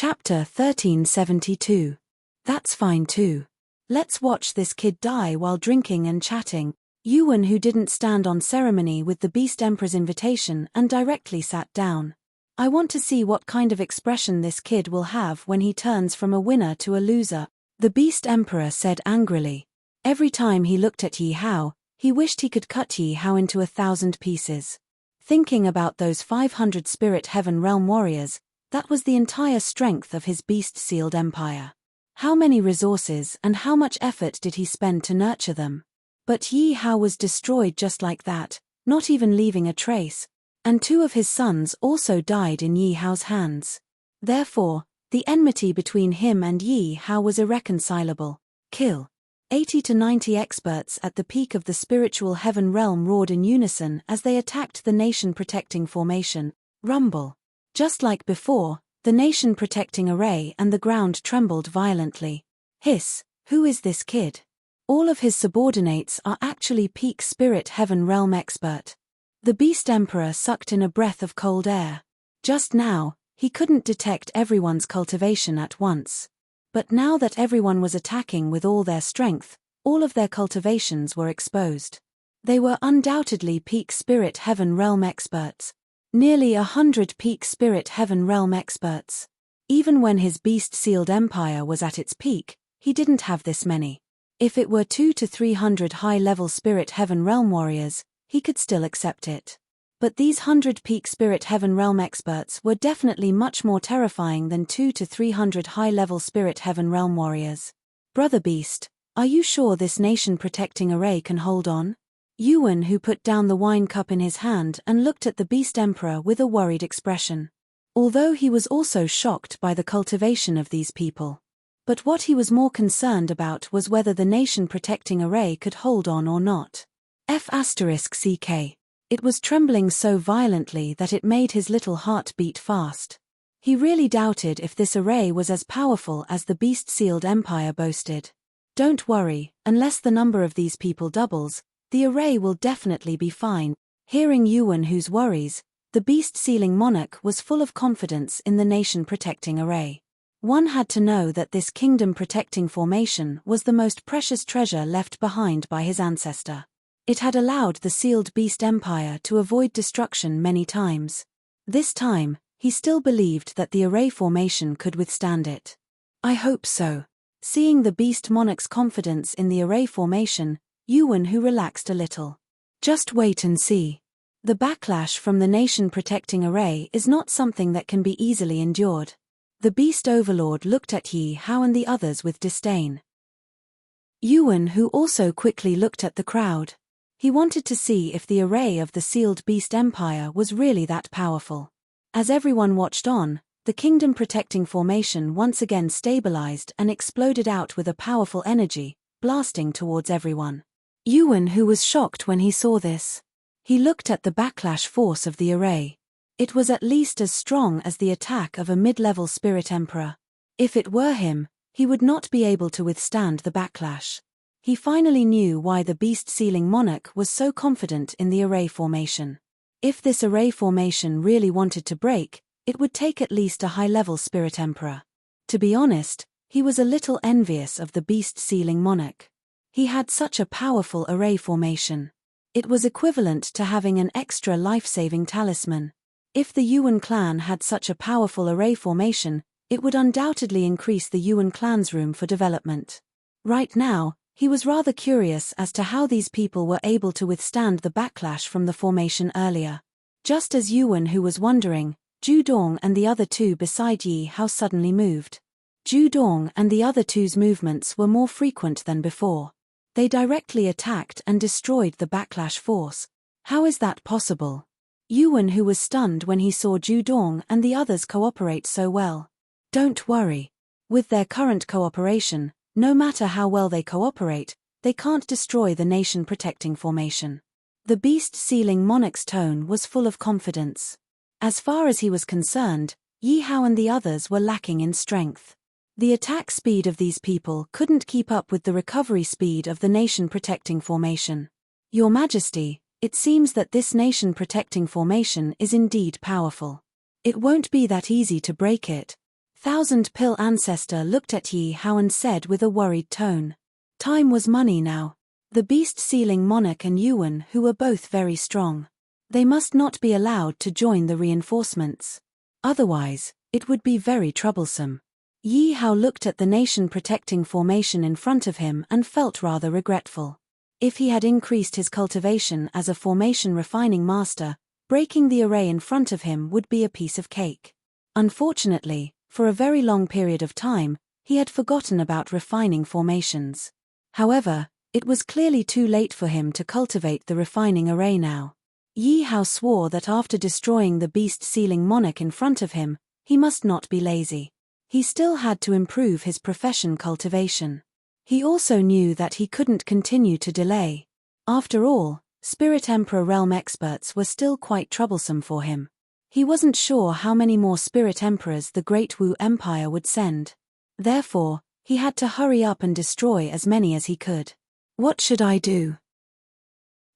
Chapter 1372. That's fine too. Let's watch this kid die while drinking and chatting. Yuan, who didn't stand on ceremony with the Beast Emperor's invitation and directly sat down. I want to see what kind of expression this kid will have when he turns from a winner to a loser, the Beast Emperor said angrily. Every time he looked at Yi Hao, he wished he could cut Yi Hao into 1,000 pieces. Thinking about those 500 Spirit Heaven Realm warriors, that was the entire strength of his beast-sealed empire. How many resources and how much effort did he spend to nurture them? But Yi Hao was destroyed just like that, not even leaving a trace, and 2 of his sons also died in Yi Hao's hands. Therefore, the enmity between him and Yi Hao was irreconcilable. Kill. 80 to 90 experts at the peak of the spiritual heaven realm roared in unison as they attacked the nation-protecting formation. Rumble. Just like before, the nation-protecting array and the ground trembled violently. Hiss, who is this kid? All of his subordinates are actually peak spirit heaven realm expert. The Beast Emperor sucked in a breath of cold air. Just now, he couldn't detect everyone's cultivation at once. But now that everyone was attacking with all their strength, all of their cultivations were exposed. They were undoubtedly peak spirit heaven realm experts. Nearly 100 peak spirit heaven realm experts. Even when his beast-sealed empire was at its peak, he didn't have this many. If it were 200 to 300 high-level spirit heaven realm warriors, he could still accept it. But these 100 peak spirit heaven realm experts were definitely much more terrifying than 200 to 300 high-level spirit heaven realm warriors. Brother Beast, are you sure this nation-protecting array can hold on? Yuan, who put down the wine cup in his hand and looked at the Beast Emperor with a worried expression. Although he was also shocked by the cultivation of these people. But what he was more concerned about was whether the nation-protecting array could hold on or not. F***ck. It was trembling so violently that it made his little heart beat fast. He really doubted if this array was as powerful as the beast-sealed empire boasted. Don't worry, unless the number of these people doubles, the array will definitely be fine. Hearing Yuan, whose worries, the beast-sealing monarch was full of confidence in the nation-protecting array. One had to know that this kingdom-protecting formation was the most precious treasure left behind by his ancestor. It had allowed the sealed beast empire to avoid destruction many times. This time, he still believed that the array formation could withstand it. I hope so. Seeing the beast monarch's confidence in the array formation, Yuan, who relaxed a little. Just wait and see. The backlash from the nation-protecting array is not something that can be easily endured. The beast overlord looked at Yi Hao and the others with disdain. Yuan, who also quickly looked at the crowd. He wanted to see if the array of the sealed beast empire was really that powerful. As everyone watched on, the kingdom-protecting formation once again stabilized and exploded out with a powerful energy, blasting towards everyone. Yuan, who was shocked when he saw this. He looked at the backlash force of the array. It was at least as strong as the attack of a mid-level spirit emperor. If it were him, he would not be able to withstand the backlash. He finally knew why the beast-sealing monarch was so confident in the array formation. If this array formation really wanted to break, it would take at least a high-level spirit emperor. To be honest, he was a little envious of the beast-sealing monarch. He had such a powerful array formation. It was equivalent to having an extra life-saving talisman. If the Yuan clan had such a powerful array formation, it would undoubtedly increase the Yuan clan's room for development. Right now, he was rather curious as to how these people were able to withstand the backlash from the formation earlier. Just as Yuan, who was wondering, Zhu Dong and the other 2 beside Yi Hao suddenly moved. Zhu Dong and the other 2's movements were more frequent than before. They directly attacked and destroyed the backlash force. How is that possible? Yuan, who was stunned when he saw Zhu Dong and the others cooperate so well. Don't worry. With their current cooperation, no matter how well they cooperate, they can't destroy the nation-protecting formation. The beast-sealing monarch's tone was full of confidence. As far as he was concerned, Yi Hao and the others were lacking in strength. The attack speed of these people couldn't keep up with the recovery speed of the nation-protecting formation. Your Majesty, it seems that this nation-protecting formation is indeed powerful. It won't be that easy to break it. Thousand Pill Ancestor looked at Yi Hao and said with a worried tone. Time was money now. The beast-sealing monarch and Yuan, who were both very strong. They must not be allowed to join the reinforcements. Otherwise, it would be very troublesome. Yi Hao looked at the nation-protecting formation in front of him and felt rather regretful. If he had increased his cultivation as a formation refining master, breaking the array in front of him would be a piece of cake. Unfortunately, for a very long period of time, he had forgotten about refining formations. However, it was clearly too late for him to cultivate the refining array now. Yi Hao swore that after destroying the beast-sealing monarch in front of him, he must not be lazy. He still had to improve his profession cultivation. He also knew that he couldn't continue to delay. After all, Spirit Emperor realm experts were still quite troublesome for him. He wasn't sure how many more Spirit Emperors the Great Wu Empire would send. Therefore, he had to hurry up and destroy as many as he could. What should I do?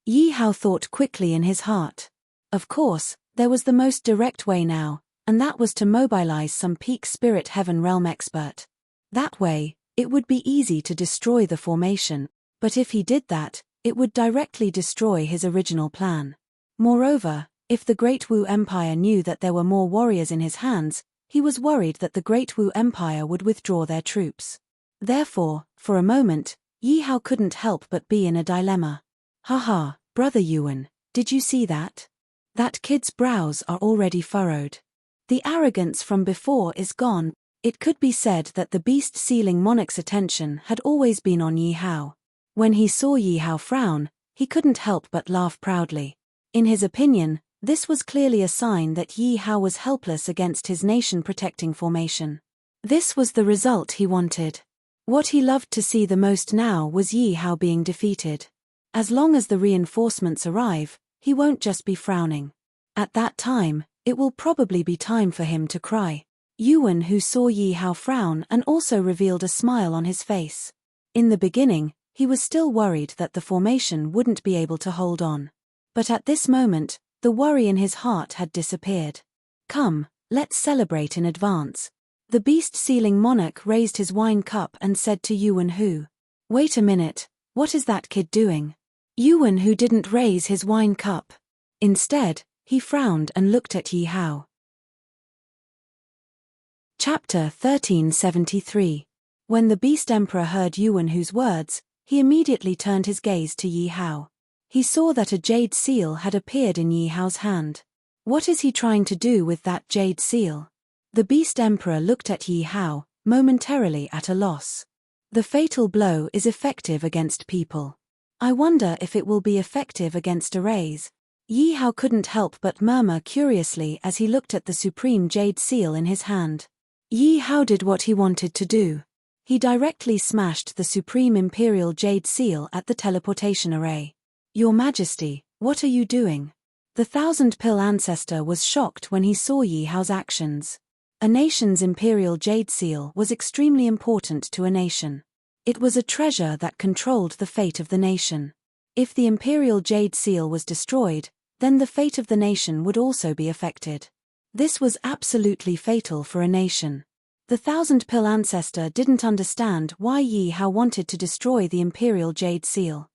Yi Hao thought quickly in his heart. Of course, there was the most direct way now, and that was to mobilize some peak Spirit Heaven realm expert. That way, it would be easy to destroy the formation, but if he did that, it would directly destroy his original plan. Moreover, if the Great Wu Empire knew that there were more warriors in his hands, he was worried that the Great Wu Empire would withdraw their troops. Therefore, for a moment, Yi Hao couldn't help but be in a dilemma. Haha, brother Yuan, did you see that? That kid's brows are already furrowed. The arrogance from before is gone. It could be said that the beast-sealing monarch's attention had always been on Yi Hao. When he saw Yi Hao frown, he couldn't help but laugh proudly. In his opinion, this was clearly a sign that Yi Hao was helpless against his nation-protecting formation. This was the result he wanted. What he loved to see the most now was Yi Hao being defeated. As long as the reinforcements arrive, he won't just be frowning. At that time, it will probably be time for him to cry. Yuan, who saw Yi Hao frown and also revealed a smile on his face. In the beginning, he was still worried that the formation wouldn't be able to hold on. But at this moment, the worry in his heart had disappeared. Come, let's celebrate in advance. The beast-sealing monarch raised his wine cup and said to Yuan Hu. Wait a minute, what is that kid doing? Yuan Hu didn't raise his wine cup. Instead, he frowned and looked at Yi Hao. Chapter 1373. When the Beast Emperor heard Yuan Hu's words, he immediately turned his gaze to Yi Hao. He saw that a jade seal had appeared in Yi Hao's hand. What is he trying to do with that jade seal? The Beast Emperor looked at Yi Hao, momentarily at a loss. The fatal blow is effective against people. I wonder if it will be effective against arrays. Yi Hao couldn't help but murmur curiously as he looked at the supreme jade seal in his hand. Yi Hao did what he wanted to do. He directly smashed the supreme imperial jade seal at the teleportation array. Your Majesty, what are you doing? The Thousand Pill Ancestor was shocked when he saw Yi Hao's actions. A nation's imperial jade seal was extremely important to a nation. It was a treasure that controlled the fate of the nation. If the imperial jade seal was destroyed, then the fate of the nation would also be affected. This was absolutely fatal for a nation. The Thousand Pill Ancestor didn't understand why Yi Hao wanted to destroy the imperial jade seal.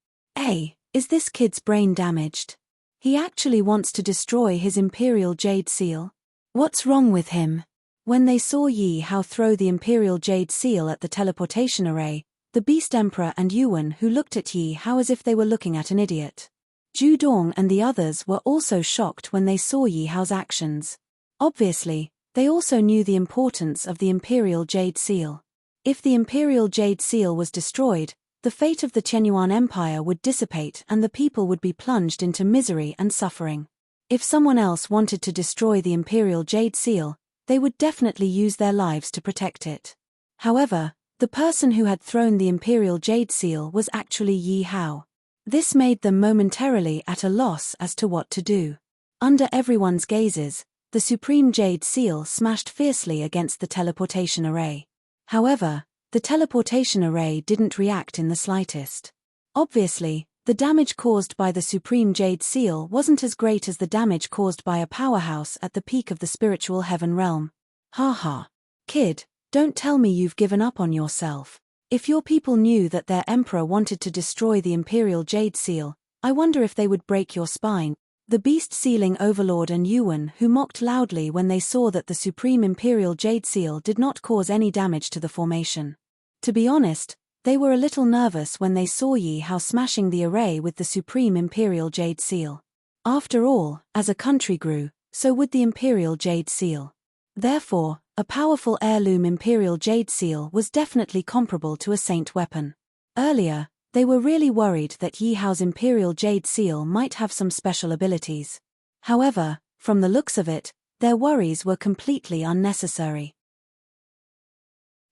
Is this kid's brain damaged? He actually wants to destroy his imperial jade seal? What's wrong with him? When they saw Yi Hao throw the imperial jade seal at the teleportation array, the Beast Emperor and Yuan Hu looked at Yi Hao as if they were looking at an idiot. Zhu Dong and the others were also shocked when they saw Yi Hao's actions. Obviously, they also knew the importance of the imperial jade seal. If the imperial jade seal was destroyed, the fate of the Chenyuan Empire would dissipate and the people would be plunged into misery and suffering. If someone else wanted to destroy the imperial jade seal, they would definitely use their lives to protect it. However, the person who had thrown the imperial jade seal was actually Yi Hao. This made them momentarily at a loss as to what to do. Under everyone's gazes, the supreme jade seal smashed fiercely against the teleportation array. However, the teleportation array didn't react in the slightest. Obviously, the damage caused by the supreme jade seal wasn't as great as the damage caused by a powerhouse at the peak of the spiritual heaven realm. Ha ha. Kid, don't tell me you've given up on yourself. If your people knew that their emperor wanted to destroy the imperial jade seal, I wonder if they would break your spine. The beast-sealing overlord and Yuan, who mocked loudly when they saw that the supreme imperial jade seal did not cause any damage to the formation. To be honest, they were a little nervous when they saw Yi Hao smashing the array with the supreme imperial jade seal. After all, as a country grew, so would the imperial jade seal. Therefore, a powerful heirloom imperial jade seal was definitely comparable to a saint weapon. Earlier, they were really worried that Yi Hao's imperial jade seal might have some special abilities. However, from the looks of it, their worries were completely unnecessary.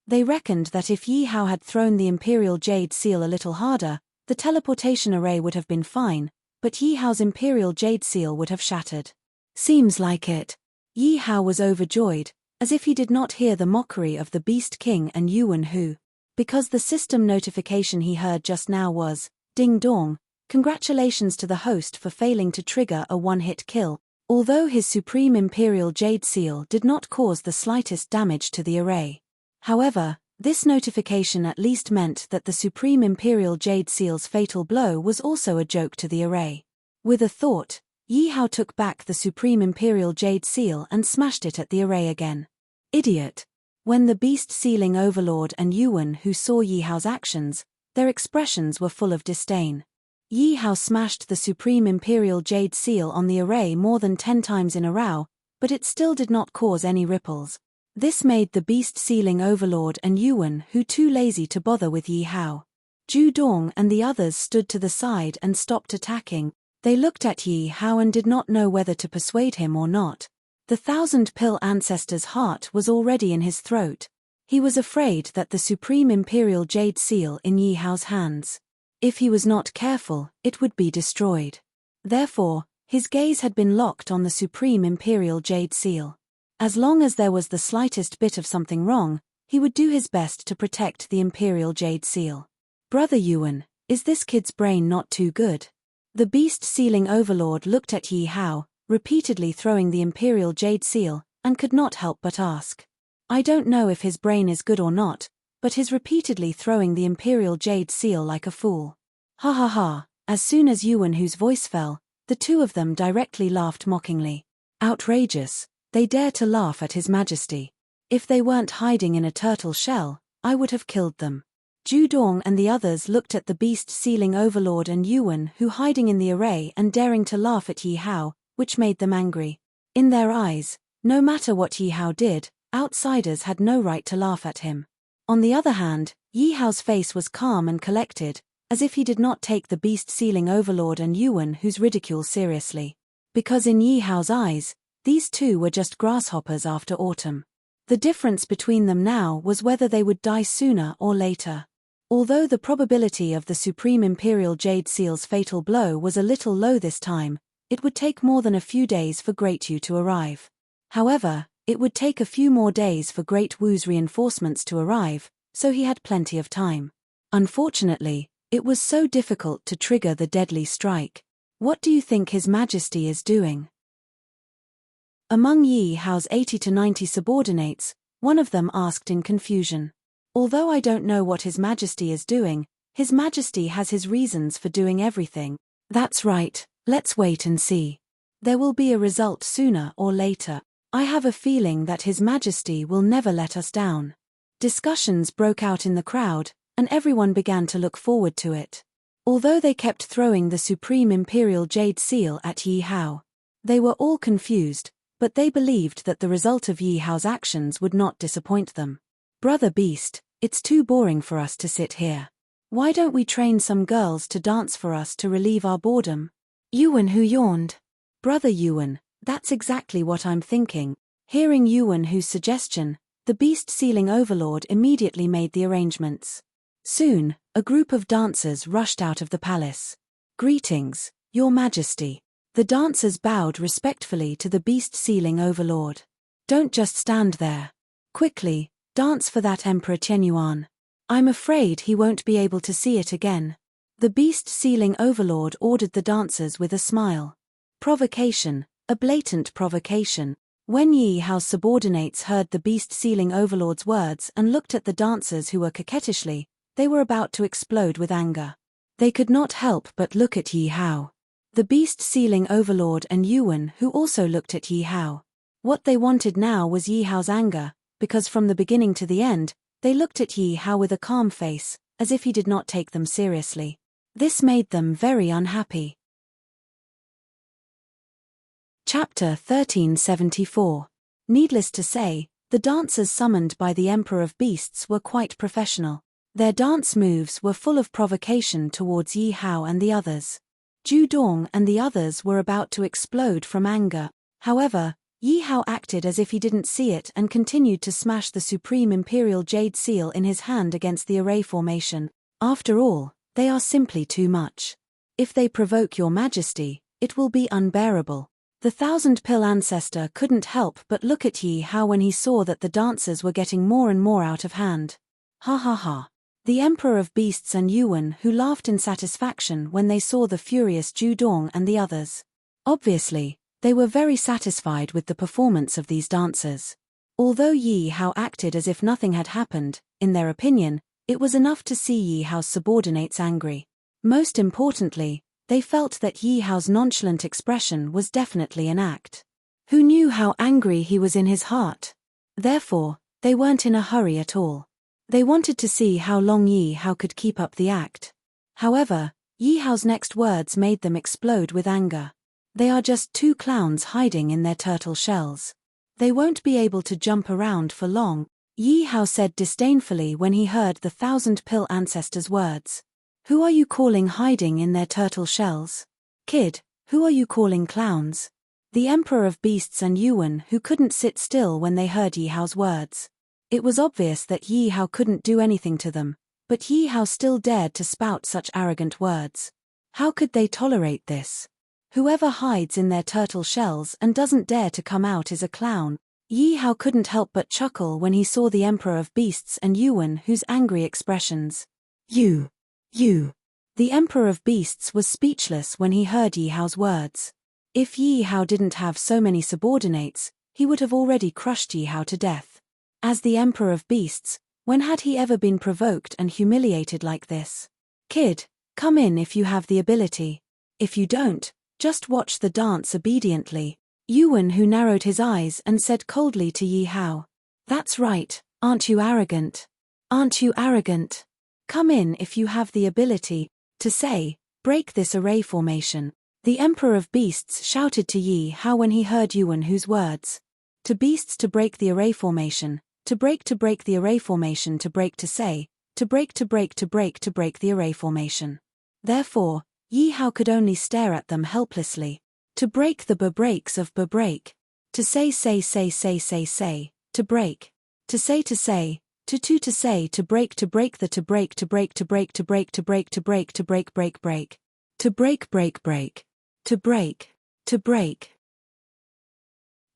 They reckoned that if Yi Hao had thrown the imperial jade seal a little harder, the teleportation array would have been fine, but Yi Hao's imperial jade seal would have shattered. Seems like it. Yi Hao was overjoyed, as if he did not hear the mockery of the Beast King and Yuan who, because the system notification he heard just now was, "Ding dong, congratulations to the host for failing to trigger a one-hit kill," although his supreme imperial jade seal did not cause the slightest damage to the array. However, this notification at least meant that the supreme imperial jade seal's fatal blow was also a joke to the array. With a thought, Yi Hao took back the supreme imperial jade seal and smashed it at the array again. Idiot! When the beast-sealing overlord and Yuan who saw Yi Hao's actions, their expressions were full of disdain. Yi Hao smashed the supreme imperial jade seal on the array more than 10 times in a row, but it still did not cause any ripples. This made the beast-sealing overlord and Yuan who too lazy to bother with Yi Hao. Ju Dong and the others stood to the side and stopped attacking. They looked at Yi Hao and did not know whether to persuade him or not. The 1,000-pill ancestor's heart was already in his throat. He was afraid that the supreme imperial jade seal in Yi Hao's hands. If he was not careful, it would be destroyed. Therefore, his gaze had been locked on the supreme imperial jade seal. As long as there was the slightest bit of something wrong, he would do his best to protect the imperial jade seal. Brother Yuan, is this kid's brain not too good? The beast-sealing overlord looked at Yi Hao, repeatedly throwing the imperial jade seal, and could not help but ask. I don't know if his brain is good or not, but he's repeatedly throwing the imperial jade seal like a fool. Ha ha ha, as soon as Yuan whose voice fell, the two of them directly laughed mockingly. Outrageous, they dare to laugh at His Majesty. If they weren't hiding in a turtle shell, I would have killed them. Ju Dong and the others looked at the beast-sealing overlord and Yuan who hiding in the array and daring to laugh at Yi Hao, which made them angry. In their eyes, no matter what Yi Hao did, outsiders had no right to laugh at him. On the other hand, Yi Hao's face was calm and collected, as if he did not take the beast-sealing overlord and Yuan whose ridicule seriously. Because in Yi Hao's eyes, these two were just grasshoppers after autumn. The difference between them now was whether they would die sooner or later. Although the probability of the supreme imperial jade seal's fatal blow was a little low this time, it would take more than a few days for Great Yu to arrive. However, it would take a few more days for Great Wu's reinforcements to arrive, so he had plenty of time. Unfortunately, it was so difficult to trigger the deadly strike. What do you think His Majesty is doing? Among Yi Hao's 80 to 90 subordinates, one of them asked in confusion. Although I don't know what His Majesty is doing, His Majesty has his reasons for doing everything. That's right, let's wait and see. There will be a result sooner or later. I have a feeling that His Majesty will never let us down. Discussions broke out in the crowd, and everyone began to look forward to it. Although they kept throwing the supreme imperial jade seal at Yi Hao, they were all confused, but they believed that the result of Yi Hao's actions would not disappoint them. Brother Beast, it's too boring for us to sit here. Why don't we train some girls to dance for us to relieve our boredom? Yuan who yawned. Brother Yuan, that's exactly what I'm thinking. Hearing Yuan whose suggestion, the beast-sealing overlord immediately made the arrangements. Soon, a group of dancers rushed out of the palace. Greetings, Your Majesty. The dancers bowed respectfully to the beast-sealing overlord. Don't just stand there. Quickly, dance for that Emperor Qianyuan. I'm afraid he won't be able to see it again. The beast-sealing overlord ordered the dancers with a smile. Provocation, a blatant provocation. When Yi Hao's subordinates heard the beast-sealing overlord's words and looked at the dancers who were coquettishly, they were about to explode with anger. They could not help but look at Yi Hao. The beast-sealing overlord and Yuan, who also looked at Yi Hao. What they wanted now was Yi Hao's anger, because from the beginning to the end, they looked at Yi Hao with a calm face, as if he did not take them seriously. This made them very unhappy. Chapter 1374. Needless to say, the dancers summoned by the Emperor of Beasts were quite professional. Their dance moves were full of provocation towards Yi Hao and the others. Zhu Dong and the others were about to explode from anger. However, Yi Hao acted as if he didn't see it and continued to smash the supreme imperial jade seal in his hand against the array formation. After all, they are simply too much. If they provoke your majesty, it will be unbearable. The thousand-pill ancestor couldn't help but look at Yi Hao when he saw that the dancers were getting more and more out of hand. Ha ha ha. The Emperor of Beasts and Yuan who laughed in satisfaction when they saw the furious Zhu Dong and the others. Obviously, they were very satisfied with the performance of these dancers. Although Yi Hao acted as if nothing had happened, in their opinion, it was enough to see Yi Hao's subordinates angry. Most importantly, they felt that Yi Hao's nonchalant expression was definitely an act. Who knew how angry he was in his heart? Therefore, they weren't in a hurry at all. They wanted to see how long Yi Hao could keep up the act. However, Yi Hao's next words made them explode with anger. They are just two clowns hiding in their turtle shells. They won't be able to jump around for long, Yi Hao said disdainfully when he heard the thousand-pill ancestor's words. Who are you calling hiding in their turtle shells? Kid, who are you calling clowns? The Emperor of Beasts and Yuan who couldn't sit still when they heard Yi Hao's words. It was obvious that Yi Hao couldn't do anything to them, but Yi Hao still dared to spout such arrogant words. How could they tolerate this? Whoever hides in their turtle shells and doesn't dare to come out is a clown. Yi Hao couldn't help but chuckle when he saw the Emperor of Beasts and Yuan whose angry expressions. You. The Emperor of Beasts was speechless when he heard Yi Hao's words. If Yi Hao didn't have so many subordinates, he would have already crushed Yi Hao to death. As the Emperor of Beasts, when had he ever been provoked and humiliated like this? Kid, come in if you have the ability. If you don't, just watch the dance obediently. Yuan who narrowed his eyes and said coldly to Yi Hao. That's right, aren't you arrogant? Aren't you arrogant? Come in if you have the ability. To say, break this array formation. The Emperor of Beasts shouted to Yi Hao when he heard Yuan whose words. To beasts to break the array formation, to break the array formation, to break to say, to break the array formation. Therefore, Yi Hao could only stare at them helplessly. To break the breaks of break. To say, to break. To say, to say, to say, to break the to break, to break, to break, to break, to break, to break, to break, break. To break, to break, to break.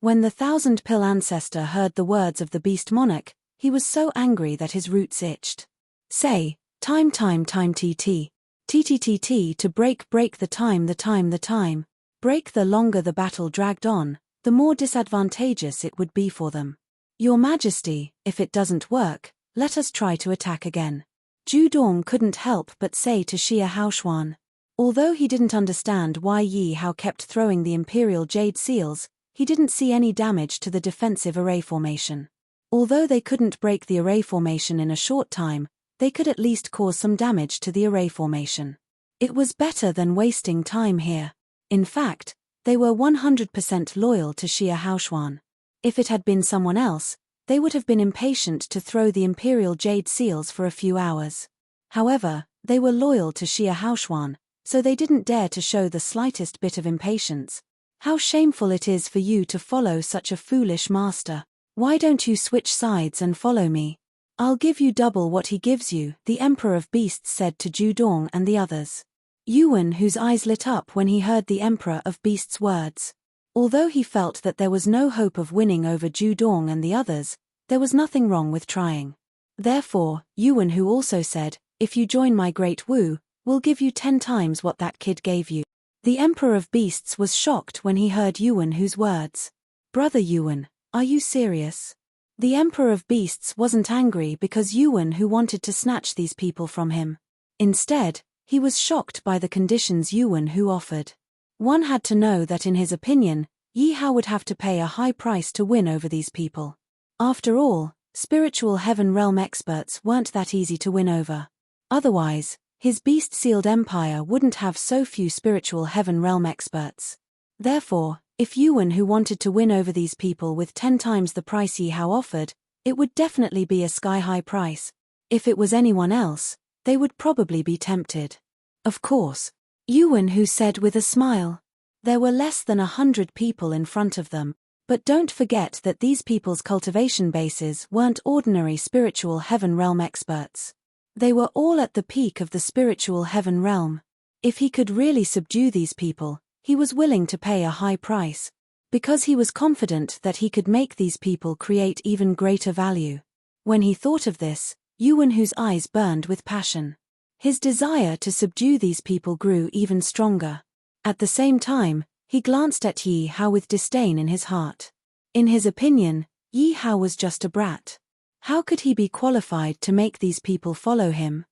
When the thousand-pill ancestor heard the words of the beast monarch, he was so angry that his roots itched. Say, time tt. Tt to break the time. Break. The longer the battle dragged on, the more disadvantageous it would be for them. Your Majesty, if it doesn't work, let us try to attack again. Zhu Dong couldn't help but say to Xia Haoshuan. Although he didn't understand why Yi Hao kept throwing the imperial jade seals, he didn't see any damage to the defensive array formation. Although they couldn't break the array formation in a short time, they could at least cause some damage to the array formation. It was better than wasting time here. In fact, they were 100% loyal to Xia Haoshuan. If it had been someone else, they would have been impatient to throw the imperial jade seals for a few hours. However, they were loyal to Xia Haoshuan, so they didn't dare to show the slightest bit of impatience. How shameful it is for you to follow such a foolish master. Why don't you switch sides and follow me? I'll give you double what he gives you, the Emperor of Beasts said to Zhu Dong and the others. Yuan whose eyes lit up when he heard the Emperor of Beasts' words. Although he felt that there was no hope of winning over Zhu Dong and the others, there was nothing wrong with trying. Therefore, Yuan who also said, if you join my great Wu, we'll give you 10 times what that kid gave you. The Emperor of Beasts was shocked when he heard Yuan whose words. Brother Yuan, are you serious? The Emperor of Beasts wasn't angry because Yuan who wanted to snatch these people from him. Instead, he was shocked by the conditions Yuan who offered. One had to know that in his opinion, Yi Hao would have to pay a high price to win over these people. After all, spiritual heaven realm experts weren't that easy to win over. Otherwise, his beast-sealed empire wouldn't have so few spiritual heaven realm experts. Therefore, if Yuan who wanted to win over these people with 10 times the price Yi Hao offered, it would definitely be a sky-high price. If it was anyone else, they would probably be tempted. Of course, Yuan who said with a smile. There were less than 100 people in front of them, but don't forget that these people's cultivation bases weren't ordinary spiritual heaven realm experts. They were all at the peak of the spiritual heaven realm. If he could really subdue these people, he was willing to pay a high price, because he was confident that he could make these people create even greater value. When he thought of this, Yuan whose eyes burned with passion. His desire to subdue these people grew even stronger. At the same time, he glanced at Yi Hao with disdain in his heart. In his opinion, Yi Hao was just a brat. How could he be qualified to make these people follow him?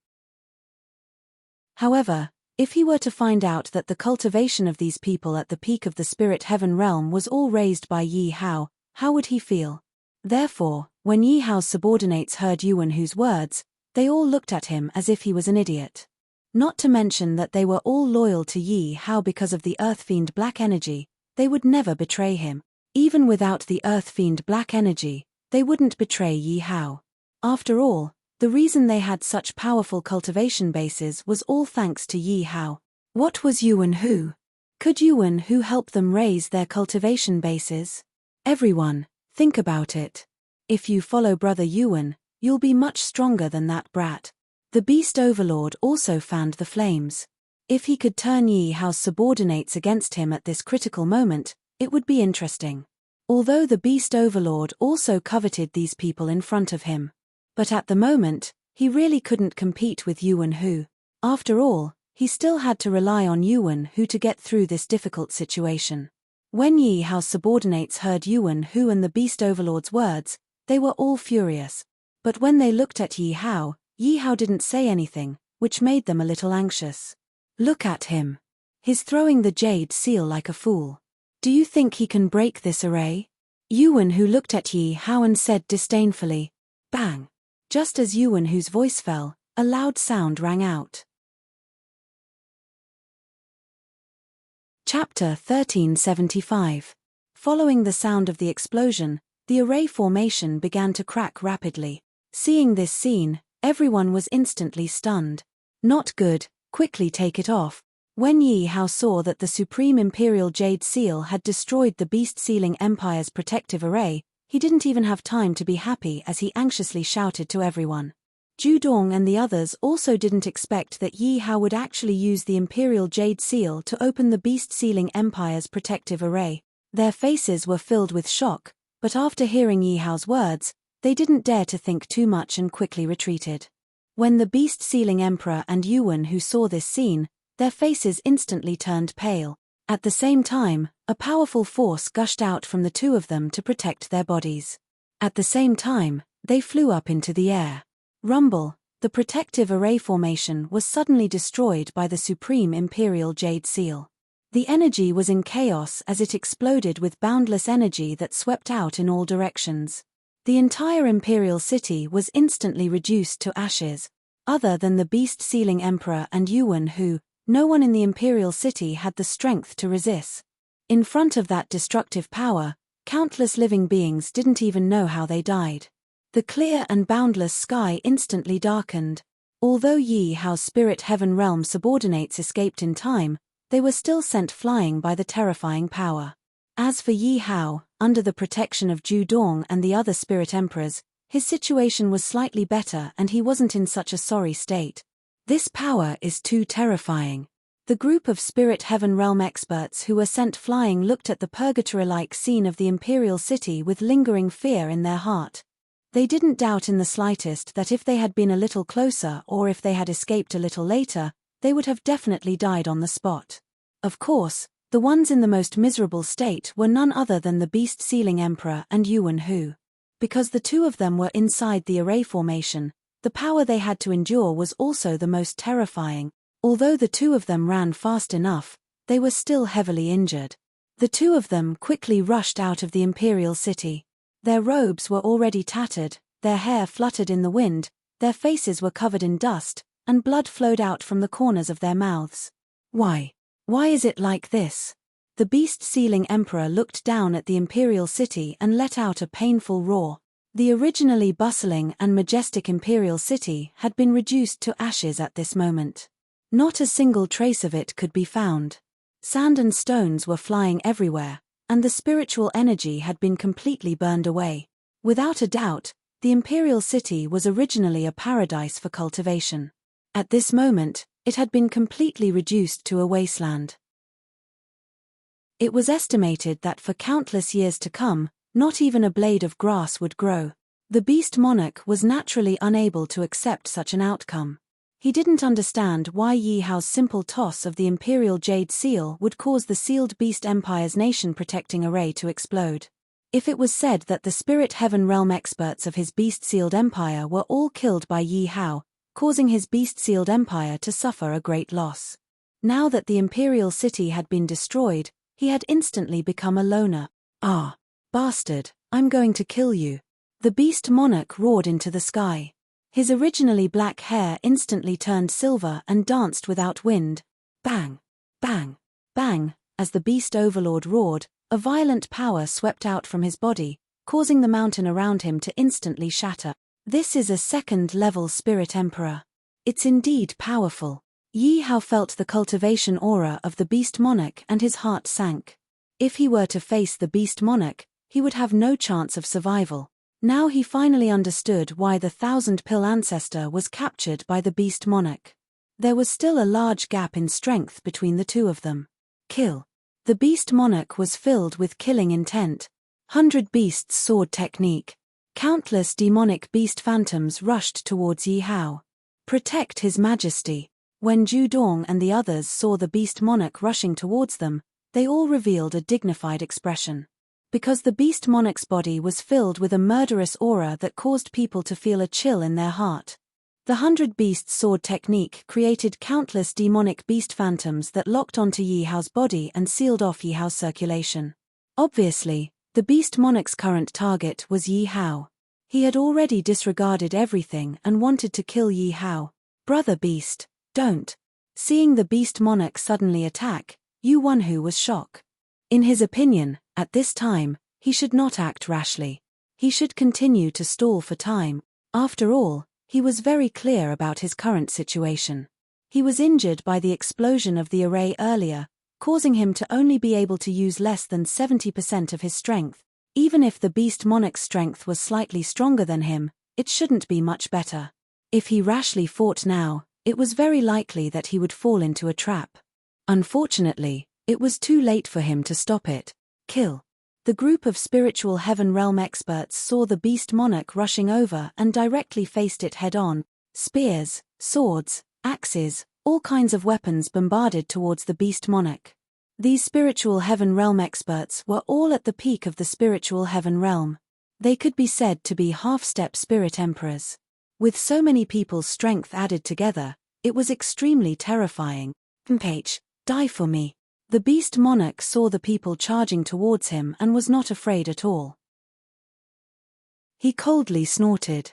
However, if he were to find out that the cultivation of these people at the peak of the spirit heaven realm was all raised by Yi Hao, how would he feel? Therefore, when Yi Hao's subordinates heard Yuan Hu's words, they all looked at him as if he was an idiot. Not to mention that they were all loyal to Yi Hao because of the Earth Fiend Black Energy, they would never betray him. Even without the Earth Fiend Black Energy, they wouldn't betray Yi Hao. After all, the reason they had such powerful cultivation bases was all thanks to Yi Hao. What was Yuan Hu? Could Yuan Hu help them raise their cultivation bases? Everyone, think about it. If you follow Brother Yuan, you'll be much stronger than that brat. The Beast Overlord also fanned the flames. If he could turn Yi Hao's subordinates against him at this critical moment, it would be interesting. Although the Beast Overlord also coveted these people in front of him. But at the moment, he really couldn't compete with Yuan Hu. After all, he still had to rely on Yuan Hu to get through this difficult situation. When Yi Hao's subordinates heard Yuan Hu and the Beast Overlord's words, they were all furious. But when they looked at Yi Hao didn't say anything, which made them a little anxious. Look at him. He's throwing the jade seal like a fool. Do you think he can break this array? Yuan Hu looked at Yi Hao and said disdainfully, "Bang." Just as Yuan Hu's voice fell, a loud sound rang out. Chapter 1375. Following the sound of the explosion, the array formation began to crack rapidly. Seeing this scene, everyone was instantly stunned. Not good, quickly take it off. When Yi Hao saw that the Supreme Imperial Jade Seal had destroyed the Beast-Sealing Empire's protective array, he didn't even have time to be happy as he anxiously shouted to everyone. Zhu Dong and the others also didn't expect that Yi Hao would actually use the Imperial Jade Seal to open the Beast-Sealing Empire's protective array. Their faces were filled with shock, but after hearing Yi Hao's words, they didn't dare to think too much and quickly retreated. When the Beast-Sealing Emperor and Yuan Hu saw this scene, their faces instantly turned pale. At the same time, a powerful force gushed out from the two of them to protect their bodies. At the same time, they flew up into the air. Rumble, the protective array formation was suddenly destroyed by the Supreme Imperial Jade Seal. The energy was in chaos as it exploded with boundless energy that swept out in all directions. The entire Imperial City was instantly reduced to ashes. Other than the Beast-Sealing Emperor and Yuan Hu, no one in the Imperial City had the strength to resist. In front of that destructive power, countless living beings didn't even know how they died. The clear and boundless sky instantly darkened. Although Yi Hao's Spirit Heaven Realm subordinates escaped in time, they were still sent flying by the terrifying power. As for Yi Hao, under the protection of Zhu Dong and the other Spirit Emperors, his situation was slightly better and he wasn't in such a sorry state. This power is too terrifying. The group of Spirit Heaven Realm experts who were sent flying looked at the purgatory-like scene of the Imperial City with lingering fear in their heart. They didn't doubt in the slightest that if they had been a little closer or if they had escaped a little later, they would have definitely died on the spot. Of course, The ones in the most miserable state were none other than the beast-sealing emperor and Yuan Hu. Because the two of them were inside the array formation, the power they had to endure was also the most terrifying. Although the two of them ran fast enough, they were still heavily injured. The two of them quickly rushed out of the imperial city. Their robes were already tattered, their hair fluttered in the wind, their faces were covered in dust, and blood flowed out from the corners of their mouths. Why? Why is it like this? The beast-sealing emperor looked down at the imperial city and let out a painful roar. The originally bustling and majestic imperial city had been reduced to ashes at this moment. Not a single trace of it could be found. Sand and stones were flying everywhere, and the spiritual energy had been completely burned away. Without a doubt, the imperial city was originally a paradise for cultivation. At this moment, it had been completely reduced to a wasteland. It was estimated that for countless years to come, not even a blade of grass would grow. The beast monarch was naturally unable to accept such an outcome. He didn't understand why Yi Hao's simple toss of the imperial jade seal would cause the sealed beast empire's nation-protecting array to explode. If it was said that the spirit heaven realm experts of his beast-sealed empire were all killed by Yi Hao, causing his beast-sealed empire to suffer a great loss. Now that the imperial city had been destroyed, he had instantly become a loner. "Ah, bastard, I'm going to kill you." The beast monarch roared into the sky. His originally black hair instantly turned silver and danced without wind. Bang! Bang! Bang! As the beast overlord roared, a violent power swept out from his body, causing the mountain around him to instantly shatter. This is a second-level spirit emperor. It's indeed powerful. Yi Hao felt the cultivation aura of the beast monarch and his heart sank. If he were to face the beast monarch, he would have no chance of survival. Now he finally understood why the 1,000-pill ancestor was captured by the beast monarch. There was still a large gap in strength between the two of them. Kill. The beast monarch was filled with killing intent. 100 beasts sword technique. Countless demonic beast phantoms rushed towards Yi Hao. Protect his majesty. When Zhu Dong and the others saw the beast monarch rushing towards them, they all revealed a dignified expression. Because the beast monarch's body was filled with a murderous aura that caused people to feel a chill in their heart. The 100 beasts sword technique created countless demonic beast phantoms that locked onto Yi Hao's body and sealed off Yi Hao's circulation. Obviously, the beast monarch's current target was Yi Hao. He had already disregarded everything and wanted to kill Yi Hao. "Brother beast, don't." Seeing the beast monarch suddenly attack, Yuan Hu was shocked. In his opinion, at this time, he should not act rashly. He should continue to stall for time. After all, he was very clear about his current situation. He was injured by the explosion of the array earlier, causing him to only be able to use less than 70% of his strength. Even if the beast monarch's strength was slightly stronger than him, it shouldn't be much better. If he rashly fought now, it was very likely that he would fall into a trap. Unfortunately, it was too late for him to stop it. Kill. The group of spiritual heaven realm experts saw the beast monarch rushing over and directly faced it head-on. Spears, swords, axes, all kinds of weapons bombarded towards the beast monarch. These spiritual heaven realm experts were all at the peak of the spiritual heaven realm. They could be said to be half-step spirit emperors. With so many people's strength added together, it was extremely terrifying. "Mph, die for me." The beast monarch saw the people charging towards him and was not afraid at all. He coldly snorted.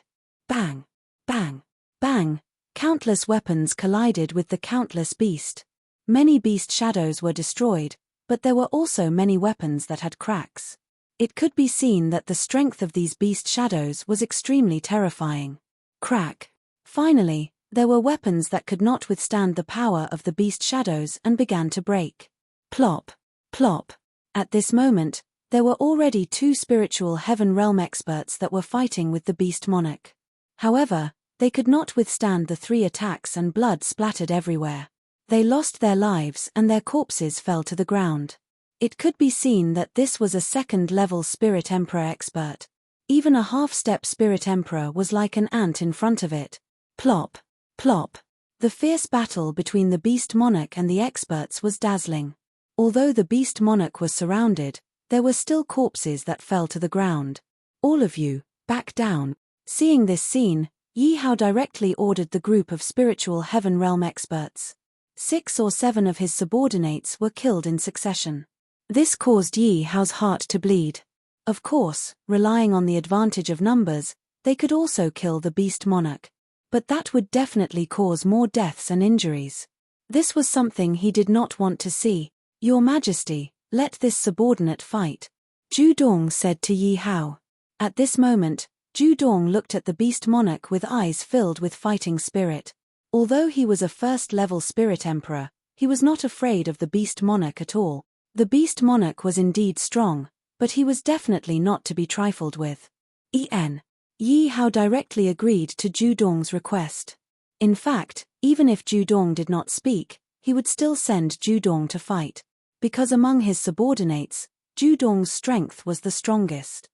Bang! Bang! Bang! Countless weapons collided with the countless beast. Many beast shadows were destroyed, but there were also many weapons that had cracks. It could be seen that the strength of these beast shadows was extremely terrifying. Crack! Finally, there were weapons that could not withstand the power of the beast shadows and began to break. Plop! Plop! At this moment, there were already 2 spiritual heaven realm experts that were fighting with the beast monarch. However, they could not withstand the 3 attacks and blood splattered everywhere. They lost their lives and their corpses fell to the ground. It could be seen that this was a second-level spirit emperor expert. Even a half-step spirit emperor was like an ant in front of it. Plop! Plop! The fierce battle between the beast monarch and the experts was dazzling. Although the beast monarch was surrounded, there were still corpses that fell to the ground. "All of you, back down." Seeing this scene, Yi Hao directly ordered the group of spiritual heaven realm experts. 6 or 7 of his subordinates were killed in succession. This caused Yi Hao's heart to bleed. Of course, relying on the advantage of numbers, they could also kill the beast monarch. But that would definitely cause more deaths and injuries. This was something he did not want to see. "Your Majesty, let this subordinate fight," Zhu Dong said to Yi Hao. At this moment, Zhu Dong looked at the beast monarch with eyes filled with fighting spirit. Although he was a first-level spirit emperor, he was not afraid of the beast monarch at all. The beast monarch was indeed strong, but he was definitely not to be trifled with. Yi Hao directly agreed to Zhu Dong's request. In fact, even if Zhu Dong did not speak, he would still send Zhu Dong to fight. Because among his subordinates, Zhu Dong's strength was the strongest.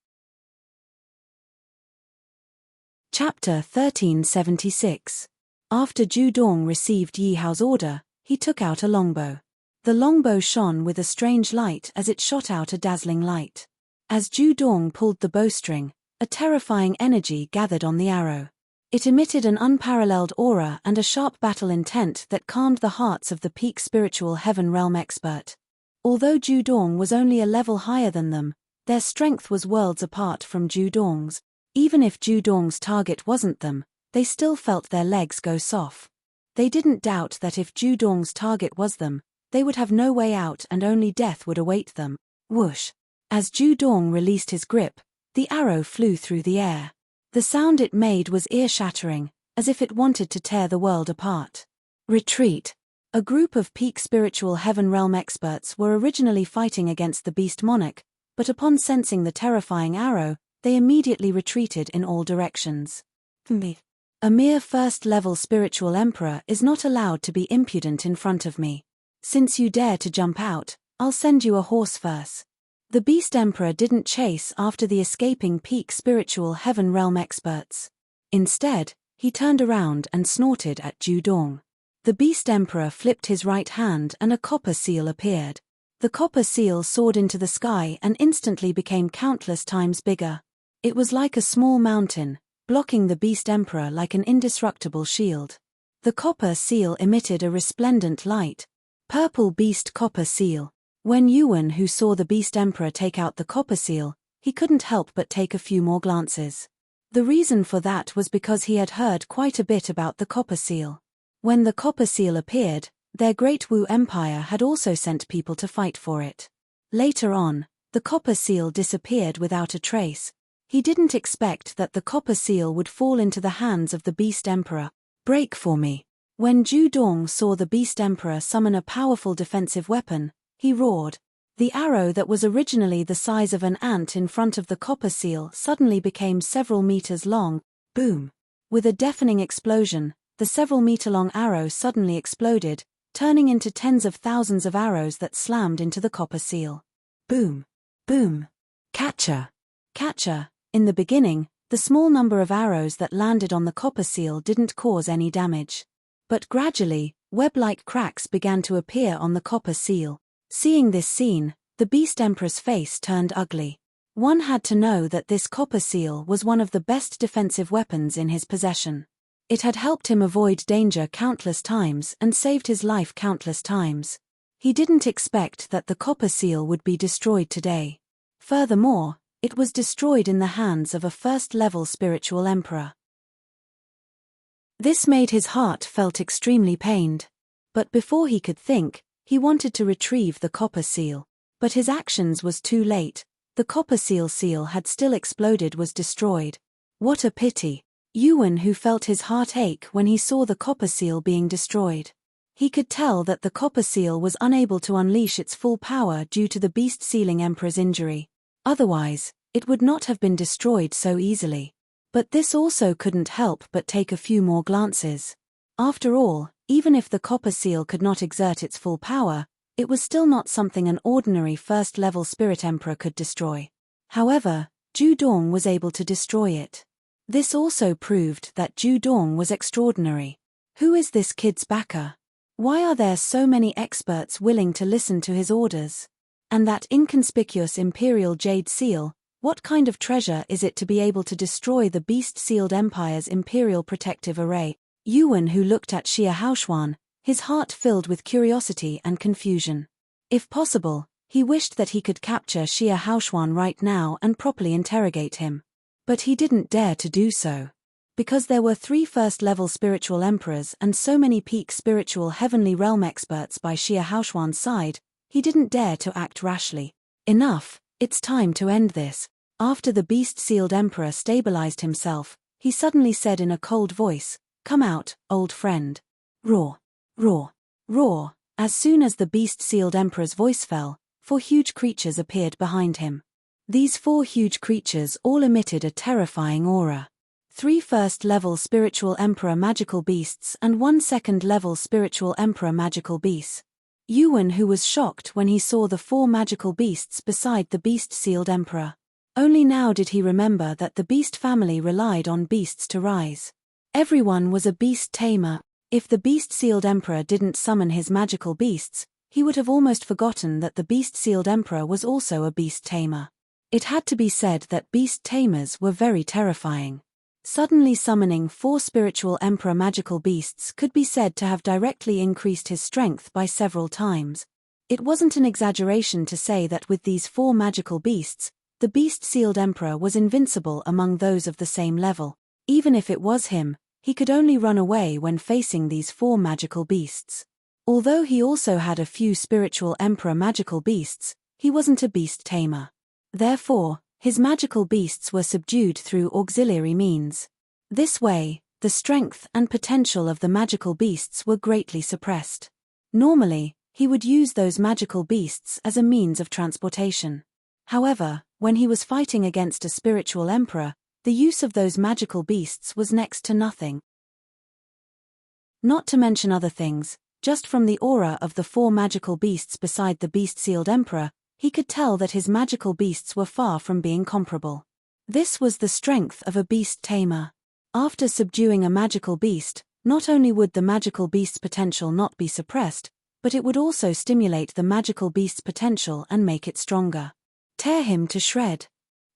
Chapter 1376. After Zhu Dong received Yi Hao's order, he took out a longbow. The longbow shone with a strange light as it shot out a dazzling light. As Zhu Dong pulled the bowstring, a terrifying energy gathered on the arrow. It emitted an unparalleled aura and a sharp battle intent that calmed the hearts of the peak spiritual heaven realm expert. Although Zhu Dong was only a level higher than them, their strength was worlds apart from Zhu Dong's. Even if Zhu Dong's target wasn't them, they still felt their legs go soft. They didn't doubt that if Zhu Dong's target was them, they would have no way out and only death would await them. Whoosh! As Zhu Dong released his grip, the arrow flew through the air. The sound it made was ear-shattering, as if it wanted to tear the world apart. Retreat! A group of peak spiritual heaven realm experts were originally fighting against the beast monarch, but upon sensing the terrifying arrow, they immediately retreated in all directions. A mere first-level spiritual emperor is not allowed to be impudent in front of me. Since you dare to jump out, I'll send you a horse first. The beast emperor didn't chase after the escaping peak spiritual heaven realm experts. Instead, he turned around and snorted at Zhu Dong. The beast emperor flipped his right hand and a copper seal appeared. The copper seal soared into the sky and instantly became countless times bigger. It was like a small mountain, blocking the beast emperor like an indestructible shield. The copper seal emitted a resplendent light. Purple beast copper seal. When Yuan, who saw the beast emperor take out the copper seal, he couldn't help but take a few more glances. The reason for that was because he had heard quite a bit about the copper seal. When the copper seal appeared, their Great Wu Empire had also sent people to fight for it. Later on, the copper seal disappeared without a trace. He didn't expect that the copper seal would fall into the hands of the beast emperor. "Break for me." When Zhu Dong saw the beast emperor summon a powerful defensive weapon, he roared. The arrow that was originally the size of an ant in front of the copper seal suddenly became several meters long. Boom! With a deafening explosion, the several-meter-long arrow suddenly exploded, turning into tens of thousands of arrows that slammed into the copper seal. Boom! Boom! Catcher! Catcher! In the beginning, the small number of arrows that landed on the copper seal didn't cause any damage. But gradually, web-like cracks began to appear on the copper seal. Seeing this scene, the beast emperor's face turned ugly. One had to know that this copper seal was one of the best defensive weapons in his possession. It had helped him avoid danger countless times and saved his life countless times. He didn't expect that the copper seal would be destroyed today. Furthermore, it was destroyed in the hands of a first-level spiritual emperor. This made his heart felt extremely pained. But before he could think, he wanted to retrieve the copper seal. But his actions was too late. The copper seal had still exploded, was destroyed. What a pity. Yuan, who felt his heart ache when he saw the copper seal being destroyed. He could tell that the copper seal was unable to unleash its full power due to the beast sealing emperor's injury. Otherwise, it would not have been destroyed so easily. But this also couldn't help but take a few more glances. After all, even if the copper seal could not exert its full power, it was still not something an ordinary first-level spirit emperor could destroy. However, Zhu Dong was able to destroy it. This also proved that Zhu Dong was extraordinary. Who is this kid's backer? Why are there so many experts willing to listen to his orders? And that inconspicuous imperial jade seal, what kind of treasure is it to be able to destroy the beast-sealed empire's imperial protective array? Yuan, who looked at Xia Haoshuan, his heart filled with curiosity and confusion. If possible, he wished that he could capture Xia Haoshuan right now and properly interrogate him. But he didn't dare to do so. Because there were 3 first-level spiritual emperors and so many peak spiritual heavenly realm experts by Xia Haoshuan's side, he didn't dare to act rashly. Enough, it's time to end this. After the beast-sealed emperor stabilized himself, he suddenly said in a cold voice, "Come out, old friend." Roar, roar, roar. As soon as the beast-sealed emperor's voice fell, 4 huge creatures appeared behind him. These 4 huge creatures all emitted a terrifying aura. 3 first-level spiritual emperor magical beasts and 1 second-level spiritual emperor magical beast. Yuan, who was shocked when he saw the 4 magical beasts beside the beast-sealed emperor. Only now did he remember that the beast family relied on beasts to rise. Everyone was a beast tamer. If the beast-sealed emperor didn't summon his magical beasts, he would have almost forgotten that the beast-sealed emperor was also a beast tamer. It had to be said that beast tamers were very terrifying. Suddenly summoning 4 spiritual emperor magical beasts could be said to have directly increased his strength by several times. It wasn't an exaggeration to say that with these 4 magical beasts, the beast-sealed emperor was invincible among those of the same level. Even if it was him, he could only run away when facing these 4 magical beasts. Although he also had a few spiritual emperor magical beasts, he wasn't a beast tamer. Therefore, his magical beasts were subdued through auxiliary means. This way, the strength and potential of the magical beasts were greatly suppressed. Normally, he would use those magical beasts as a means of transportation. However, when he was fighting against a spiritual emperor, the use of those magical beasts was next to nothing. Not to mention other things, just from the aura of the 4 magical beasts beside the beast-sealed emperor, he could tell that his magical beasts were far from being comparable. This was the strength of a beast tamer. After subduing a magical beast, not only would the magical beast's potential not be suppressed, but it would also stimulate the magical beast's potential and make it stronger. Tear him to shred.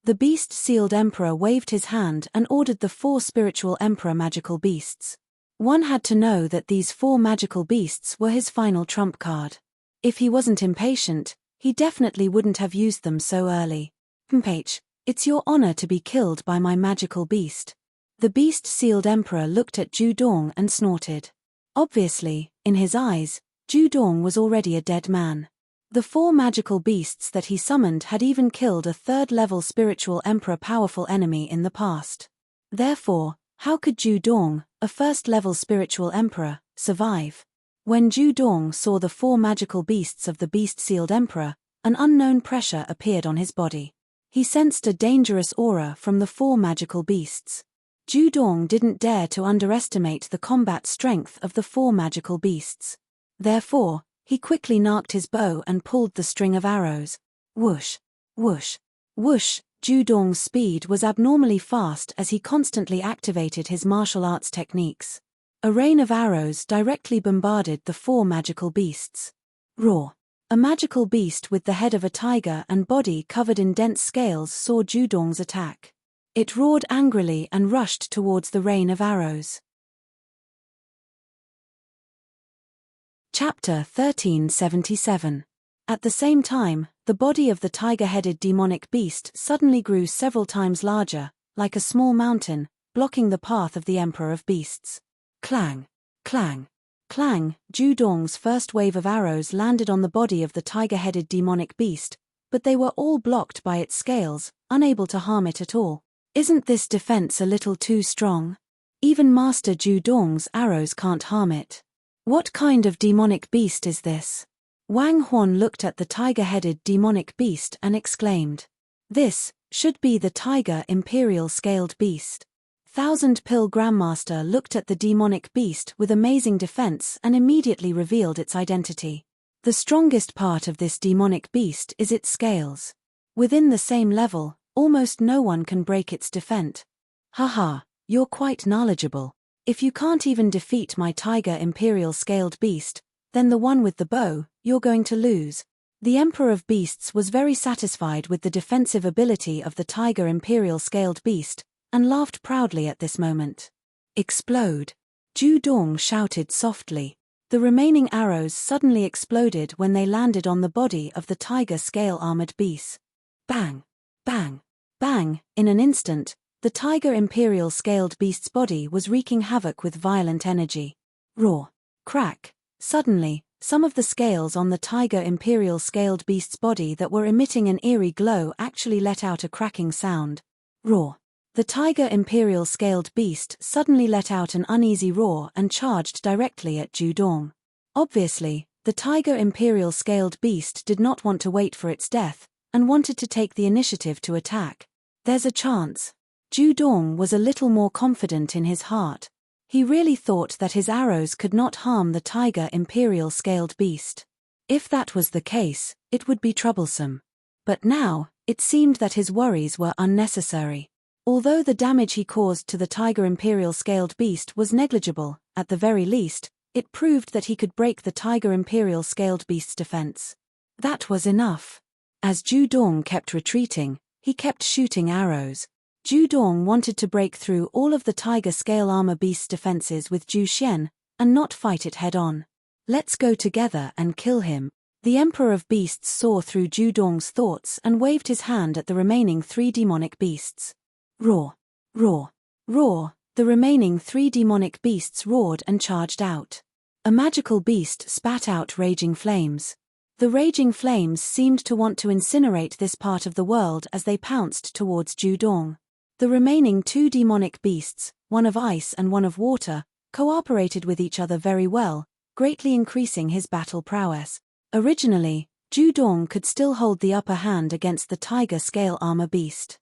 The beast-sealed emperor waved his hand and ordered the 4 spiritual emperor magical beasts. One had to know that these 4 magical beasts were his final trump card. If he wasn't impatient, he definitely wouldn't have used them so early. "Mph, it's your honor to be killed by my magical beast." The beast-sealed emperor looked at Ju Dong and snorted. Obviously, in his eyes, Ju Dong was already a dead man. The 4 magical beasts that he summoned had even killed a 3rd-level spiritual emperor powerful enemy in the past. Therefore, how could Ju Dong, a 1st-level spiritual emperor, survive? When Ju Dong saw the 4 magical beasts of the beast-sealed emperor, an unknown pressure appeared on his body. He sensed a dangerous aura from the 4 magical beasts. Ju Dong didn't dare to underestimate the combat strength of the 4 magical beasts. Therefore, he quickly narked his bow and pulled the string of arrows. Whoosh, whoosh, whoosh. Ju Dong's speed was abnormally fast as he constantly activated his martial arts techniques. A rain of arrows directly bombarded the 4 magical beasts. Roar. A magical beast with the head of a tiger and body covered in dense scales saw Ju Dong's attack. It roared angrily and rushed towards the rain of arrows. Chapter 1377. At the same time, the body of the tiger-headed demonic beast suddenly grew several times larger, like a small mountain, blocking the path of the Emperor of Beasts. Clang, clang, clang. Ju Dong's first wave of arrows landed on the body of the tiger-headed demonic beast, but they were all blocked by its scales, unable to harm it at all. Isn't this defense a little too strong? Even Master Ju Dong's arrows can't harm it. What kind of demonic beast is this? Wang Huan looked at the tiger-headed demonic beast and exclaimed. This should be the tiger imperial scaled beast. Thousand Pill Grandmaster looked at the demonic beast with amazing defense and immediately revealed its identity. The strongest part of this demonic beast is its scales. Within the same level, almost no one can break its defense. Haha, you're quite knowledgeable. If you can't even defeat my tiger imperial scaled beast, then the one with the bow, you're going to lose. The Emperor of Beasts was very satisfied with the defensive ability of the tiger imperial scaled beast, and laughed proudly at this moment. Explode! Ju Dong shouted softly. The remaining arrows suddenly exploded when they landed on the body of the tiger scale-armored beast. Bang! Bang! Bang! In an instant, the tiger imperial scaled beast's body was wreaking havoc with violent energy. Roar! Crack! Suddenly, some of the scales on the tiger imperial scaled beast's body that were emitting an eerie glow actually let out a cracking sound. Roar! The tiger imperial scaled beast suddenly let out an uneasy roar and charged directly at Ju Dong. Obviously, the tiger imperial scaled beast did not want to wait for its death, and wanted to take the initiative to attack. There's a chance. Ju Dong was a little more confident in his heart. He really thought that his arrows could not harm the tiger imperial scaled beast. If that was the case, it would be troublesome. But now, it seemed that his worries were unnecessary. Although the damage he caused to the tiger imperial scaled beast was negligible, at the very least, it proved that he could break the tiger imperial scaled beast's defense. That was enough. As Ju Dong kept retreating, he kept shooting arrows. Ju Dong wanted to break through all of the tiger scale armor beast's defenses with Ju Xian, and not fight it head-on. Let's go together and kill him. The Emperor of Beasts saw through Ju Dong's thoughts and waved his hand at the remaining 3 demonic beasts. Roar! Roar! Roar! The remaining 3 demonic beasts roared and charged out. A magical beast spat out raging flames. The raging flames seemed to want to incinerate this part of the world as they pounced towards Ju Dong. The remaining 2 demonic beasts, one of ice and one of water, cooperated with each other very well, greatly increasing his battle prowess. Originally, Ju Dong could still hold the upper hand against the tiger scale armor beast.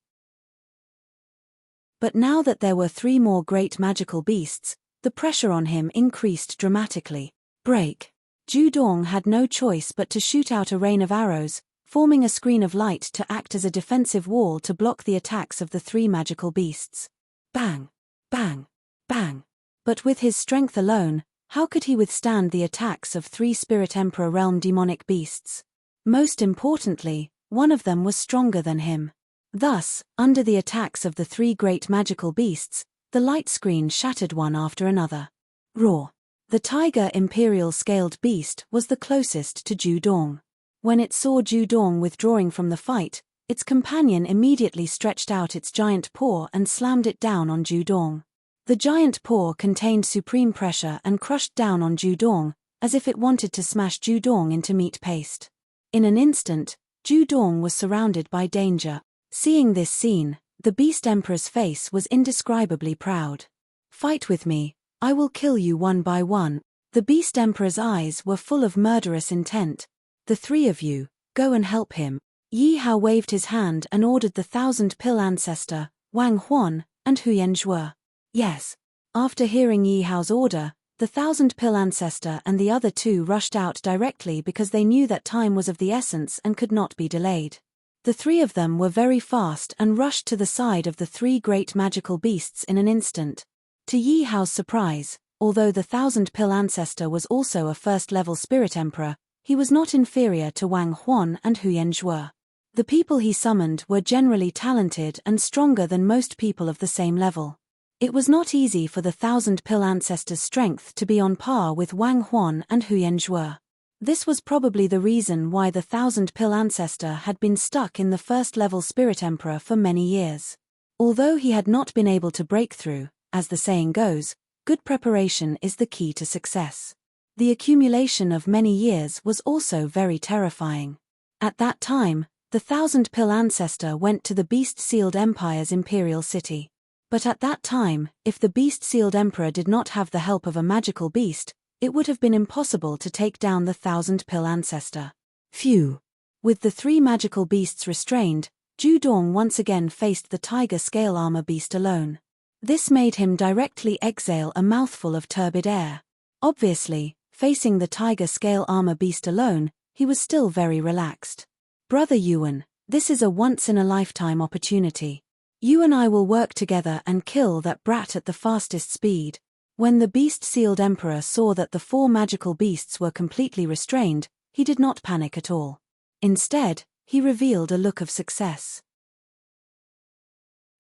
But now that there were 3 more great magical beasts, the pressure on him increased dramatically. Break! Ju Dong had no choice but to shoot out a rain of arrows, forming a screen of light to act as a defensive wall to block the attacks of the 3 magical beasts. Bang! Bang! Bang! But with his strength alone, how could he withstand the attacks of 3 Spirit Emperor realm demonic beasts? Most importantly, one of them was stronger than him. Thus, under the attacks of the 3 great magical beasts, the light screen shattered one after another. Roar! The tiger imperial scaled beast was the closest to Ju Dong. When it saw Ju Dong withdrawing from the fight, its companion immediately stretched out its giant paw and slammed it down on Ju Dong. The giant paw contained supreme pressure and crushed down on Ju Dong, as if it wanted to smash Ju Dong into meat paste. In an instant, Ju Dong was surrounded by danger. Seeing this scene, the Beast Emperor's face was indescribably proud. Fight with me, I will kill you one by one. The Beast Emperor's eyes were full of murderous intent. The 3 of you, go and help him. Yi Hao waved his hand and ordered the 1,000-pill ancestor, Wang Huan, and Huyen Zhuo. Yes. After hearing Yi Hao's order, the 1,000-pill ancestor and the other 2 rushed out directly because they knew that time was of the essence and could not be delayed. The 3 of them were very fast and rushed to the side of the 3 great magical beasts in an instant. To Yi Hao's surprise, although the 1,000-pill ancestor was also a first-level spirit emperor, he was not inferior to Wang Huan and Huyen Zhuo. The people he summoned were generally talented and stronger than most people of the same level. It was not easy for the 1,000-pill ancestor's strength to be on par with Wang Huan and Huyen Zhuo. This was probably the reason why the 1,000-pill ancestor had been stuck in the first-level spirit emperor for many years. Although he had not been able to break through, as the saying goes, good preparation is the key to success. The accumulation of many years was also very terrifying. At that time, the 1,000-pill ancestor went to the beast-sealed empire's imperial city. But at that time, if the beast-sealed emperor did not have the help of a magical beast, it would have been impossible to take down the 1,000-pill ancestor. Phew! With the 3 magical beasts restrained, Ju Dong once again faced the tiger scale armor beast alone. This made him directly exhale a mouthful of turbid air. Obviously, facing the tiger scale armor beast alone, he was still very relaxed. Brother Yuan, this is a once-in-a-lifetime opportunity. You and I will work together and kill that brat at the fastest speed. When the beast-sealed emperor saw that the 4 magical beasts were completely restrained, he did not panic at all. Instead, he revealed a look of success.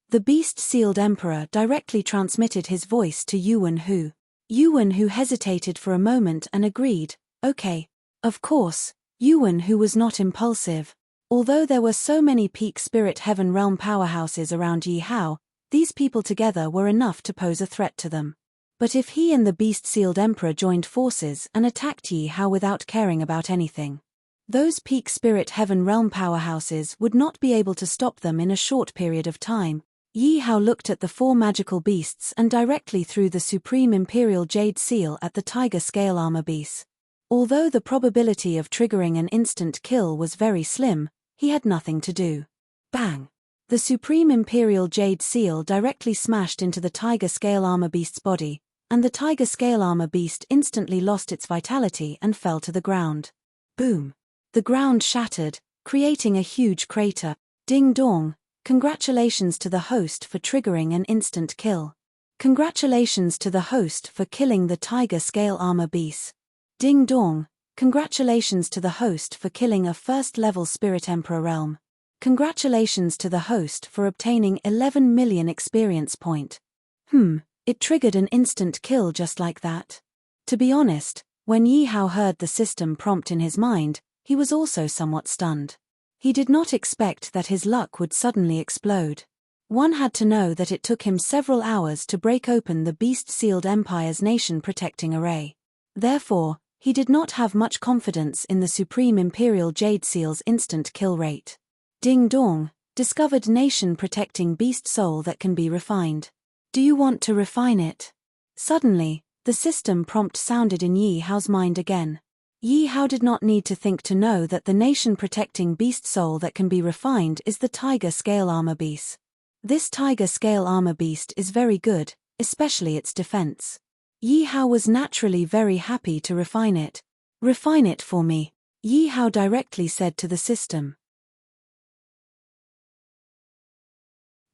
The beast-sealed emperor directly transmitted his voice to Yuan Hu. Yuan Hu hesitated for a moment and agreed, "Okay." Of course, Yuan Hu was not impulsive. Although there were so many peak spirit heaven realm powerhouses around Yi Hao, these people together were enough to pose a threat to them. But if he and the beast-sealed emperor joined forces and attacked Yi Hao without caring about anything, those peak spirit heaven realm powerhouses would not be able to stop them in a short period of time. Yi Hao looked at the 4 magical beasts and directly threw the Supreme Imperial Jade Seal at the Tiger Scale Armor Beast. Although the probability of triggering an instant kill was very slim, he had nothing to do. Bang! The Supreme Imperial Jade Seal directly smashed into the Tiger Scale Armor Beast's body, and the Tiger Scale Armor Beast instantly lost its vitality and fell to the ground. Boom! The ground shattered, creating a huge crater. Ding dong! Congratulations to the host for triggering an instant kill. Congratulations to the host for killing the Tiger Scale Armor Beast. Ding dong! Congratulations to the host for killing a first-level Spirit Emperor realm. Congratulations to the host for obtaining 11 million experience point. It triggered an instant kill just like that. To be honest, when Yi Hao heard the system prompt in his mind, he was also somewhat stunned. He did not expect that his luck would suddenly explode. One had to know that it took him several hours to break open the beast-sealed Empire's nation-protecting array. Therefore, he did not have much confidence in the Supreme Imperial Jade Seal's instant kill rate. Ding dong! Discovered nation-protecting beast soul that can be refined. Do you want to refine it? Suddenly, the system prompt sounded in Yi Hao's mind again. Yi Hao did not need to think to know that the nation-protecting beast soul that can be refined is the Tiger Scale Armor Beast. This Tiger Scale Armor Beast is very good, especially its defense. Yi Hao was naturally very happy to refine it. "Refine it for me," Yi Hao directly said to the system.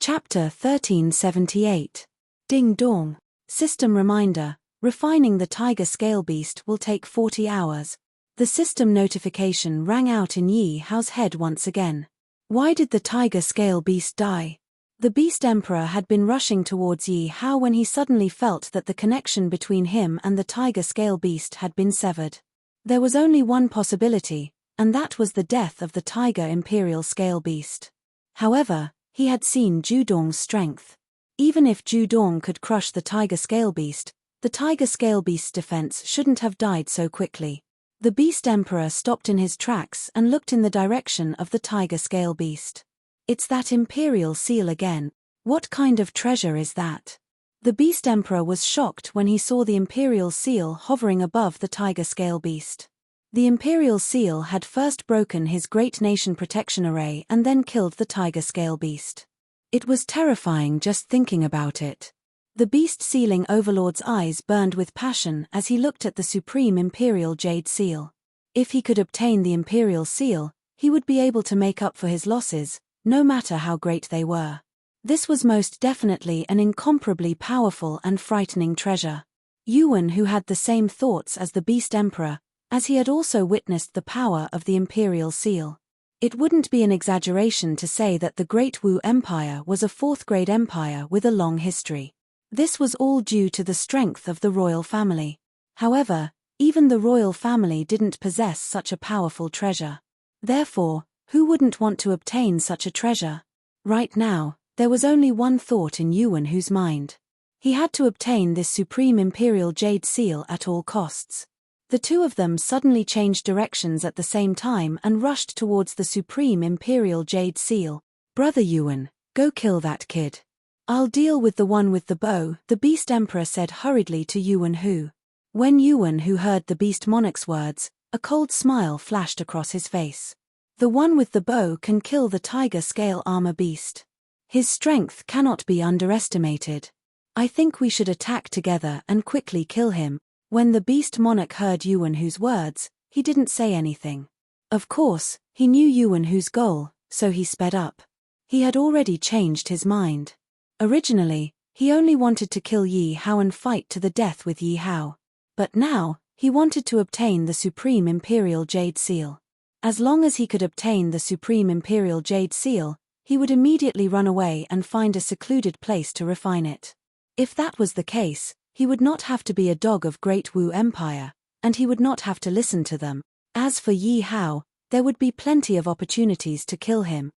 Chapter 1378. Ding dong. System reminder: refining the Tiger Scale Beast will take 40 hours. The system notification rang out in Yi Hao's head once again. Why did the Tiger Scale Beast die? The Beast Emperor had been rushing towards Yi Hao when he suddenly felt that the connection between him and the Tiger Scale Beast had been severed. There was only one possibility, and that was the death of the Tiger Imperial Scale Beast. However, he had seen Judong's strength. Even if Judong could crush the Tiger Scale Beast, the Tiger Scale Beast's defense shouldn't have died so quickly. The Beast Emperor stopped in his tracks and looked in the direction of the Tiger Scale Beast. It's that Imperial Seal again. What kind of treasure is that? The Beast Emperor was shocked when he saw the Imperial Seal hovering above the Tiger Scale Beast. The Imperial Seal had first broken his Great Nation Protection Array and then killed the Tiger Scale Beast. It was terrifying just thinking about it. The Beast Sealing Overlord's eyes burned with passion as he looked at the Supreme Imperial Jade Seal. If he could obtain the Imperial Seal, he would be able to make up for his losses, no matter how great they were. This was most definitely an incomparably powerful and frightening treasure. Yuan, who had the same thoughts as the Beast Emperor, as he had also witnessed the power of the Imperial Seal. It wouldn't be an exaggeration to say that the Great Wu Empire was a fourth-grade empire with a long history. This was all due to the strength of the royal family. However, even the royal family didn't possess such a powerful treasure. Therefore, who wouldn't want to obtain such a treasure? Right now, there was only one thought in Yuan Hu's mind. He had to obtain this Supreme Imperial Jade Seal at all costs. The two of them suddenly changed directions at the same time and rushed towards the Supreme Imperial Jade Seal. "Brother Yuan, go kill that kid. I'll deal with the one with the bow," the Beast Emperor said hurriedly to Yuan Hu. When Yuan Hu heard the Beast Monarch's words, a cold smile flashed across his face. The one with the bow can kill the Tiger Scale Armor Beast. His strength cannot be underestimated. I think we should attack together and quickly kill him. When the Beast Monarch heard Yuan Hu's words, he didn't say anything. Of course, he knew Yuan Hu's goal, so he sped up. He had already changed his mind. Originally, He only wanted to kill Yi Hao and fight to the death with Yi Hao. But now, he wanted to obtain the Supreme Imperial Jade Seal. As long as he could obtain the Supreme Imperial Jade Seal, he would immediately run away and find a secluded place to refine it. If that was the case, he would not have to be a dog of Great Wu Empire, and he would not have to listen to them. As for Yi Hao, there would be plenty of opportunities to kill him.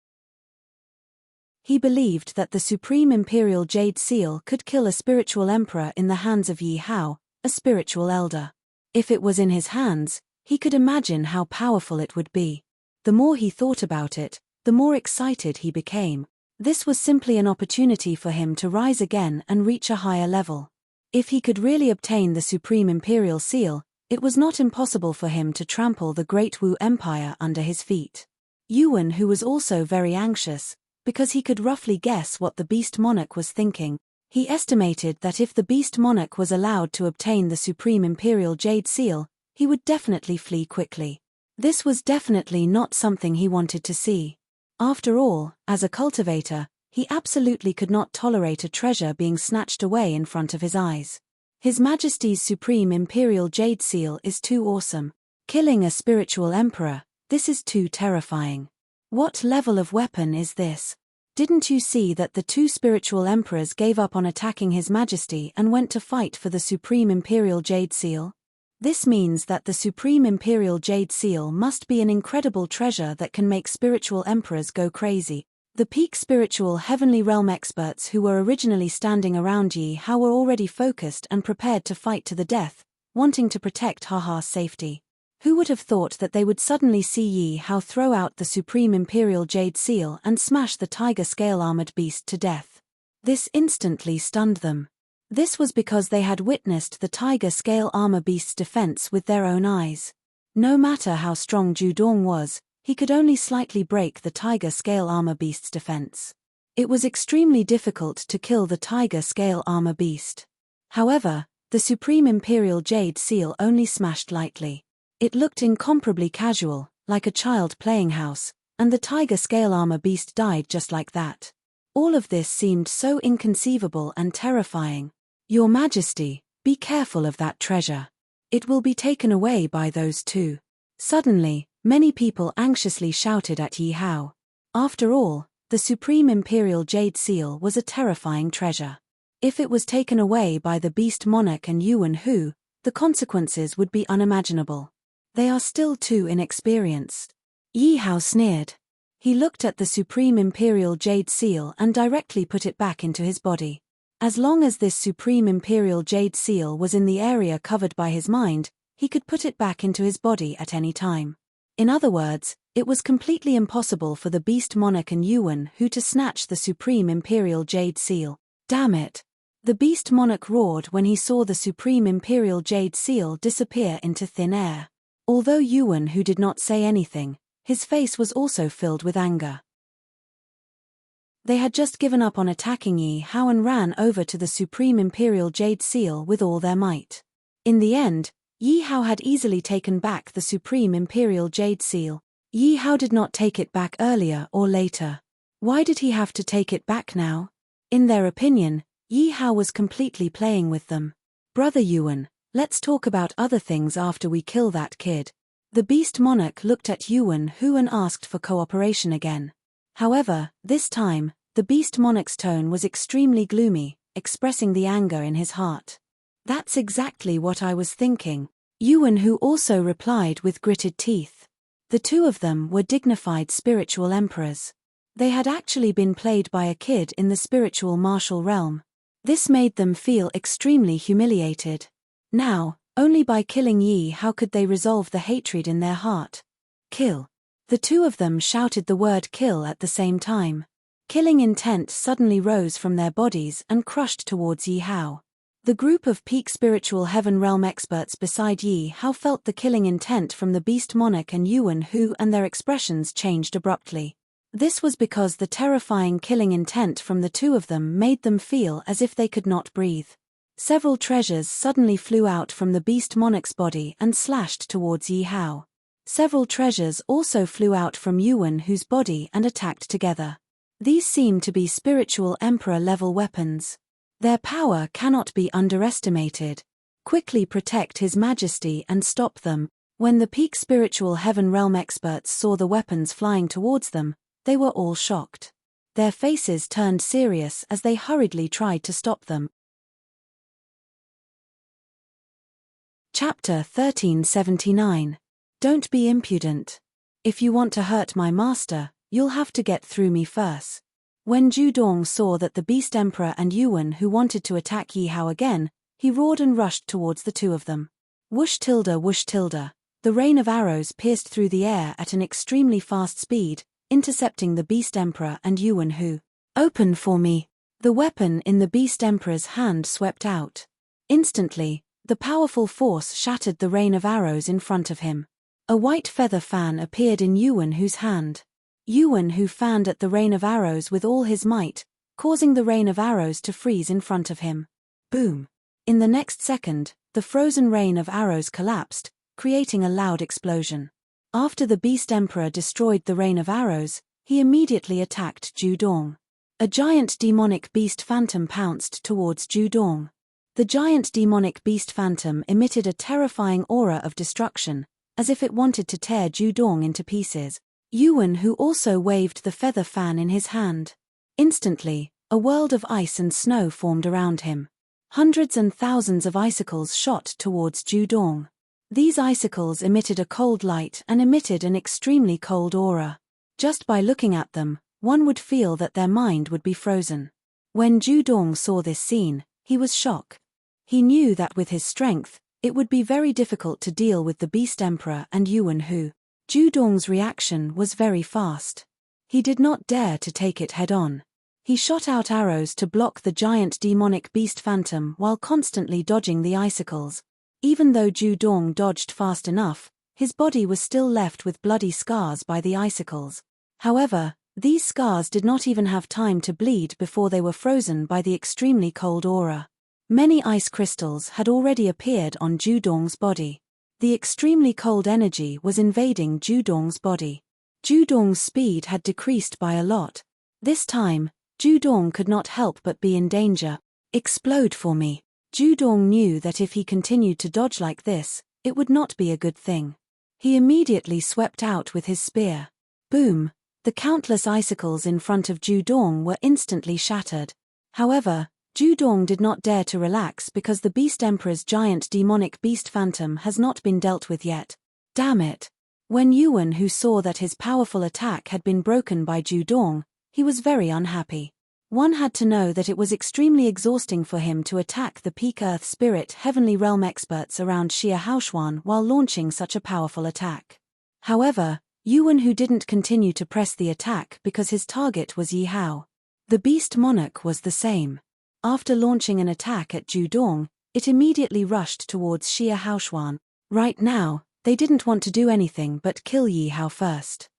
He believed that the Supreme Imperial Jade Seal could kill a spiritual emperor in the hands of Yi Hao, a spiritual elder. If it was in his hands, he could imagine how powerful it would be. The more he thought about it, the more excited he became. This was simply an opportunity for him to rise again and reach a higher level. If he could really obtain the Supreme Imperial Seal, it was not impossible for him to trample the Great Wu Empire under his feet. Yuan, who was also very anxious, because he could roughly guess what the Beast Monarch was thinking, he estimated that if the Beast Monarch was allowed to obtain the Supreme Imperial Jade Seal, he would definitely flee quickly. This was definitely not something he wanted to see. After all, as a cultivator, he absolutely could not tolerate a treasure being snatched away in front of his eyes. His Majesty's Supreme Imperial Jade Seal is too awesome. Killing a spiritual emperor, this is too terrifying. What level of weapon is this? Didn't you see that the two spiritual emperors gave up on attacking His Majesty and went to fight for the Supreme Imperial Jade Seal? This means that the Supreme Imperial Jade Seal must be an incredible treasure that can make spiritual emperors go crazy. The peak spiritual heavenly realm experts who were originally standing around Yi Hao were already focused and prepared to fight to the death, wanting to protect Haha's safety. Who would have thought that they would suddenly see Yi Hao throw out the Supreme Imperial Jade Seal and smash the tiger scale armored beast to death? This instantly stunned them. This was because they had witnessed the tiger scale armor beast's defense with their own eyes. No matter how strong Ju Dong was, he could only slightly break the tiger scale armor beast's defense. It was extremely difficult to kill the tiger scale armor beast. However, the Supreme Imperial Jade Seal only smashed lightly. It looked incomparably casual, like a child playing house, and the tiger scale armor beast died just like that. All of this seemed so inconceivable and terrifying. Your Majesty, be careful of that treasure. It will be taken away by those two. Suddenly, many people anxiously shouted at Yi Hao. After all, the Supreme Imperial Jade Seal was a terrifying treasure. If it was taken away by the Beast Monarch and Yuan Hu, the consequences would be unimaginable. They are still too inexperienced. Yi Hao sneered. He looked at the Supreme Imperial Jade Seal and directly put it back into his body. As long as this Supreme Imperial Jade Seal was in the area covered by his mind, he could put it back into his body at any time. In other words, it was completely impossible for the Beast Monarch and Yuan Hu to snatch the Supreme Imperial Jade Seal. Damn it! The Beast Monarch roared when he saw the Supreme Imperial Jade Seal disappear into thin air. Although Yuan Hu did not say anything, his face was also filled with anger. They had just given up on attacking Yi Hao and ran over to the Supreme Imperial Jade Seal with all their might. In the end, Yi Hao had easily taken back the Supreme Imperial Jade Seal. Yi Hao did not take it back earlier or later. Why did he have to take it back now? In their opinion, Yi Hao was completely playing with them. Brother Yuan, let's talk about other things after we kill that kid. The Beast Monarch looked at Yuan Hu and asked for cooperation again. However, this time, the Beast Monarch's tone was extremely gloomy, expressing the anger in his heart. That's exactly what I was thinking. Yuan Hu also replied with gritted teeth. The two of them were dignified spiritual emperors. They had actually been played by a kid in the spiritual martial realm. This made them feel extremely humiliated. Now, only by killing Yi Hao could they resolve the hatred in their heart. Kill. The two of them shouted the word kill at the same time. Killing intent suddenly rose from their bodies and crushed towards Yi Hao. The group of peak spiritual heaven realm experts beside Yi Hao felt the killing intent from the Beast Monarch and Yuan Hu, and their expressions changed abruptly. This was because the terrifying killing intent from the two of them made them feel as if they could not breathe. Several treasures suddenly flew out from the Beast Monarch's body and slashed towards Yi Hao. Several treasures also flew out from Yuan Hu's body and attacked together. These seemed to be spiritual emperor-level weapons. Their power cannot be underestimated. Quickly protect His Majesty and stop them. When the peak spiritual heaven realm experts saw the weapons flying towards them, they were all shocked. Their faces turned serious as they hurriedly tried to stop them. Chapter 1379. Don't be impudent. If you want to hurt my master, you'll have to get through me first. When Judong saw that the Beast Emperor and Yuan who wanted to attack Yi Hao again, he roared and rushed towards the two of them. Whoosh tilde whoosh tilde. The rain of arrows pierced through the air at an extremely fast speed, intercepting the Beast Emperor and Yuan who. Open for me. The weapon in the Beast Emperor's hand swept out. Instantly, the powerful force shattered the rain of arrows in front of him. A white feather fan appeared in Yuan Hu's hand. Yuan Hu fanned at the rain of arrows with all his might, causing the rain of arrows to freeze in front of him. Boom! In the next second, the frozen rain of arrows collapsed, creating a loud explosion. After the Beast Emperor destroyed the rain of arrows, he immediately attacked Judong. A giant demonic beast phantom pounced towards Judong. The giant demonic beast phantom emitted a terrifying aura of destruction, as if it wanted to tear Judong into pieces. Yuan Hu also waved the feather fan in his hand. Instantly, a world of ice and snow formed around him. Hundreds and thousands of icicles shot towards Judong. These icicles emitted a cold light and emitted an extremely cold aura. Just by looking at them, one would feel that their mind would be frozen. When Judong saw this scene, he was shocked. He knew that with his strength, it would be very difficult to deal with the Beast Emperor and Yuan Hu. Judong's reaction was very fast. He did not dare to take it head-on. He shot out arrows to block the giant demonic beast phantom while constantly dodging the icicles. Even though Judong dodged fast enough, his body was still left with bloody scars by the icicles. However, these scars did not even have time to bleed before they were frozen by the extremely cold aura. Many ice crystals had already appeared on Judong's body. The extremely cold energy was invading Judong's body. Judong's speed had decreased by a lot. This time, Judong could not help but be in danger. Explode for me. Judong knew that if he continued to dodge like this, it would not be a good thing. He immediately swept out with his spear. Boom! The countless icicles in front of Judong were instantly shattered. However, Judong did not dare to relax because the Beast Emperor's giant demonic beast phantom has not been dealt with yet. Damn it! When Yuan Hu saw that his powerful attack had been broken by Judong, he was very unhappy. One had to know that it was extremely exhausting for him to attack the peak Earth Spirit Heavenly Realm experts around Xia Haoshuan while launching such a powerful attack. However, Yuan Hu didn't continue to press the attack because his target was Yi Hao. The Beast Monarch was the same. After launching an attack at Judong, it immediately rushed towards Xia Haoshuan. Right now, they didn't want to do anything but kill Yi Hao first.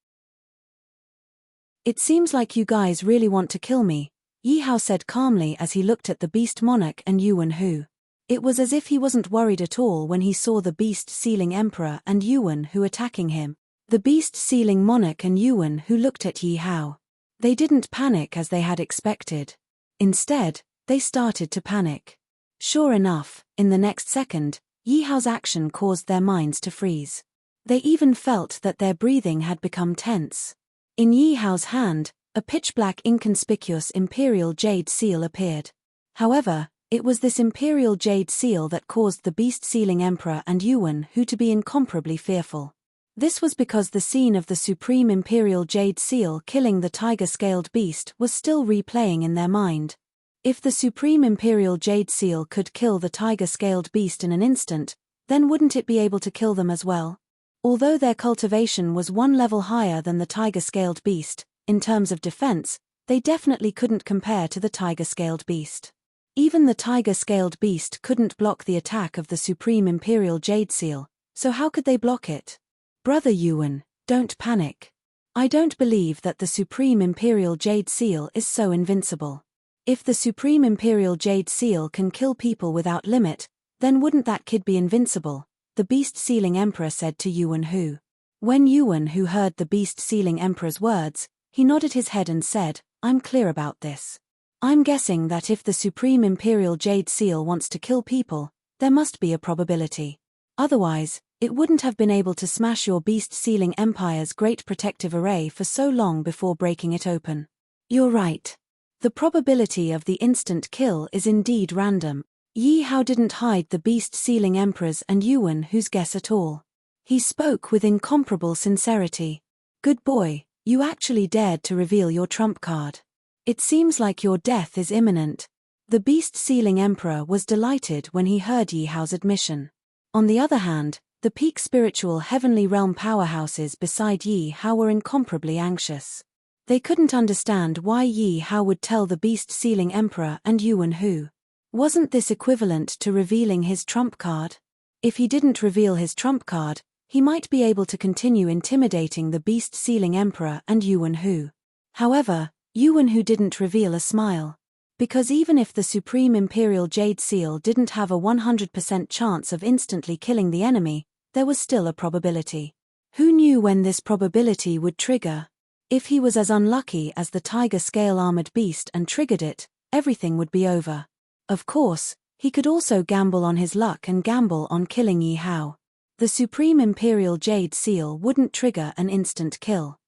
It seems like you guys really want to kill me, Yi Hao said calmly as he looked at the Beast Monarch and Yuan Hu. It was as if he wasn't worried at all when he saw the Beast Sealing Emperor and Yuan Hu attacking him. The Beast Sealing Monarch and Yuan Hu looked at Yi Hao. They didn't panic as they had expected. Instead, they started to panic. Sure enough, in the next second, Yi Hao's action caused their minds to freeze. They even felt that their breathing had become tense. In Yi Hao's hand, a pitch-black inconspicuous imperial jade seal appeared. However, it was this imperial jade seal that caused the beast-sealing emperor and Yuan Hu to be incomparably fearful. This was because the scene of the supreme imperial jade seal killing the tiger-scaled beast was still replaying in their mind. If the supreme imperial jade seal could kill the tiger-scaled beast in an instant, then wouldn't it be able to kill them as well? Although their cultivation was one level higher than the tiger-scaled beast, in terms of defense, they definitely couldn't compare to the tiger-scaled beast. Even the tiger-scaled beast couldn't block the attack of the supreme imperial jade seal, so how could they block it? Brother Yuan, don't panic. I don't believe that the supreme imperial jade seal is so invincible. If the supreme imperial jade seal can kill people without limit, then wouldn't that kid be invincible? The beast-sealing emperor said to Yuan Hu. When Yuan Hu heard the beast-sealing emperor's words, he nodded his head and said, I'm clear about this. I'm guessing that if the Supreme Imperial Jade Seal wants to kill people, there must be a probability. Otherwise, it wouldn't have been able to smash your beast sealing empire's great protective array for so long before breaking it open. You're right. The probability of the instant kill is indeed random. Yi Hao didn't hide the beast sealing emperor's and Yuan Hu's guess at all. He spoke with incomparable sincerity. Good boy, you actually dared to reveal your trump card. It seems like your death is imminent. The beast sealing emperor was delighted when he heard Yi Hao's admission. On the other hand, the peak spiritual heavenly realm powerhouses beside Yi Hao were incomparably anxious. They couldn't understand why Yi Hao would tell the beast sealing emperor and Yuan Hu. Wasn't this equivalent to revealing his trump card? If he didn't reveal his trump card, he might be able to continue intimidating the beast sealing emperor and Yuan Hu. However, Yuan Hu didn't reveal a smile. Because even if the Supreme Imperial Jade Seal didn't have a 100% chance of instantly killing the enemy, there was still a probability. Who knew when this probability would trigger? If he was as unlucky as the tiger scale armored beast and triggered it, everything would be over. Of course, he could also gamble on his luck and gamble on killing Yi Hao. The Supreme Imperial Jade Seal wouldn't trigger an instant kill.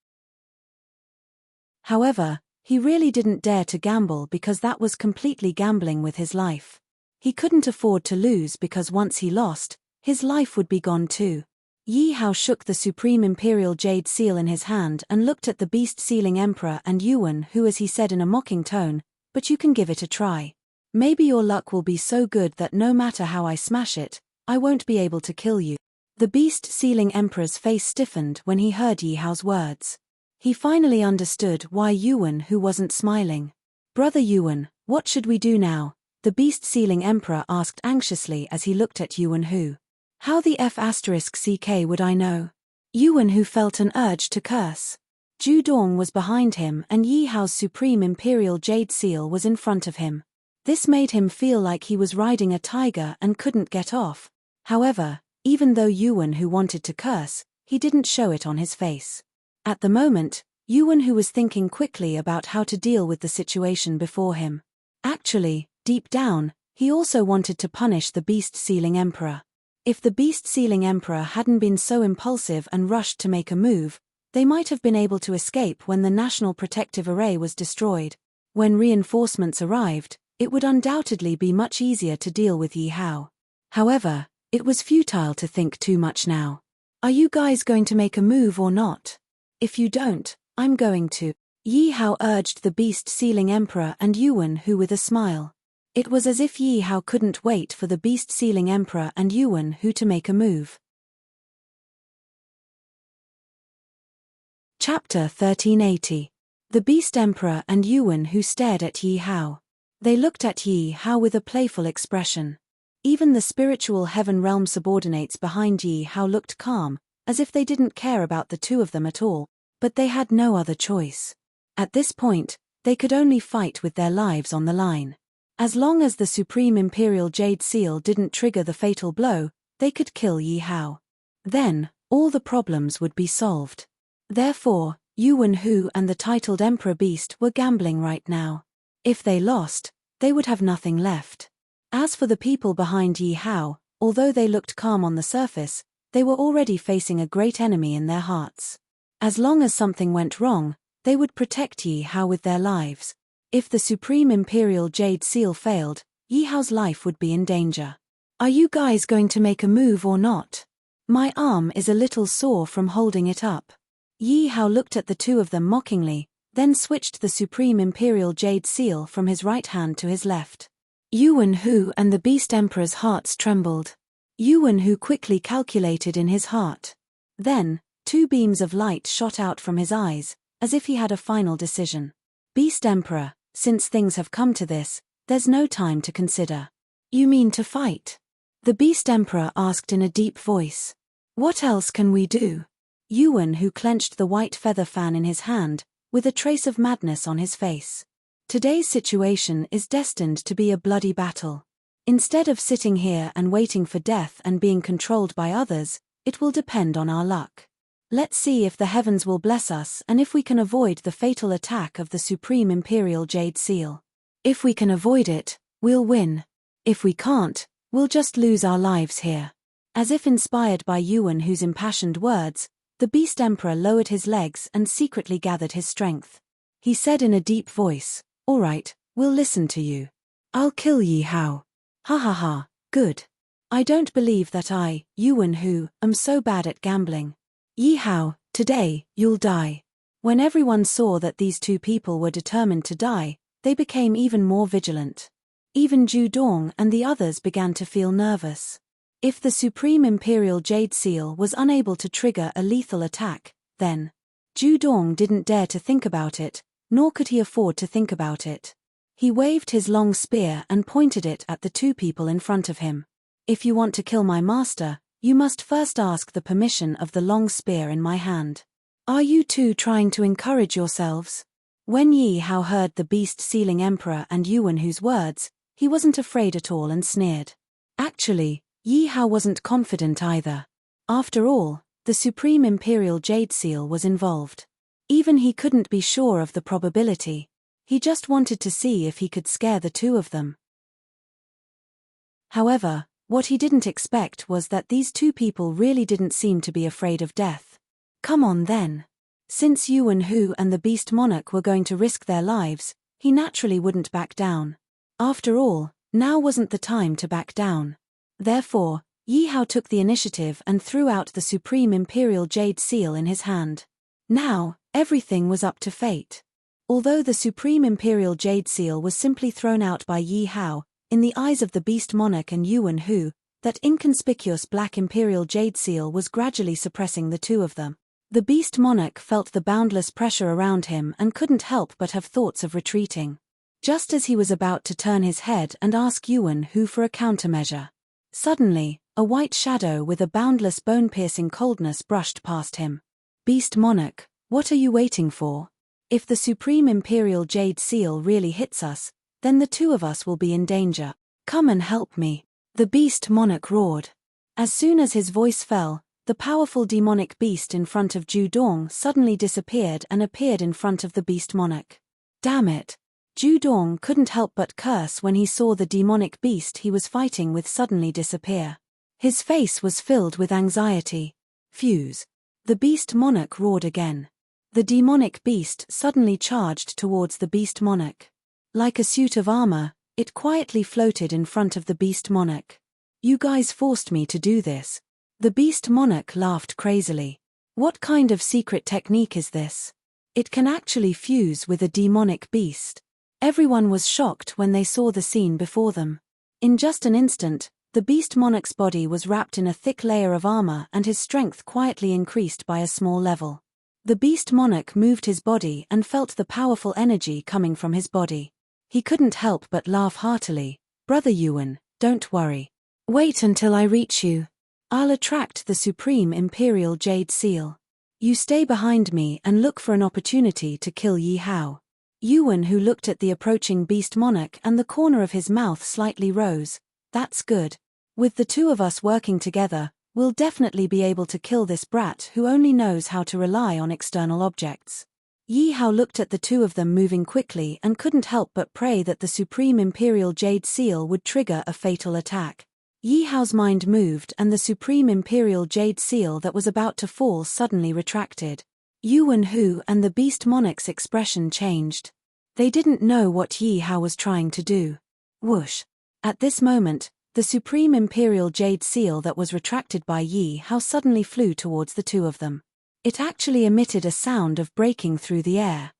However, he really didn't dare to gamble because that was completely gambling with his life. He couldn't afford to lose because once he lost, his life would be gone too. Yi Hao shook the Supreme Imperial Jade Seal in his hand and looked at the beast sealing emperor and Yuan Hu as he said in a mocking tone, "But you can give it a try. Maybe your luck will be so good that no matter how I smash it, I won't be able to kill you." The beast sealing emperor's face stiffened when he heard Yi Hao's words. He finally understood why Yuan Hu wasn't smiling. "Brother Yuan, what should we do now?" the beast sealing emperor asked anxiously as he looked at Yuan Hu. "How the F***ck would I know?" Yuan Hu felt an urge to curse. Ju Dong was behind him and Yi Hao's Supreme Imperial Jade Seal was in front of him. This made him feel like he was riding a tiger and couldn't get off. However, even though Yuan Hu wanted to curse, he didn't show it on his face. At the moment, Yuan Hu was thinking quickly about how to deal with the situation before him. Actually, deep down, he also wanted to punish the beast sealing emperor. If the beast sealing emperor hadn't been so impulsive and rushed to make a move, they might have been able to escape when the national protective array was destroyed. When reinforcements arrived, it would undoubtedly be much easier to deal with Yi Hao. However, it was futile to think too much now. "Are you guys going to make a move or not? If you don't, I'm going to," Yi Hao urged the beast sealing emperor and Yuan Hu with a smile. It was as if Yi Hao couldn't wait for the beast sealing emperor and Yuan Hu to make a move. Chapter 1380. The beast emperor and Yuan Hu stared at Yi Hao. They looked at Yi Hao with a playful expression. Even the spiritual heaven realm subordinates behind Yi Hao looked calm, as if they didn't care about the two of them at all, but they had no other choice. At this point, they could only fight with their lives on the line. As long as the Supreme Imperial Jade Seal didn't trigger the fatal blow, they could kill Yi Hao. Then, all the problems would be solved. Therefore, Yuan Hu and the titled Emperor Beast were gambling right now. If they lost, they would have nothing left. As for the people behind Yi Hao, although they looked calm on the surface, they were already facing a great enemy in their hearts. As long as something went wrong, they would protect Yi Hao with their lives. If the Supreme Imperial Jade Seal failed, Yi Hao's life would be in danger. "Are you guys going to make a move or not? My arm is a little sore from holding it up." Yi Hao looked at the two of them mockingly, then switched the Supreme Imperial Jade Seal from his right hand to his left. Yuan Hu and the Beast Emperor's hearts trembled. Yuan Hu quickly calculated in his heart. Then, two beams of light shot out from his eyes, as if he had a final decision. "Beast Emperor, since things have come to this, there's no time to consider." "You mean to fight?" the Beast Emperor asked in a deep voice. "What else can we do?" Yuan Hu clenched the white feather fan in his hand, with a trace of madness on his face. "Today's situation is destined to be a bloody battle. Instead of sitting here and waiting for death and being controlled by others, it will depend on our luck. Let's see if the heavens will bless us and if we can avoid the fatal attack of the Supreme Imperial Jade Seal." If we can avoid it, we'll win. If we can't, we'll just lose our lives here. As if inspired by Yuan Hu's impassioned words, the Beast Emperor lowered his legs and secretly gathered his strength. He said in a deep voice, "All right, we'll listen to you. I'll kill Yi Hao. Ha ha ha, good. I don't believe that I, Yuan Hu, am so bad at gambling. Yi Hao, today, you'll die." When everyone saw that these two people were determined to die, they became even more vigilant. Even Zhu Dong and the others began to feel nervous. If the Supreme Imperial Jade Seal was unable to trigger a lethal attack, then Zhu Dong didn't dare to think about it, nor could he afford to think about it. He waved his long spear and pointed it at the two people in front of him. "If you want to kill my master, you must first ask the permission of the long spear in my hand. Are you two trying to encourage yourselves?" When Yi Hao heard the beast-sealing emperor and Yuan Hu's words, he wasn't afraid at all and sneered. Actually, Yi Hao wasn't confident either. After all, the Supreme Imperial Jade Seal was involved. Even he couldn't be sure of the probability. He just wanted to see if he could scare the two of them. However, what he didn't expect was that these two people really didn't seem to be afraid of death. Come on then. Since Yuan Hu and the Beast Monarch were going to risk their lives, he naturally wouldn't back down. After all, now wasn't the time to back down. Therefore, Yi Hao took the initiative and threw out the Supreme Imperial Jade Seal in his hand. Now, everything was up to fate. Although the Supreme Imperial Jade Seal was simply thrown out by Yi Hao, in the eyes of the Beast Monarch and Yuan Hu, that inconspicuous black Imperial Jade Seal was gradually suppressing the two of them. The Beast Monarch felt the boundless pressure around him and couldn't help but have thoughts of retreating. Just as he was about to turn his head and ask Yuan Hu for a countermeasure, suddenly, a white shadow with a boundless bone-piercing coldness brushed past him. "Beast Monarch, what are you waiting for? If the Supreme Imperial Jade Seal really hits us, then the two of us will be in danger. Come and help me," the Beast Monarch roared. As soon as his voice fell, the powerful demonic beast in front of Zhu Dong suddenly disappeared and appeared in front of the Beast Monarch. Damn it! Zhu Dong couldn't help but curse when he saw the demonic beast he was fighting with suddenly disappear. His face was filled with anxiety. "Fuse!" The Beast Monarch roared again. The demonic beast suddenly charged towards the Beast Monarch. Like a suit of armor, it quietly floated in front of the Beast Monarch. "You guys forced me to do this." The Beast Monarch laughed crazily. "What kind of secret technique is this? It can actually fuse with a demonic beast." Everyone was shocked when they saw the scene before them. In just an instant, the Beast Monarch's body was wrapped in a thick layer of armor and his strength quietly increased by a small level. The Beast Monarch moved his body and felt the powerful energy coming from his body. He couldn't help but laugh heartily. "Brother Yuan, don't worry. Wait until I reach you. I'll attract the Supreme Imperial Jade Seal. You stay behind me and look for an opportunity to kill Yi Hao." Yuan Hu looked at the approaching Beast Monarch and the corner of his mouth slightly rose. "That's good. With the two of us working together, we'll definitely be able to kill this brat who only knows how to rely on external objects." Yi Hao looked at the two of them moving quickly and couldn't help but pray that the Supreme Imperial Jade Seal would trigger a fatal attack. Yi Hao's mind moved and the Supreme Imperial Jade Seal that was about to fall suddenly retracted. Yuan Hu and the Beast Monarch's expression changed. They didn't know what Yi Hao was trying to do. Whoosh! At this moment, the Supreme Imperial Jade Seal that was retracted by Yi Hao suddenly flew towards the two of them. It actually emitted a sound of breaking through the air.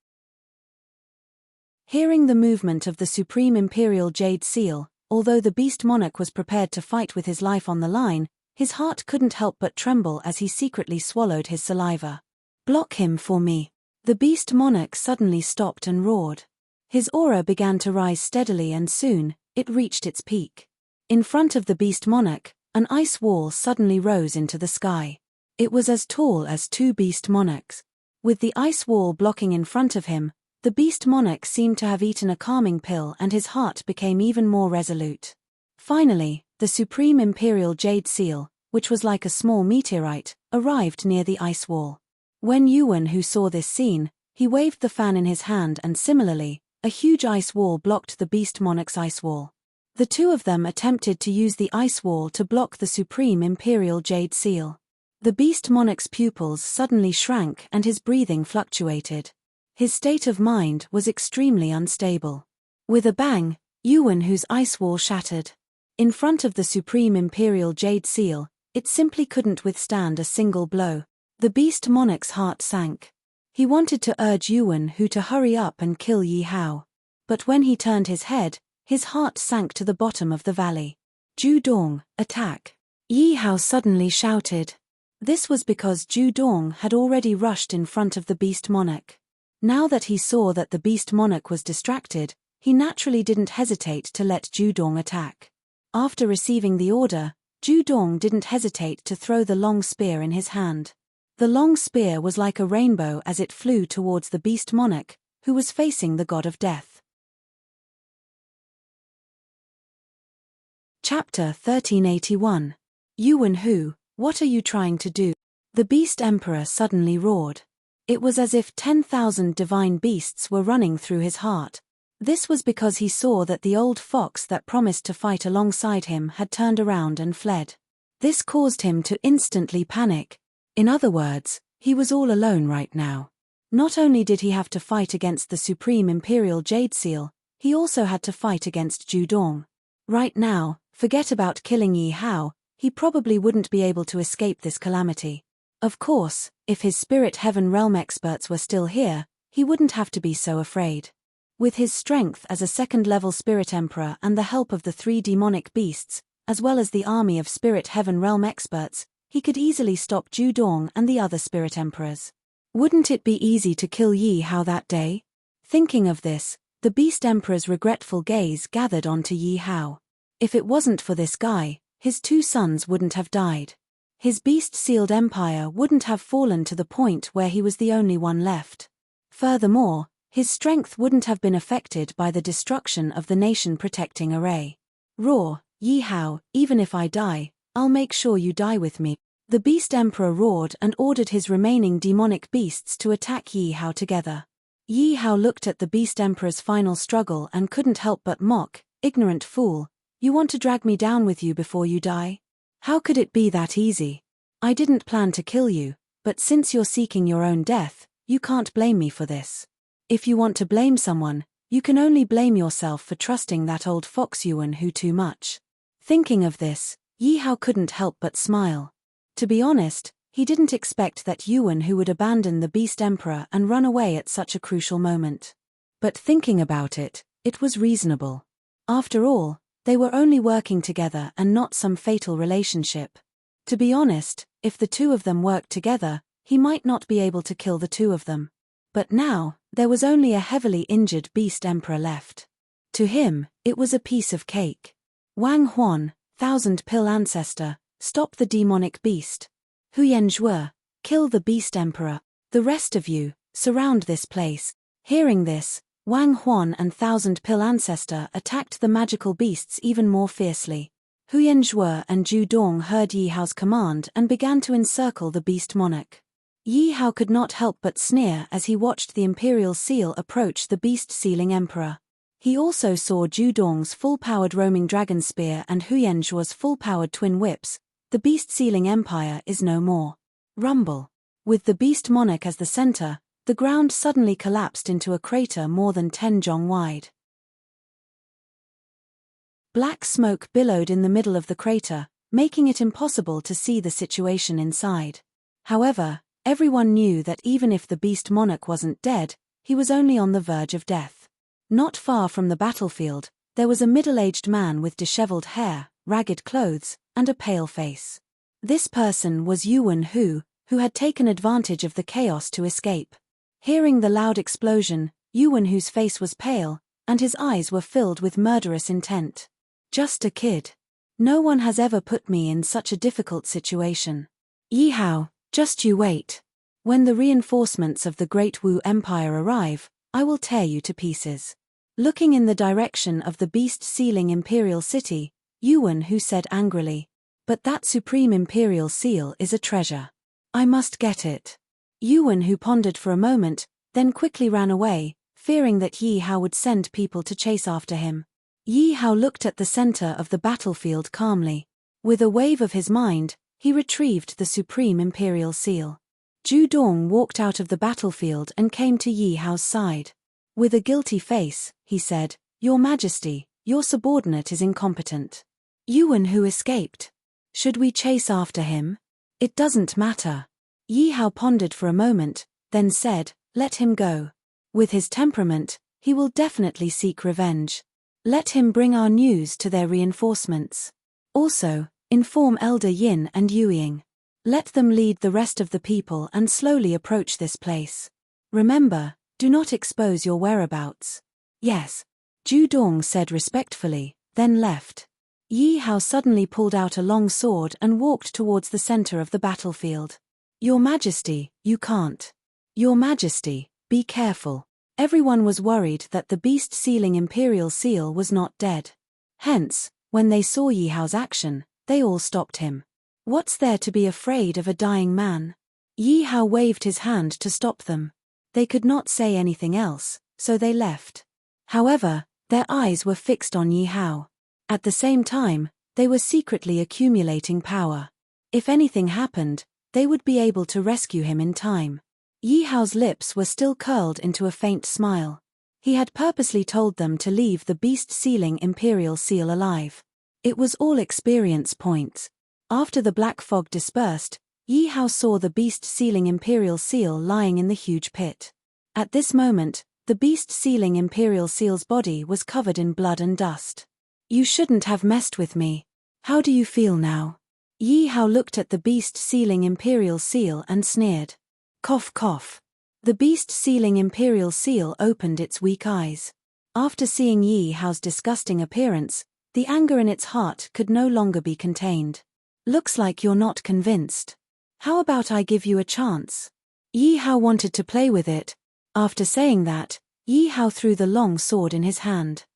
Hearing the movement of the Supreme Imperial Jade Seal, although the Beast Monarch was prepared to fight with his life on the line, his heart couldn't help but tremble as he secretly swallowed his saliva. "Block him for me." The Beast Monarch suddenly stopped and roared. His aura began to rise steadily and soon, it reached its peak. In front of the Beast Monarch, an ice wall suddenly rose into the sky. It was as tall as two Beast Monarchs. With the ice wall blocking in front of him, the Beast Monarch seemed to have eaten a calming pill and his heart became even more resolute. Finally, the Supreme Imperial Jade Seal, which was like a small meteorite, arrived near the ice wall. When Yuan Hu saw this scene, he waved the fan in his hand and similarly, A huge ice wall blocked the beast monarch's ice wall. The two of them attempted to use the ice wall to block the supreme imperial jade seal. The beast monarch's pupils suddenly shrank and his breathing fluctuated. His state of mind was extremely unstable. With a bang, Yuan-Hu's ice wall shattered. In front of the supreme imperial jade seal, it simply couldn't withstand a single blow. The beast monarch's heart sank. He wanted to urge Yuan-Hu to hurry up and kill Yi Hao. But when he turned his head, his heart sank to the bottom of the valley. Ju Dong, attack! Yi Hao suddenly shouted. This was because Ju Dong had already rushed in front of the beast monarch. Now that he saw that the beast monarch was distracted, he naturally didn't hesitate to let Ju Dong attack. After receiving the order, Ju Dong didn't hesitate to throw the long spear in his hand. The long spear was like a rainbow as it flew towards the beast monarch, who was facing the god of death. Chapter 1381. Yuan-Hu, what are you trying to do? The beast emperor suddenly roared. It was as if 10,000 divine beasts were running through his heart. This was because he saw that the old fox that promised to fight alongside him had turned around and fled. This caused him to instantly panic. In other words, he was all alone right now. Not only did he have to fight against the supreme imperial jade seal, he also had to fight against Ju Dong. Right now, forget about killing Yi Hao, he probably wouldn't be able to escape this calamity. Of course, if his spirit heaven realm experts were still here, he wouldn't have to be so afraid. With his strength as a second-level spirit emperor and the help of the 3 demonic beasts, as well as the army of spirit heaven realm experts, he could easily stop Ju Dong and the other spirit emperors. Wouldn't it be easy to kill Yi Hao that day? Thinking of this, the beast emperor's regretful gaze gathered onto Yi Hao. If it wasn't for this guy, his 2 sons wouldn't have died. His beast-sealed empire wouldn't have fallen to the point where he was the only one left. Furthermore, his strength wouldn't have been affected by the destruction of the nation-protecting array. Roar, Yi Hao, even if I die, I'll make sure you die with me. The beast emperor roared and ordered his remaining demonic beasts to attack Yi Hao together. Yi Hao looked at the beast emperor's final struggle and couldn't help but mock, ignorant fool, you want to drag me down with you before you die? How could it be that easy? I didn't plan to kill you, but since you're seeking your own death, you can't blame me for this. If you want to blame someone, you can only blame yourself for trusting that old fox Yuan-Hu too much. Thinking of this, Yi Hao couldn't help but smile. To be honest, he didn't expect that Yuan-Hu would abandon the beast emperor and run away at such a crucial moment. But thinking about it, it was reasonable. After all, they were only working together and not some fatal relationship. To be honest, if the 2 of them worked together, he might not be able to kill the 2 of them. But now, there was only a heavily injured beast emperor left. To him, it was a piece of cake. Wang Huan, 1,000-pill ancestor, stop the demonic beast. Huyen Zhuo, kill the beast emperor. The rest of you, surround this place. Hearing this, Wang Huan and 1,000-pill ancestor attacked the magical beasts even more fiercely. Huyen Zhuo and Ju Dong heard Yi Hao's command and began to encircle the beast monarch. Yi Hao could not help but sneer as he watched the imperial seal approach the beast-sealing emperor. He also saw Ju Dong's full-powered roaming dragon spear and Huyen Zhuo's full-powered twin whips. The beast-sealing empire is no more. Rumble. With the beast monarch as the center, the ground suddenly collapsed into a crater more than 10 zhong wide. Black smoke billowed in the middle of the crater, making it impossible to see the situation inside. However, everyone knew that even if the beast monarch wasn't dead, he was only on the verge of death. Not far from the battlefield, there was a middle-aged man with disheveled hair, ragged clothes, and a pale face. This person was Yuan-Hu, who had taken advantage of the chaos to escape. Hearing the loud explosion, Yuan-Hu's face was pale, and his eyes were filled with murderous intent. Just a kid. No one has ever put me in such a difficult situation. Yi Hao, just you wait. When the reinforcements of the Great Wu Empire arrive, I will tear you to pieces. Looking in the direction of the beast-sealing imperial city, Yuan-Hu said angrily, but that supreme imperial seal is a treasure. I must get it. Yuan-Hu pondered for a moment, then quickly ran away, fearing that Yi Hao would send people to chase after him. Yi Hao looked at the center of the battlefield calmly. With a wave of his mind, he retrieved the supreme imperial seal. Zhu Dong walked out of the battlefield and came to Yi Hao's side. With a guilty face, he said, "Your Majesty, your subordinate is incompetent. Yuan who escaped. Should we chase after him? It doesn't matter." Yi Hao pondered for a moment, then said, "Let him go. With his temperament, he will definitely seek revenge. Let him bring our news to their reinforcements. Also, inform Elder Yin and Yueying. Let them lead the rest of the people and slowly approach this place. Remember, do not expose your whereabouts." "Yes," Zhu Dong said respectfully, then left. Yi Hao suddenly pulled out a long sword and walked towards the center of the battlefield. "Your Majesty, you can't. Your Majesty, be careful." Everyone was worried that the beast-sealing imperial seal was not dead. Hence, when they saw Yi Hao's action, they all stopped him. What's there to be afraid of a dying man? Yi Hao waved his hand to stop them. They could not say anything else, so they left. However, their eyes were fixed on Yi Hao. At the same time, they were secretly accumulating power. If anything happened, they would be able to rescue him in time. Yi Hao's lips were still curled into a faint smile. He had purposely told them to leave the beast-sealing imperial seal alive. It was all experience points. After the black fog dispersed, Yi Hao saw the beast-sealing imperial seal lying in the huge pit. At this moment, the beast-sealing imperial seal's body was covered in blood and dust. "You shouldn't have messed with me. How do you feel now?" Yi Hao looked at the beast-sealing imperial seal and sneered. Cough cough. The beast-sealing imperial seal opened its weak eyes. After seeing Yi Hao's disgusting appearance, the anger in its heart could no longer be contained. "Looks like you're not convinced. How about I give you a chance?" Yi Hao wanted to play with it. After saying that, Yi Hao threw the long sword in his hand.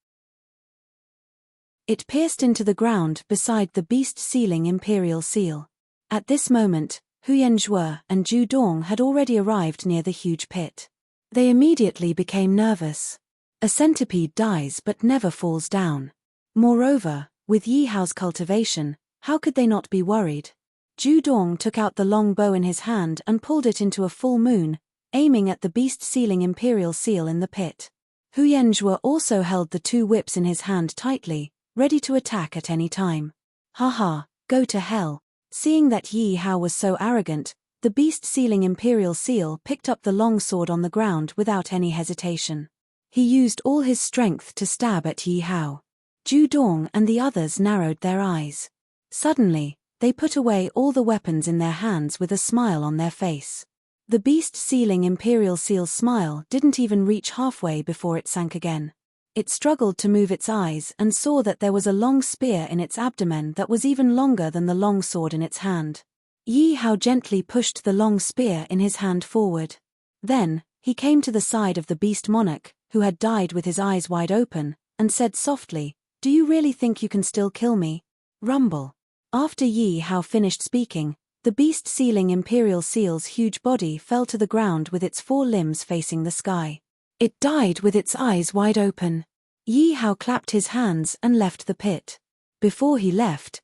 It pierced into the ground beside the beast-sealing imperial seal. At this moment, Huyen Zhuo and Zhu Dong had already arrived near the huge pit. They immediately became nervous. A centipede dies but never falls down. Moreover, with Yi Hao's cultivation, how could they not be worried? Zhu Dong took out the long bow in his hand and pulled it into a full moon, aiming at the beast-sealing imperial seal in the pit. Huyen Zhuo also held the two whips in his hand tightly, ready to attack at any time. "Haha, go to hell." Seeing that Yi Hao was so arrogant, the beast-sealing imperial seal picked up the long sword on the ground without any hesitation. He used all his strength to stab at Yi Hao. Zhu Dong and the others narrowed their eyes. Suddenly, they put away all the weapons in their hands with a smile on their face. The beast-sealing imperial seal's smile didn't even reach halfway before it sank again. It struggled to move its eyes and saw that there was a long spear in its abdomen that was even longer than the long sword in its hand. Yi Hao gently pushed the long spear in his hand forward. Then, he came to the side of the beast monarch, who had died with his eyes wide open, and said softly, "Do you really think you can still kill me?" Rumble. After Yi Hao finished speaking, the beast-sealing imperial seal's huge body fell to the ground with its four limbs facing the sky. It died with its eyes wide open. Yi Hao clapped his hands and left the pit. Before he left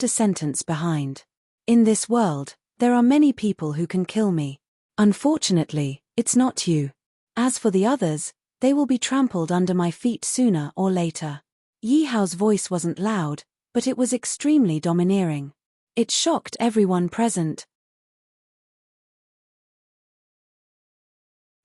a sentence behind. "In this world, there are many people who can kill me. Unfortunately, it's not you. As for the others, they will be trampled under my feet sooner or later." Yi Hao's voice wasn't loud, but it was extremely domineering. It shocked everyone present.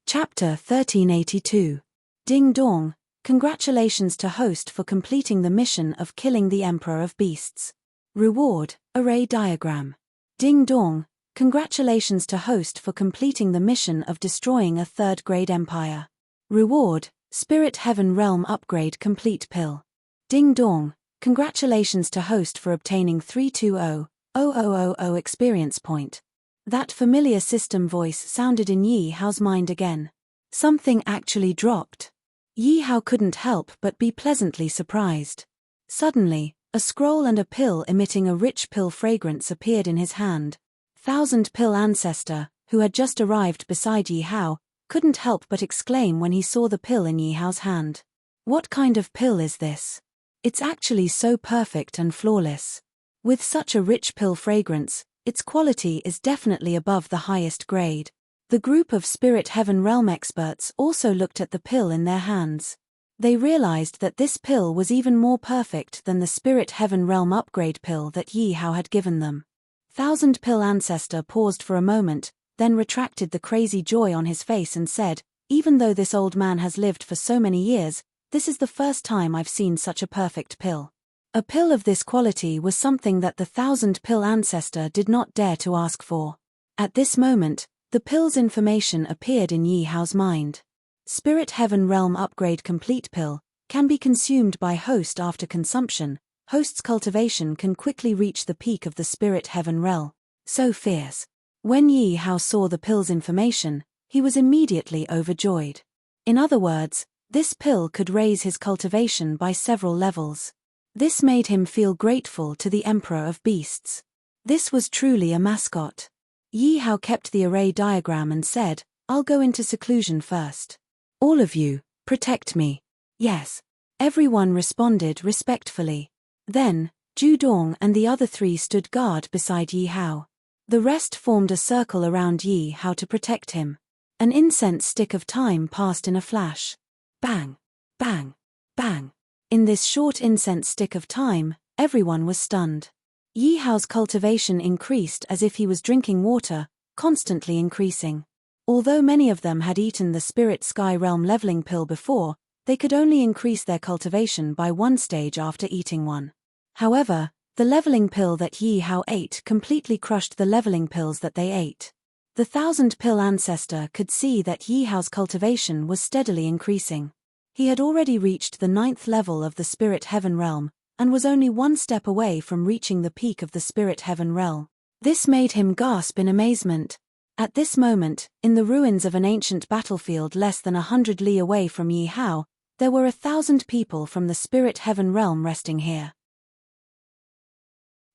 Chapter 1382. Ding Dong, congratulations to host for completing the mission of killing the Emperor of Beasts. Reward, array diagram. Ding Dong, congratulations to host for completing the mission of destroying a third-grade empire. Reward, Spirit Heaven Realm Upgrade Complete Pill. Ding Dong, congratulations to host for obtaining 320,000 experience point. That familiar system voice sounded in Yi Hao's mind again. Something actually dropped. Yi Hao couldn't help but be pleasantly surprised. Suddenly, a scroll and a pill emitting a rich pill fragrance appeared in his hand. Thousand Pill Ancestor, who had just arrived beside Yi Hao, couldn't help but exclaim when he saw the pill in Yi Hao's hand. What kind of pill is this? It's actually so perfect and flawless. With such a rich pill fragrance, its quality is definitely above the highest grade. The group of Spirit Heaven Realm experts also looked at the pill in their hands. They realized that this pill was even more perfect than the Spirit Heaven Realm upgrade pill that Yi Hao had given them. Thousand Pill Ancestor paused for a moment, then retracted the crazy joy on his face and said, "Even though this old man has lived for so many years, this is the first time I've seen such a perfect pill." A pill of this quality was something that the Thousand Pill Ancestor did not dare to ask for. At this moment, the pill's information appeared in Yi Hao's mind. Spirit Heaven Realm Upgrade Complete Pill can be consumed by host after consumption. Host's cultivation can quickly reach the peak of the Spirit Heaven Realm. So fierce. When Yi Hao saw the pill's information, he was immediately overjoyed. In other words, this pill could raise his cultivation by several levels. This made him feel grateful to the Emperor of Beasts. This was truly a mascot. Yi Hao kept the array diagram and said, "I'll go into seclusion first. All of you, protect me." "Yes." Everyone responded respectfully. Then, Ju Dong and the other three stood guard beside Yi Hao. The rest formed a circle around Yi Hao to protect him. An incense stick of time passed in a flash. Bang! Bang! Bang! In this short incense stick of time, everyone was stunned. Yi Hao's cultivation increased as if he was drinking water, constantly increasing. Although many of them had eaten the Spirit Sky Realm leveling pill before, they could only increase their cultivation by one stage after eating one. However, the leveling pill that Yi Hao ate completely crushed the leveling pills that they ate. The Thousand Pill Ancestor could see that Yi Hao's cultivation was steadily increasing. He had already reached the 9th level of the Spirit Heaven Realm, and was only one step away from reaching the peak of the Spirit Heaven Realm. This made him gasp in amazement. At this moment, in the ruins of an ancient battlefield less than 100 li away from Yi Hao, there were 1,000 people from the Spirit Heaven Realm resting here.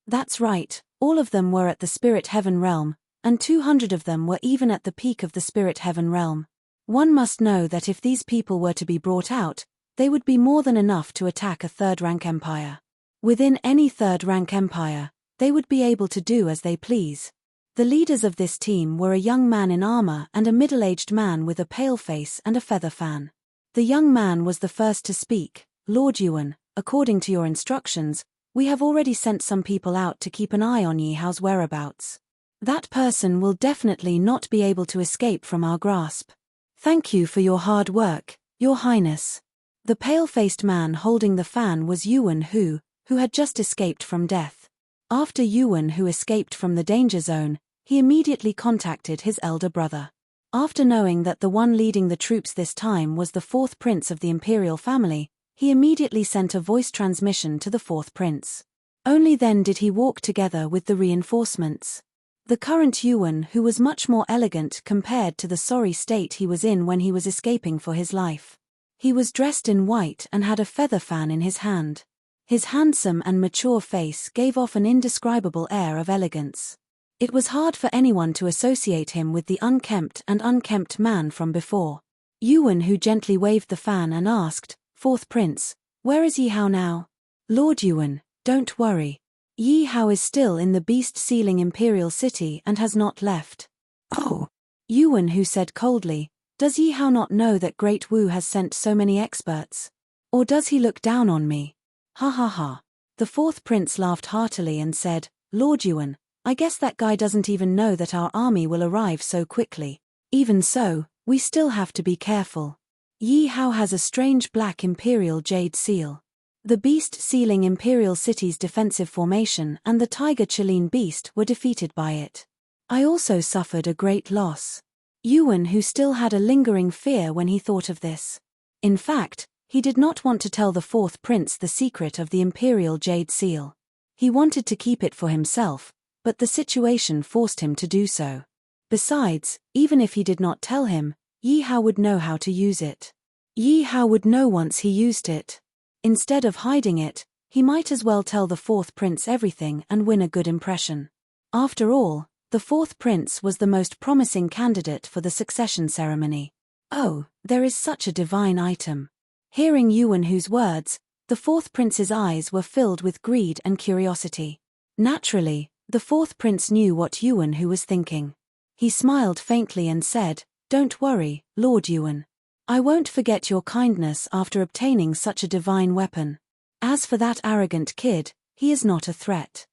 That's right, all of them were at the Spirit Heaven Realm, and 200 of them were even at the peak of the Spirit Heaven Realm. One must know that if these people were to be brought out, they would be more than enough to attack a third-rank empire. Within any third-rank empire, they would be able to do as they please. The leaders of this team were a young man in armor and a middle-aged man with a pale face and a feather fan. The young man was the first to speak. "Lord Yuan, according to your instructions, we have already sent some people out to keep an eye on Yi Hao's whereabouts. That person will definitely not be able to escape from our grasp. Thank you for your hard work, Your Highness." The pale-faced man holding the fan was Yuan who had just escaped from death. After Yuan who escaped from the danger zone, he immediately contacted his elder brother. After knowing that the one leading the troops this time was the 4th prince of the imperial family, he immediately sent a voice transmission to the 4th prince. Only then did he walk together with the reinforcements. The current Yuan who was much more elegant compared to the sorry state he was in when he was escaping for his life. He was dressed in white and had a feather fan in his hand. His handsome and mature face gave off an indescribable air of elegance. It was hard for anyone to associate him with the unkempt man from before. Yuan who gently waved the fan and asked, "4th Prince, where is Yi Hao now?" "Lord Yuan, don't worry. Yi Hao is still in the beast-sealing imperial city and has not left." "Oh." Yuan who said coldly, "Does Yi Hao not know that Great Wu has sent so many experts? Or does he look down on me?" "Ha ha ha." The 4th prince laughed heartily and said, "Lord Yuan, I guess that guy doesn't even know that our army will arrive so quickly. Even so, we still have to be careful. Yi Hao has a strange black imperial jade seal. The beast-sealing imperial city's defensive formation and the tiger Chilean beast were defeated by it. I also suffered a great loss." Yuan who still had a lingering fear when he thought of this. In fact, he did not want to tell the 4th prince the secret of the imperial jade seal. He wanted to keep it for himself, but the situation forced him to do so. Besides, even if he did not tell him, Yi Hao would know how to use it. Yi Hao would know once he used it. Instead of hiding it, he might as well tell the 4th prince everything and win a good impression. After all, the 4th prince was the most promising candidate for the succession ceremony. Oh, there is such a divine item. Hearing Yuanhu's words, the fourth prince's eyes were filled with greed and curiosity. Naturally, the fourth prince knew what Yuanhu was thinking. He smiled faintly and said, "Don't worry, Lord Yuan. I won't forget your kindness after obtaining such a divine weapon. As for that arrogant kid, he is not a threat.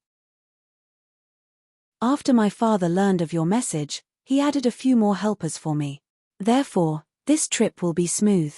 After my father learned of your message, he added a few more helpers for me. Therefore, this trip will be smooth."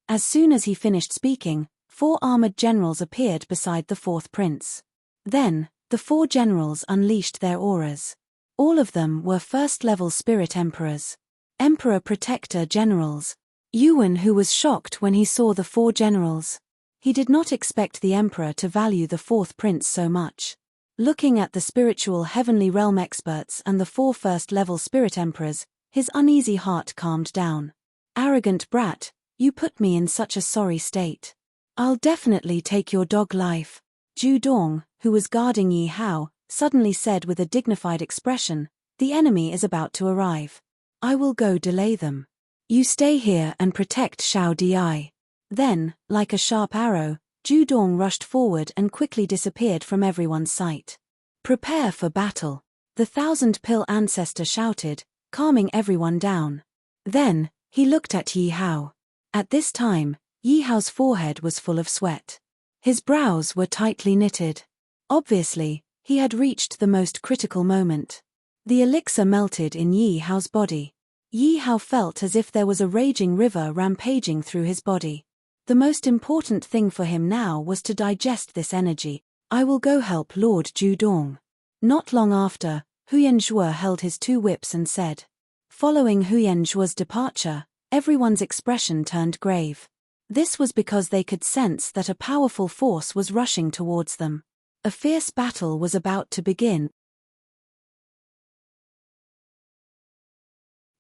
As soon as he finished speaking, 4 armored generals appeared beside the fourth prince. Then, the 4 generals unleashed their auras. All of them were first-level spirit emperors. Emperor Protector generals. Yuanhu was shocked when he saw the 4 generals. He did not expect the emperor to value the fourth prince so much. Looking at the spiritual heavenly realm experts and the 4 first-level spirit emperors, his uneasy heart calmed down. "Arrogant brat, you put me in such a sorry state. I'll definitely take your dog life." Zhu Dong, who was guarding Yi Hao, suddenly said with a dignified expression, "The enemy is about to arrive. I will go delay them. You stay here and protect Xiao Di." Then, like a sharp arrow, Zhu Dong rushed forward and quickly disappeared from everyone's sight. "Prepare for battle," the thousand-pill ancestor shouted, calming everyone down. Then, he looked at Yi Hao. At this time, Yi Hao's forehead was full of sweat. His brows were tightly knitted. Obviously, he had reached the most critical moment. The elixir melted in Yi Hao's body. Yi Hao felt as if there was a raging river rampaging through his body. The most important thing for him now was to digest this energy. "I will go help Lord Zhu Dong." Not long after, Huyan Zhuo held his 2 whips and said. Following Huyan Zhuo's departure, everyone's expression turned grave. This was because they could sense that a powerful force was rushing towards them. A fierce battle was about to begin.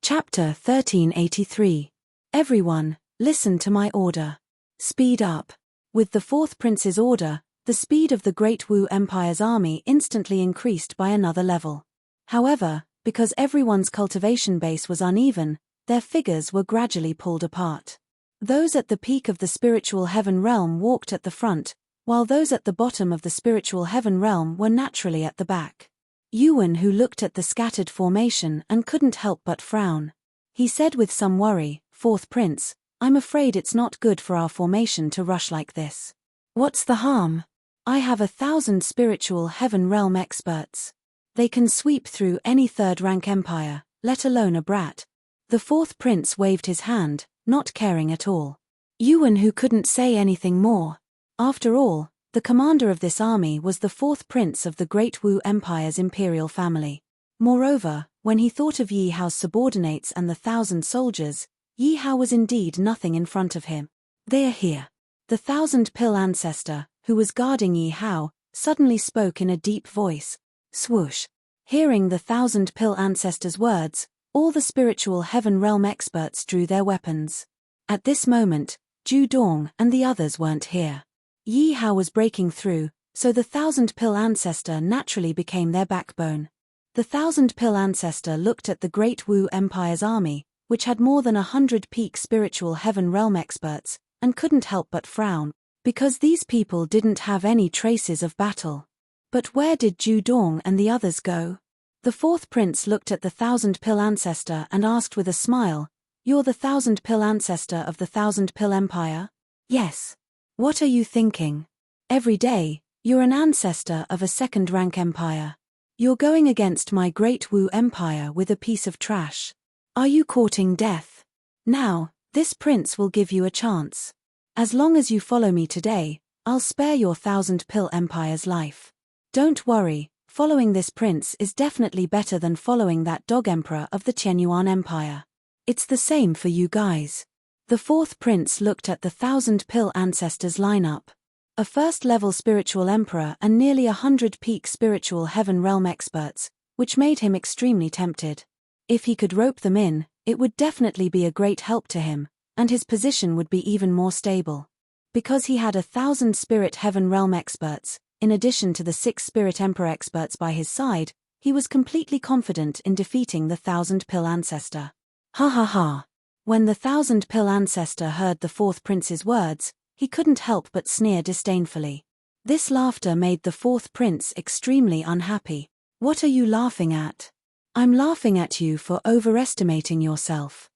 Chapter 1383. Everyone, listen to my order. Speed up. With the fourth prince's order, the speed of the Great Wu Empire's army instantly increased by another level. However, because everyone's cultivation base was uneven, their figures were gradually pulled apart. Those at the peak of the spiritual heaven realm walked at the front, while those at the bottom of the spiritual heaven realm were naturally at the back. Yuan, who looked at the scattered formation and couldn't help but frown. He said with some worry, "Fourth prince, I'm afraid it's not good for our formation to rush like this." "What's the harm? I have 1,000 spiritual heaven realm experts. They can sweep through any third-rank empire, let alone a brat." The fourth prince waved his hand, not caring at all. Yuan, who couldn't say anything more. After all, the commander of this army was the fourth prince of the Great Wu Empire's imperial family. Moreover, when he thought of Yi Hao's subordinates and the 1,000 soldiers, Yi Hao was indeed nothing in front of him. "They are here." The thousand-pill ancestor, who was guarding Yi Hao, suddenly spoke in a deep voice. Swoosh. Hearing the thousand-pill ancestor's words, all the spiritual heaven realm experts drew their weapons. At this moment, Zhu Dong and the others weren't here. Yi Hao was breaking through, so the thousand-pill ancestor naturally became their backbone. The thousand-pill ancestor looked at the Great Wu Empire's army, which had more than 100 peak spiritual heaven realm experts, and couldn't help but frown, because these people didn't have any traces of battle. But where did Zhu Dong and the others go? The fourth prince looked at the thousand-pill ancestor and asked with a smile, "You're the thousand-pill ancestor of the thousand-pill empire?" "Yes." "What are you thinking? Every day, you're an ancestor of a second-rank empire. You're going against my Great Wu Empire with a piece of trash. Are you courting death? Now, this prince will give you a chance. As long as you follow me today, I'll spare your thousand-pill empire's life. Don't worry, following this prince is definitely better than following that dog emperor of the Qianyuan Empire. It's the same for you guys." The fourth prince looked at the thousand-pill ancestors lineup. A first-level spiritual emperor and nearly 100 peak spiritual heaven realm experts, which made him extremely tempted. If he could rope them in, it would definitely be a great help to him, and his position would be even more stable. Because he had 1,000 spirit heaven realm experts, in addition to the 6 spirit emperor experts by his side, he was completely confident in defeating the thousand-pill ancestor. "Ha ha ha. When the 1,000-pill ancestor heard the fourth prince's words, he couldn't help but sneer disdainfully. This laughter made the fourth prince extremely unhappy. "What are you laughing at?" "I'm laughing at you for overestimating yourself.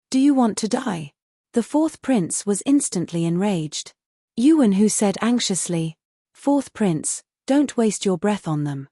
Do you want to die?" The fourth prince was instantly enraged. Yuan-hu said anxiously, "Fourth prince, don't waste your breath on them.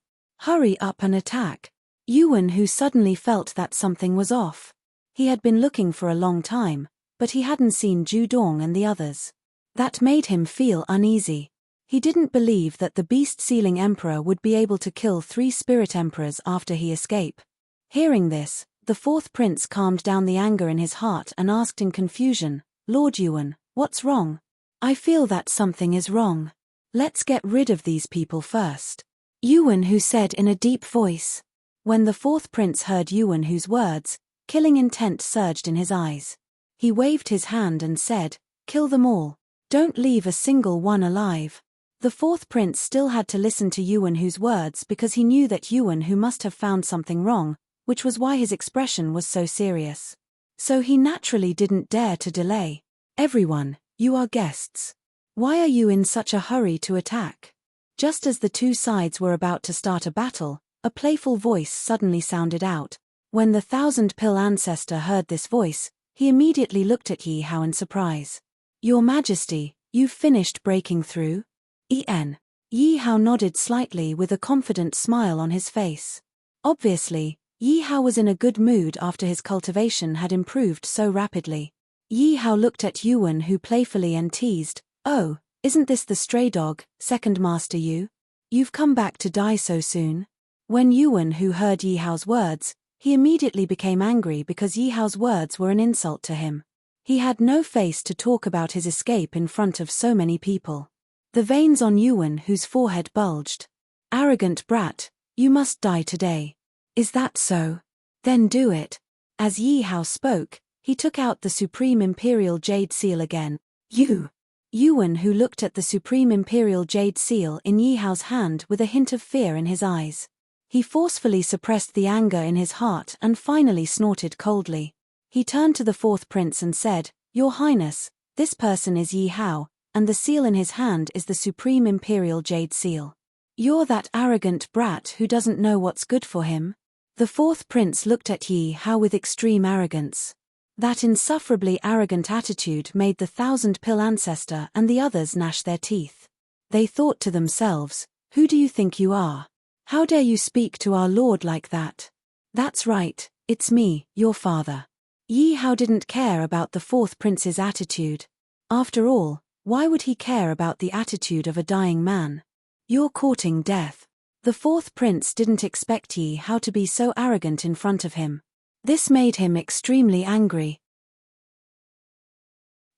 Hurry up and attack." Yuan-hu suddenly felt that something was off. He had been looking for a long time, but he hadn't seen Ju-dong and the others. That made him feel uneasy. He didn't believe that the beast-sealing emperor would be able to kill 3 spirit emperors after he escaped. Hearing this, the fourth prince calmed down the anger in his heart and asked in confusion, "Lord Yuan, what's wrong?" "I feel that something is wrong. Let's get rid of these people first," Yuan-hu said in a deep voice. When the fourth prince heard Yuan-hu's words, killing intent surged in his eyes. He waved his hand and said, "Kill them all. Don't leave a single one alive." The fourth prince still had to listen to Yuan-hu's words because he knew that Yuan-hu must have found something wrong, which was why his expression was so serious. So he naturally didn't dare to delay. "Everyone, you are guests. Why are you in such a hurry to attack?" Just as the two sides were about to start a battle, a playful voice suddenly sounded out. When the 1,000-pill ancestor heard this voice, he immediately looked at Yi Hao in surprise. "Your Majesty, you've finished breaking through?" Yi Hao nodded slightly with a confident smile on his face. Obviously, Yi Hao was in a good mood after his cultivation had improved so rapidly. Yi Hao looked at Yuan-hu playfully and teased, "Oh, isn't this the stray dog, second master Yu? You've come back to die so soon?" When Yuan-hu heard Yi Hao's words, he immediately became angry because Yi Hao's words were an insult to him. He had no face to talk about his escape in front of so many people. The veins on Yuan-hu's forehead bulged. "Arrogant brat, you must die today. Is that so? Then do it." As Yi Hao spoke, he took out the Supreme Imperial Jade Seal again. Yuan-hu looked at the Supreme Imperial Jade Seal in Yi Hao's hand with a hint of fear in his eyes. He forcefully suppressed the anger in his heart and finally snorted coldly. He turned to the fourth prince and said, "Your Highness, this person is Yi Hao, and the seal in his hand is the Supreme Imperial Jade Seal. You're that arrogant brat who doesn't know what's good for him?" The fourth prince looked at Yi Hao with extreme arrogance. That insufferably arrogant attitude made the 1,000-pill ancestor and the others gnash their teeth. They thought to themselves, "Who do you think you are? How dare you speak to our lord like that?" "That's right, it's me, your father." Yi Hao didn't care about the fourth prince's attitude. After all, why would he care about the attitude of a dying man? "You're courting death." The fourth prince didn't expect Yi Hao to be so arrogant in front of him. This made him extremely angry.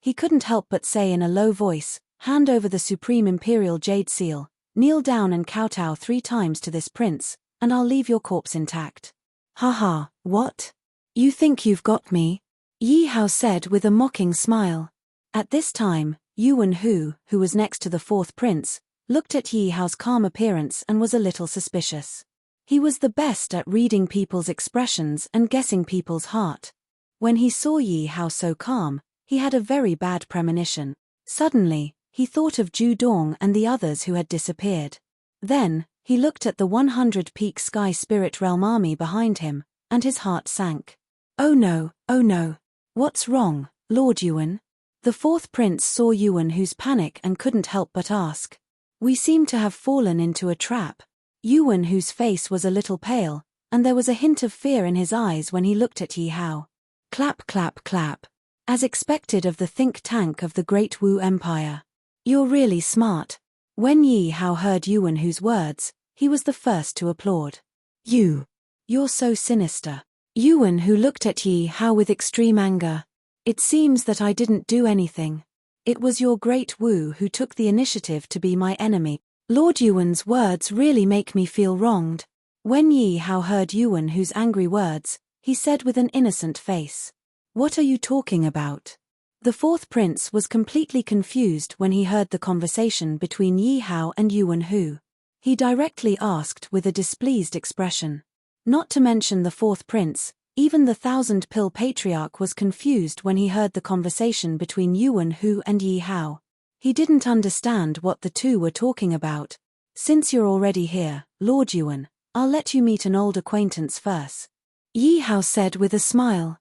He couldn't help but say in a low voice, "Hand over the Supreme Imperial Jade Seal, kneel down and kowtow 3 times to this prince, and I'll leave your corpse intact." "Haha, what? You think you've got me?" Yi Hao said with a mocking smile. At this time, Yuan-hu, who was next to the fourth prince, looked at Yi Hao's calm appearance and was a little suspicious. He was the best at reading people's expressions and guessing people's heart. When he saw Yi Hao so calm, he had a very bad premonition. Suddenly, he thought of Ju-dong and the others who had disappeared. Then, he looked at the 100-peak Sky Spirit Realm army behind him, and his heart sank. Oh no, what's wrong, Lord Yuan?" The fourth prince saw Yuan-hu's panic and couldn't help but ask. "We seem to have fallen into a trap." Yuan-hu's face was a little pale, and there was a hint of fear in his eyes when he looked at Yi Hao. Clap clap clap. As expected of the think tank of the Great Wu Empire. "You're really smart." When Yi Hao heard Yuan-hu's words, he was the first to applaud. You're so sinister." Yuan-hu looked at Yi Hao with extreme anger. "It seems that I didn't do anything. It was your Great Wu who took the initiative to be my enemy." Lord Yuan's words really make me feel wronged. When Yi Hao heard Yuan-hu's angry words, he said with an innocent face, "What are you talking about?" The fourth prince was completely confused when he heard the conversation between Yi Hao and Yuan-hu. He directly asked with a displeased expression. Not to mention the fourth prince, Even the 1,000-pill patriarch was confused when he heard the conversation between Yuan Hu and Yi Hao. He didn't understand what the two were talking about. "Since you're already here, Lord Yuan, I'll let you meet an old acquaintance first," Yi Hao said with a smile.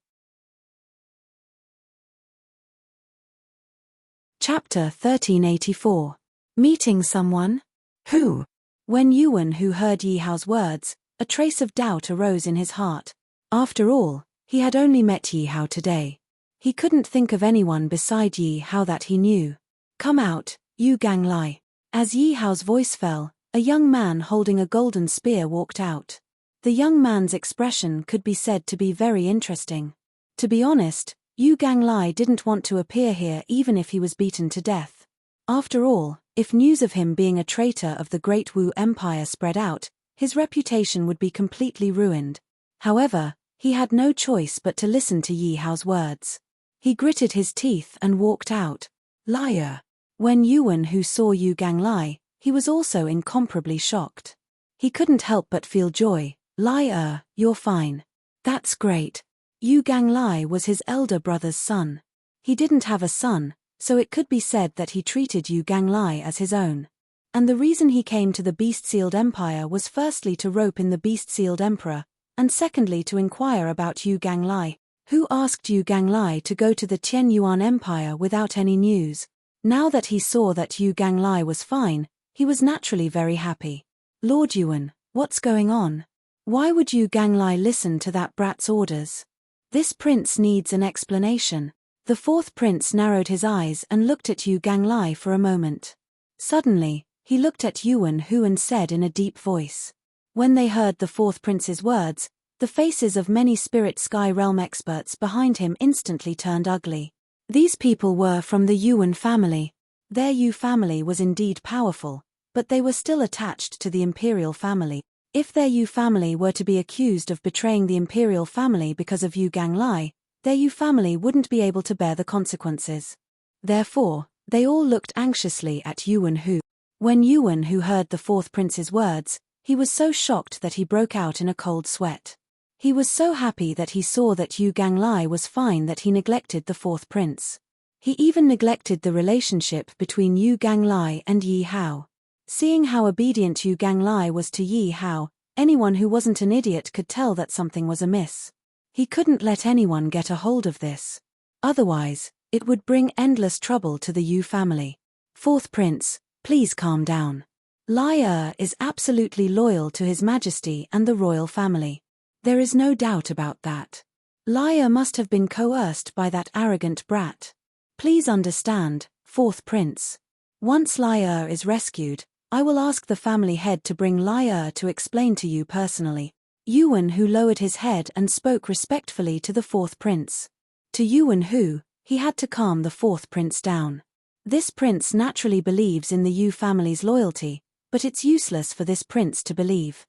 Chapter 1384. Meeting someone? Who? When Yuan Hu heard Yi Hao's words, a trace of doubt arose in his heart. After all, he had only met Yi Hao today. He couldn't think of anyone beside Yi Hao that he knew. "Come out, Yu Ganglai." As Yi Hao's voice fell, a young man holding a golden spear walked out. The young man's expression could be said to be very interesting. To be honest, Yu Ganglai didn't want to appear here even if he was beaten to death. After all, if news of him being a traitor of the Great Wu Empire spread out, his reputation would be completely ruined. However, he had no choice but to listen to Yi Hao's words. He gritted his teeth and walked out. "Liar." When Yuan Hu saw Yu Ganglai, he was also incomparably shocked. He couldn't help but feel joy. "Liar, you're fine. That's great." Yu Ganglai was his elder brother's son. He didn't have a son, so it could be said that he treated Yu Ganglai as his own. And the reason he came to the Beast-Sealed Empire was firstly to rope in the Beast-Sealed Emperor, and secondly to inquire about Yu Ganglai, who asked Yu Ganglai to go to the Tian Yuan Empire without any news. Now that he saw that Yu Ganglai was fine, he was naturally very happy. "Lord Yuan, what's going on? Why would Yu Ganglai listen to that brat's orders? This prince needs an explanation." The fourth prince narrowed his eyes and looked at Yu Ganglai for a moment. Suddenly, he looked at Yuan Hu and said in a deep voice. When they heard the fourth prince's words, the faces of many spirit sky realm experts behind him instantly turned ugly. These people were from the Yuan family. Their Yu family was indeed powerful, but they were still attached to the imperial family. If their Yu family were to be accused of betraying the imperial family because of Yu Ganglai, their Yu family wouldn't be able to bear the consequences. Therefore, they all looked anxiously at Yuan Hu. When Yuan Hu heard the fourth prince's words, he was so shocked that he broke out in a cold sweat. He was so happy that he saw that Yu Ganglai was fine that he neglected the fourth prince. He even neglected the relationship between Yu Ganglai and Yi Hao. Seeing how obedient Yu Ganglai was to Yi Hao, anyone who wasn't an idiot could tell that something was amiss. He couldn't let anyone get a hold of this. Otherwise, it would bring endless trouble to the Yu family. "Fourth prince, please calm down. Lai is absolutely loyal to His Majesty and the royal family. There is no doubt about that. Lai must have been coerced by that arrogant brat. Please understand, fourth prince. Once Lai is rescued, I will ask the family head to bring Lai to explain to you personally." Yuan Hu lowered his head and spoke respectfully to the fourth prince. To Yuan Hu, he had to calm the fourth prince down. This prince naturally believes in the Yu family's loyalty, but it's useless for this prince to believe.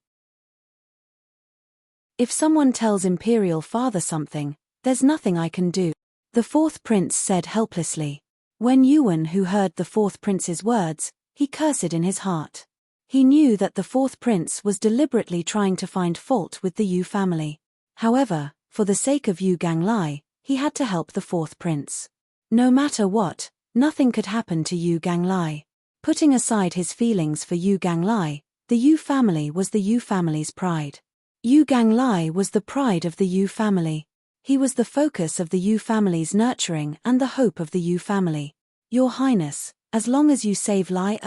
If someone tells Imperial Father something, there's nothing I can do, the fourth prince said helplessly. When Yuan Hu heard the fourth prince's words, he cursed in his heart. He knew that the fourth prince was deliberately trying to find fault with the Yu family. However, for the sake of Yu Ganglai, he had to help the fourth prince. No matter what, nothing could happen to Yu Ganglai. Putting aside his feelings for Yu Ganglai, the Yu family was the Yu family's pride. Yu Ganglai was the pride of the Yu family. He was the focus of the Yu family's nurturing and the hope of the Yu family. "Your Highness, as long as you save Lai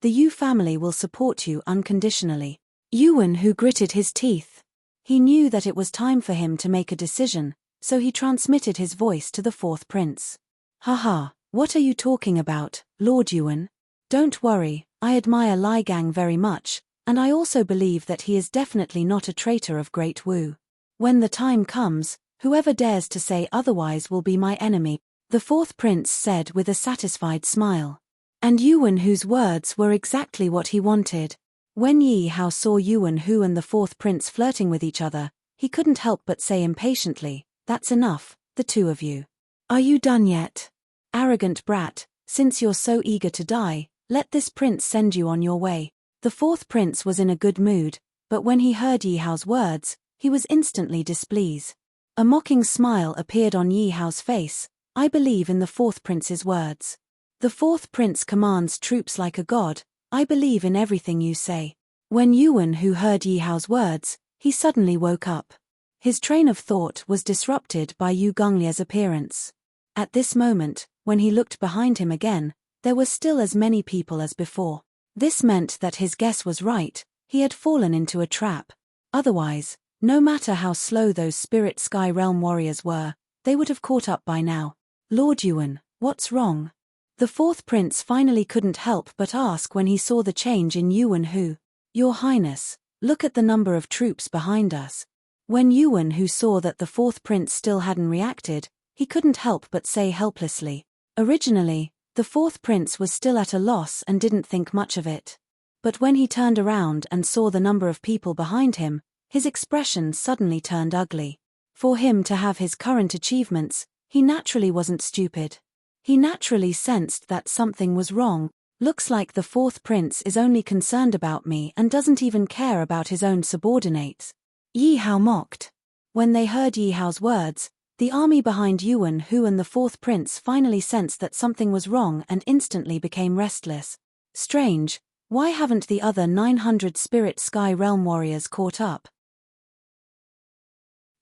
the Yu family will support you unconditionally." Yuan Hu gritted his teeth. He knew that it was time for him to make a decision, so he transmitted his voice to the fourth prince. "Haha, what are you talking about, Lord Yuan? Don't worry, I admire Lai Gang very much, and I also believe that he is definitely not a traitor of Great Wu. When the time comes, whoever dares to say otherwise will be my enemy," the fourth prince said with a satisfied smile. And Yuan Hu's words were exactly what he wanted. When Yi Hao saw Yuan Hu and the fourth prince flirting with each other, he couldn't help but say impatiently, "That's enough, the two of you. Are you done yet? Arrogant brat, since you're so eager to die, let this prince send you on your way." The fourth prince was in a good mood, but when he heard Yi Hao's words, he was instantly displeased. A mocking smile appeared on Yi Hao's face. I believe in the fourth prince's words. The fourth prince commands troops like a god. I believe in everything you say. When Yuan Hu heard Yi Hao's words, he suddenly woke up. His train of thought was disrupted by Yu Gonglia's appearance. At this moment, when he looked behind him again, there were still as many people as before. This meant that his guess was right, he had fallen into a trap. Otherwise, no matter how slow those spirit sky realm warriors were, they would have caught up by now. Lord Yuan, what's wrong? The fourth prince finally couldn't help but ask when he saw the change in Yuan Hu. Your Highness, look at the number of troops behind us. When Yuan Hu saw that the fourth prince still hadn't reacted, he couldn't help but say helplessly. Originally, the fourth prince was still at a loss and didn't think much of it. But when he turned around and saw the number of people behind him, his expression suddenly turned ugly. For him to have his current achievements, he naturally wasn't stupid. He naturally sensed that something was wrong. Looks like the fourth prince is only concerned about me and doesn't even care about his own subordinates. Yi Hao mocked. When they heard Yi Hao's words, the army behind Yuan Hu and the fourth prince finally sensed that something was wrong and instantly became restless. Strange, why haven't the other 900 spirit sky realm warriors caught up?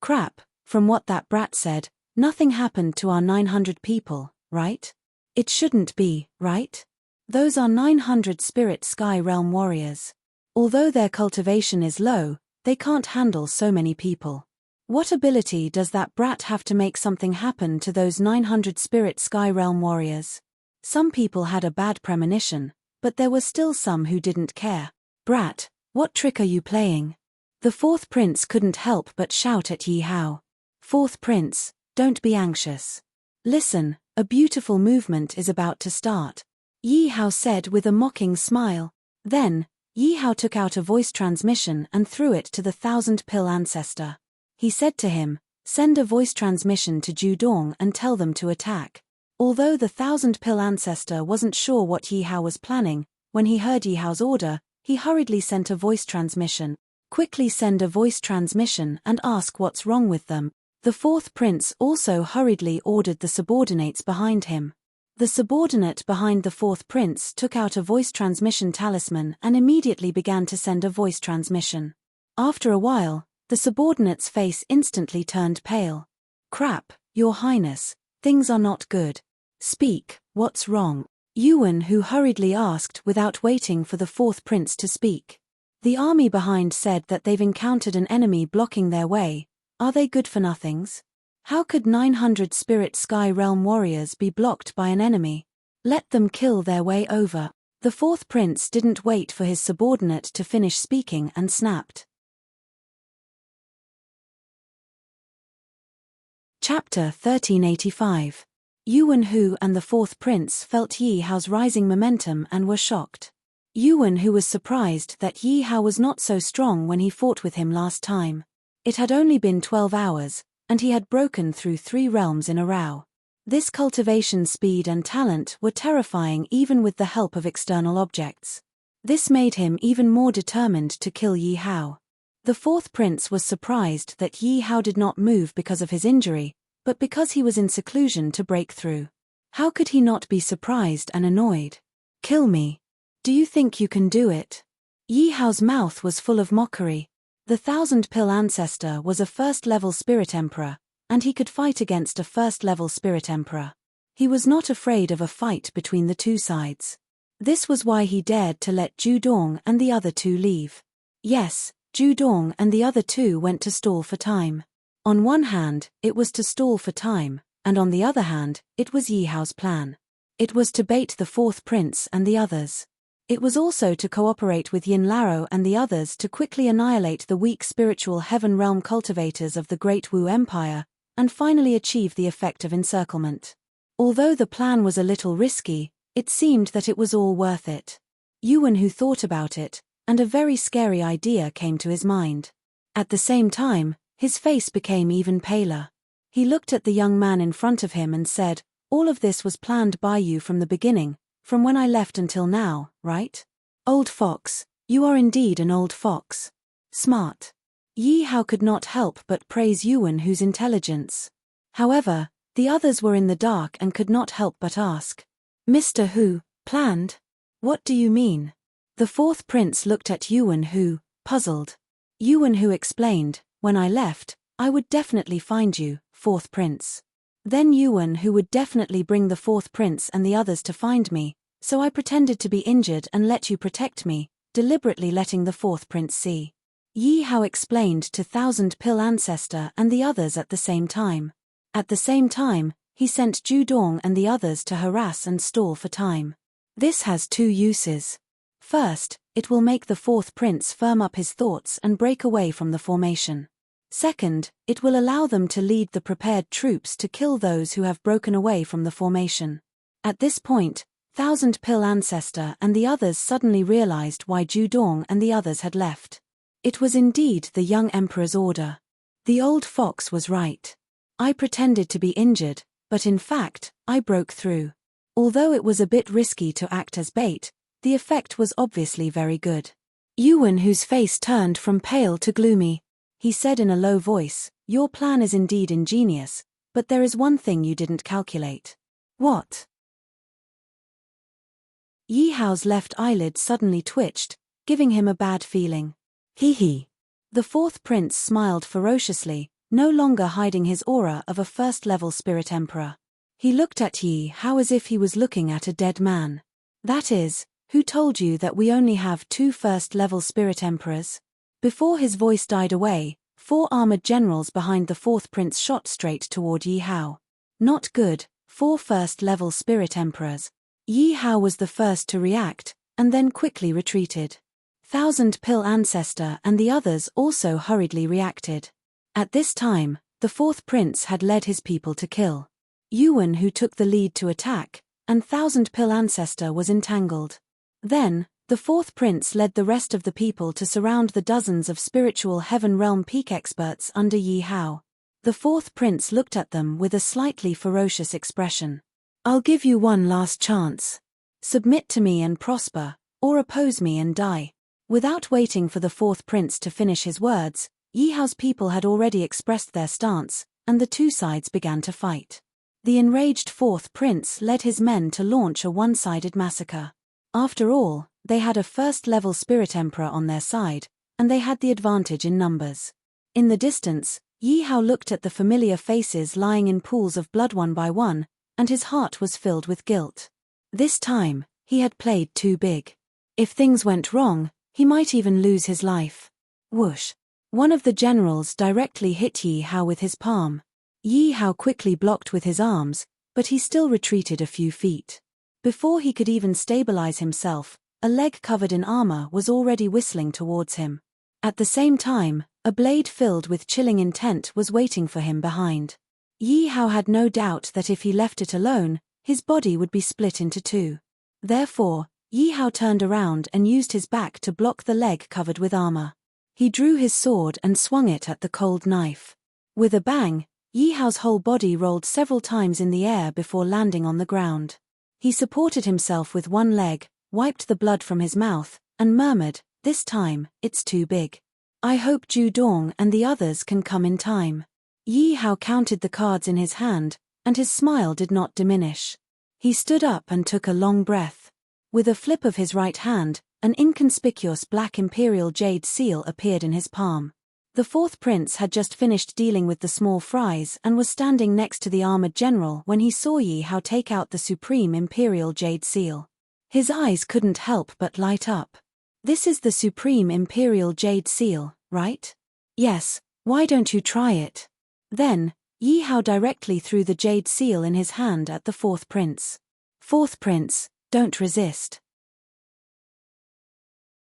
Crap, from what that brat said, nothing happened to our 900 people, right? It shouldn't be, right? Those are 900 spirit sky realm warriors. Although their cultivation is low, they can't handle so many people. What ability does that brat have to make something happen to those 900 spirit sky realm warriors? Some people had a bad premonition, but there were still some who didn't care. Brat, what trick are you playing? The fourth prince couldn't help but shout at Yi Hao. Fourth prince, don't be anxious. Listen, a beautiful movement is about to start. Yi Hao said with a mocking smile. Then, Yi Hao took out a voice transmission and threw it to the 1,000-pill ancestor. He said to him, send a voice transmission to Judong and tell them to attack. Although the 1,000-pill ancestor wasn't sure what Yi Hao was planning, when he heard Yi Hao's order, he hurriedly sent a voice transmission. Quickly send a voice transmission and ask what's wrong with them. The fourth prince also hurriedly ordered the subordinates behind him. The subordinate behind the fourth prince took out a voice transmission talisman and immediately began to send a voice transmission. After a while, the subordinate's face instantly turned pale. Crap, Your Highness, things are not good. Speak, what's wrong? Yuan Hu hurriedly asked without waiting for the fourth prince to speak. The army behind said that they've encountered an enemy blocking their way. Are they good-for-nothings? How could 900 spirit sky realm warriors be blocked by an enemy? Let them kill their way over. The fourth prince didn't wait for his subordinate to finish speaking and snapped. Chapter 1385. Yuan Hu and the fourth prince felt Yi Hao's rising momentum and were shocked. Yuan Hu was surprised that Yi Hao was not so strong when he fought with him last time. It had only been 12 hours, and he had broken through 3 realms in a row. This cultivation speed and talent were terrifying even with the help of external objects. This made him even more determined to kill Yi Hao. The fourth prince was surprised that Yi Hao did not move because of his injury, but because he was in seclusion to break through. How could he not be surprised and annoyed? Kill me. Do you think you can do it? Yi Hao's mouth was full of mockery. The 1,000-pill ancestor was a first-level spirit emperor, and he could fight against a first-level spirit emperor. He was not afraid of a fight between the two sides. This was why he dared to let Judong and the other 2 leave. Yes, Judong and the other 2 went to stall for time. On one hand, it was to stall for time, and on the other hand, it was Yi Hao's plan. It was to bait the fourth prince and the others. It was also to cooperate with Yin Laro and the others to quickly annihilate the weak spiritual heaven realm cultivators of the Great Wu Empire, and finally achieve the effect of encirclement. Although the plan was a little risky, it seemed that it was all worth it. Yuan Hu thought about it, and a very scary idea came to his mind. At the same time, his face became even paler. He looked at the young man in front of him and said, all of this was planned by you from the beginning, from when I left until now, right? Old fox, you are indeed an old fox. Smart. Yi Hao could not help but praise Yuan Hu's intelligence. However, the others were in the dark and could not help but ask, Mr. Hu, planned? What do you mean? The fourth prince looked at Yuan Hu, puzzled. Yuan Hu explained, when I left, I would definitely find you, fourth prince. Then Yuan Hu would definitely bring the fourth prince and the others to find me, so I pretended to be injured and let you protect me, deliberately letting the fourth prince see. Yi Hao explained to Thousand Pill Ancestor and the others at the same time. At the same time, he sent Judong and the others to harass and stall for time. This has two uses. First, it will make the fourth prince firm up his thoughts and break away from the formation. Second, it will allow them to lead the prepared troops to kill those who have broken away from the formation. At this point, Thousand Pill Ancestor and the others suddenly realized why Judong and the others had left. It was indeed the young emperor's order. The old fox was right. I pretended to be injured, but in fact, I broke through. Although it was a bit risky to act as bait, the effect was obviously very good. Yuan Hu's face turned from pale to gloomy. He said in a low voice, your plan is indeed ingenious, but there is one thing you didn't calculate. What? Yi Hao's left eyelid suddenly twitched, giving him a bad feeling. Hee hee. The fourth prince smiled ferociously, no longer hiding his aura of a first-level spirit emperor. He looked at Yi Hao as if he was looking at a dead man. That is, who told you that we only have 2 first-level spirit emperors? Before his voice died away, 4 armored generals behind the fourth prince shot straight toward Yi Hao. Not good, 4 first-level spirit emperors. Yi Hao was the first to react, and then quickly retreated. Thousand Pill Ancestor and the others also hurriedly reacted. At this time, the fourth prince had led his people to kill. Yuan Hu took the lead to attack, and Thousand Pill Ancestor was entangled. Then, the fourth prince led the rest of the people to surround the dozens of spiritual heaven realm peak experts under Yi Hao. The fourth prince looked at them with a slightly ferocious expression. I'll give you one last chance. Submit to me and prosper, or oppose me and die. Without waiting for the fourth prince to finish his words, Yi Hao's people had already expressed their stance, and the two sides began to fight. The enraged fourth prince led his men to launch a one-sided massacre. After all, they had a first-level spirit emperor on their side, and they had the advantage in numbers. In the distance, Yi Hao looked at the familiar faces lying in pools of blood one by one, and his heart was filled with guilt. This time, he had played too big. If things went wrong, he might even lose his life. Whoosh! One of the generals directly hit Yi Hao with his palm. Yi Hao quickly blocked with his arms, but he still retreated a few feet. Before he could even stabilize himself, a leg covered in armor was already whistling towards him. At the same time, a blade filled with chilling intent was waiting for him behind. Yi Hao had no doubt that if he left it alone, his body would be split into 2. Therefore, Yi Hao turned around and used his back to block the leg covered with armor. He drew his sword and swung it at the cold knife. With a bang, Yi Hao's whole body rolled several times in the air before landing on the ground. He supported himself with one leg, wiped the blood from his mouth, and murmured, this time, it's too big. I hope Judong and the others can come in time. Yi Hao counted the cards in his hand, and his smile did not diminish. He stood up and took a long breath. With a flip of his right hand, an inconspicuous black imperial jade seal appeared in his palm. The fourth prince had just finished dealing with the small fries and was standing next to the armored general when he saw Yi Hao take out the supreme imperial jade seal. His eyes couldn't help but light up. This is the supreme imperial jade seal, right? Yes, why don't you try it? Then, Yi Hao directly threw the jade seal in his hand at the fourth prince. Fourth prince, don't resist.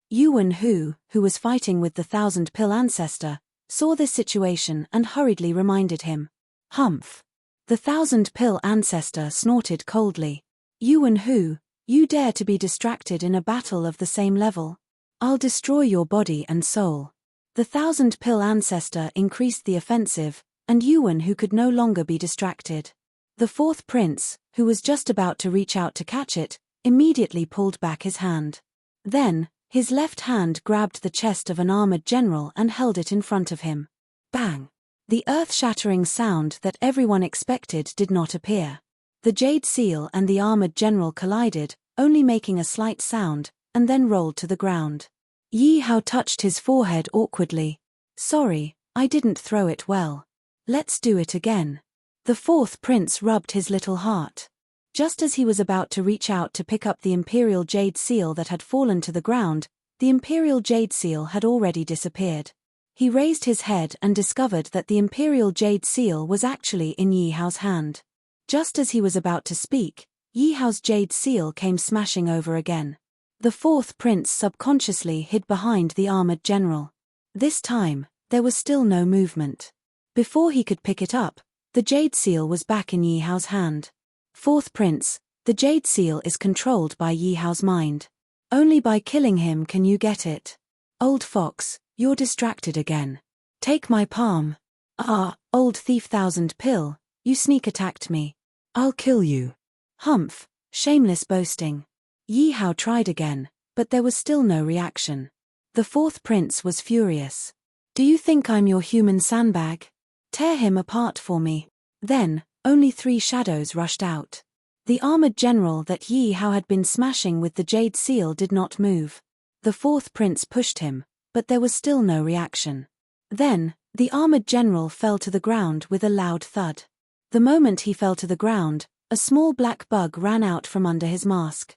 Yuan Hu, who was fighting with the Thousand Pill Ancestor, saw this situation and hurriedly reminded him. Humph. The Thousand Pill Ancestor snorted coldly. Yuan Hu, you dare to be distracted in a battle of the same level? I'll destroy your body and soul. The Thousand Pill Ancestor increased the offensive, and Yuan Hu could no longer be distracted. The fourth prince, who was just about to reach out to catch it, immediately pulled back his hand. Then, His left hand grabbed the chest of an armored general and held it in front of him. Bang! The earth-shattering sound that everyone expected did not appear. The jade seal and the armored general collided, only making a slight sound, and then rolled to the ground. Yi Hao touched his forehead awkwardly. Sorry, I didn't throw it well. Let's do it again. The fourth prince rubbed his little heart. Just as he was about to reach out to pick up the imperial jade seal that had fallen to the ground, the imperial jade seal had already disappeared. He raised his head and discovered that the imperial jade seal was actually in Yi Hao's hand. Just as he was about to speak, Yi Hao's jade seal came smashing over again. The fourth prince subconsciously hid behind the armored general. This time, there was still no movement. Before he could pick it up, the jade seal was back in Yi Hao's hand. Fourth prince, the jade seal is controlled by Yi Hao's mind. Only by killing him can you get it. Old fox, you're distracted again. Take my palm. Ah, old thief thousand pill, you sneak attacked me. I'll kill you. Humph, shameless boasting. Yi Hao tried again, but there was still no reaction. The fourth prince was furious. Do you think I'm your human sandbag? Tear him apart for me. Then, only 3 shadows rushed out. The armored general that Yi Hao had been smashing with the jade seal did not move. The fourth prince pushed him, but there was still no reaction. Then, the armored general fell to the ground with a loud thud. The moment he fell to the ground, a small black bug ran out from under his mask.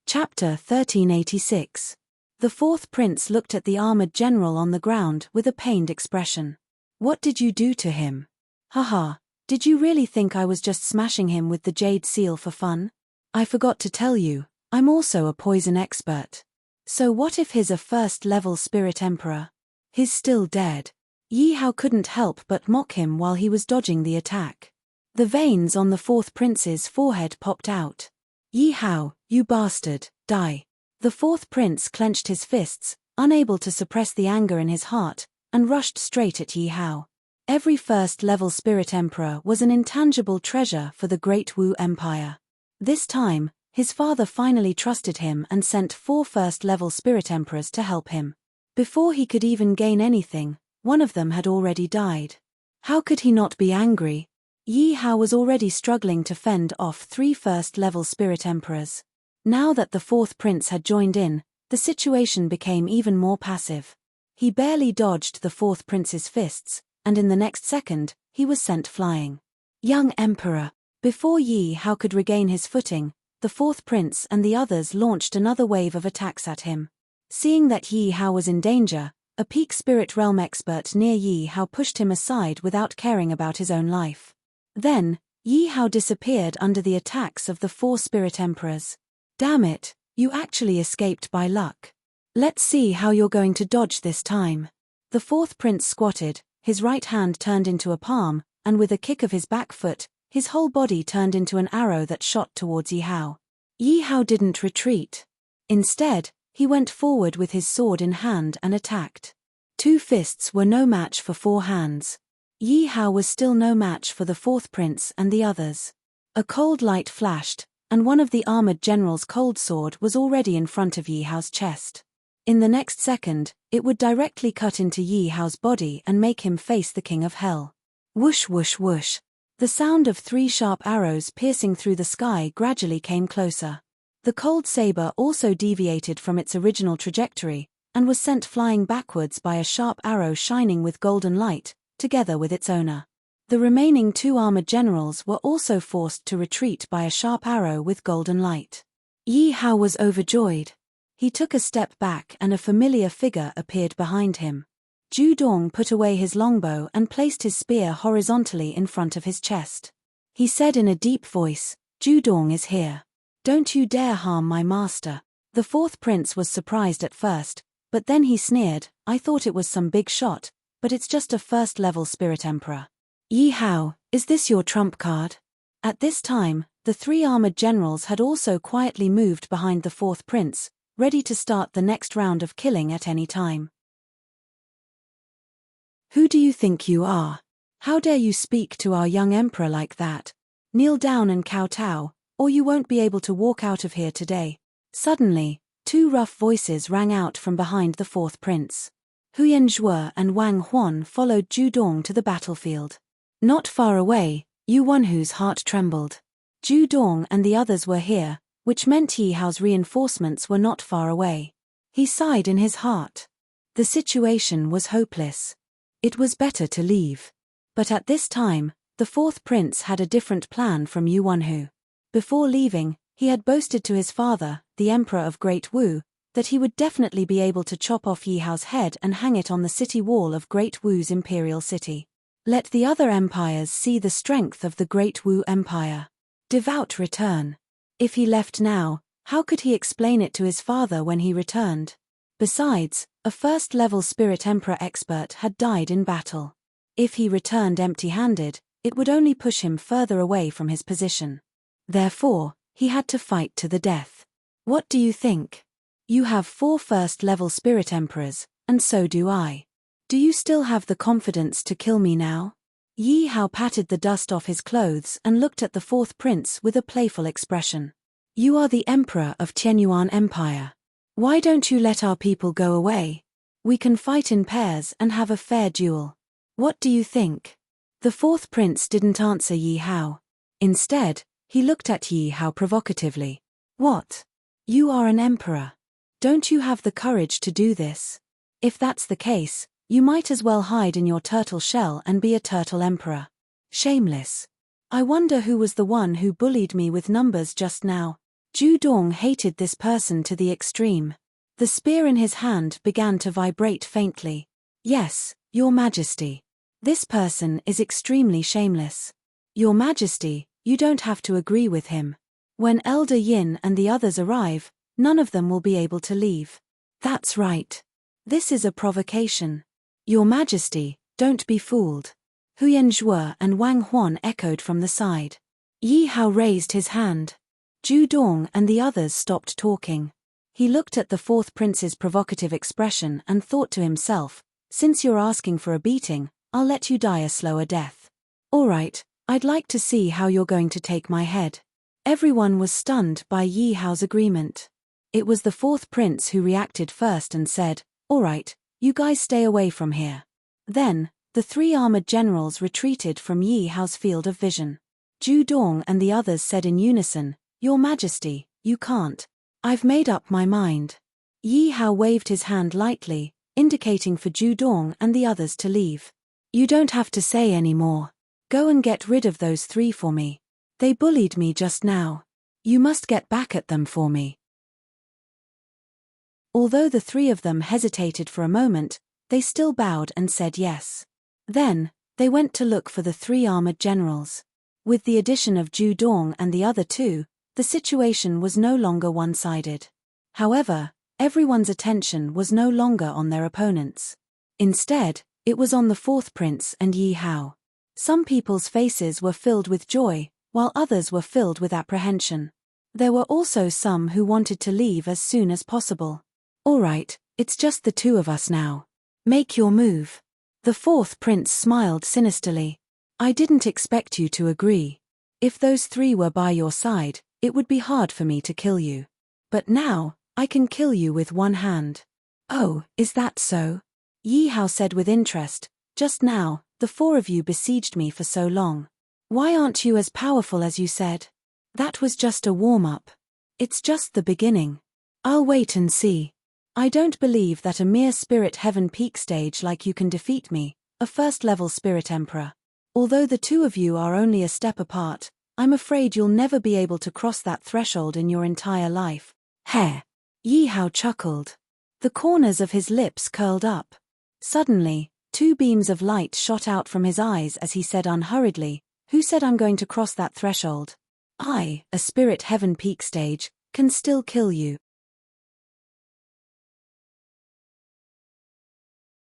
Chapter 1386. The fourth prince looked at the armored general on the ground with a pained expression. What did you do to him? Haha, did you really think I was just smashing him with the jade seal for fun? I forgot to tell you, I'm also a poison expert. So what if he's a first-level spirit emperor? He's still dead. Yi Hao couldn't help but mock him while he was dodging the attack. The veins on the fourth prince's forehead popped out. Yi Hao, you bastard, die. The fourth prince clenched his fists, unable to suppress the anger in his heart, and rushed straight at Yi Hao. Every first-level spirit emperor was an intangible treasure for the Great Wu Empire. This time, his father finally trusted him and sent 4 first-level spirit emperors to help him. Before he could even gain anything, one of them had already died. How could he not be angry? Yi Hao was already struggling to fend off 3 first-level spirit emperors. Now that the fourth prince had joined in, the situation became even more passive. He barely dodged the fourth prince's fists, and in the next second, he was sent flying. Young emperor! Before Yi Hao could regain his footing, the fourth prince and the others launched another wave of attacks at him. Seeing that Yi Hao was in danger, a peak spirit realm expert near Yi Hao pushed him aside without caring about his own life. Then, Yi Hao disappeared under the attacks of the 4 spirit emperors. Damn it, you actually escaped by luck. Let's see how you're going to dodge this time. The fourth prince squatted, his right hand turned into a palm, and with a kick of his back foot, his whole body turned into an arrow that shot towards Yi Hao. Yi Hao didn't retreat. Instead, he went forward with his sword in hand and attacked. 2 fists were no match for 4 hands. Yi Hao was still no match for the fourth prince and the others. A cold light flashed, and one of the armored general's cold sword was already in front of Yi Hao's chest. In the next second, it would directly cut into Yi Hao's body and make him face the king of hell. Whoosh whoosh whoosh. The sound of 3 sharp arrows piercing through the sky gradually came closer. The cold saber also deviated from its original trajectory, and was sent flying backwards by a sharp arrow shining with golden light, together with its owner. The remaining 2 armored generals were also forced to retreat by a sharp arrow with golden light. Yi Hao was overjoyed. He took a step back and a familiar figure appeared behind him. Zhu Dong put away his longbow and placed his spear horizontally in front of his chest. He said in a deep voice, "Zhu Dong is here. Don't you dare harm my master." The fourth prince was surprised at first, but then he sneered, "I thought it was some big shot, but it's just a first-level spirit emperor." Yi Hao, is this your trump card? At this time, the 3 armored generals had also quietly moved behind the fourth prince, ready to start the next round of killing at any time. Who do you think you are? How dare you speak to our young emperor like that? Kneel down and kowtow, or you won't be able to walk out of here today. Suddenly, two rough voices rang out from behind the fourth prince. Huyan Zhuo and Wang Huan followed Zhu Dong to the battlefield. Not far away, Yu Wenhu's heart trembled. Zhu Dong and the others were here, which meant Yi Hao's reinforcements were not far away. He sighed in his heart. The situation was hopeless. It was better to leave. But at this time, the fourth prince had a different plan from Yu Wenhu. Before leaving, he had boasted to his father, the Emperor of Great Wu, that he would definitely be able to chop off Yi Hao's head and hang it on the city wall of Great Wu's imperial city. Let the other empires see the strength of the Great Wu Empire. Devout return. If he left now, how could he explain it to his father when he returned? Besides, a first-level Spirit Emperor expert had died in battle. If he returned empty-handed, it would only push him further away from his position. Therefore, he had to fight to the death. What do you think? You have 4 first-level Spirit Emperors, and so do I. Do you still have the confidence to kill me now? Yi Hao patted the dust off his clothes and looked at the fourth prince with a playful expression. You are the Emperor of Tianyuan Empire. Why don't you let our people go away? We can fight in pairs and have a fair duel. What do you think? The fourth prince didn't answer Yi Hao. Instead, he looked at Yi Hao provocatively. What? You are an emperor. Don't you have the courage to do this? If that's the case, you might as well hide in your turtle shell and be a turtle emperor. Shameless. I wonder who was the one who bullied me with numbers just now. Zhu Dong hated this person to the extreme. The spear in his hand began to vibrate faintly. Yes, Your Majesty. This person is extremely shameless. Your Majesty, you don't have to agree with him. When Elder Yin and the others arrive, none of them will be able to leave. That's right. This is a provocation. Your Majesty, don't be fooled. Huyan Zhuo and Wang Huan echoed from the side. Yi Hao raised his hand. Zhu Dong and the others stopped talking. He looked at the fourth prince's provocative expression and thought to himself, since you're asking for a beating, I'll let you die a slower death. All right, I'd like to see how you're going to take my head. Everyone was stunned by Yi Hao's agreement. It was the fourth prince who reacted first and said, all right, you guys stay away from here. Then, the 3 armored generals retreated from Yi Hao's field of vision. Zhu Dong and the others said in unison, Your Majesty, you can't. I've made up my mind. Yi Hao waved his hand lightly, indicating for Zhu Dong and the others to leave. You don't have to say any more. Go and get rid of those 3 for me. They bullied me just now. You must get back at them for me. Although the 3 of them hesitated for a moment, they still bowed and said yes. Then, they went to look for the 3 armored generals. With the addition of Zhu Dong and the other 2, the situation was no longer one-sided. However, everyone's attention was no longer on their opponents. Instead, it was on the fourth prince and Yi Hao. Some people's faces were filled with joy, while others were filled with apprehension. There were also some who wanted to leave as soon as possible. All right, it's just the 2 of us now. Make your move. The fourth prince smiled sinisterly. I didn't expect you to agree. If those 3 were by your side, it would be hard for me to kill you. But now, I can kill you with one hand. Oh, is that so? Yi Hao said with interest, just now, the 4 of you besieged me for so long. Why aren't you as powerful as you said? That was just a warm-up. It's just the beginning. I'll wait and see. I don't believe that a mere Spirit Heaven peak stage like you can defeat me, a first-level Spirit Emperor. Although the 2 of you are only a step apart, I'm afraid you'll never be able to cross that threshold in your entire life. Heh! Yi Hao chuckled. The corners of his lips curled up. Suddenly, 2 beams of light shot out from his eyes as he said unhurriedly, Who said I'm going to cross that threshold? I, a Spirit Heaven peak stage, can still kill you.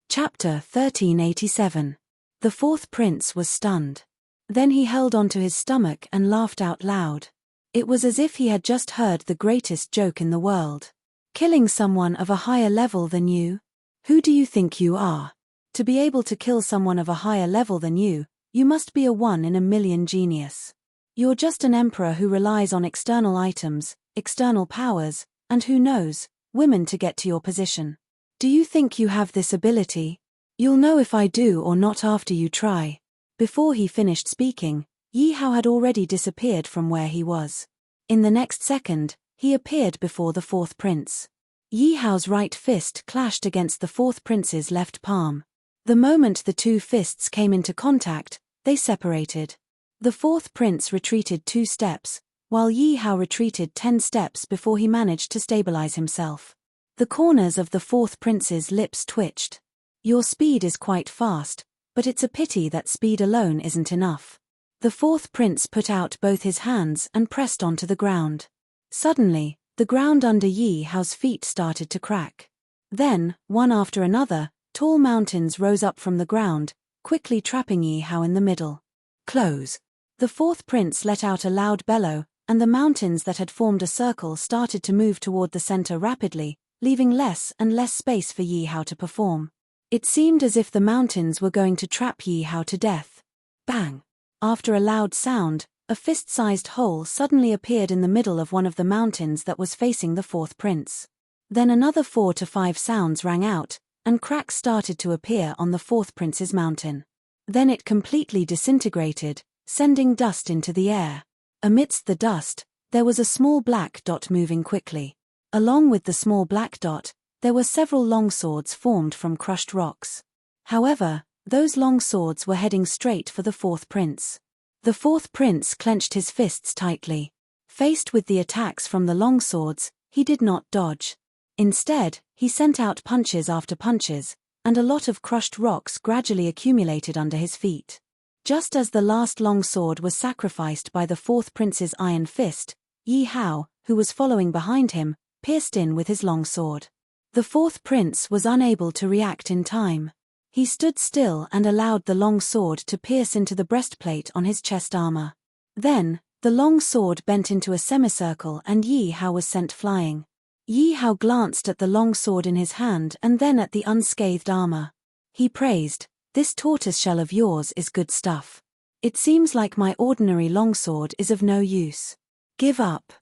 Chapter 1387. The fourth prince was stunned. Then he held onto his stomach and laughed out loud. It was as if he had just heard the greatest joke in the world. Killing someone of a higher level than you? Who do you think you are? To be able to kill someone of a higher level than you must be a 1 in a million genius. You're just an emperor who relies on external items, external powers, and who knows, women to get to your position. Do you think you have this ability? You'll know if I do or not after you try. Before he finished speaking, Yi Hao had already disappeared from where he was. In the next second, he appeared before the fourth prince. Yi Hao's right fist clashed against the fourth prince's left palm. The moment the two fists came into contact, they separated. The fourth prince retreated 2 steps, while Yi Hao retreated 10 steps before he managed to stabilize himself. The corners of the fourth prince's lips twitched. Your speed is quite fast, but it's a pity that speed alone isn't enough. The fourth prince put out both his hands and pressed onto the ground. Suddenly, the ground under Yi Hao's feet started to crack. Then, one after another, tall mountains rose up from the ground, quickly trapping Yi Hao in the middle. Close. The fourth prince let out a loud bellow, and the mountains that had formed a circle started to move toward the center rapidly, leaving less and less space for Yi Hao to perform. It seemed as if the mountains were going to trap Yi Hao to death. Bang! After a loud sound, a fist-sized hole suddenly appeared in the middle of one of the mountains that was facing the fourth prince. Then another 4 to 5 sounds rang out, and cracks started to appear on the fourth prince's mountain. Then it completely disintegrated, sending dust into the air. Amidst the dust, there was a small black dot moving quickly. Along with the small black dot, there were several long swords formed from crushed rocks. However, those long swords were heading straight for the fourth prince. The fourth prince clenched his fists tightly. Faced with the attacks from the long swords, he did not dodge. Instead, he sent out punches after punches, and a lot of crushed rocks gradually accumulated under his feet. Just as the last long sword was sacrificed by the fourth prince's iron fist, Yi Hao, who was following behind him, pierced in with his long sword. The fourth prince was unable to react in time. He stood still and allowed the long sword to pierce into the breastplate on his chest armor. Then, the long sword bent into a semicircle and Yi Hao was sent flying. Yi Hao glanced at the long sword in his hand and then at the unscathed armor. He praised, "This tortoiseshell of yours is good stuff. It seems like my ordinary longsword is of no use. Give up.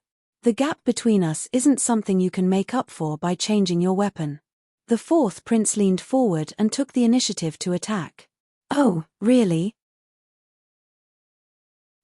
The gap between us isn't something you can make up for by changing your weapon." The fourth prince leaned forward and took the initiative to attack. "Oh, really?"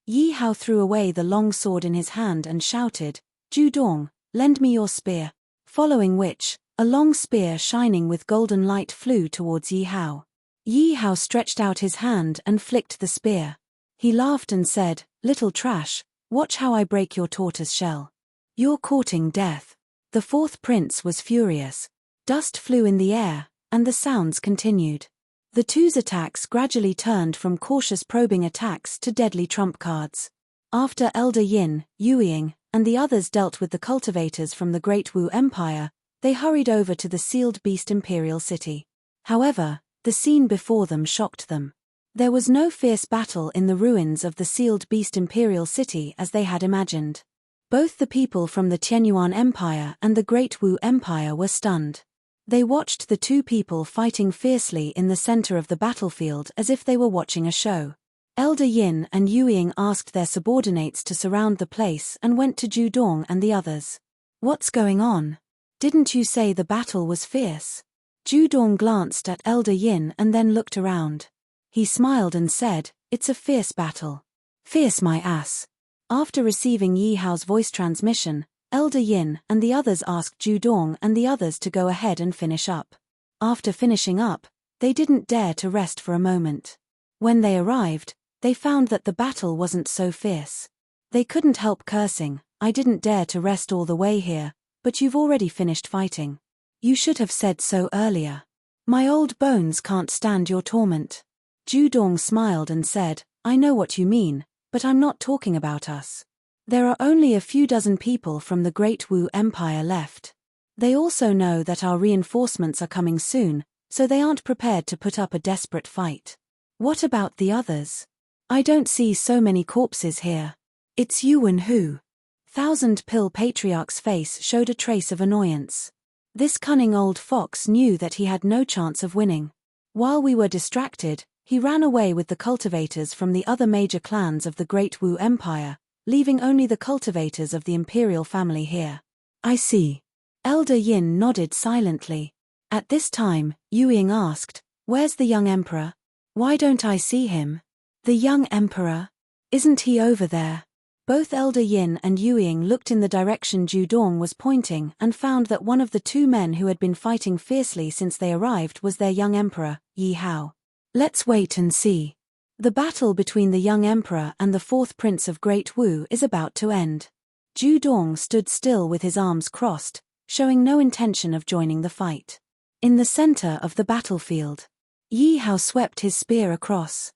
Yi Hao threw away the long sword in his hand and shouted, "Judong, lend me your spear." Following which, a long spear shining with golden light flew towards Yi Hao. Yi Hao stretched out his hand and flicked the spear. He laughed and said, "Little trash, watch how I break your tortoise shell. You're courting death." The fourth prince was furious. Dust flew in the air, and the sounds continued. The two's attacks gradually turned from cautious probing attacks to deadly trump cards. After Elder Yin, Yueying, and the others dealt with the cultivators from the Great Wu Empire, they hurried over to the sealed beast imperial city. However, the scene before them shocked them. There was no fierce battle in the ruins of the sealed beast imperial city as they had imagined. Both the people from the Tianyuan Empire and the Great Wu Empire were stunned. They watched the two people fighting fiercely in the center of the battlefield as if they were watching a show. Elder Yin and Yueying asked their subordinates to surround the place and went to Judong and the others. "What's going on? Didn't you say the battle was fierce?" Judong glanced at Elder Yin and then looked around. He smiled and said, "It's a fierce battle." "Fierce my ass." After receiving Yi Hao's voice transmission, Elder Yin and the others asked Judong and the others to go ahead and finish up. After finishing up, they didn't dare to rest for a moment. When they arrived, they found that the battle wasn't so fierce. They couldn't help cursing, "I didn't dare to rest all the way here, but you've already finished fighting. You should have said so earlier. My old bones can't stand your torment." Judong smiled and said, "I know what you mean, but I'm not talking about us. There are only a few dozen people from the Great Wu Empire left. They also know that our reinforcements are coming soon, so they aren't prepared to put up a desperate fight. What about the others? I don't see so many corpses here. It's Yuan who?" Thousand Pill Patriarch's face showed a trace of annoyance. This cunning old fox knew that he had no chance of winning. While we were distracted, he ran away with the cultivators from the other major clans of the Great Wu Empire, leaving only the cultivators of the imperial family here. I see. Elder Yin nodded silently. At this time, Yu Ying asked, "Where's the young emperor? Why don't I see him?" "The young emperor? Isn't he over there?" Both Elder Yin and Yu Ying looked in the direction Ju Dong was pointing and found that one of the two men who had been fighting fiercely since they arrived was their young emperor, Yi Hao. "Let's wait and see. The battle between the young emperor and the fourth prince of Great Wu is about to end." Ju Dong stood still with his arms crossed, showing no intention of joining the fight. In the center of the battlefield, Yi Hao swept his spear across.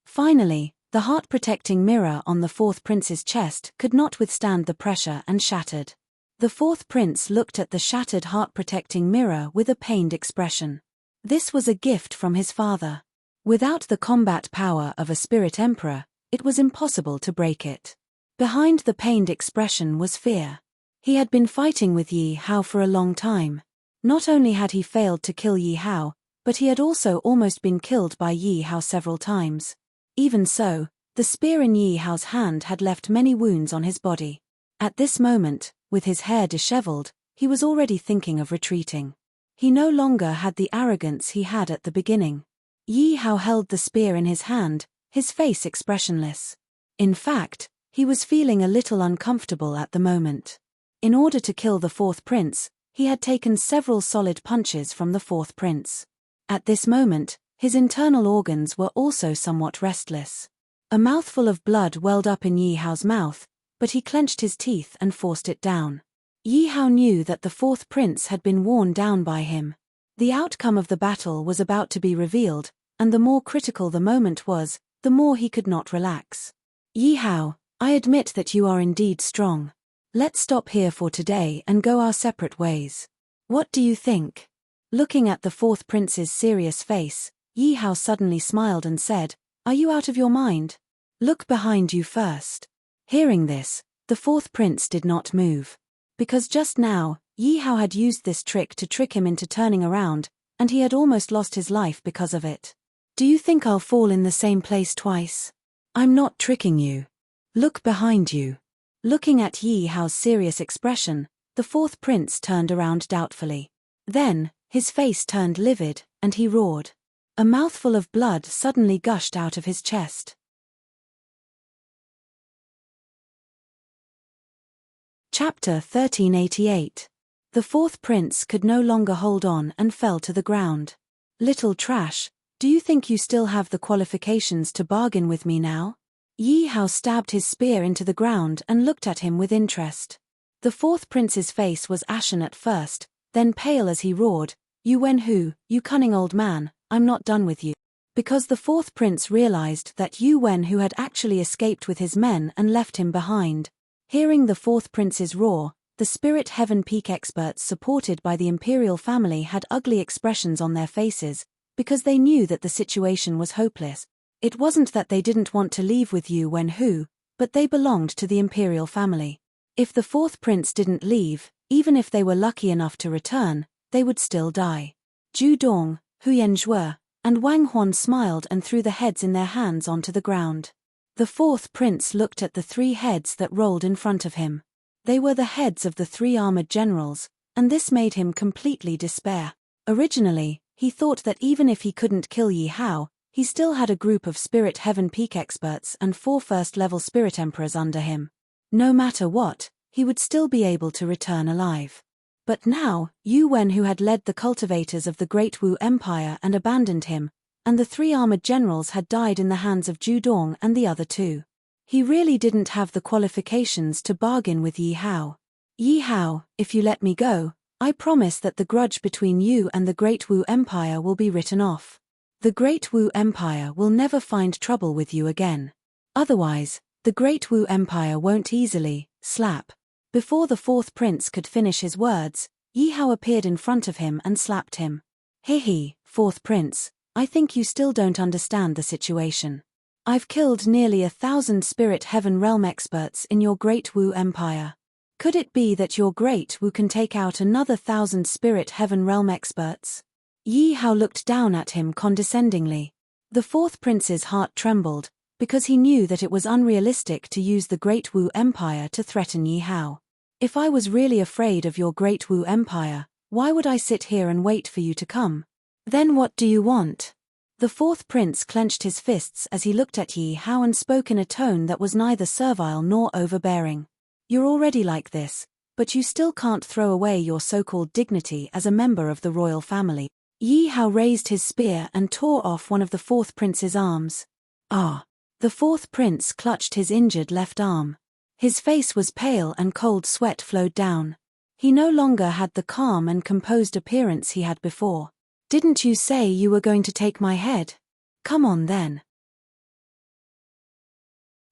Finally, the heart-protecting mirror on the fourth prince's chest could not withstand the pressure and shattered. The fourth prince looked at the shattered heart-protecting mirror with a pained expression. This was a gift from his father. Without the combat power of a spirit emperor, it was impossible to break it. Behind the pained expression was fear. He had been fighting with Yi Hao for a long time. Not only had he failed to kill Yi Hao, but he had also almost been killed by Yi Hao several times. Even so, the spear in Yi Hao's hand had left many wounds on his body. At this moment, with his hair disheveled, he was already thinking of retreating. He no longer had the arrogance he had at the beginning. Yi Hao held the spear in his hand, his face expressionless. In fact, he was feeling a little uncomfortable at the moment. In order to kill the fourth prince, he had taken several solid punches from the fourth prince. At this moment, his internal organs were also somewhat restless. A mouthful of blood welled up in Yi Hao's mouth, but he clenched his teeth and forced it down. Yi Hao knew that the fourth prince had been worn down by him. The outcome of the battle was about to be revealed, and the more critical the moment was, the more he could not relax. "Yi Hao, I admit that you are indeed strong. Let's stop here for today and go our separate ways. What do you think?" Looking at the fourth prince's serious face, Yi Hao suddenly smiled and said, "Are you out of your mind? Look behind you first." Hearing this, the fourth prince did not move. Because just now, Yi Hao had used this trick to trick him into turning around, and he had almost lost his life because of it. "Do you think I'll fall in the same place twice? I'm not tricking you. Look behind you." Looking at Yi Hao's serious expression, the fourth prince turned around doubtfully. Then, his face turned livid, and he roared. A mouthful of blood suddenly gushed out of his chest. Chapter 1388. The fourth prince could no longer hold on and fell to the ground. "Little trash, do you think you still have the qualifications to bargain with me now?" Yi Hao stabbed his spear into the ground and looked at him with interest. The fourth prince's face was ashen at first, then pale as he roared, "You Wen-hu, you cunning old man, I'm not done with you." Because the fourth prince realized that Yu Wen-hu had actually escaped with his men and left him behind. Hearing the fourth prince's roar, the Spirit Heaven Peak experts supported by the imperial family had ugly expressions on their faces, because they knew that the situation was hopeless. It wasn't that they didn't want to leave with Yu Wen-hu, but they belonged to the imperial family. If the fourth prince didn't leave, even if they were lucky enough to return, they would still die. Ju Dong, Hu Yanzhue, and Wang Huan smiled and threw the heads in their hands onto the ground. The fourth prince looked at the three heads that rolled in front of him. They were the heads of the three armored generals, and this made him completely despair. Originally, he thought that even if he couldn't kill Yi Hao, he still had a group of Spirit Heaven Peak experts and 4 first-level Spirit Emperors under him. No matter what, he would still be able to return alive. But now, Yu Wen-hu had led the cultivators of the Great Wu Empire and abandoned him, and the 3 armored generals had died in the hands of Ju Dong and the other 2. He really didn't have the qualifications to bargain with Yi Hao. "Yi Hao, if you let me go, I promise that the grudge between you and the Great Wu Empire will be written off. The Great Wu Empire will never find trouble with you again. Otherwise, the Great Wu Empire won't easily slap." Before the fourth prince could finish his words, Yi Hao appeared in front of him and slapped him. "Hehe, fourth prince, I think you still don't understand the situation. I've killed nearly 1,000 Spirit Heaven Realm experts in your Great Wu Empire. Could it be that your Great Wu can take out another 1,000 Spirit Heaven Realm experts?" Yi Hao looked down at him condescendingly. The fourth prince's heart trembled, because he knew that it was unrealistic to use the Great Wu Empire to threaten Yi Hao. If I was really afraid of your Great Wu Empire, why would I sit here and wait for you to come? Then what do you want? The fourth prince clenched his fists as he looked at Yi Hao and spoke in a tone that was neither servile nor overbearing. You're already like this, but you still can't throw away your so-called dignity as a member of the royal family. Yi Hao raised his spear and tore off one of the fourth prince's arms. Ah! The fourth prince clutched his injured left arm. His face was pale and cold sweat flowed down. He no longer had the calm and composed appearance he had before. Didn't you say you were going to take my head? Come on then.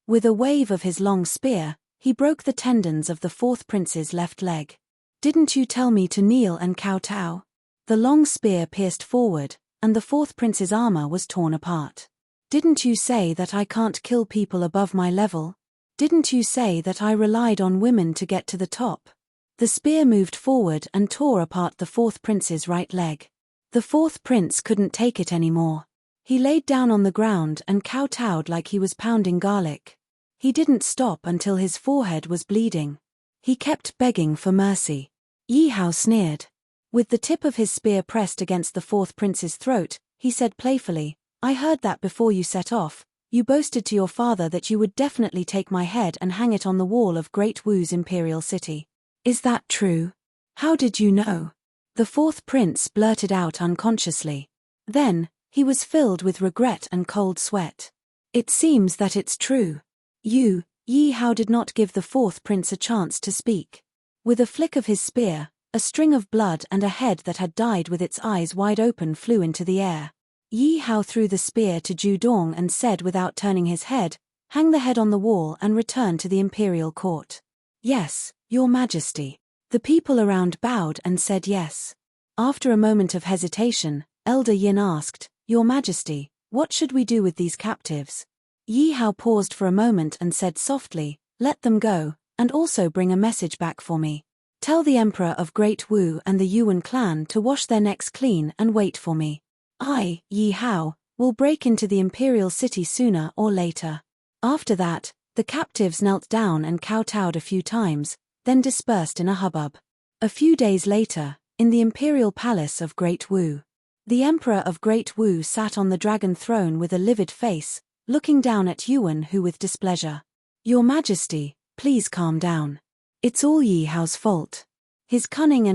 With a wave of his long spear, he broke the tendons of the fourth prince's left leg. Didn't you tell me to kneel and kowtow? The long spear pierced forward, and the fourth prince's armor was torn apart. Didn't you say that I can't kill people above my level? Didn't you say that I relied on women to get to the top? The spear moved forward and tore apart the fourth prince's right leg. The fourth prince couldn't take it anymore. He laid down on the ground and kowtowed like he was pounding garlic. He didn't stop until his forehead was bleeding. He kept begging for mercy. Yi Hao sneered. With the tip of his spear pressed against the fourth prince's throat, he said playfully, I heard that before you set off. You boasted to your father that you would definitely take my head and hang it on the wall of Great Wu's imperial city. Is that true? How did you know? The fourth prince blurted out unconsciously. Then, he was filled with regret and cold sweat. It seems that it's true. Yi Hao did not give the fourth prince a chance to speak. With a flick of his spear, a string of blood and a head that had died with its eyes wide open flew into the air. Yi Hao threw the spear to Ju Dong and said without turning his head, hang the head on the wall and return to the imperial court. Yes, your majesty. The people around bowed and said yes. After a moment of hesitation, Elder Yin asked, Your Majesty, what should we do with these captives? Yi Hao paused for a moment and said softly, let them go, and also bring a message back for me. Tell the Emperor of Great Wu and the Yuan clan to wash their necks clean and wait for me. I, Yi Hao, will break into the imperial city sooner or later. After that, the captives knelt down and kowtowed a few times, then dispersed in a hubbub. A few days later, in the imperial palace of Great Wu, the Emperor of Great Wu sat on the dragon throne with a livid face, looking down at Yuan Hu with displeasure. Your Majesty, please calm down. It's all Yi Hao's fault. His cunning,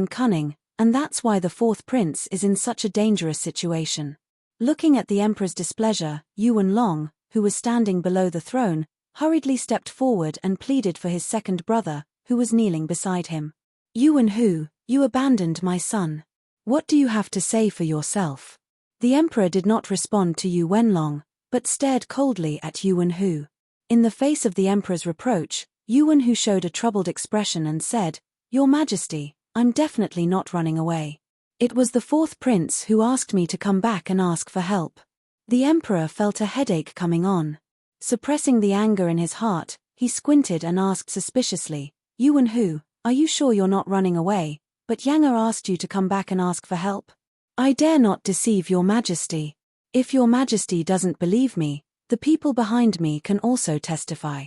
and that's why the fourth prince is in such a dangerous situation. Looking at the emperor's displeasure, Yuan Long, who was standing below the throne, hurriedly stepped forward and pleaded for his second brother, who was kneeling beside him. Yuan Hu, you abandoned my son. What do you have to say for yourself? The emperor did not respond to Yuan Long, but stared coldly at Yuan Hu. In the face of the emperor's reproach, Yuan Hu showed a troubled expression and said, Your Majesty, I'm definitely not running away. It was the fourth prince who asked me to come back and ask for help. The emperor felt a headache coming on. Suppressing the anger in his heart, he squinted and asked suspiciously, Yuan Hu, are you sure you're not running away? But Yang asked you to come back and ask for help. I dare not deceive your Majesty. If your Majesty doesn't believe me, the people behind me can also testify.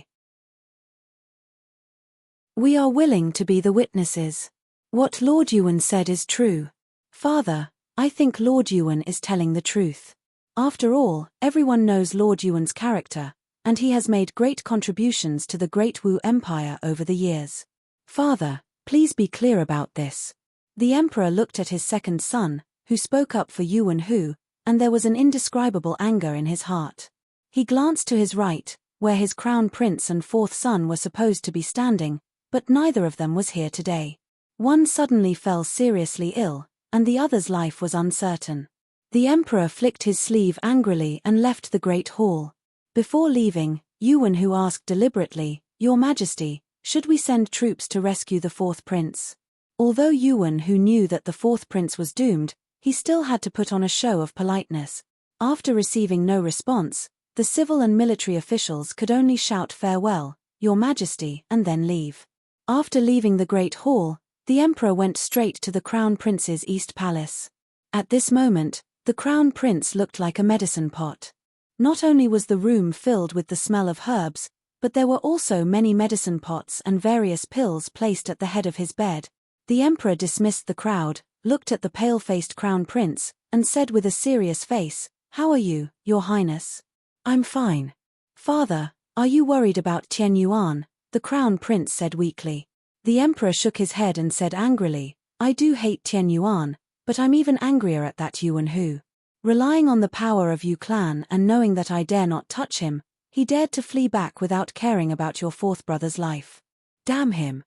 We are willing to be the witnesses. What Lord Yuan said is true. Father, I think Lord Yuan is telling the truth. After all, everyone knows Lord Yuan's character, and he has made great contributions to the Great Wu Empire over the years. Father, please be clear about this. The emperor looked at his second son, who spoke up for Yuan Hu, and there was an indescribable anger in his heart. He glanced to his right, where his crown prince and fourth son were supposed to be standing, but neither of them was here today. One suddenly fell seriously ill, and the other's life was uncertain. The emperor flicked his sleeve angrily and left the great hall. Before leaving, Yuan Hu asked deliberately, Your Majesty, should we send troops to rescue the fourth prince? Although Yuan Hu knew that the fourth prince was doomed, he still had to put on a show of politeness. After receiving no response, the civil and military officials could only shout farewell, Your Majesty, and then leave. After leaving the great hall, the emperor went straight to the crown prince's east palace. At this moment, the crown prince looked like a medicine pot. Not only was the room filled with the smell of herbs, but there were also many medicine pots and various pills placed at the head of his bed. The emperor dismissed the crowd, looked at the pale-faced crown prince, and said with a serious face, "How are you, your highness?" "I'm fine." "Father, are you worried about Tian Yuan?" the crown prince said weakly. The emperor shook his head and said angrily, "I do hate Tian Yuan, but I'm even angrier at that Yuan who, relying on the power of Yu clan and knowing that I dare not touch him, he dared to flee back without caring about your fourth brother's life. Damn him."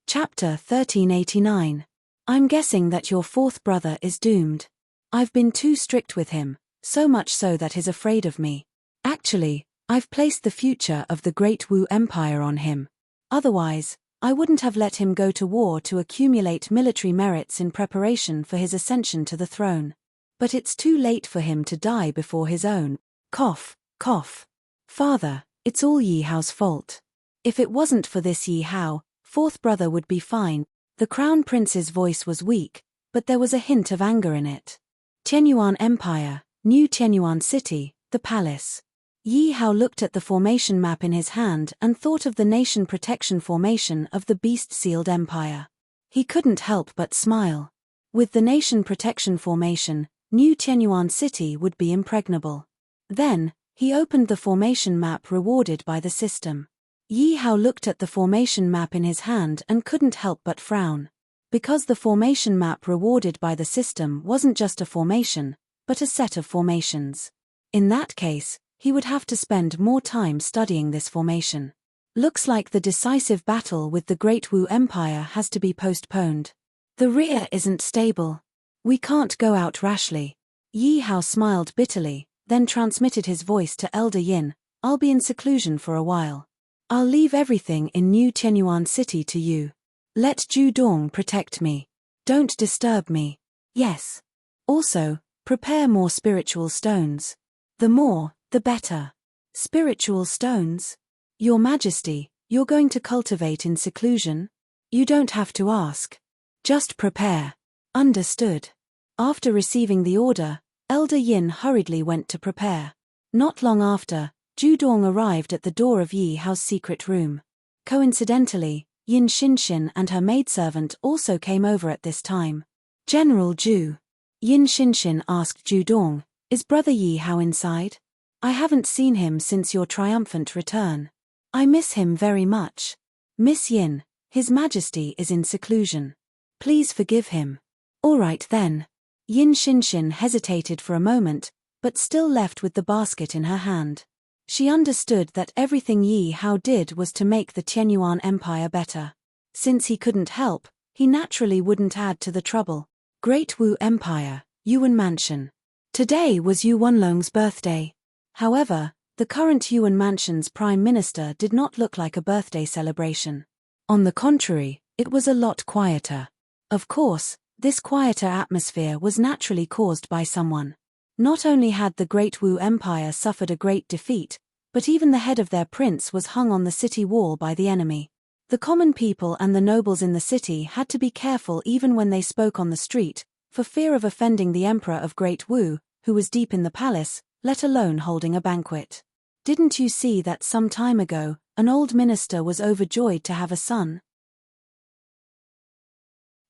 Chapter 1389. I'm guessing that your fourth brother is doomed. I've been too strict with him, so much so that he's afraid of me. Actually, I've placed the future of the Great Wu Empire on him. Otherwise, I wouldn't have let him go to war to accumulate military merits in preparation for his ascension to the throne. But it's too late for him to die before his own. Cough, cough. Father, it's all Yi Hao's fault. If it wasn't for this Yi Hao, fourth brother would be fine. The crown prince's voice was weak, but there was a hint of anger in it. Tianyuan Empire, New Tianyuan City, the palace. Yi Hao looked at the formation map in his hand and thought of the nation protection formation of the beast-sealed empire. He couldn't help but smile. With the nation protection formation, New Tianyuan City would be impregnable. Then, he opened the formation map rewarded by the system. Yi Hao looked at the formation map in his hand and couldn't help but frown. Because the formation map rewarded by the system wasn't just a formation, but a set of formations. In that case, he would have to spend more time studying this formation. Looks like the decisive battle with the Great Wu Empire has to be postponed. The rear isn't stable. We can't go out rashly. Yi Hao smiled bitterly, then transmitted his voice to Elder Yin, "I'll be in seclusion for a while. I'll leave everything in New Tianyuan City to you. Let Ju Dong protect me. Don't disturb me. Yes. Also, prepare more spiritual stones. The more, the better." "Spiritual stones? Your Majesty, you're going to cultivate in seclusion? You don't have to ask. Just prepare." "Understood." After receiving the order, Elder Yin hurriedly went to prepare. Not long after, Ju Dong arrived at the door of Yi Hao's secret room. Coincidentally, Yin Xinxin and her maidservant also came over at this time. "General Ju." Yin Xinxin asked Ju Dong, "Is Brother Yi Hao inside? I haven't seen him since your triumphant return. I miss him very much." "Miss Yin, His Majesty is in seclusion. Please forgive him." "All right then." Yin Xinxin hesitated for a moment, but still left with the basket in her hand. She understood that everything Yi Hao did was to make the Tianyuan Empire better. Since he couldn't help, he naturally wouldn't add to the trouble. Great Wu Empire, Yuan Mansion. Today was Yu Wenlong's birthday. However, the current Yuan Mansion's prime minister did not look like a birthday celebration. On the contrary, it was a lot quieter. Of course, this quieter atmosphere was naturally caused by someone. Not only had the Great Wu Empire suffered a great defeat, but even the head of their prince was hung on the city wall by the enemy. The common people and the nobles in the city had to be careful even when they spoke on the street, for fear of offending the emperor of Great Wu, who was deep in the palace, let alone holding a banquet. Didn't you see that some time ago, an old minister was overjoyed to have a son?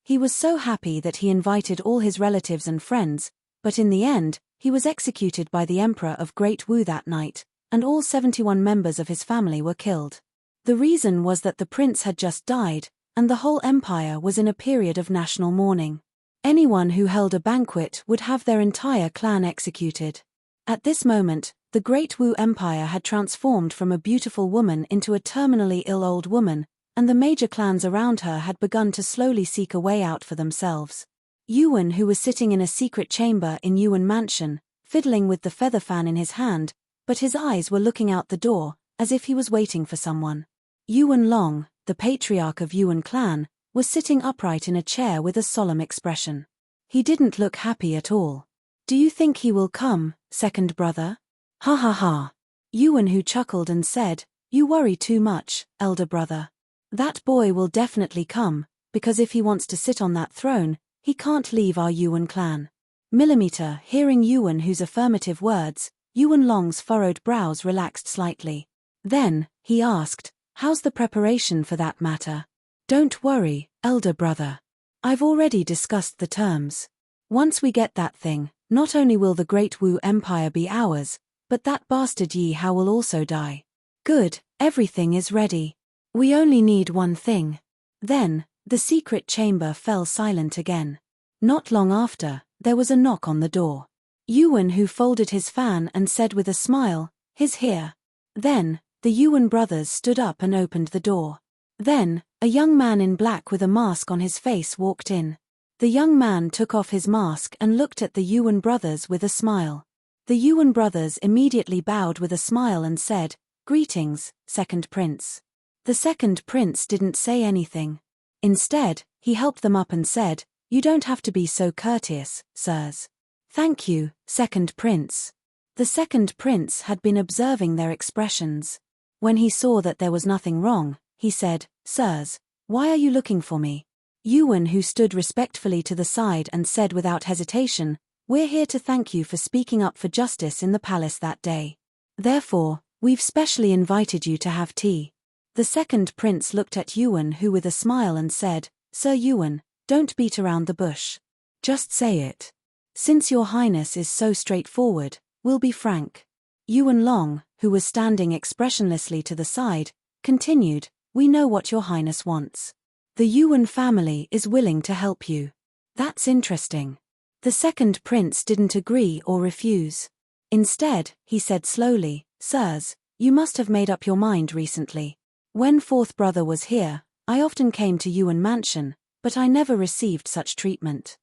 He was so happy that he invited all his relatives and friends, but in the end, he was executed by the emperor of Great Wu that night, and all 71 members of his family were killed. The reason was that the prince had just died, and the whole empire was in a period of national mourning. Anyone who held a banquet would have their entire clan executed. At this moment, the Great Wu Empire had transformed from a beautiful woman into a terminally ill old woman, and the major clans around her had begun to slowly seek a way out for themselves. Yuan, who was sitting in a secret chamber in Yuan Mansion, fiddling with the feather fan in his hand, but his eyes were looking out the door, as if he was waiting for someone. Yuan Long, the patriarch of Yuan clan, was sitting upright in a chair with a solemn expression. He didn't look happy at all. "Do you think he will come, second brother?" "Ha ha ha." Yuan, who chuckled and said, "You worry too much, elder brother. That boy will definitely come, because if he wants to sit on that throne, he can't leave our Yuan clan. Millimeter, hearing Yuan Hu's affirmative words, Yuan Long's furrowed brows relaxed slightly. Then, he asked, how's the preparation for that matter? Don't worry, elder brother. I've already discussed the terms. Once we get that thing, not only will the Great Wu Empire be ours, but that bastard Yi Hao will also die. Good, everything is ready. We only need one thing. Then, the secret chamber fell silent again. Not long after, there was a knock on the door. Yuan Hu folded his fan and said with a smile, "He's here." Then, the Yuan brothers stood up and opened the door. Then, a young man in black with a mask on his face walked in. The young man took off his mask and looked at the Yuan brothers with a smile. The Yuan brothers immediately bowed with a smile and said, "Greetings, second prince." The second prince didn't say anything. Instead, he helped them up and said, "You don't have to be so courteous, sirs." "Thank you, second prince." The second prince had been observing their expressions. When he saw that there was nothing wrong, he said, "Sirs, why are you looking for me?" Yuan Hu stood respectfully to the side and said without hesitation, "We're here to thank you for speaking up for justice in the palace that day. Therefore, we've specially invited you to have tea." The second prince looked at Yuan Hu with a smile and said, "Sir Yuan, don't beat around the bush. Just say it. Since your highness is so straightforward, we'll be frank." Yuan Long, who was standing expressionlessly to the side, continued, "We know what your highness wants. The Yuan family is willing to help you." "That's interesting." The second prince didn't agree or refuse. Instead, he said slowly, "Sirs, you must have made up your mind recently. When fourth brother was here, I often came to Yuan Mansion, but I never received such treatment.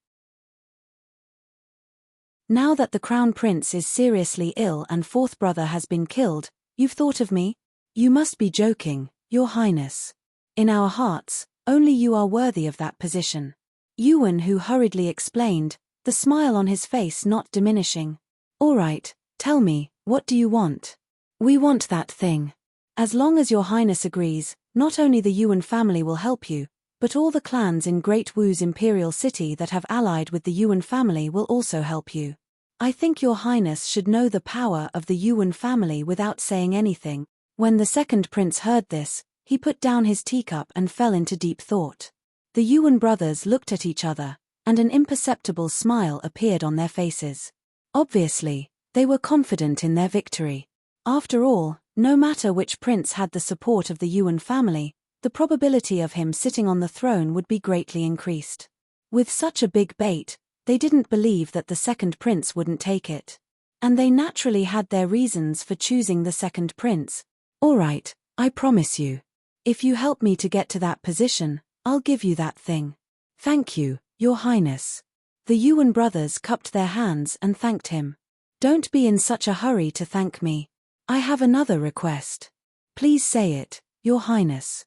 Now that the crown prince is seriously ill and fourth brother has been killed, you've thought of me? You must be joking, your highness. In our hearts, only you are worthy of that position." Yuan Hu hurriedly explained, the smile on his face not diminishing. "All right, tell me, what do you want?" "We want that thing. As long as your highness agrees, not only the Yuan family will help you, but all the clans in Great Wu's imperial city that have allied with the Yuan family will also help you. I think your highness should know the power of the Yuan family without saying anything." When the second prince heard this, he put down his teacup and fell into deep thought. The Yuan brothers looked at each other, and an imperceptible smile appeared on their faces. Obviously, they were confident in their victory. After all, no matter which prince had the support of the Yuan family, the probability of him sitting on the throne would be greatly increased. With such a big bait, they didn't believe that the second prince wouldn't take it. And they naturally had their reasons for choosing the second prince. "All right, I promise you. If you help me to get to that position, I'll give you that thing." "Thank you, your highness." The Yuan brothers cupped their hands and thanked him. "Don't be in such a hurry to thank me. I have another request." "Please say it, your highness."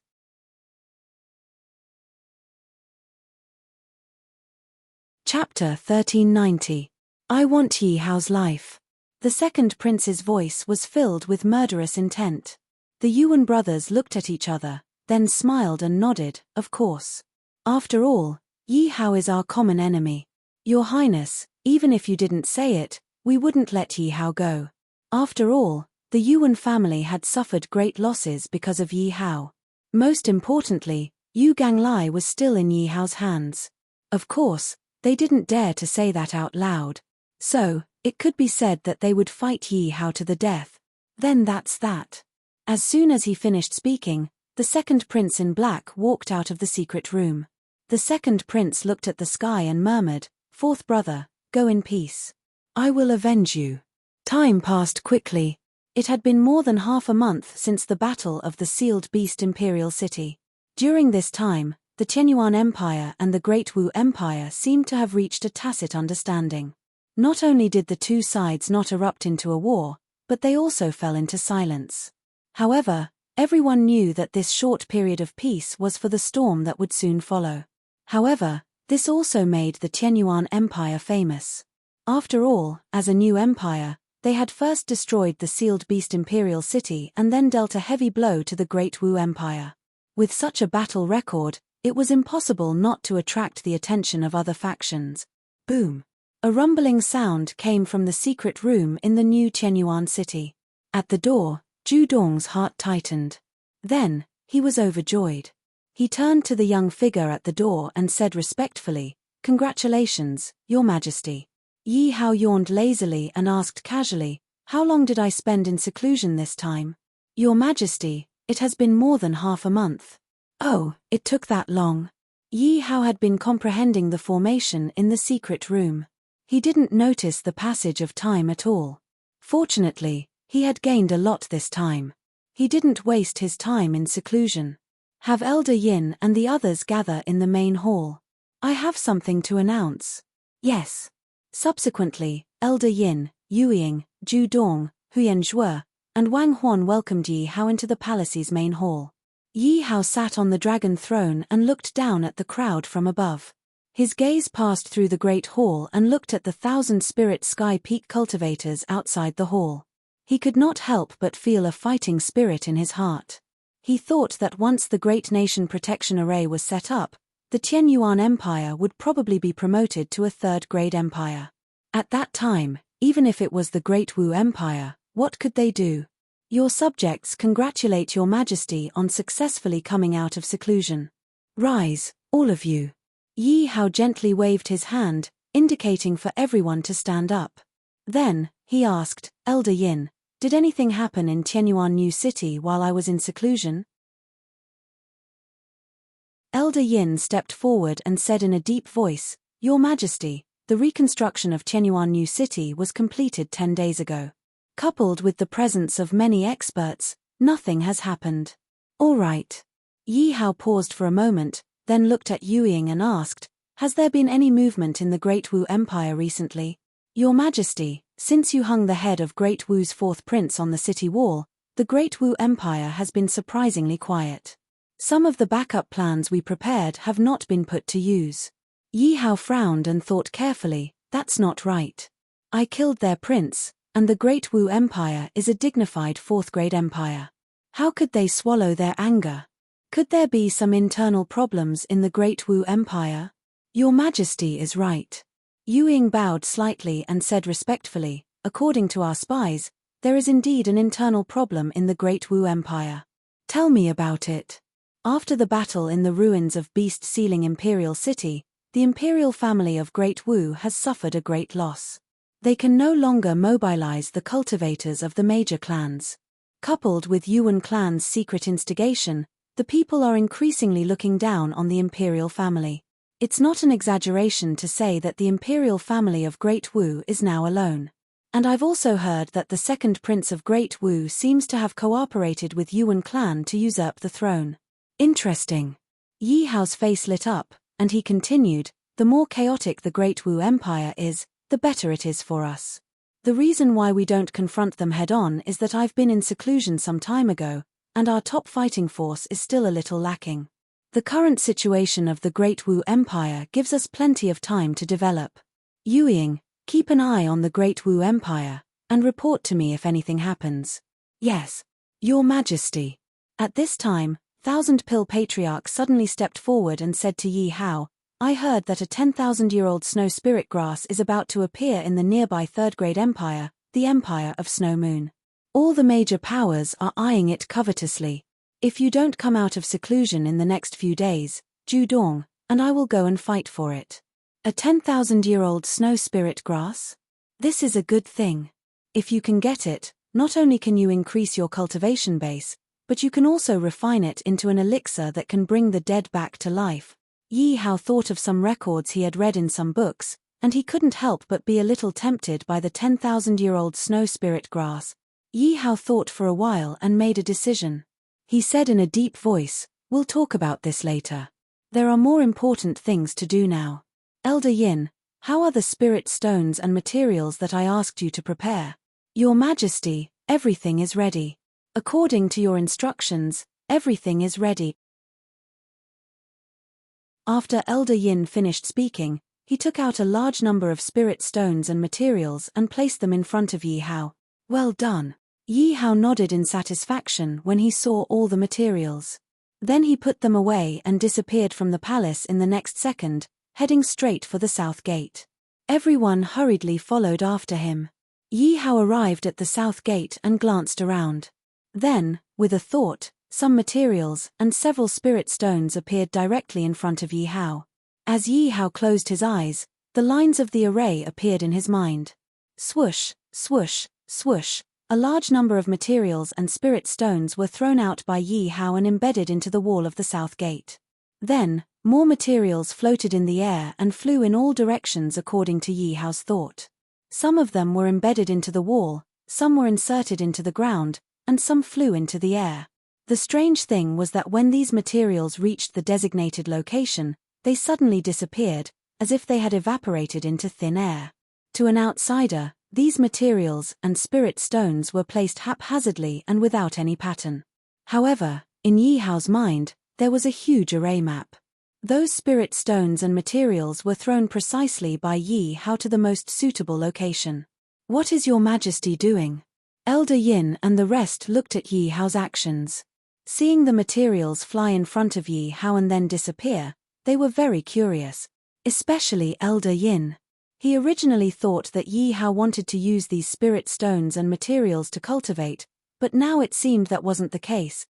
Chapter 1390. I want Yi Hao's life. The second prince's voice was filled with murderous intent. The Yuan brothers looked at each other, then smiled and nodded, "Of course. After all, Yi Hao is our common enemy. Your highness, even if you didn't say it, we wouldn't let Yi Hao go. After all, the Yuan family had suffered great losses because of Yi Hao. Most importantly, Yu Ganglai was still in Yi Hao's hands. Of course, they didn't dare to say that out loud. So, it could be said that they would fight Yi Hao to the death. Then that's that." As soon as he finished speaking, the second prince in black walked out of the secret room. The second prince looked at the sky and murmured, "Fourth brother, go in peace. I will avenge you." Time passed quickly. It had been more than half a month since the battle of the Sealed Beast Imperial City. During this time, the Tianyuan Empire and the Great Wu Empire seemed to have reached a tacit understanding. Not only did the two sides not erupt into a war, but they also fell into silence. However, everyone knew that this short period of peace was for the storm that would soon follow. However, this also made the Tianyuan Empire famous. After all, as a new empire, they had first destroyed the Sealed Beast Imperial City and then dealt a heavy blow to the Great Wu Empire. With such a battle record, It was impossible not to attract the attention of other factions. Boom! A rumbling sound came from the secret room in the new Tianyuan city. At the door, Zhu Dong's heart tightened. Then, he was overjoyed. He turned to the young figure at the door and said respectfully, "Congratulations, Your Majesty." Yi Hao yawned lazily and asked casually, "How long did I spend in seclusion this time?" "Your Majesty, it has been more than half a month." "Oh, it took that long." Yi Hao had been comprehending the formation in the secret room. He didn't notice the passage of time at all. Fortunately, he had gained a lot this time. He didn't waste his time in seclusion. "Have Elder Yin and the others gather in the main hall. I have something to announce." "Yes." Subsequently, Elder Yin, Yu Ying, Zhu Dong, Huyan Zhuo, and Wang Huan welcomed Yi Hao into the palace's main hall. Yi Hao sat on the dragon throne and looked down at the crowd from above. His gaze passed through the great hall and looked at the 1,000-spirit sky peak cultivators outside the hall. He could not help but feel a fighting spirit in his heart. He thought that once the Great Nation Protection Array was set up, the Tianyuan Empire would probably be promoted to a third-grade empire. At that time, even if it was the Great Wu Empire, what could they do? "Your subjects congratulate Your Majesty on successfully coming out of seclusion. Rise, all of you." Yi Hao gently waved his hand, indicating for everyone to stand up. Then, he asked, "Elder Yin, did anything happen in Tianyuan New City while I was in seclusion?" Elder Yin stepped forward and said in a deep voice, "Your Majesty, the reconstruction of Tianyuan New City was completed 10 days ago. Coupled with the presence of many experts, nothing has happened." "All right." Yi Hao paused for a moment, then looked at Yu Ying and asked, "Has there been any movement in the Great Wu Empire recently?" "Your Majesty, since you hung the head of Great Wu's fourth prince on the city wall, the Great Wu Empire has been surprisingly quiet. Some of the backup plans we prepared have not been put to use." Yi Hao frowned and thought carefully, "That's not right. I killed their prince, and the Great Wu Empire is a dignified fourth-grade empire. How could they swallow their anger? Could there be some internal problems in the Great Wu Empire?" "Your Majesty is right." Yu Ying bowed slightly and said respectfully, "According to our spies, there is indeed an internal problem in the Great Wu Empire." "Tell me about it." After the battle in the ruins of Beast-Sealing Imperial City, the Imperial family of Great Wu has suffered a great loss. They can no longer mobilize the cultivators of the major clans. Coupled with Yuan clan's secret instigation, the people are increasingly looking down on the Imperial family. It's not an exaggeration to say that the Imperial family of Great Wu is now alone. And I've also heard that the second prince of Great Wu seems to have cooperated with Yuan clan to usurp the throne. Interesting. Yi Hao's face lit up, and he continued, "The more chaotic the Great Wu Empire is, the better it is for us. The reason why we don't confront them head-on is that I've been in seclusion some time ago, and our top fighting force is still a little lacking. The current situation of the Great Wu Empire gives us plenty of time to develop. Yu Ying, keep an eye on the Great Wu Empire, and report to me if anything happens." "Yes, Your Majesty." At this time, Thousand Pill Patriarch suddenly stepped forward and said to Yi Hao, "I heard that a 10,000-year-old snow spirit grass is about to appear in the nearby third-grade empire, the Empire of Snow Moon. All the major powers are eyeing it covetously. If you don't come out of seclusion in the next few days, Zhu Dong, and I will go and fight for it." "A 10,000-year-old snow spirit grass? This is a good thing. If you can get it, not only can you increase your cultivation base, but you can also refine it into an elixir that can bring the dead back to life." Yi Hao thought of some records he had read in some books, and he couldn't help but be a little tempted by the 10,000-year-old snow spirit grass. Yi Hao thought for a while and made a decision. He said in a deep voice, "We'll talk about this later. There are more important things to do now. Elder Yin, how are the spirit stones and materials that I asked you to prepare?" "Your Majesty, everything is ready. According to your instructions, everything is ready." After Elder Yin finished speaking, he took out a large number of spirit stones and materials and placed them in front of Yi Hao. "Well done." Yi Hao nodded in satisfaction when he saw all the materials. Then he put them away and disappeared from the palace in the next second, heading straight for the south gate. Everyone hurriedly followed after him. Yi Hao arrived at the south gate and glanced around. Then, with a thought, some materials and several spirit stones appeared directly in front of Yi Hao. As Yi Hao closed his eyes, the lines of the array appeared in his mind. Swoosh, swoosh, swoosh. A large number of materials and spirit stones were thrown out by Yi Hao and embedded into the wall of the south gate. Then, more materials floated in the air and flew in all directions according to Yi Hao's thought. Some of them were embedded into the wall, some were inserted into the ground, and some flew into the air. The strange thing was that when these materials reached the designated location, they suddenly disappeared, as if they had evaporated into thin air. To an outsider, these materials and spirit stones were placed haphazardly and without any pattern. However, in Yi Hao's mind, there was a huge array map. Those spirit stones and materials were thrown precisely by Yi Hao to the most suitable location. "What is your Majesty doing?" Elder Yin and the rest looked at Yi Hao's actions. Seeing the materials fly in front of Yi Hao and then disappear, they were very curious. Especially Elder Yin. He originally thought that Yi Hao wanted to use these spirit stones and materials to cultivate, but now it seemed that wasn't the case.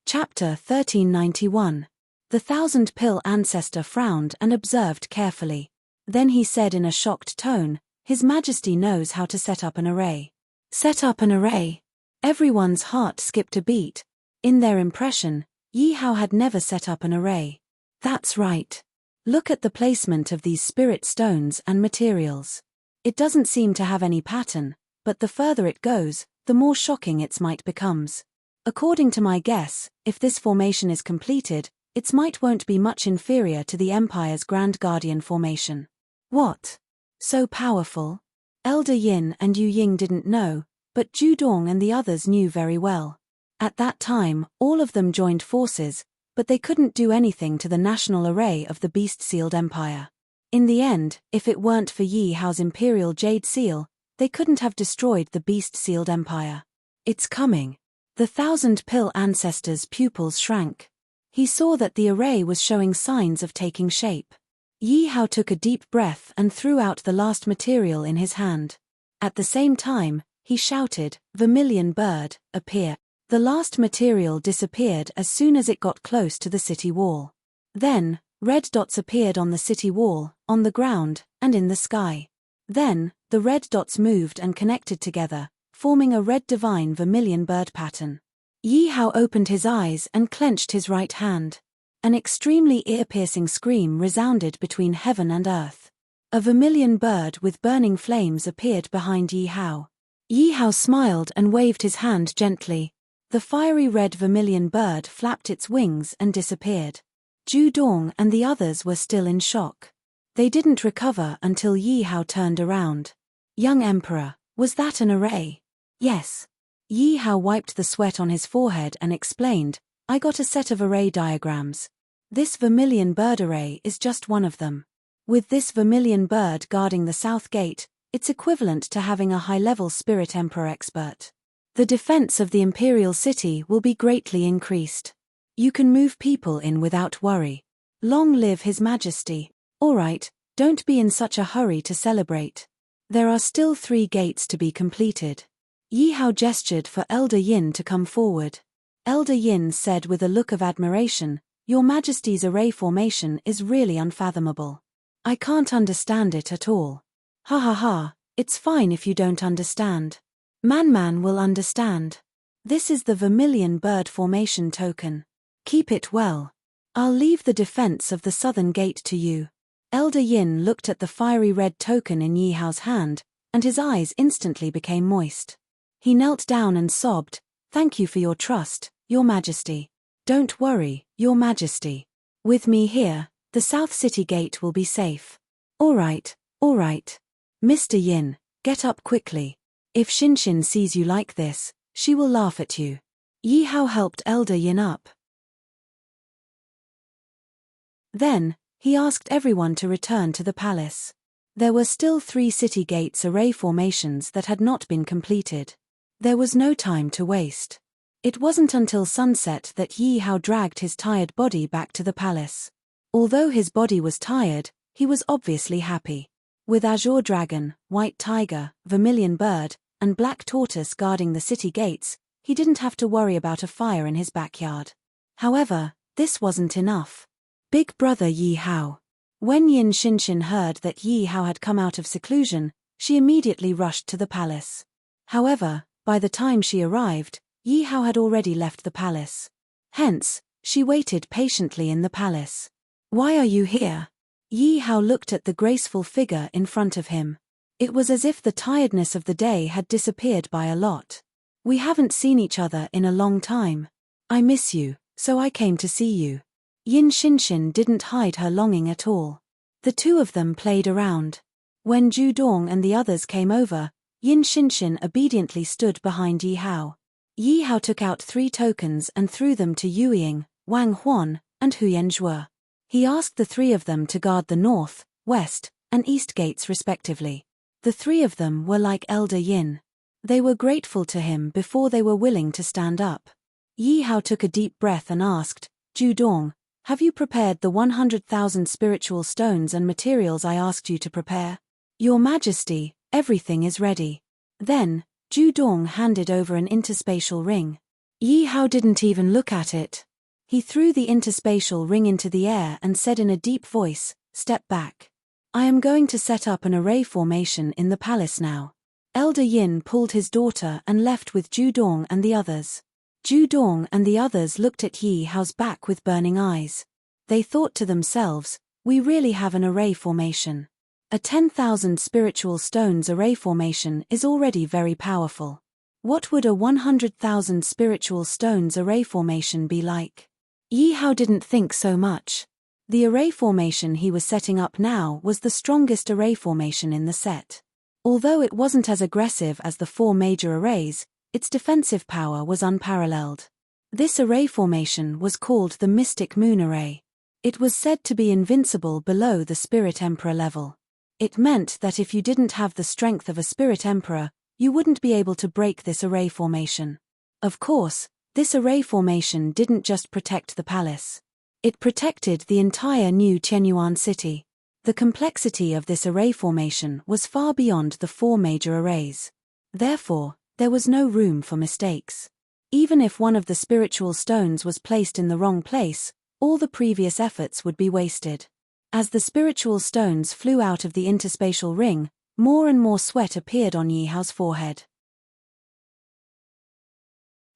Chapter 1391. The thousand-pill ancestor frowned and observed carefully. Then he said in a shocked tone, "His Majesty knows how to set up an array." Set up an array? Everyone's heart skipped a beat. In their impression, Yi Hao had never set up an array. That's right. Look at the placement of these spirit stones and materials. It doesn't seem to have any pattern, but the further it goes, the more shocking its might becomes. According to my guess, if this formation is completed, its might won't be much inferior to the Empire's Grand Guardian formation. What? So powerful? Elder Yin and Yu Ying didn't know, but Zhu Dong and the others knew very well. At that time, all of them joined forces, but they couldn't do anything to the national array of the beast-sealed empire. In the end, if it weren't for Yi Hao's imperial jade seal, they couldn't have destroyed the beast-sealed empire. It's coming. The thousand-pill ancestor's pupils shrank. He saw that the array was showing signs of taking shape. Yi Hao took a deep breath and threw out the last material in his hand. At the same time, he shouted, "Vermilion bird, appear." The last material disappeared as soon as it got close to the city wall. Then, red dots appeared on the city wall, on the ground, and in the sky. Then, the red dots moved and connected together, forming a red divine vermilion bird pattern. Yi Hao opened his eyes and clenched his right hand. An extremely ear-piercing scream resounded between heaven and earth. A vermilion bird with burning flames appeared behind Yi Hao. Yi Hao smiled and waved his hand gently. The fiery red vermilion bird flapped its wings and disappeared. Zhu Dong and the others were still in shock. They didn't recover until Yi Hao turned around. "Young Emperor, was that an array?" "Yes." Yi Hao wiped the sweat on his forehead and explained, "I got a set of array diagrams. This vermilion bird array is just one of them. With this vermilion bird guarding the south gate, it's equivalent to having a high-level spirit emperor expert. The defense of the imperial city will be greatly increased. You can move people in without worry. Long live His Majesty." "All right, don't be in such a hurry to celebrate. There are still 3 gates to be completed." Yi Hao gestured for Elder Yin to come forward. Elder Yin said with a look of admiration, "Your Majesty's array formation is really unfathomable. I can't understand it at all." "Ha ha ha, it's fine if you don't understand. Man will understand. This is the vermilion bird formation token. Keep it well. I'll leave the defense of the southern gate to you." Elder Yin looked at the fiery red token in Yi Hao's hand, and his eyes instantly became moist. He knelt down and sobbed, "Thank you for your trust, Your Majesty." "Don't worry, Your Majesty. With me here, the South City Gate will be safe." All right. Mr. Yin, get up quickly. If Shinshin sees you like this, she will laugh at you." Yi Hao helped Elder Yin up. Then, he asked everyone to return to the palace. There were still 3 city gates array formations that had not been completed. There was no time to waste. It wasn't until sunset that Yi Hao dragged his tired body back to the palace. Although his body was tired, he was obviously happy. With azure dragon, white tiger, vermilion bird, and black tortoise guarding the city gates, he didn't have to worry about a fire in his backyard. However, this wasn't enough. Big brother Yi Hao. When Yin Xinshin heard that Yi Hao had come out of seclusion, she immediately rushed to the palace. However, by the time she arrived, Yi Hao had already left the palace. Hence, she waited patiently in the palace. "Why are you here?" Yi Hao looked at the graceful figure in front of him. It was as if the tiredness of the day had disappeared by a lot. "We haven't seen each other in a long time. I miss you, so I came to see you." Yin Xinshin didn't hide her longing at all. The two of them played around. When Zhu Dong and the others came over, Yin Xinshin obediently stood behind Yi Hao. Yi Hao took out 3 tokens and threw them to Yu Ying, Wang Huan, and Huyen Zhuo. He asked the 3 of them to guard the north, west, and east gates respectively. The 3 of them were like Elder Yin. They were grateful to him before they were willing to stand up. Yi Hao took a deep breath and asked, "Zhu Dong, have you prepared the 100,000 spiritual stones and materials I asked you to prepare?" "Your Majesty, everything is ready." Then, Zhu Dong handed over an interspatial ring. Yi Hao didn't even look at it. He threw the interspatial ring into the air and said in a deep voice, "Step back. I am going to set up an array formation in the palace now." Elder Yin pulled his daughter and left with Zhu Dong and the others. Zhu Dong and the others looked at Yi Hao's back with burning eyes. They thought to themselves, "We really have an array formation." A 10,000 spiritual stones array formation is already very powerful. What would a 100,000 spiritual stones array formation be like? Yi Hao didn't think so much. The array formation he was setting up now was the strongest array formation in the set. Although it wasn't as aggressive as the 4 major arrays, its defensive power was unparalleled. This array formation was called the Mystic Moon Array. It was said to be invincible below the Spirit Emperor level. It meant that if you didn't have the strength of a Spirit Emperor, you wouldn't be able to break this array formation. Of course, this array formation didn't just protect the palace. It protected the entire New Qianyuan city. The complexity of this array formation was far beyond the 4 major arrays. Therefore, there was no room for mistakes. Even if one of the spiritual stones was placed in the wrong place, all the previous efforts would be wasted. As the spiritual stones flew out of the interspatial ring, more and more sweat appeared on Yi Hao's forehead.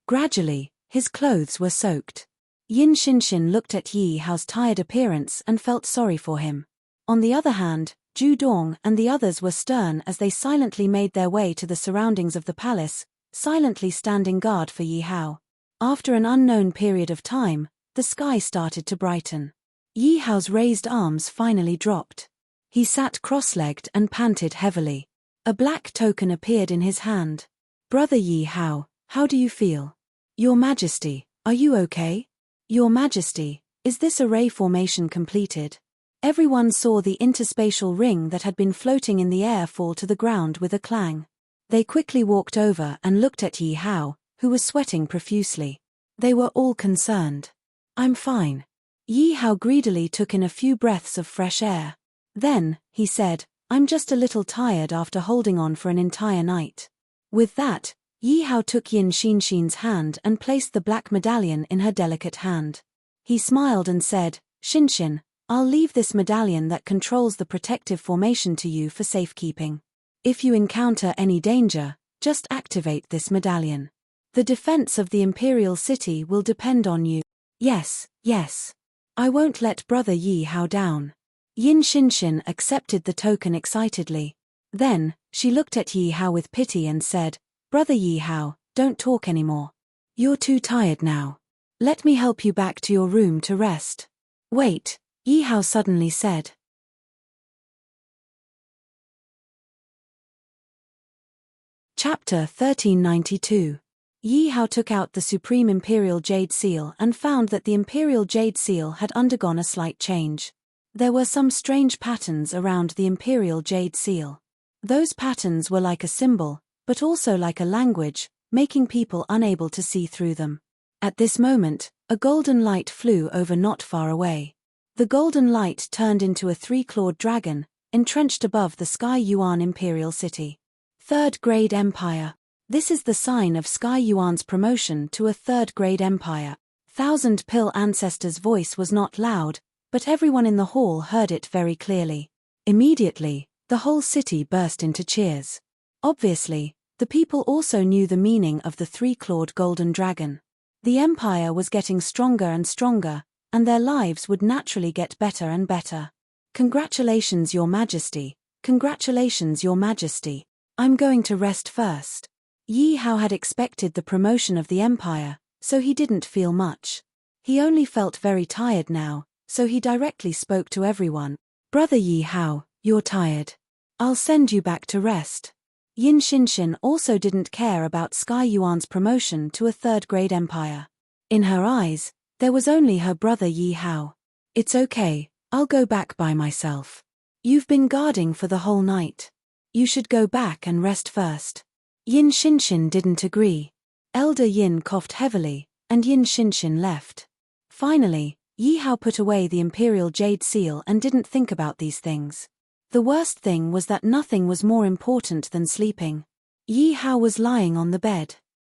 Gradually, his clothes were soaked. Yin Xinshin looked at Yi Hao's tired appearance and felt sorry for him. On the other hand, Zhu Dong and the others were stern as they silently made their way to the surroundings of the palace, silently standing guard for Yi Hao. After an unknown period of time, the sky started to brighten. Yi Hao's raised arms finally dropped. He sat cross-legged and panted heavily. A black token appeared in his hand. "Brother Yi Hao, how do you feel?" "Your Majesty, are you okay?" "Your Majesty, is this array formation completed?" Everyone saw the interspatial ring that had been floating in the air fall to the ground with a clang. They quickly walked over and looked at Yi Hao, who was sweating profusely. They were all concerned. "I'm fine." Yi Hao greedily took in a few breaths of fresh air. Then, he said, "I'm just a little tired after holding on for an entire night." With that, Yi Hao took Yin Xinshin's hand and placed the black medallion in her delicate hand. He smiled and said, "Xinshin, I'll leave this medallion that controls the protective formation to you for safekeeping. If you encounter any danger, just activate this medallion. The defense of the Imperial City will depend on you." "Yes, yes. I won't let Brother Yi Hao down." Yin Xinshin accepted the token excitedly. Then, she looked at Yi Hao with pity and said, "Brother Yi Hao, don't talk anymore. You're too tired now. Let me help you back to your room to rest." "Wait," Yi Hao suddenly said. Chapter 1392. Yi Hao took out the Supreme Imperial Jade Seal and found that the Imperial Jade Seal had undergone a slight change. There were some strange patterns around the Imperial Jade Seal. Those patterns were like a symbol, but also like a language, making people unable to see through them. At this moment, a golden light flew over not far away. The golden light turned into a three-clawed dragon, entrenched above the Sky Yuan Imperial City. Third-grade empire. This is the sign of Sky Yuan's promotion to a third-grade empire. Thousand Pill Ancestor's voice was not loud, but everyone in the hall heard it very clearly. Immediately, the whole city burst into cheers. Obviously, the people also knew the meaning of the three-clawed golden dragon. The empire was getting stronger and stronger, and their lives would naturally get better and better. Congratulations, Your Majesty. Congratulations, Your Majesty. I'm going to rest first. Yi Hao had expected the promotion of the empire, so he didn't feel much. He only felt very tired now, so he directly spoke to everyone. Brother Yi Hao, you're tired. I'll send you back to rest. Yin Xinshin also didn't care about Sky Yuan's promotion to a third-grade empire. In her eyes, there was only her brother Yi Hao. It's okay, I'll go back by myself. You've been guarding for the whole night. You should go back and rest first. Yin Xinshin didn't agree. Elder Yin coughed heavily, and Yin Xinshin left. Finally, Yi Hao put away the Imperial Jade Seal and didn't think about these things. The worst thing was that nothing was more important than sleeping. Yi Hao was lying on the bed.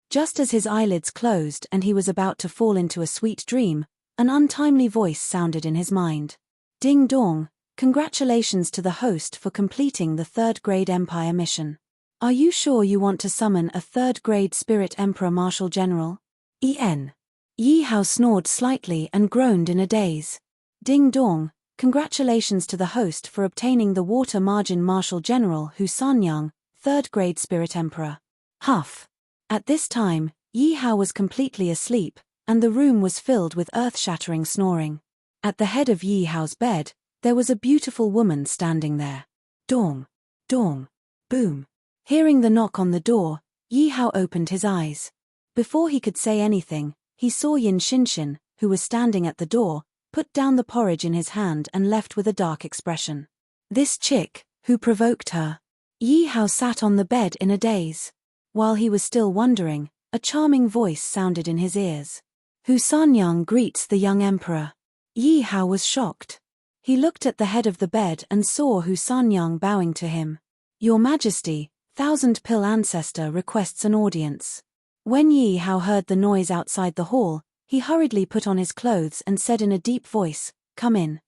Just as his eyelids closed and he was about to fall into a sweet dream, an untimely voice sounded in his mind. Ding dong, congratulations to the host for completing the third-grade Empire mission. Are you sure you want to summon a third-grade Spirit Emperor Marshal General? En. Yi Hao snored slightly and groaned in a daze. Ding dong, congratulations to the host for obtaining the Water Margin Marshal General Hu Sanyang, third-grade Spirit Emperor. Huff. At this time, Yi Hao was completely asleep, and the room was filled with earth-shattering snoring. At the head of Yi Hao's bed, there was a beautiful woman standing there. Dong. Dong. Boom. Hearing the knock on the door, Yi Hao opened his eyes. Before he could say anything, he saw Yin Xinshin, who was standing at the door, put down the porridge in his hand and left with a dark expression. This chick, who provoked her? Yi Hao sat on the bed in a daze. While he was still wondering, a charming voice sounded in his ears. Hu Sanyang greets the young emperor. Yi Hao was shocked. He looked at the head of the bed and saw Hu Sanyang bowing to him. Your Majesty, Thousand Pill Ancestor requests an audience. When Yi Hao heard the noise outside the hall, he hurriedly put on his clothes and said in a deep voice, "Come in."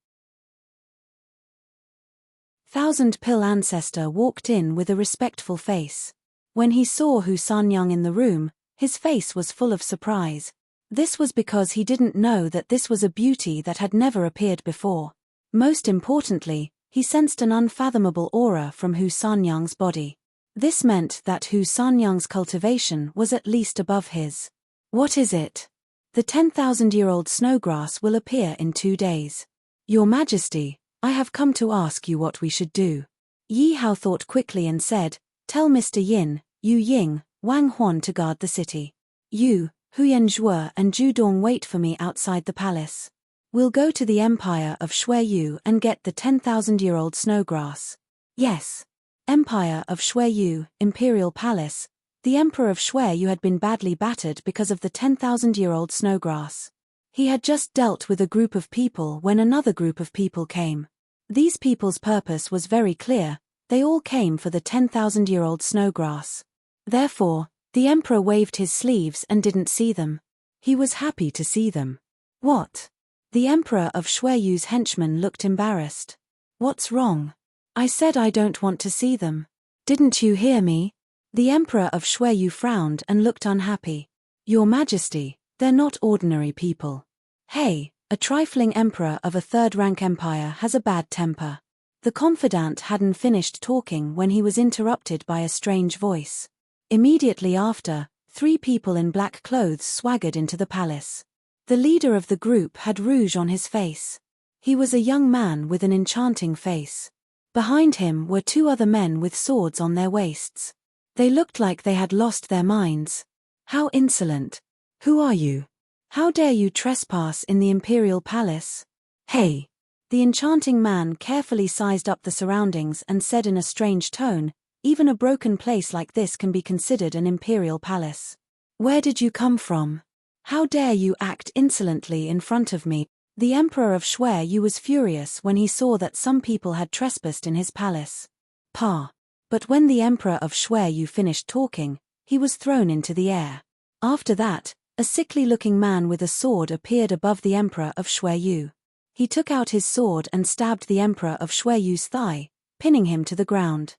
Thousand Pill Ancestor walked in with a respectful face. When he saw Hu Sanyang in the room, his face was full of surprise. This was because he didn't know that this was a beauty that had never appeared before. Most importantly, he sensed an unfathomable aura from Hu Sanyang's body. This meant that Hu Sanyang's cultivation was at least above his. What is it? The 10,000-year-old snowgrass will appear in 2 days. Your Majesty, I have come to ask you what we should do. Yi Hao thought quickly and said, tell Mr. Yin, Yu Ying, Wang Huan to guard the city. You, Huyan Zhuo and Zhu Dong wait for me outside the palace. We'll go to the Empire of Shuiyu and get the 10,000-year-old snowgrass. Yes. Empire of Shuiyu, Imperial Palace. The Emperor of Shuiyu had been badly battered because of the 10,000-year-old snowgrass. He had just dealt with a group of people when another group of people came. These people's purpose was very clear, they all came for the 10,000-year-old snowgrass. Therefore, the Emperor waved his sleeves and didn't see them. He was happy to see them. What? The Emperor of Shuiyu's henchman looked embarrassed. What's wrong? I said I don't want to see them. Didn't you hear me? The Emperor of Shuiyu frowned and looked unhappy. Your Majesty, they're not ordinary people. Hey, a trifling emperor of a third-rank empire has a bad temper. The confidant hadn't finished talking when he was interrupted by a strange voice. Immediately after, 3 people in black clothes swaggered into the palace. The leader of the group had rouge on his face. He was a young man with an enchanting face. Behind him were 2 other men with swords on their waists. They looked like they had lost their minds. How insolent! Who are you? How dare you trespass in the imperial palace? Hey! The enchanting man carefully sized up the surroundings and said in a strange tone, Even a broken place like this can be considered an imperial palace. Where did you come from? How dare you act insolently in front of me? The Emperor of Shui was furious when he saw that some people had trespassed in his palace. But when the Emperor of Shui finished talking, he was thrown into the air. After that, a sickly-looking man with a sword appeared above the Emperor of Shui. He took out his sword and stabbed the Emperor of Shui's thigh, pinning him to the ground.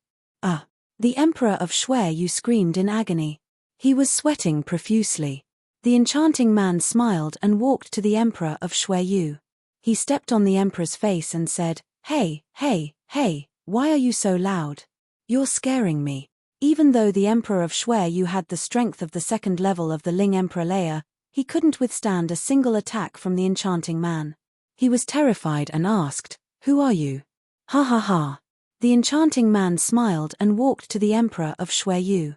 The Emperor of Shui screamed in agony. He was sweating profusely. The enchanting man smiled and walked to the Emperor of Shui. He stepped on the Emperor's face and said, "Hey, hey, hey, why are you so loud? You're scaring me." Even though the Emperor of Shui had the strength of the second level of the Ling Emperor layer, he couldn't withstand a single attack from the enchanting man. He was terrified and asked, "Who are you?" "Ha ha ha." The enchanting man smiled and walked to the Emperor of Shui.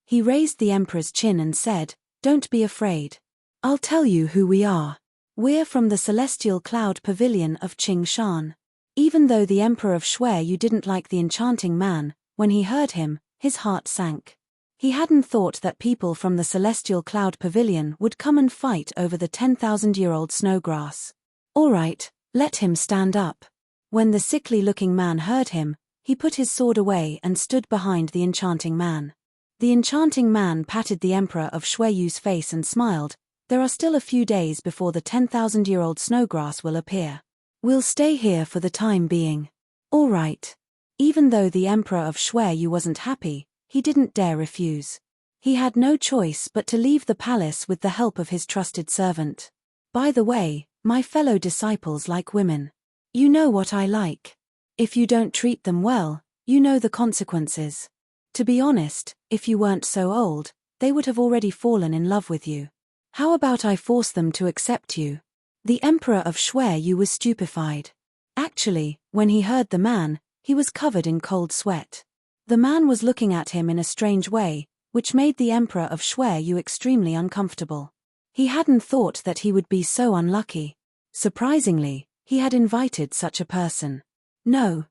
He raised the Emperor's chin and said, "Don't be afraid. I'll tell you who we are. We're from the Celestial Cloud Pavilion of Qingshan." Even though the Emperor of Shui didn't like the enchanting man, when he heard him, his heart sank. He hadn't thought that people from the Celestial Cloud Pavilion would come and fight over the 10,000-year-old snowgrass. "All right, let him stand up." When the sickly-looking man heard him, he put his sword away and stood behind the enchanting man. The enchanting man patted the Emperor of Shui's face and smiled. "There are still a few days before the 10,000-year-old snowgrass will appear. We'll stay here for the time being." "All right." Even though the Emperor of Shui wasn't happy, he didn't dare refuse. He had no choice but to leave the palace with the help of his trusted servant. "By the way, my fellow disciples like women. You know what I like. If you don't treat them well, you know the consequences. To be honest, if you weren't so old, they would have already fallen in love with you. How about I force them to accept you?" The Emperor of Shui was stupefied. Actually, when he heard the man, he was covered in cold sweat. The man was looking at him in a strange way, which made the Emperor of Shui extremely uncomfortable. He hadn't thought that he would be so unlucky. Surprisingly, he had invited such a person. No,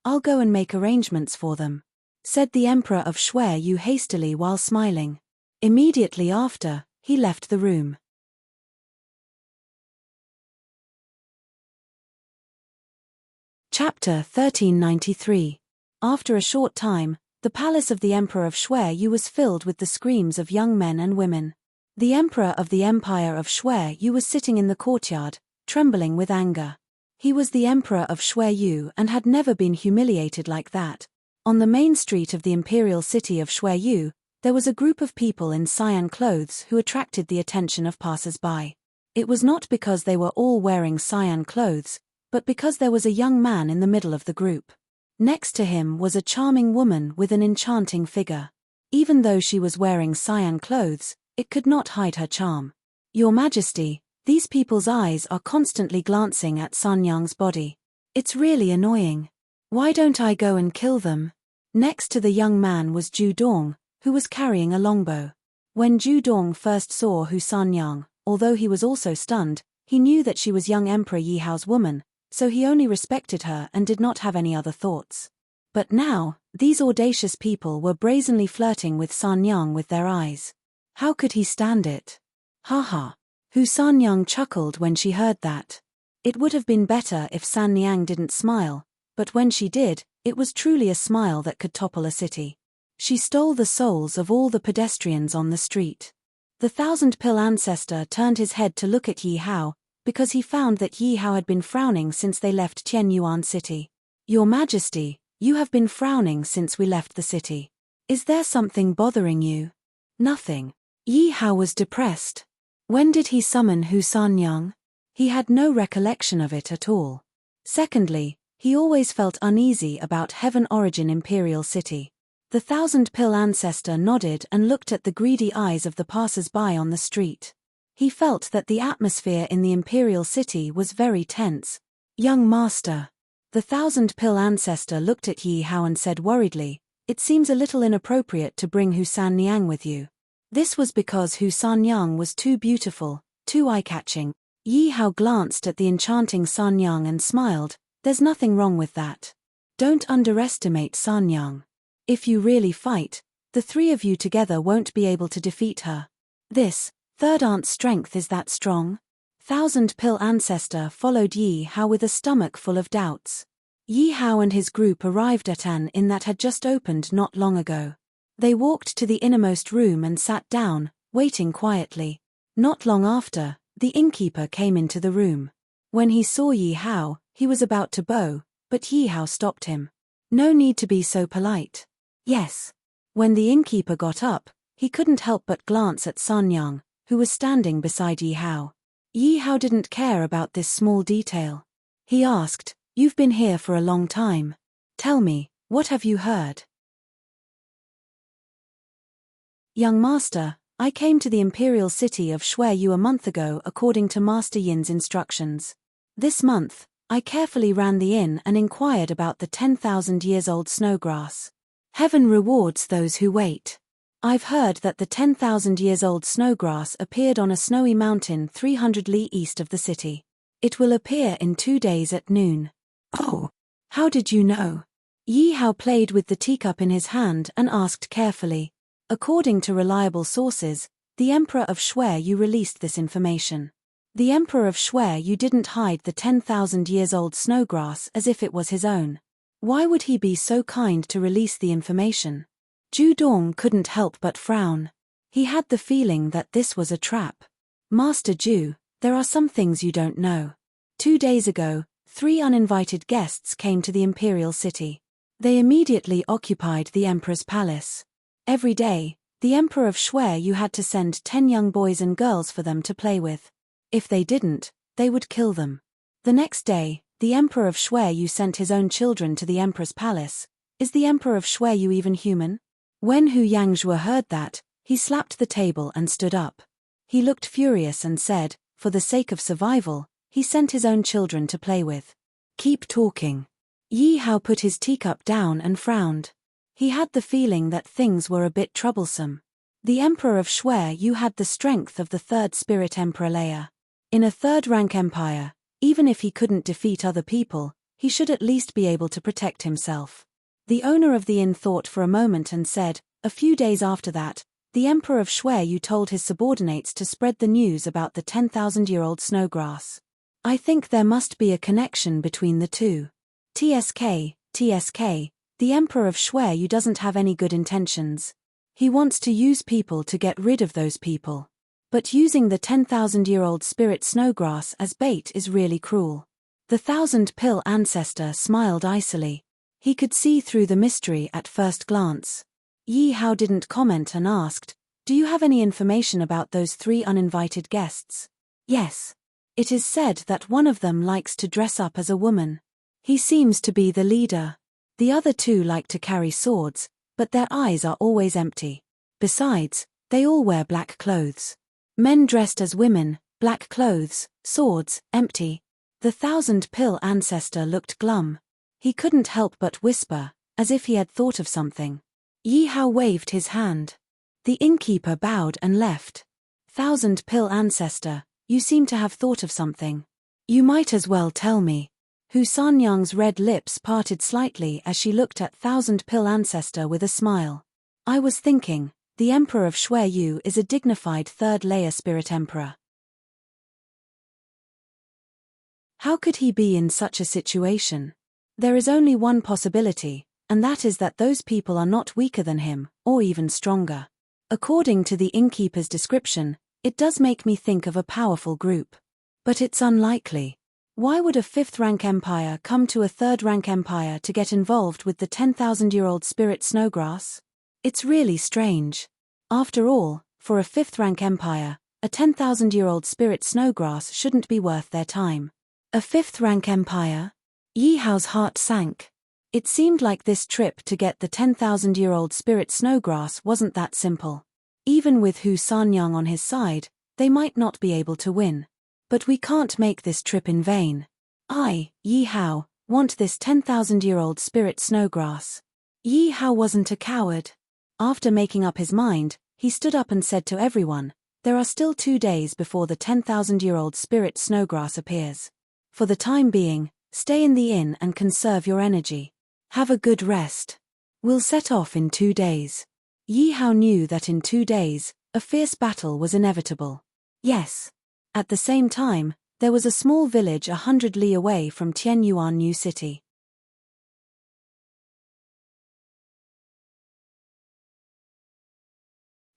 I'll go and make arrangements for them," said the Emperor of Shui hastily while smiling. Immediately after, he left the room. Chapter 1393. After a short time, the palace of the Emperor of Shui was filled with the screams of young men and women. The Emperor of the Empire of Shui was sitting in the courtyard, trembling with anger. He was the Emperor of Shui and had never been humiliated like that. On the main street of the imperial city of Shui, there was a group of people in cyan clothes who attracted the attention of passers-by. It was not because they were all wearing cyan clothes, but because there was a young man in the middle of the group. Next to him was a charming woman with an enchanting figure. Even though she was wearing cyan clothes, it could not hide her charm. "Your Majesty, these people's eyes are constantly glancing at Sun Yang's body. It's really annoying. Why don't I go and kill them?" Next to the young man was Ju Dong, who was carrying a longbow. When Ju Dong first saw Hu Sanyang, although he was also stunned, he knew that she was young Emperor Yi Hao's woman, so he only respected her and did not have any other thoughts. But now, these audacious people were brazenly flirting with Sanyang with their eyes. How could he stand it? Ha ha. Hu Sanyang chuckled when she heard that. It would have been better if Sanyang didn't smile, but when she did, it was truly a smile that could topple a city. She stole the souls of all the pedestrians on the street. The thousand-pill ancestor turned his head to look at Yi Hao, because he found that Yi Hao had been frowning since they left Tianyuan City. "Your Majesty, you have been frowning since we left the city. Is there something bothering you?" "Nothing." Yi Hao was depressed. When did he summon Hu Sanyang? He had no recollection of it at all. Secondly, he always felt uneasy about Heaven Origin Imperial City. The thousand-pill ancestor nodded and looked at the greedy eyes of the passers-by on the street. He felt that the atmosphere in the Imperial City was very tense. "Young master." The thousand-pill ancestor looked at Yi Hao and said worriedly, "It seems a little inappropriate to bring Hu Sanyang with you." This was because Hu Sanyang was too beautiful, too eye-catching. Yi Hao glanced at the enchanting Sanyang and smiled. "There's nothing wrong with that. Don't underestimate Sanyang. If you really fight, the three of you together won't be able to defeat her. This, third aunt's strength is that strong? Thousand Pill ancestor followed Yi Hao with a stomach full of doubts. Yi Hao and his group arrived at an inn that had just opened not long ago. They walked to the innermost room and sat down, waiting quietly. Not long after, the innkeeper came into the room. When he saw Yi Hao, he was about to bow, but Yi Hao stopped him. No need to be so polite. Yes. When the innkeeper got up, he couldn't help but glance at Sanyang, who was standing beside Yi Hao. Yi Hao didn't care about this small detail. He asked, "You've been here for a long time. Tell me, what have you heard?" "Young master, I came to the imperial city of Shueyu a month ago according to Master Yin's instructions. This month, I carefully ran the inn and inquired about the 10,000 years old snowgrass. Heaven rewards those who wait. I've heard that the 10,000 years old snowgrass appeared on a snowy mountain 300 li east of the city. It will appear in 2 days at noon." "Oh, how did you know?" Yi Hao played with the teacup in his hand and asked carefully. According to reliable sources, the Emperor of Shueyu released this information. The Emperor of Shueyu didn't hide the 10,000 years old snowgrass as if it was his own. Why would he be so kind to release the information? Zhu Dong couldn't help but frown. He had the feeling that this was a trap. "Master Zhu, there are some things you don't know. 2 days ago, 3 uninvited guests came to the imperial city. They immediately occupied the emperor's palace. Every day, the emperor of Shueyu had to send 10 young boys and girls for them to play with. If they didn't, they would kill them. The next day, the emperor of Shueyu sent his own children to the emperor's palace. Is the emperor of Shueyu even human?" When Hu Yangzhua heard that, he slapped the table and stood up. He looked furious and said, for the sake of survival, he sent his own children to play with. "Keep talking." Yi Hao put his teacup down and frowned. He had the feeling that things were a bit troublesome. The emperor of Shueyu had the strength of the third spirit emperor Leia. In a third-rank empire, even if he couldn't defeat other people, he should at least be able to protect himself. The owner of the inn thought for a moment and said, "A few days after that, the emperor of Shueyu told his subordinates to spread the news about the 10,000-year-old snowgrass. I think there must be a connection between the two. TSK, the emperor of Shueyu doesn't have any good intentions. He wants to use people to get rid of those people. But using the 10,000-year-old spirit snowgrass as bait is really cruel." The 1,000-pill ancestor smiled icily. He could see through the mystery at first glance. Yi Hao didn't comment and asked, "Do you have any information about those 3 uninvited guests?" "Yes. It is said that one of them likes to dress up as a woman. He seems to be the leader. The other 2 like to carry swords, but their eyes are always empty. Besides, they all wear black clothes. Men dressed as women, black clothes, swords, empty." The 1,000-pill ancestor looked glum. He couldn't help but whisper, as if he had thought of something. Yi Hao waved his hand. The innkeeper bowed and left. 1,000-pill ancestor, you seem to have thought of something. You might as well tell me. Hu Sanyang's red lips parted slightly as she looked at 1,000-pill ancestor with a smile. "I was thinking, the emperor of Shueyu is a dignified third-layer spirit emperor. How could he be in such a situation? There is only one possibility, and that is that those people are not weaker than him, or even stronger. According to the innkeeper's description, it does make me think of a powerful group. But it's unlikely. Why would a 5th-rank empire come to a 3rd-rank empire to get involved with the 10,000-year-old spirit snowgrass? It's really strange. After all, for a 5th-rank empire, a 10,000-year-old spirit snowgrass shouldn't be worth their time. A 5th-rank empire? Yi Hao's heart sank. It seemed like this trip to get the 10,000-year-old spirit snowgrass wasn't that simple. Even with Hu Sanyang on his side, they might not be able to win. But we can't make this trip in vain. I, Yi Hao, want this 10,000-year-old spirit snowgrass. Yi Hao wasn't a coward. After making up his mind, he stood up and said to everyone, "There are still 2 days before the 10,000-year-old spirit snowgrass appears. For the time being, stay in the inn and conserve your energy. Have a good rest. We'll set off in 2 days. Yi Hao knew that in 2 days, a fierce battle was inevitable. Yes. At the same time, there was a small village 100 li away from Tianyuan New City.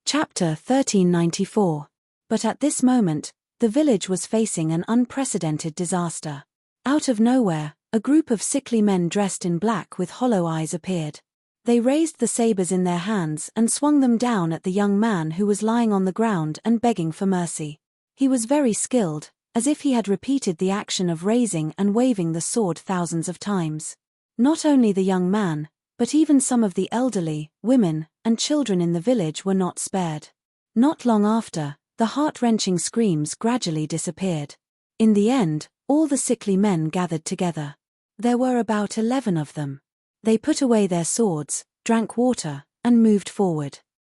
Chapter 1394. But at this moment, the village was facing an unprecedented disaster. Out of nowhere, a group of sickly men dressed in black with hollow eyes appeared. They raised the sabers in their hands and swung them down at the young man who was lying on the ground and begging for mercy. He was very skilled, as if he had repeated the action of raising and waving the sword thousands of times. Not only the young man, but even some of the elderly, women, and children in the village were not spared. Not long after, the heart-wrenching screams gradually disappeared. In the end, all the sickly men gathered together. There were about 11 of them. They put away their swords, drank water, and moved forward.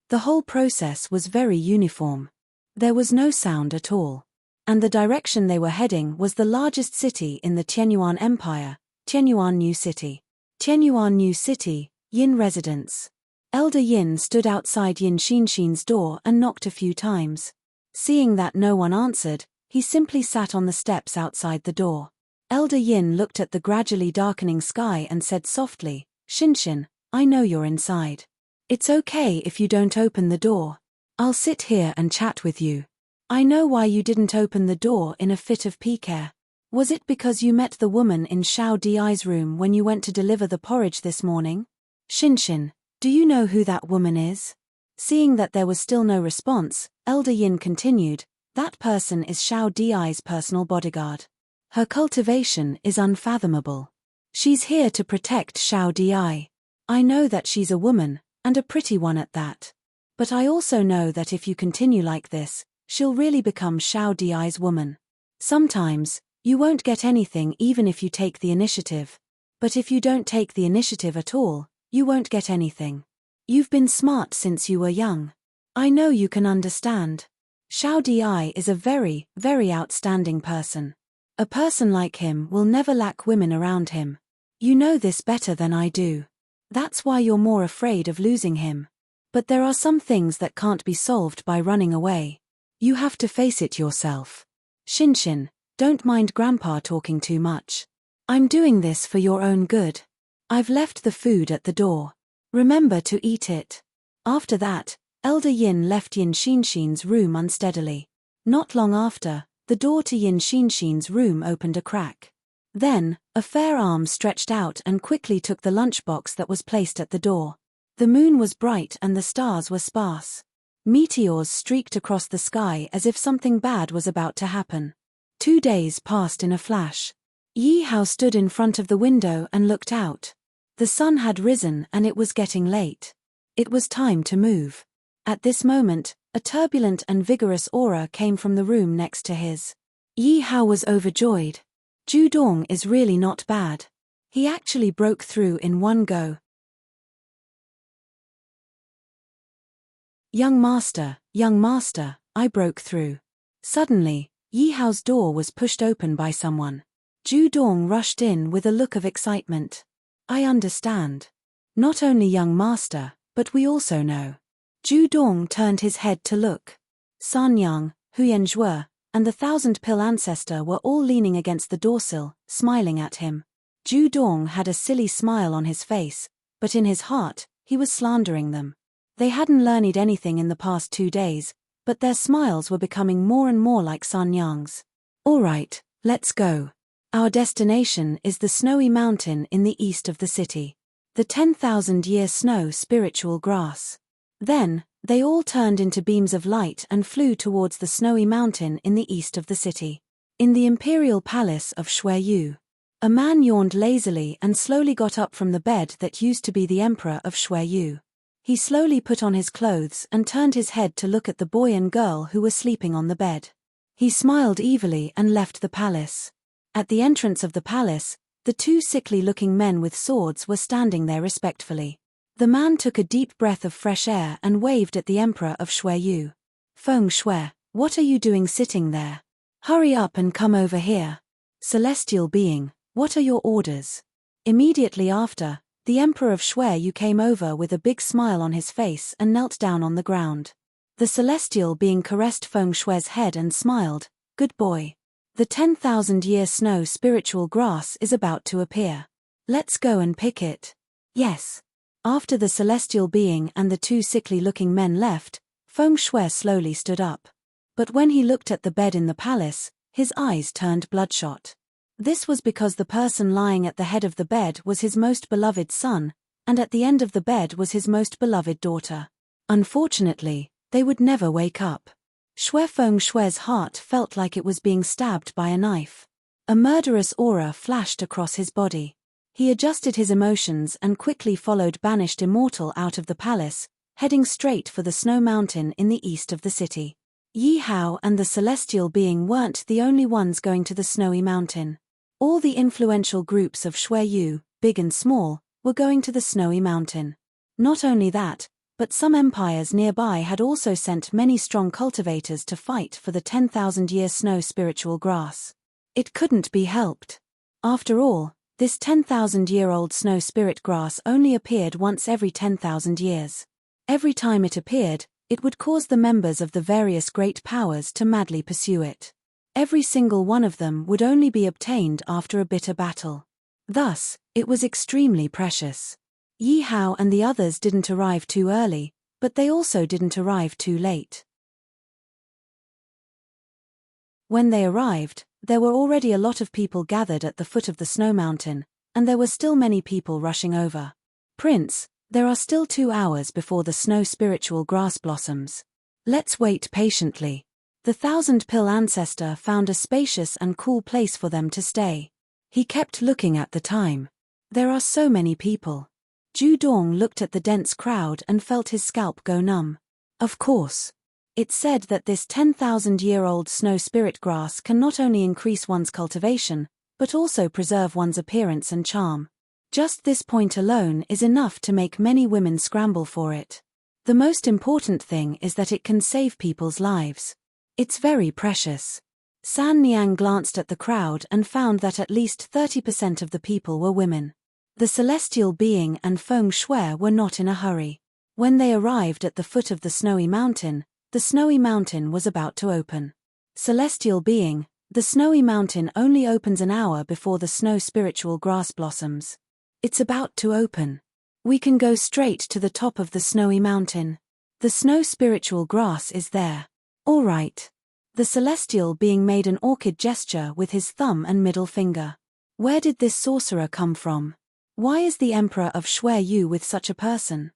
The whole process was very uniform. There was no sound at all. And the direction they were heading was the largest city in the Tianyuan Empire, Tianyuan New City. Tianyuan New City, Yin Residence. Elder Yin stood outside Yin Xinshin's door and knocked a few times. Seeing that no one answered, he simply sat on the steps outside the door. Elder Yin looked at the gradually darkening sky and said softly, "Xinshin, I know you're inside. It's okay if you don't open the door. I'll sit here and chat with you. I know why you didn't open the door in a fit of pique. Was it because you met the woman in Xiao Di's room when you went to deliver the porridge this morning? Xinshin, do you know who that woman is?" Seeing that there was still no response, Elder Yin continued, "That person is Xiao Di's personal bodyguard. Her cultivation is unfathomable. She's here to protect Xiao Di. I know that she's a woman, and a pretty one at that. But I also know that if you continue like this, she'll really become Xiao Di's woman. Sometimes, you won't get anything even if you take the initiative. But if you don't take the initiative at all, you won't get anything. You've been smart since you were young. I know you can understand. Xiao Di is a very, very outstanding person. A person like him will never lack women around him. You know this better than I do. That's why you're more afraid of losing him. But there are some things that can't be solved by running away. You have to face it yourself. Xinshin, don't mind Grandpa talking too much. I'm doing this for your own good. I've left the food at the door. Remember to eat it." After that, Elder Yin left Yin Xinshin's room unsteadily. Not long after, the door to Yin Xinshin's room opened a crack. Then, a fair arm stretched out and quickly took the lunchbox that was placed at the door. The moon was bright and the stars were sparse. Meteors streaked across the sky as if something bad was about to happen. 2 days passed in a flash. Yi Hao stood in front of the window and looked out. The sun had risen and it was getting late. It was time to move. At this moment, a turbulent and vigorous aura came from the room next to his. Yi Hao was overjoyed. Ju Dong is really not bad. He actually broke through in one go. Young master, I broke through." Suddenly, Yi Hao's door was pushed open by someone. Ju Dong rushed in with a look of excitement. "I understand. Not only young master, but we also know." Ju Dong turned his head to look. San Yang, Huyen Zhuo, and the 1,000-pill ancestor were all leaning against the doorsill, smiling at him. Ju Dong had a silly smile on his face, but in his heart, he was slandering them. They hadn't learned anything in the past 2 days, but their smiles were becoming more and more like San Yang's. "All right, let's go. Our destination is the snowy mountain in the east of the city. The 10,000-year snow spiritual grass." Then, they all turned into beams of light and flew towards the snowy mountain in the east of the city. In the imperial palace of Shuiyu, a man yawned lazily and slowly got up from the bed that used to be the emperor of Shuiyu. He slowly put on his clothes and turned his head to look at the boy and girl who were sleeping on the bed. He smiled evilly and left the palace. At the entrance of the palace, the 2 sickly-looking men with swords were standing there respectfully. The man took a deep breath of fresh air and waved at the emperor of Shuiyu. "Feng Shui, what are you doing sitting there? Hurry up and come over here. Celestial being, what are your orders?" Immediately after, The Emperor of Shui came over with a big smile on his face and knelt down on the ground. The celestial being caressed Feng Shui's head and smiled, "Good boy. The 10,000-year snow spiritual grass is about to appear. Let's go and pick it." "Yes." After the celestial being and the two sickly-looking men left, Feng Shui slowly stood up. But when he looked at the bed in the palace, his eyes turned bloodshot. This was because the person lying at the head of the bed was his most beloved son, and at the end of the bed was his most beloved daughter. Unfortunately, they would never wake up. Feng Shui's heart felt like it was being stabbed by a knife. A murderous aura flashed across his body. He adjusted his emotions and quickly followed Banished Immortal out of the palace, heading straight for the snow mountain in the east of the city. Yi Hao and the celestial being weren't the only ones going to the snowy mountain. All the influential groups of Shui Yu, big and small, were going to the snowy mountain. Not only that, but some empires nearby had also sent many strong cultivators to fight for the 10,000-year snow spiritual grass. It couldn't be helped. After all, this 10,000-year-old snow spirit grass only appeared once every 10,000 years. Every time it appeared, it would cause the members of the various great powers to madly pursue it. Every single one of them would only be obtained after a bitter battle. Thus, it was extremely precious. Yi Hao and the others didn't arrive too early, but they also didn't arrive too late. When they arrived, there were already a lot of people gathered at the foot of the snow mountain, and there were still many people rushing over. "Prince, there are still 2 hours before the snow spiritual grass blossoms. Let's wait patiently." The 1,000-pill ancestor found a spacious and cool place for them to stay. He kept looking at the time. There are so many people. Ju Dong looked at the dense crowd and felt his scalp go numb. Of course. It said that this 10,000-year-old snow spirit grass can not only increase one's cultivation, but also preserve one's appearance and charm. Just this point alone is enough to make many women scramble for it. The most important thing is that it can save people's lives. It's very precious. San Niang glanced at the crowd and found that at least 30% of the people were women. The celestial being and Feng Shui were not in a hurry. When they arrived at the foot of the snowy mountain was about to open. Celestial being, the snowy mountain only opens an hour before the snow spiritual grass blossoms. It's about to open. We can go straight to the top of the snowy mountain. The snow spiritual grass is there. All right. The celestial being made an orchid gesture with his thumb and middle finger. Where did this sorcerer come from? Why is the Emperor of Shui Yu with such a person?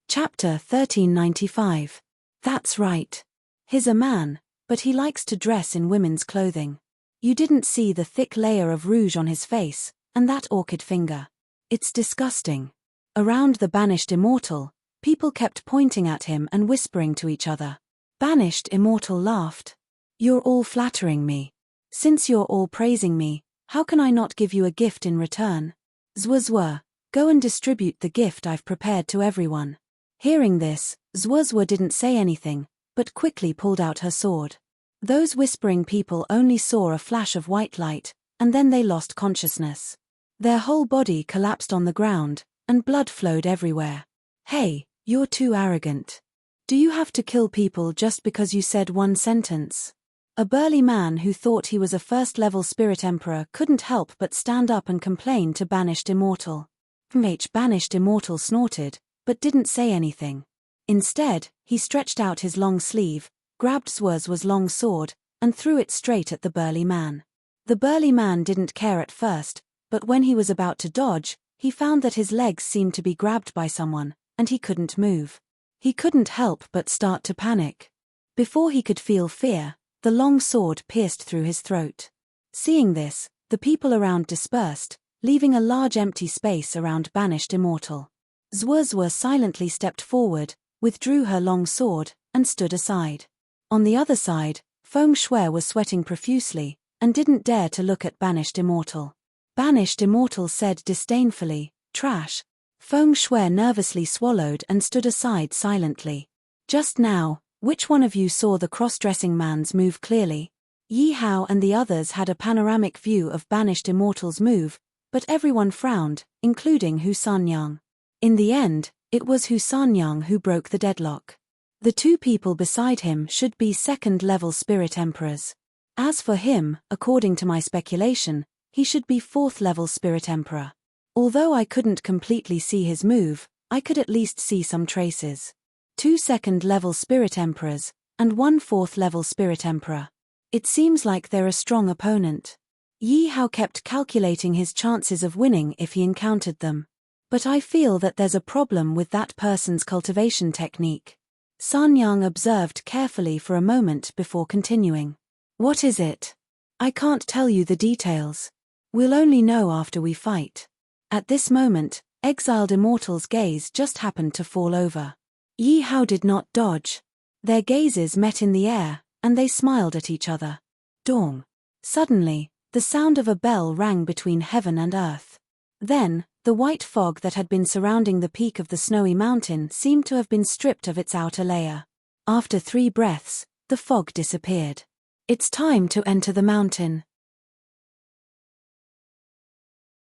Chapter 1395. That's right. He's a man, but he likes to dress in women's clothing. You didn't see the thick layer of rouge on his face, and that orchid finger. It's disgusting. Around the Banished Immortal, people kept pointing at him and whispering to each other. Banished Immortal laughed. "You're all flattering me. Since you're all praising me, how can I not give you a gift in return? Zhuozhuo, go and distribute the gift I've prepared to everyone." Hearing this, Zhuozhuo didn't say anything, but quickly pulled out her sword. Those whispering people only saw a flash of white light, and then they lost consciousness. Their whole body collapsed on the ground, and blood flowed everywhere. "Hey, you're too arrogant. Do you have to kill people just because you said one sentence?" A burly man who thought he was a first-level spirit emperor couldn't help but stand up and complain to Banished Immortal. Banished Immortal snorted, but didn't say anything. Instead, he stretched out his long sleeve, grabbed Zhuozhuo's long sword, and threw it straight at the burly man. The burly man didn't care at first, but when he was about to dodge, he found that his legs seemed to be grabbed by someone, and he couldn't move. He couldn't help but start to panic. Before he could feel fear, the long sword pierced through his throat. Seeing this, the people around dispersed, leaving a large empty space around Banished Immortal. Zhuozhuo silently stepped forward, withdrew her long sword, and stood aside. On the other side, Feng Shui was sweating profusely, and didn't dare to look at Banished Immortal. Banished Immortal said disdainfully, "Trash." Feng Shui nervously swallowed and stood aside silently. "Just now, which one of you saw the cross-dressing man's move clearly?" Yi Hao and the others had a panoramic view of banished immortals move, but everyone frowned, including Hu Sanyang. In the end, it was Hu Sanyang who broke the deadlock. The two people beside him should be second-level spirit emperors. As for him, according to my speculation, he should be fourth-level spirit emperor. Although I couldn't completely see his move, I could at least see some traces. 2 second-level spirit emperors, and 1 fourth-level spirit emperor. It seems like they're a strong opponent. Yi Hao kept calculating his chances of winning if he encountered them. But I feel that there's a problem with that person's cultivation technique. Sanyang observed carefully for a moment before continuing. What is it? I can't tell you the details. We'll only know after we fight. At this moment, exiled immortals' gaze just happened to fall over. Yi Hao did not dodge. Their gazes met in the air, and they smiled at each other. Dong. Suddenly, the sound of a bell rang between heaven and earth. Then, the white fog that had been surrounding the peak of the snowy mountain seemed to have been stripped of its outer layer. After 3 breaths, the fog disappeared. It's time to enter the mountain.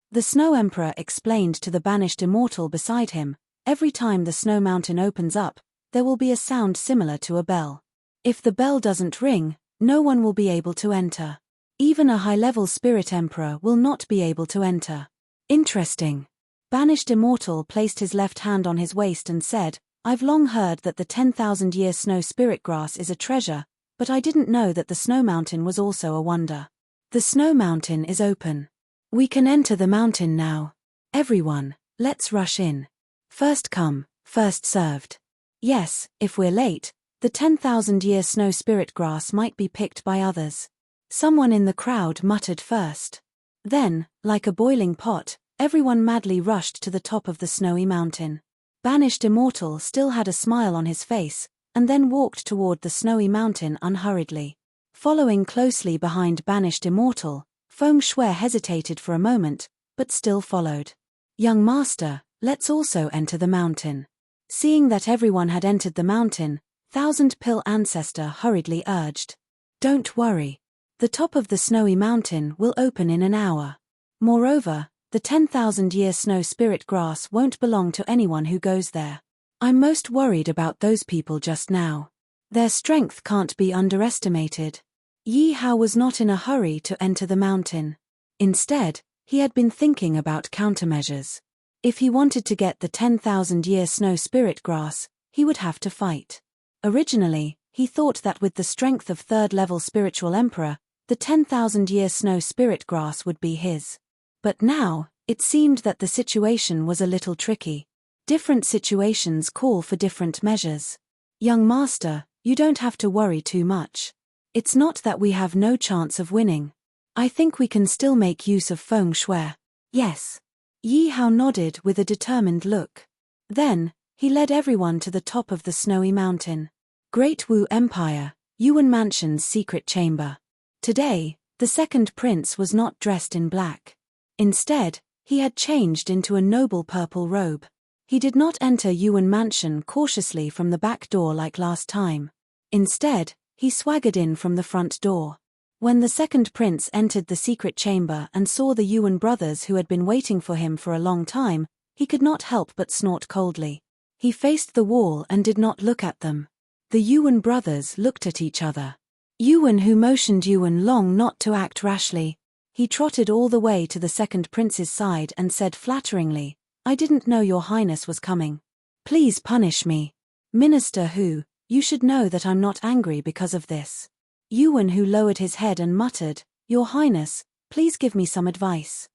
The Snow Emperor explained to the banished immortal beside him, every time the snow mountain opens up, there will be a sound similar to a bell. If the bell doesn't ring, no one will be able to enter. Even a high-level spirit emperor will not be able to enter. Interesting. Banished immortal placed his left hand on his waist and said, I've long heard that the 10,000-year snow spirit grass is a treasure, but I didn't know that the snow mountain was also a wonder. The snow mountain is open. We can enter the mountain now. Everyone, let's rush in. First come, first served. Yes, if we're late, the 10,000-year snow spirit grass might be picked by others. Someone in the crowd muttered first. Then, like a boiling pot, everyone madly rushed to the top of the snowy mountain. Banished immortal still had a smile on his face, and then walked toward the snowy mountain unhurriedly. Following closely behind banished immortal, Feng Shui hesitated for a moment, but still followed. Young master, let's also enter the mountain. Seeing that everyone had entered the mountain, Thousand Pill Ancestor hurriedly urged. Don't worry. The top of the snowy mountain will open in an hour. Moreover, the 10,000-year snow spirit grass won't belong to anyone who goes there. I'm most worried about those people just now. Their strength can't be underestimated. Yi Hao was not in a hurry to enter the mountain. Instead, he had been thinking about countermeasures. If he wanted to get the 10,000-year snow spirit grass, he would have to fight. Originally, he thought that with the strength of third-level spiritual emperor, the 10,000-year snow spirit grass would be his. But now, it seemed that the situation was a little tricky. Different situations call for different measures. Young master, you don't have to worry too much. It's not that we have no chance of winning. I think we can still make use of Feng Shui. Yes. Yi Hao nodded with a determined look. Then, he led everyone to the top of the snowy mountain. Great Wu Empire, Yuan Mansion's secret chamber. Today, the second prince was not dressed in black. Instead, he had changed into a noble purple robe. He did not enter Yuan Mansion cautiously from the back door like last time. Instead, he swaggered in from the front door. When the second prince entered the secret chamber and saw the Yuan brothers who had been waiting for him for a long time, he could not help but snort coldly. He faced the wall and did not look at them. The Yuan brothers looked at each other. Yuan Hu motioned Yuan Long not to act rashly. He trotted all the way to the second prince's side and said flatteringly, I didn't know your highness was coming. Please punish me. Minister Hu, you should know that I'm not angry because of this. Yuan Hu lowered his head and muttered, Your highness, please give me some advice.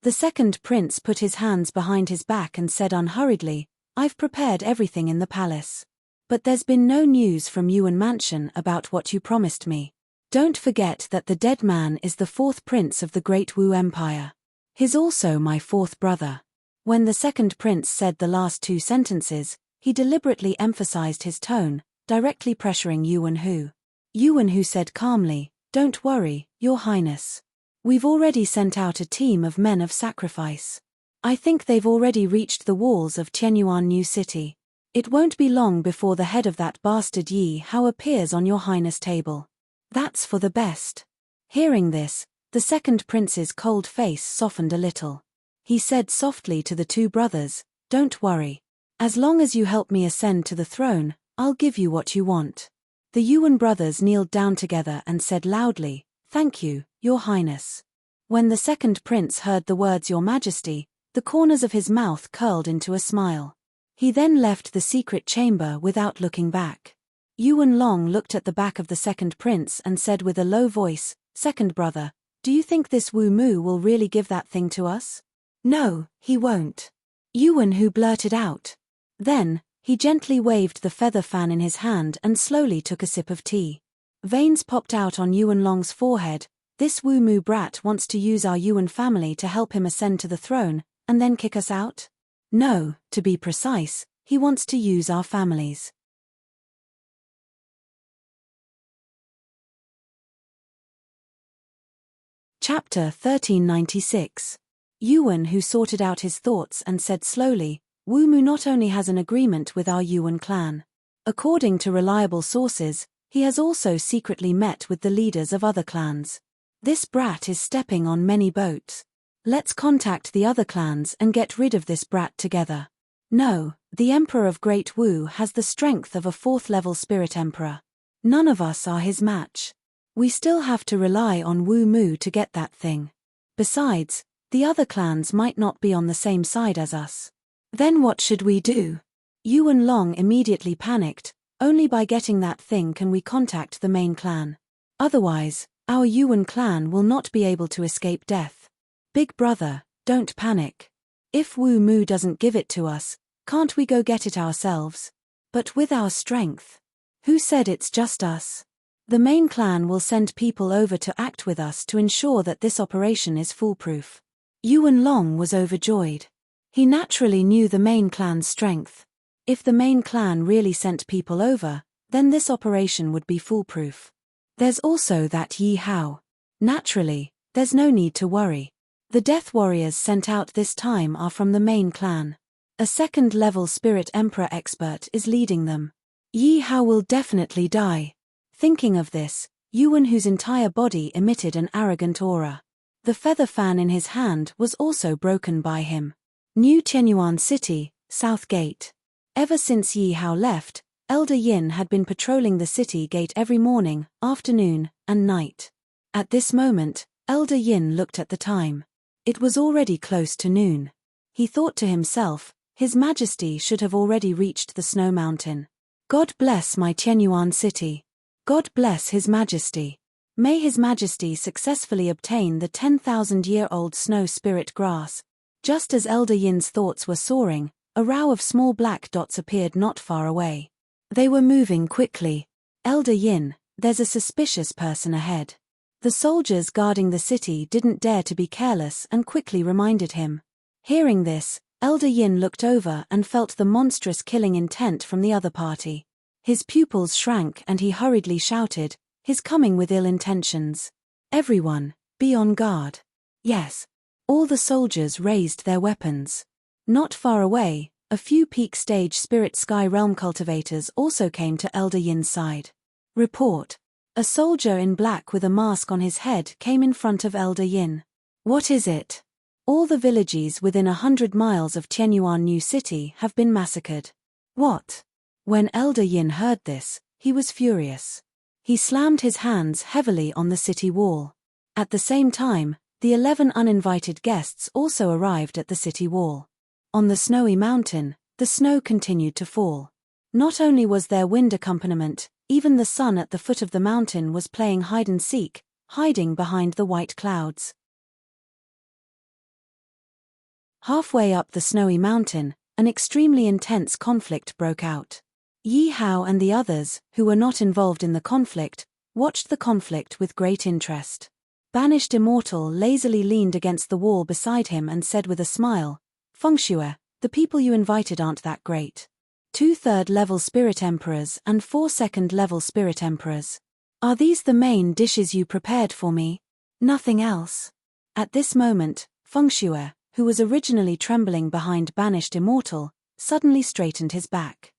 The second prince put his hands behind his back and said unhurriedly, I've prepared everything in the palace. But there's been no news from Yuan Mansion about what you promised me. Don't forget that the dead man is the fourth prince of the Great Wu Empire. He's also my fourth brother. When the second prince said the last 2 sentences, he deliberately emphasized his tone, directly pressuring Yuan Hu. Yuan Hu said calmly, Don't worry, your highness. We've already sent out a team of men of sacrifice. I think they've already reached the walls of Tianyuan New City. It won't be long before the head of that bastard Yi Hao appears on your highness' table. That's for the best. Hearing this, the second prince's cold face softened a little. He said softly to the two brothers, "Don't worry. As long as you help me ascend to the throne, I'll give you what you want." The Yuan brothers kneeled down together and said loudly, "Thank you, your highness." When the second prince heard the words "Your Majesty," the corners of his mouth curled into a smile. He then left the secret chamber without looking back. Yuan Long looked at the back of the second prince and said with a low voice, "Second brother, do you think this Wu Mu will really give that thing to us?" "No, he won't." Yuan Hu blurted out. Then, he gently waved the feather fan in his hand and slowly took a sip of tea. Veins popped out on Yuan Long's forehead. This Wu Mu brat wants to use our Yuan family to help him ascend to the throne, and then kick us out? No, to be precise, he wants to use our families. Chapter 1396. Yuan Hu sorted out his thoughts and said slowly, "Wu Mu not only has an agreement with our Yuan clan. According to reliable sources, he has also secretly met with the leaders of other clans. This brat is stepping on many boats. Let's contact the other clans and get rid of this brat together." No, the Emperor of Great Wu has the strength of a 4th-level spirit emperor. None of us are his match. We still have to rely on Wu Mu to get that thing. Besides, the other clans might not be on the same side as us. Then what should we do? Yuan Long immediately panicked. Only by getting that thing can we contact the main clan. Otherwise, our Yuan clan will not be able to escape death. Big brother, don't panic. If Wu Mu doesn't give it to us, can't we go get it ourselves? But with our strength. Who said it's just us? The main clan will send people over to act with us to ensure that this operation is foolproof. Yuan Long was overjoyed. He naturally knew the main clan's strength. If the main clan really sent people over, then this operation would be foolproof. There's also that Yi Hao. Naturally, there's no need to worry. The death warriors sent out this time are from the main clan. A 2nd-level spirit emperor expert is leading them. Yi Hao will definitely die. Thinking of this, Yuan Hu's entire body emitted an arrogant aura. The feather fan in his hand was also broken by him. New Tianyuan City, South Gate. Ever since Yi Hao left, Elder Yin had been patrolling the city gate every morning, afternoon, and night. At this moment, Elder Yin looked at the time. It was already close to noon. He thought to himself, His Majesty should have already reached the snow mountain. God bless my Tianyuan city. God bless His Majesty. May His Majesty successfully obtain the 10,000-year-old snow spirit grass. Just as Elder Yin's thoughts were soaring, a row of small black dots appeared not far away. They were moving quickly. Elder Yin, there's a suspicious person ahead. The soldiers guarding the city didn't dare to be careless and quickly reminded him. Hearing this, Elder Yin looked over and felt the monstrous killing intent from the other party. His pupils shrank and he hurriedly shouted, "He's coming with ill intentions. Everyone, be on guard." Yes. All the soldiers raised their weapons. Not far away, a few peak stage spirit sky realm cultivators also came to Elder Yin's side. Report. A soldier in black with a mask on his head came in front of Elder Yin. What is it? All the villages within 100 miles of Tianyuan New City have been massacred. What? When Elder Yin heard this, he was furious. He slammed his hands heavily on the city wall. At the same time, the 11 uninvited guests also arrived at the city wall. On the snowy mountain, the snow continued to fall. Not only was there wind accompaniment, even the sun at the foot of the mountain was playing hide-and-seek, hiding behind the white clouds. Halfway up the snowy mountain, an extremely intense conflict broke out. Yi Hao and the others, who were not involved in the conflict, watched the conflict with great interest. Banished Immortal lazily leaned against the wall beside him and said with a smile, "Fengxue, the people you invited aren't that great. 2 3rd-level spirit emperors and 4 2nd-level spirit emperors. Are these the main dishes you prepared for me? Nothing else?" At this moment, Fengxue, who was originally trembling behind Banished Immortal, suddenly straightened his back.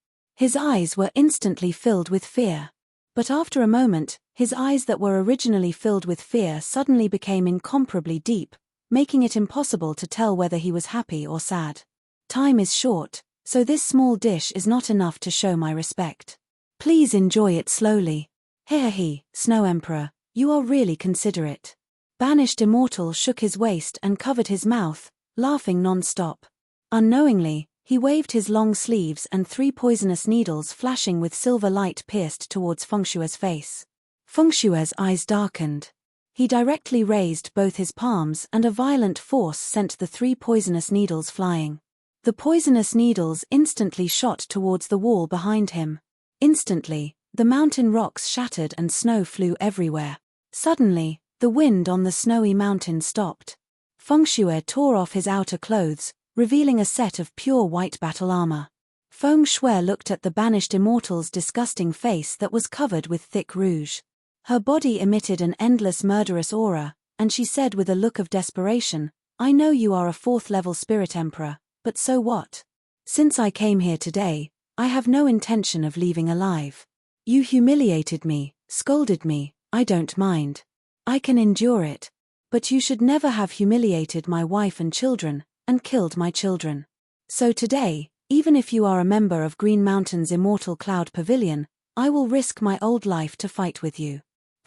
His eyes were instantly filled with fear. But after a moment, his eyes that were originally filled with fear suddenly became incomparably deep, making it impossible to tell whether he was happy or sad. Time is short, so this small dish is not enough to show my respect. Please enjoy it slowly. He, Snow Emperor, you are really considerate. Banished Immortal shook his waist and covered his mouth, laughing non-stop. Unknowingly, he waved his long sleeves and 3 poisonous needles flashing with silver light pierced towards Fengshue's face. Fengshue's eyes darkened. He directly raised both his palms and a violent force sent the 3 poisonous needles flying. The poisonous needles instantly shot towards the wall behind him. Instantly, the mountain rocks shattered and snow flew everywhere. Suddenly, the wind on the snowy mountain stopped. Fengshue tore off his outer clothes, revealing a set of pure white battle armor. Fengshue looked at the Banished Immortal's disgusting face that was covered with thick rouge. Her body emitted an endless murderous aura, and she said with a look of desperation, "I know you are a 4th-level Spirit Emperor, but so what? Since I came here today, I have no intention of leaving alive. You humiliated me, scolded me, I don't mind. I can endure it. But you should never have humiliated my wife and children, and killed my children. So today, even if you are a member of Green Mountain's Immortal Cloud Pavilion, I will risk my old life to fight with you."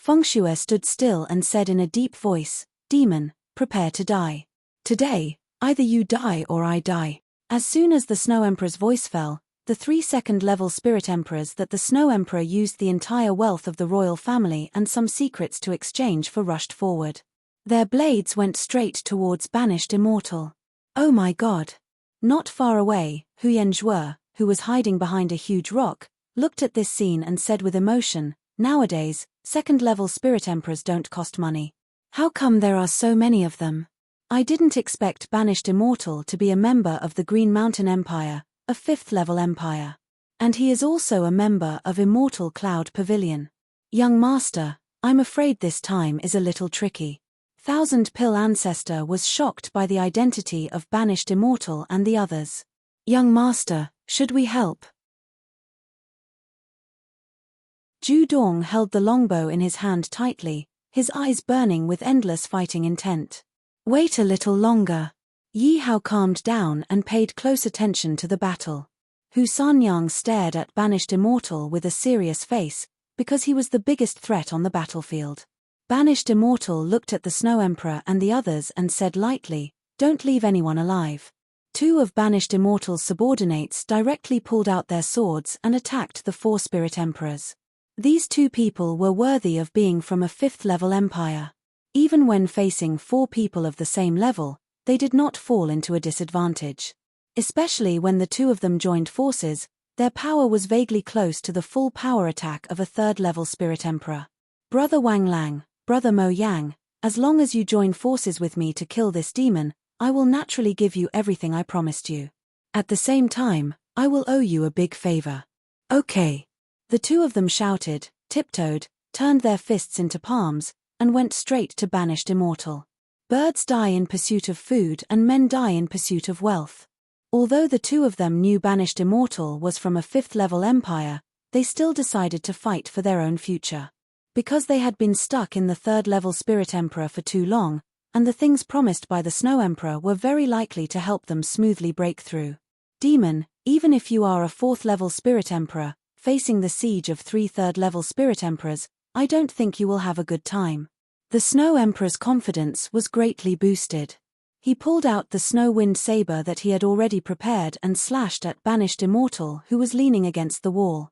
Fengshue stood still and said in a deep voice, "Demon, prepare to die. Today, either you die or I die." As soon as the Snow Emperor's voice fell, the 3 second-level Spirit Emperors that the Snow Emperor used the entire wealth of the royal family and some secrets to exchange for rushed forward. Their blades went straight towards Banished Immortal. Oh my god! Not far away, Huyen Zhuo, who was hiding behind a huge rock, looked at this scene and said with emotion, "Nowadays, 2nd-level Spirit Emperors don't cost money. How come there are so many of them? I didn't expect Banished Immortal to be a member of the Green Mountain Empire, a 5th-level empire. And he is also a member of Immortal Cloud Pavilion. Young master, I'm afraid this time is a little tricky." Thousand Pill Ancestor was shocked by the identity of Banished Immortal and the others. "Young master, should we help?" Ju Dong held the longbow in his hand tightly, his eyes burning with endless fighting intent. "Wait a little longer." Yi Hao calmed down and paid close attention to the battle. Hu Sanyang stared at Banished Immortal with a serious face, because he was the biggest threat on the battlefield. Banished Immortal looked at the Snow Emperor and the others and said lightly, "Don't leave anyone alive." 2 of Banished Immortal's subordinates directly pulled out their swords and attacked the 4 Spirit Emperors. These 2 people were worthy of being from a 5th-level empire. Even when facing 4 people of the same level, they did not fall into a disadvantage. Especially when the 2 of them joined forces, their power was vaguely close to the full power attack of a 3rd-level Spirit Emperor. "Brother Wang Lang, Brother Mo Yang, as long as you join forces with me to kill this demon, I will naturally give you everything I promised you. At the same time, I will owe you a big favor." "Okay." The 2 of them shouted, tiptoed, turned their fists into palms, and went straight to Banished Immortal. Birds die in pursuit of food and men die in pursuit of wealth. Although the 2 of them knew Banished Immortal was from a 5th-level empire, they still decided to fight for their own future. Because they had been stuck in the 3rd-level Spirit Emperor for too long, and the things promised by the Snow Emperor were very likely to help them smoothly break through. "Demon, even if you are a 4th-level Spirit Emperor, facing the siege of 3 3rd-level Spirit Emperors, I don't think you will have a good time." The Snow Emperor's confidence was greatly boosted. He pulled out the Snow Wind Saber that he had already prepared and slashed at Banished Immortal, who was leaning against the wall.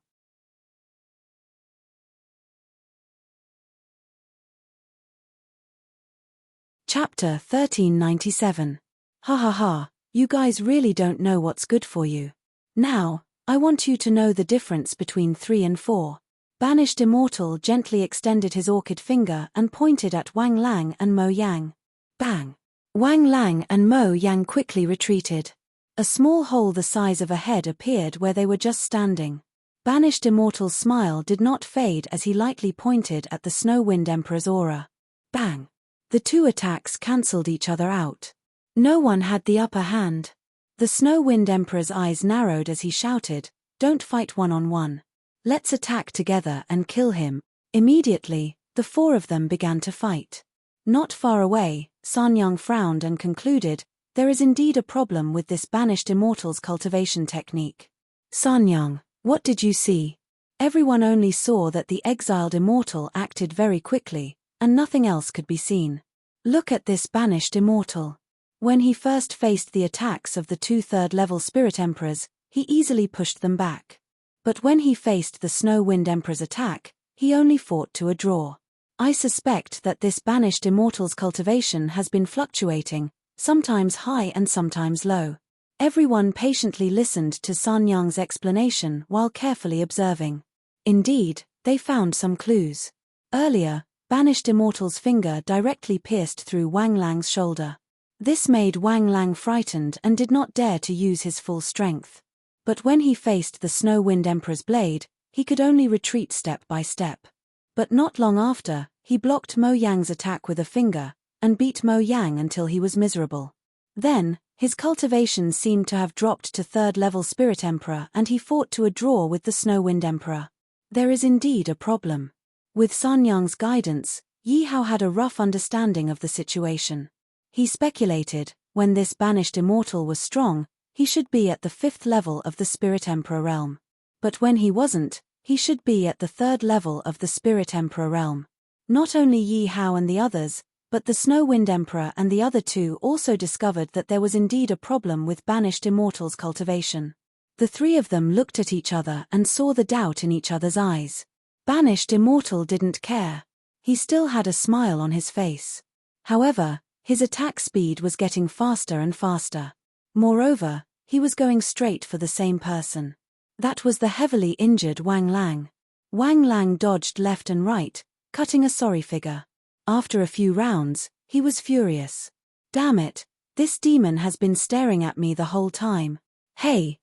Chapter 1397. Ha ha ha, you guys really don't know what's good for you. Now, I want you to know the difference between 3 and 4. Banished Immortal gently extended his orchid finger and pointed at Wang Lang and Mo Yang. Bang! Wang Lang and Mo Yang quickly retreated. A small hole the size of a head appeared where they were just standing. Banished Immortal's smile did not fade as he lightly pointed at the Snow Wind Emperor's aura. Bang! The 2 attacks cancelled each other out. No one had the upper hand. The Snow Wind Emperor's eyes narrowed as he shouted, Don't fight one-on-one. Let's attack together and kill him. Immediately, the four of them began to fight. Not far away, Sanyang frowned and concluded, there is indeed a problem with this banished immortal's cultivation technique. Sanyang, what did you see? Everyone only saw that the exiled immortal acted very quickly, and nothing else could be seen. Look at this banished immortal. When he first faced the attacks of the two third-level Spirit Emperors, he easily pushed them back. But when he faced the Snow Wind Emperor's attack, he only fought to a draw. I suspect that this banished immortal's cultivation has been fluctuating, sometimes high and sometimes low. Everyone patiently listened to Sanyang's explanation while carefully observing. Indeed, they found some clues. Earlier, banished immortal's finger directly pierced through Wang Lang's shoulder. This made Wang Lang frightened and did not dare to use his full strength. But when he faced the Snow Wind Emperor's blade, he could only retreat step by step. But not long after, he blocked Mo Yang's attack with a finger, and beat Mo Yang until he was miserable. Then, his cultivation seemed to have dropped to third-level Spirit Emperor and he fought to a draw with the Snow Wind Emperor. There is indeed a problem. With Sanyang's guidance, Yi Hao had a rough understanding of the situation. He speculated, when this banished immortal was strong, he should be at the 5th level of the Spirit Emperor realm. But when he wasn't, he should be at the 3rd level of the Spirit Emperor realm. Not only Yi Hao and the others, but the Snow Wind Emperor and the other two also discovered that there was indeed a problem with banished immortals' cultivation. The three of them looked at each other and saw the doubt in each other's eyes. Banished immortal didn't care. He still had a smile on his face. However, his attack speed was getting faster and faster. Moreover, he was going straight for the same person. That was the heavily injured Wang Lang. Wang Lang dodged left and right, cutting a sorry figure. After a few rounds, he was furious. Damn it, this demon has been staring at me the whole time. Hey,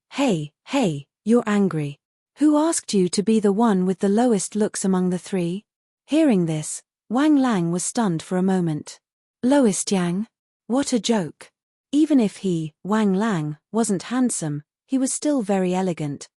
you're angry. Who asked you to be the one with the lowest looks among the three? Hearing this, Wang Lang was stunned for a moment. Lowest Yang? What a joke. Even if he, Wang Lang, wasn't handsome, he was still very elegant.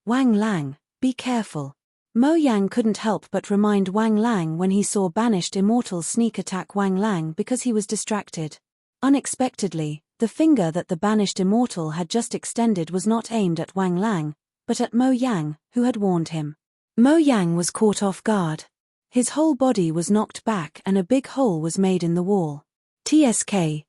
Wang Lang, be careful. Mo Yang couldn't help but remind Wang Lang when he saw banished immortals sneak attack Wang Lang because he was distracted. Unexpectedly, the finger that the banished immortal had just extended was not aimed at Wang Lang, but at Mo Yang, who had warned him. Mo Yang was caught off guard. His whole body was knocked back and a big hole was made in the wall. TSK.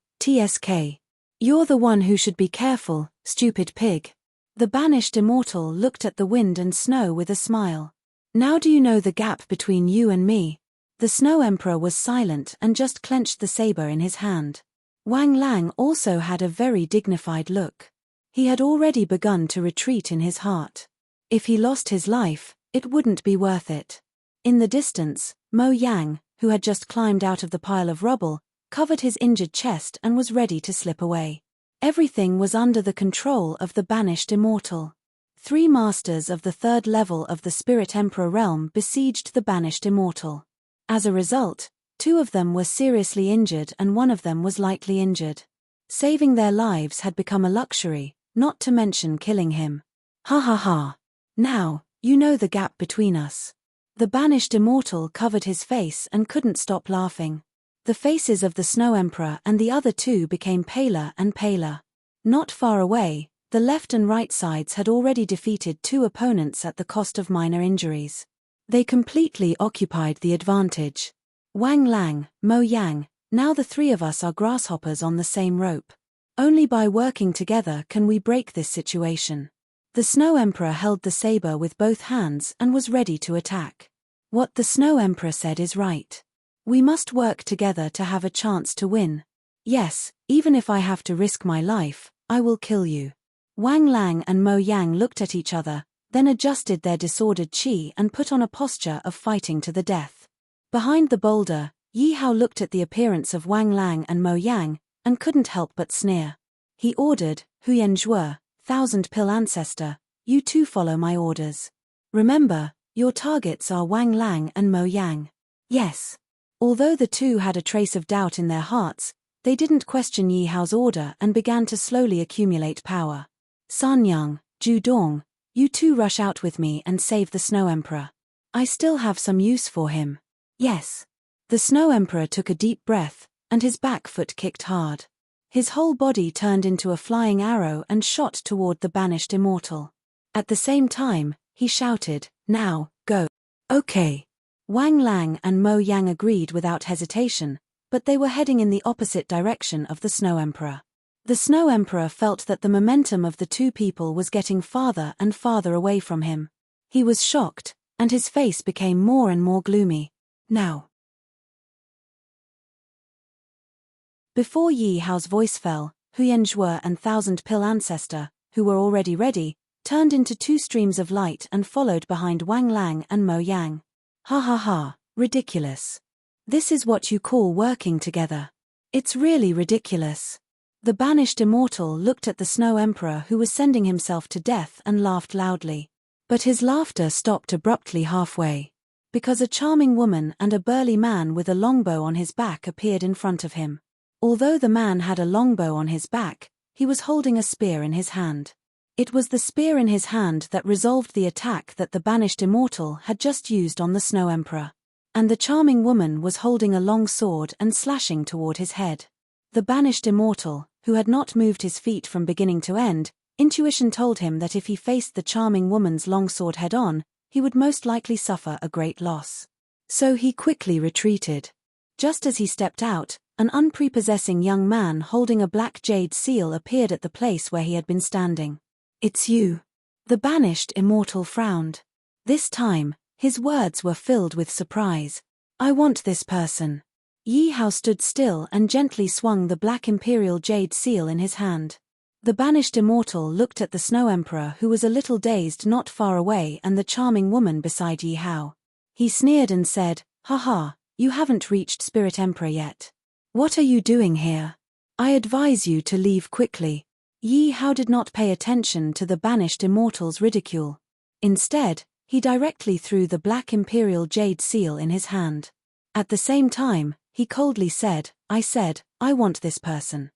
You're the one who should be careful, stupid pig. The banished immortal looked at the wind and snow with a smile. Now do you know the gap between you and me? The Snow Emperor was silent and just clenched the saber in his hand. Wang Lang also had a very dignified look. He had already begun to retreat in his heart. If he lost his life, it wouldn't be worth it. In the distance, Mo Yang, who had just climbed out of the pile of rubble, covered his injured chest and was ready to slip away. Everything was under the control of the banished immortal. 3 masters of the 3rd level of the Spirit Emperor realm besieged the banished immortal. As a result, 2 of them were seriously injured and 1 of them was lightly injured. Saving their lives had become a luxury, not to mention killing him. Ha ha ha. Now, you know the gap between us. The banished immortal covered his face and couldn't stop laughing. The faces of the Snow Emperor and the other 2 became paler and paler. Not far away, the left and right sides had already defeated 2 opponents at the cost of minor injuries. They completely occupied the advantage. Wang Lang, Mo Yang, now the 3 of us are grasshoppers on the same rope. Only by working together can we break this situation. The Snow Emperor held the saber with both hands and was ready to attack. What the Snow Emperor said is right. We must work together to have a chance to win. Yes, even if I have to risk my life, I will kill you. Wang Lang and Mo Yang looked at each other, then adjusted their disordered qi and put on a posture of fighting to the death. Behind the boulder, Yi Hao looked at the appearance of Wang Lang and Mo Yang, and couldn't help but sneer. He ordered, Huyen Zhuo, 1000-pill ancestor, you too follow my orders. Remember, your targets are Wang Lang and Mo Yang. Yes. Although the 2 had a trace of doubt in their hearts, They didn't question Yi Hao's order and began to slowly accumulate power. Sanyang, Judong, you two rush out with me and save the Snow Emperor. I still have some use for him. Yes. The Snow Emperor took a deep breath, and his back foot kicked hard. His whole body turned into a flying arrow and shot toward the banished immortal. At the same time, he shouted, "Now, go." Okay. Wang Lang and Mo Yang agreed without hesitation, but they were heading in the opposite direction of the Snow Emperor. The Snow Emperor felt that the momentum of the two people was getting farther and farther away from him. He was shocked, and his face became more and more gloomy. Now. Before Yi Hao's voice fell, Huyan Zhuo and Thousand Pill Ancestor, who were already ready, turned into two streams of light and followed behind Wang Lang and Mo Yang. Ha ha ha, ridiculous. This is what you call working together. It's really ridiculous. The banished immortal looked at the Snow Emperor who was sending himself to death and laughed loudly. But his laughter stopped abruptly halfway. Because a charming woman and a burly man with a longbow on his back appeared in front of him. Although the man had a longbow on his back, he was holding a spear in his hand. It was the spear in his hand that resolved the attack that the banished immortal had just used on the Snow Emperor. And the charming woman was holding a long sword and slashing toward his head. The banished immortal, who had not moved his feet from beginning to end, intuition told him that if he faced the charming woman's long sword head-on, he would most likely suffer a great loss. So he quickly retreated. Just as he stepped out, an unprepossessing young man holding a black jade seal appeared at the place where he had been standing. "It's you." The banished immortal frowned. This time, his words were filled with surprise. "I want this person." Yi Hao stood still and gently swung the black imperial jade seal in his hand. The banished immortal looked at the Snow Emperor who was a little dazed not far away and the charming woman beside Yi Hao. He sneered and said, "Haha, you haven't reached Spirit Emperor yet. What are you doing here? I advise you to leave quickly." Yi Hao did not pay attention to the banished immortal's ridicule. Instead, he directly threw the black imperial jade seal in his hand. At the same time, he coldly said, I want this person."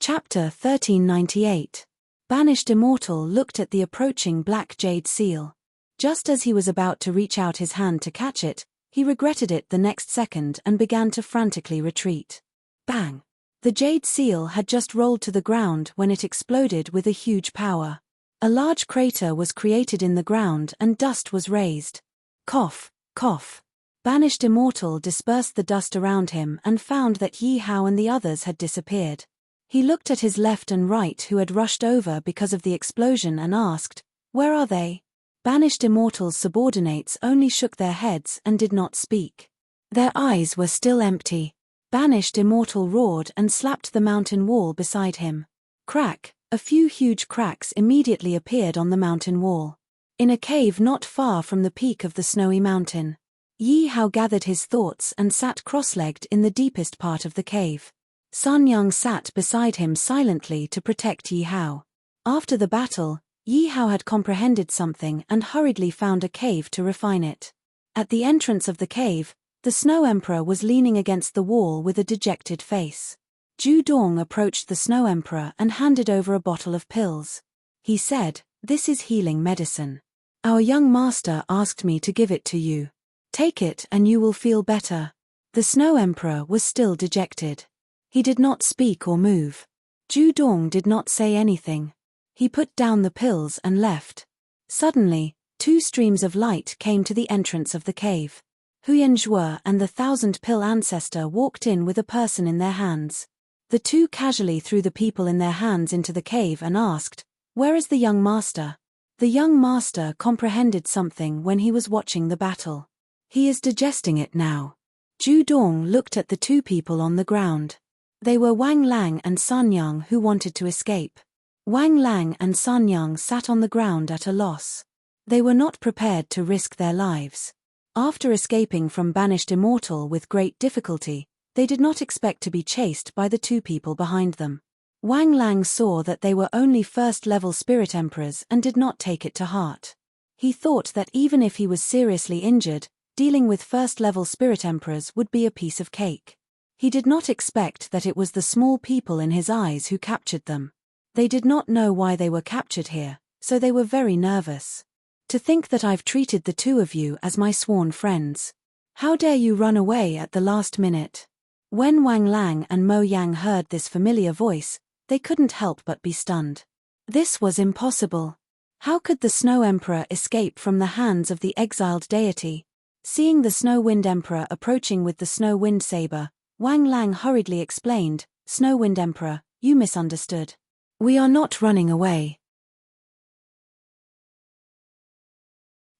Chapter 1398. Banished Immortal looked at the approaching black jade seal. Just as he was about to reach out his hand to catch it, he regretted it the next second and began to frantically retreat. Bang! The jade seal had just rolled to the ground when it exploded with a huge power. A large crater was created in the ground and dust was raised. Cough, cough. Banished Immortal dispersed the dust around him and found that Yi Hao and the others had disappeared. He looked at his left and right who had rushed over because of the explosion and asked, "Where are they?" Banished Immortal's subordinates only shook their heads and did not speak. Their eyes were still empty. Banished Immortal roared and slapped the mountain wall beside him. Crack! A few huge cracks immediately appeared on the mountain wall. In a cave not far from the peak of the snowy mountain. Yi Hao gathered his thoughts and sat cross-legged in the deepest part of the cave. Sanyang sat beside him silently to protect Yi Hao. After the battle, Yi Hao had comprehended something and hurriedly found a cave to refine it. At the entrance of the cave, the Snow Emperor was leaning against the wall with a dejected face. Judong approached the Snow Emperor and handed over a bottle of pills. He said, "This is healing medicine. Our young master asked me to give it to you. Take it and you will feel better." The Snow Emperor was still dejected. He did not speak or move. Judong did not say anything. He put down the pills and left. Suddenly, two streams of light came to the entrance of the cave. Huyan Zhuo and the Thousand Pill Ancestor walked in with a person in their hands. The two casually threw the people in their hands into the cave and asked, "Where is the young master?" The young master comprehended something when he was watching the battle. "He is digesting it now." Judong looked at the two people on the ground. They were Wang Lang and Sanyang who wanted to escape. Wang Lang and Sanyang sat on the ground at a loss. They were not prepared to risk their lives. After escaping from Banished Immortal with great difficulty, they did not expect to be chased by the two people behind them. Wang Lang saw that they were only first-level Spirit Emperors and did not take it to heart. He thought that even if he was seriously injured, dealing with first-level spirit emperors would be a piece of cake. He did not expect that it was the small people in his eyes who captured them. They did not know why they were captured here, so they were very nervous. To think that I've treated the two of you as my sworn friends. How dare you run away at the last minute? When Wang Lang and Mo Yang heard this familiar voice, they couldn't help but be stunned. This was impossible. How could the Snow Emperor escape from the hands of the exiled deity? Seeing the Snow Wind Emperor approaching with the Snow Wind Saber, Wang Lang hurriedly explained, "Snow Wind Emperor, you misunderstood. We are not running away.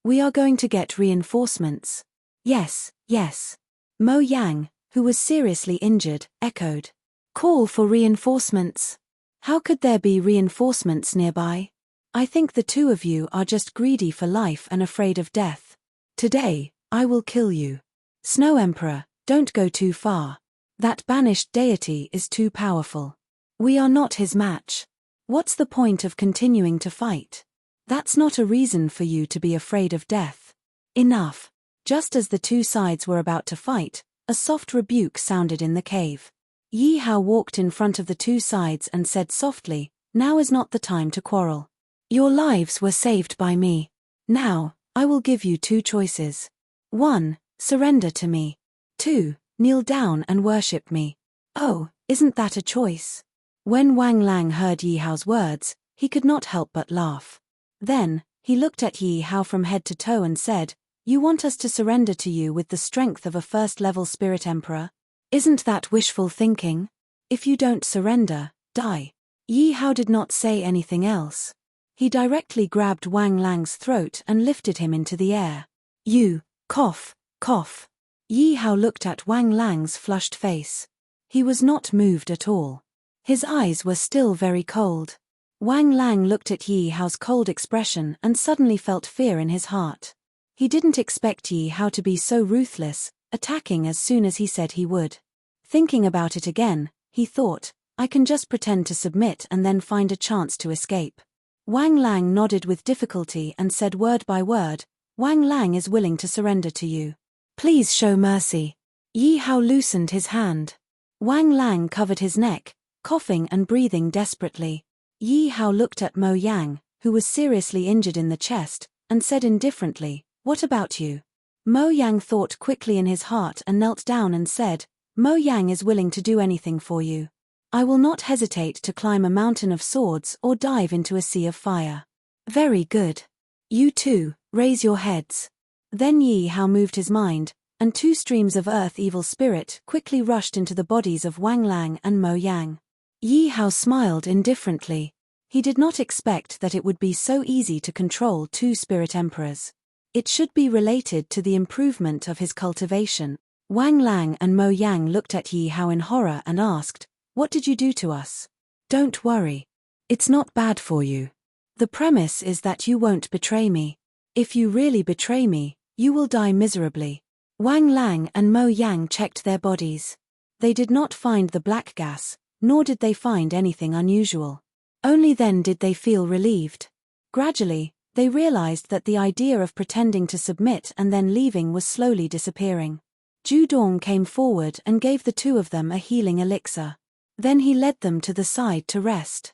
We are going to get reinforcements." "Yes, yes." Mo Yang, who was seriously injured, echoed. "Call for reinforcements. How could there be reinforcements nearby? I think the two of you are just greedy for life and afraid of death. Today, I will kill you. Snow Emperor, don't go too far. That banished deity is too powerful. We are not his match. What's the point of continuing to fight? That's not a reason for you to be afraid of death. Enough." Just as the two sides were about to fight, a soft rebuke sounded in the cave. Yi Hao walked in front of the two sides and said softly, "Now is not the time to quarrel. Your lives were saved by me. Now, I will give you two choices. 1. Surrender to me. 2. Kneel down and worship me." "Oh, isn't that a choice?" When Wang Lang heard Yi Hao's words, he could not help but laugh. Then, he looked at Yi Hao from head to toe and said, "You want us to surrender to you with the strength of a first-level spirit emperor? Isn't that wishful thinking? If you don't surrender, die." Yi Hao did not say anything else. He directly grabbed Wang Lang's throat and lifted him into the air. "You, cough, cough." Yi Hao looked at Wang Lang's flushed face. He was not moved at all. His eyes were still very cold. Wang Lang looked at Yi Hao's cold expression and suddenly felt fear in his heart. He didn't expect Yi Hao to be so ruthless, attacking as soon as he said he would. Thinking about it again, he thought, "I can just pretend to submit and then find a chance to escape." Wang Lang nodded with difficulty and said word by word, "Wang Lang is willing to surrender to you. Please show mercy." Yi Hao loosened his hand. Wang Lang covered his neck, coughing and breathing desperately. Yi Hao looked at Mo Yang, who was seriously injured in the chest, and said indifferently, "What about you?" Mo Yang thought quickly in his heart and knelt down and said, "Mo Yang is willing to do anything for you. I will not hesitate to climb a mountain of swords or dive into a sea of fire." "Very good. You two, raise your heads." Then Yi Hao moved his mind, and two streams of earth evil spirit quickly rushed into the bodies of Wang Lang and Mo Yang. Yi Hao smiled indifferently. He did not expect that it would be so easy to control two spirit emperors. It should be related to the improvement of his cultivation. Wang Lang and Mo Yang looked at Yi Hao in horror and asked, "What did you do to us?" "Don't worry. It's not bad for you. The premise is that you won't betray me. If you really betray me, you will die miserably." Wang Lang and Mo Yang checked their bodies. They did not find the black gas, nor did they find anything unusual. Only then did they feel relieved. Gradually, they realized that the idea of pretending to submit and then leaving was slowly disappearing. Ju Dong came forward and gave the two of them a healing elixir. Then he led them to the side to rest.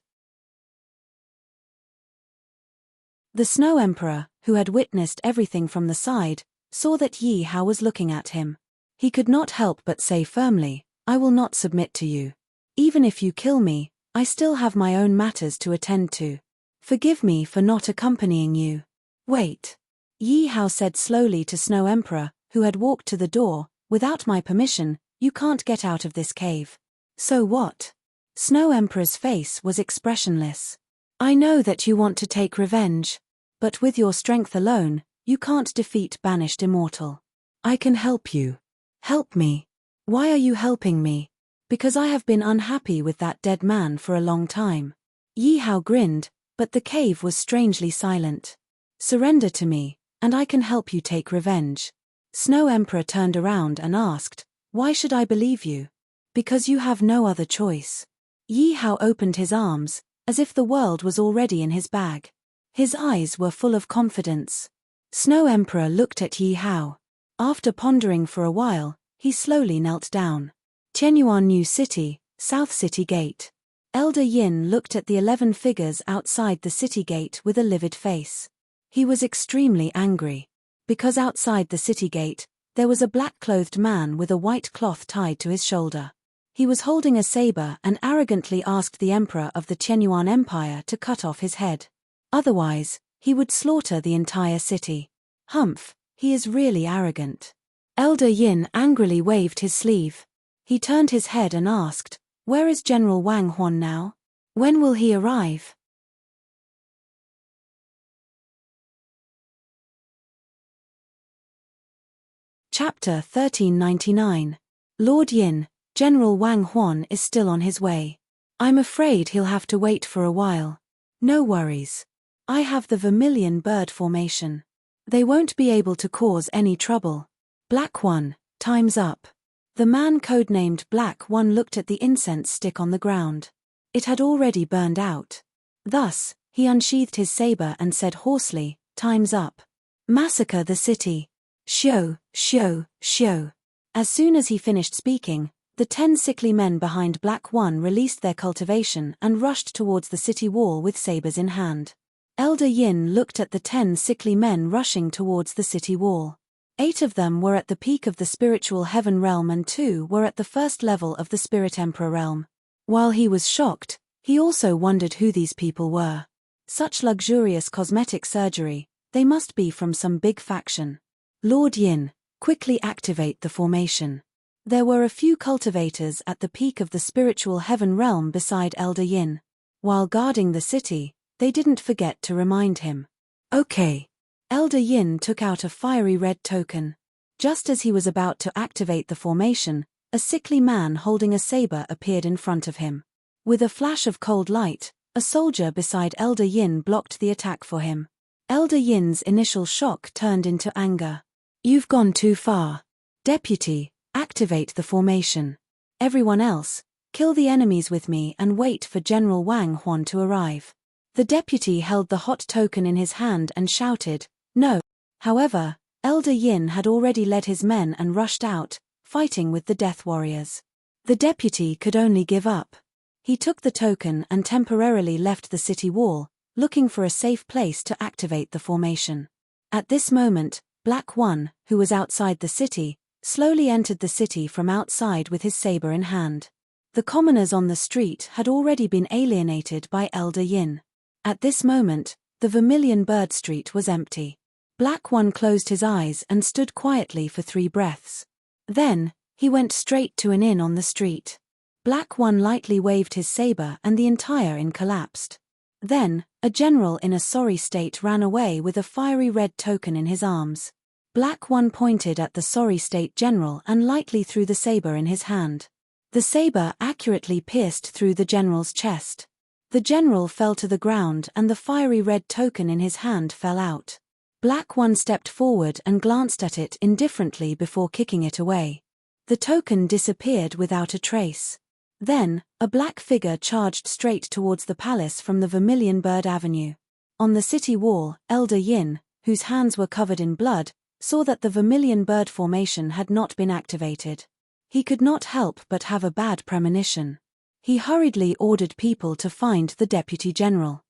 The Snow Emperor, who had witnessed everything from the side, saw that Yi Hao was looking at him. He could not help but say firmly, "I will not submit to you. Even if you kill me, I still have my own matters to attend to. Forgive me for not accompanying you." "Wait," Yi Hao said slowly to Snow Emperor, who had walked to the door, "without my permission, you can't get out of this cave." "So what?" Snow Emperor's face was expressionless. "I know that you want to take revenge. But with your strength alone, you can't defeat Banished Immortal. I can help you." "Help me? Why are you helping me?" "Because I have been unhappy with that dead man for a long time." Yi Hao grinned, but the cave was strangely silent. "Surrender to me, and I can help you take revenge." Snow Emperor turned around and asked, "Why should I believe you?" "Because you have no other choice." Yi Hao opened his arms, as if the world was already in his bag. His eyes were full of confidence. Snow Emperor looked at Yi Hao. After pondering for a while, he slowly knelt down. Tianyuan New City, South City Gate. Elder Yin looked at the 11 figures outside the city gate with a livid face. He was extremely angry. Because outside the city gate, there was a black-clothed man with a white cloth tied to his shoulder. He was holding a saber and arrogantly asked the emperor of the Tianyuan Empire to cut off his head. Otherwise, he would slaughter the entire city. Humph, he is really arrogant. Elder Yin angrily waved his sleeve. He turned his head and asked, "Where is General Wang Huan now? When will he arrive?" Chapter 1399. Lord Yin, General Wang Huan is still on his way. I'm afraid he'll have to wait for a while. No worries. I have the vermilion bird formation. They won't be able to cause any trouble. Black One, time's up. The man codenamed Black One looked at the incense stick on the ground. It had already burned out. Thus, he unsheathed his saber and said hoarsely, "Time's up. Massacre the city. Shio, shio, shio." As soon as he finished speaking, the 10 sickly men behind Black One released their cultivation and rushed towards the city wall with sabers in hand. Elder Yin looked at the 10 sickly men rushing towards the city wall. 8 of them were at the peak of the spiritual heaven realm and 2 were at the first level of the Spirit Emperor realm. While he was shocked, he also wondered who these people were. Such luxurious cosmetic surgery, they must be from some big faction. Lord Yin, quickly activate the formation. There were a few cultivators at the peak of the spiritual heaven realm beside Elder Yin. While guarding the city, they didn't forget to remind him. Okay. Elder Yin took out a fiery red token. Just as he was about to activate the formation, a sickly man holding a saber appeared in front of him. With a flash of cold light, a soldier beside Elder Yin blocked the attack for him. Elder Yin's initial shock turned into anger. You've gone too far. Deputy, activate the formation. Everyone else, kill the enemies with me and wait for General Wang Huan to arrive. The deputy held the hot token in his hand and shouted, "No." However, Elder Yin had already led his men and rushed out, fighting with the death warriors. The deputy could only give up. He took the token and temporarily left the city wall, looking for a safe place to activate the formation. At this moment, Black One, who was outside the city, slowly entered the city from outside with his saber in hand. The commoners on the street had already been alienated by Elder Yin. At this moment, the Vermilion Bird Street was empty. Black One closed his eyes and stood quietly for 3 breaths. Then, he went straight to an inn on the street. Black One lightly waved his saber and the entire inn collapsed. Then, a general in a sorry state ran away with a fiery red token in his arms. Black One pointed at the sorry state general and lightly threw the saber in his hand. The saber accurately pierced through the general's chest. The general fell to the ground and the fiery red token in his hand fell out. Black One stepped forward and glanced at it indifferently before kicking it away. The token disappeared without a trace. Then, a black figure charged straight towards the palace from the Vermilion Bird Avenue. On the city wall, Elder Yin, whose hands were covered in blood, saw that the Vermilion Bird formation had not been activated. He could not help but have a bad premonition. He hurriedly ordered people to find the deputy general.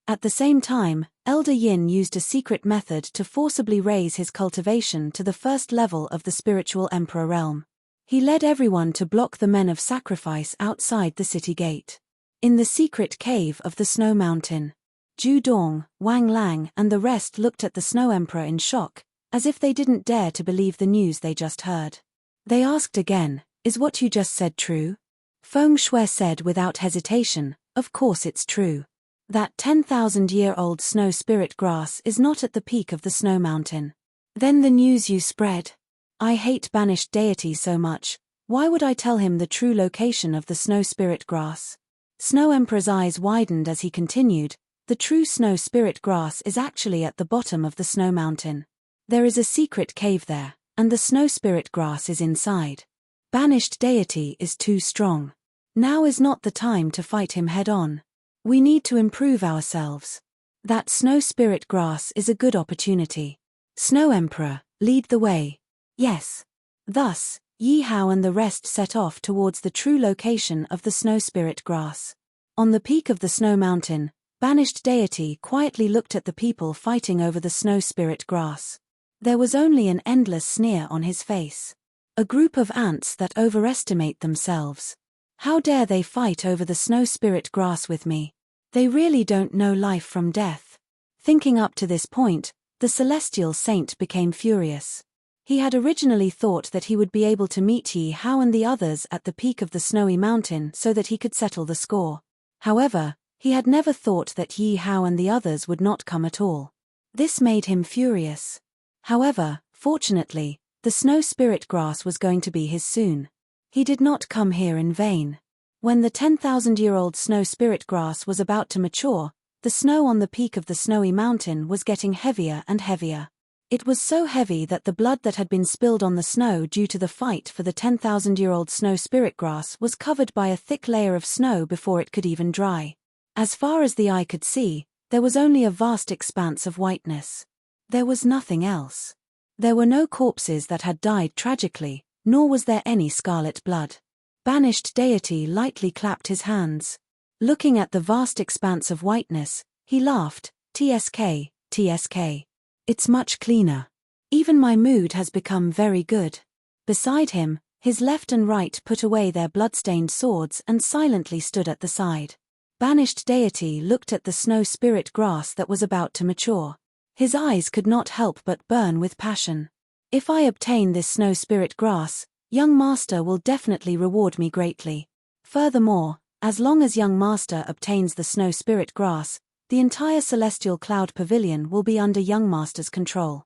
At the same time, Elder Yin used a secret method to forcibly raise his cultivation to the first level of the spiritual emperor realm. He led everyone to block the men of sacrifice outside the city gate. In the secret cave of the Snow Mountain, Ju Dong, Wang Lang and the rest looked at the Snow Emperor in shock, as if they didn't dare to believe the news they just heard. They asked again, "Is what you just said true?" Feng Shui said without hesitation, "Of course it's true. That 10,000-year-old snow spirit grass is not at the peak of the Snow Mountain." Then the news you spread. I hate banished deity so much, why would I tell him the true location of the snow spirit grass? Snow Emperor's eyes widened as he continued, "The true snow spirit grass is actually at the bottom of the Snow Mountain. There is a secret cave there, and the snow spirit grass is inside. Banished deity is too strong. Now is not the time to fight him head-on. We need to improve ourselves." That snow spirit grass is a good opportunity. Snow Emperor, lead the way. Yes. Thus, Yi Hao and the rest set off towards the true location of the snow spirit grass. On the peak of the snow mountain, banished deity quietly looked at the people fighting over the snow spirit grass. There was only an endless sneer on his face. A group of ants that overestimate themselves. How dare they fight over the snow spirit grass with me? They really don't know life from death. Thinking up to this point, the celestial saint became furious. He had originally thought that he would be able to meet Yi Hao and the others at the peak of the snowy mountain so that he could settle the score. However, he had never thought that Yi Hao and the others would not come at all. This made him furious. However, fortunately, the snow spirit grass was going to be his soon. He did not come here in vain. When the 10,000-year-old snow spirit grass was about to mature, the snow on the peak of the snowy mountain was getting heavier and heavier. It was so heavy that the blood that had been spilled on the snow due to the fight for the 10,000-year-old snow spirit grass was covered by a thick layer of snow before it could even dry. As far as the eye could see, there was only a vast expanse of whiteness. There was nothing else. There were no corpses that had died tragically, nor was there any scarlet blood. Banished deity lightly clapped his hands. Looking at the vast expanse of whiteness, he laughed, "TSK, TSK. It's much cleaner. Even my mood has become very good." Beside him, his left and right put away their blood-stained swords and silently stood at the side. Banished deity looked at the snow spirit grass that was about to mature. His eyes could not help but burn with passion. If I obtain this snow spirit grass, young master will definitely reward me greatly. Furthermore, as long as young master obtains the snow spirit grass, the entire celestial cloud pavilion will be under young master's control.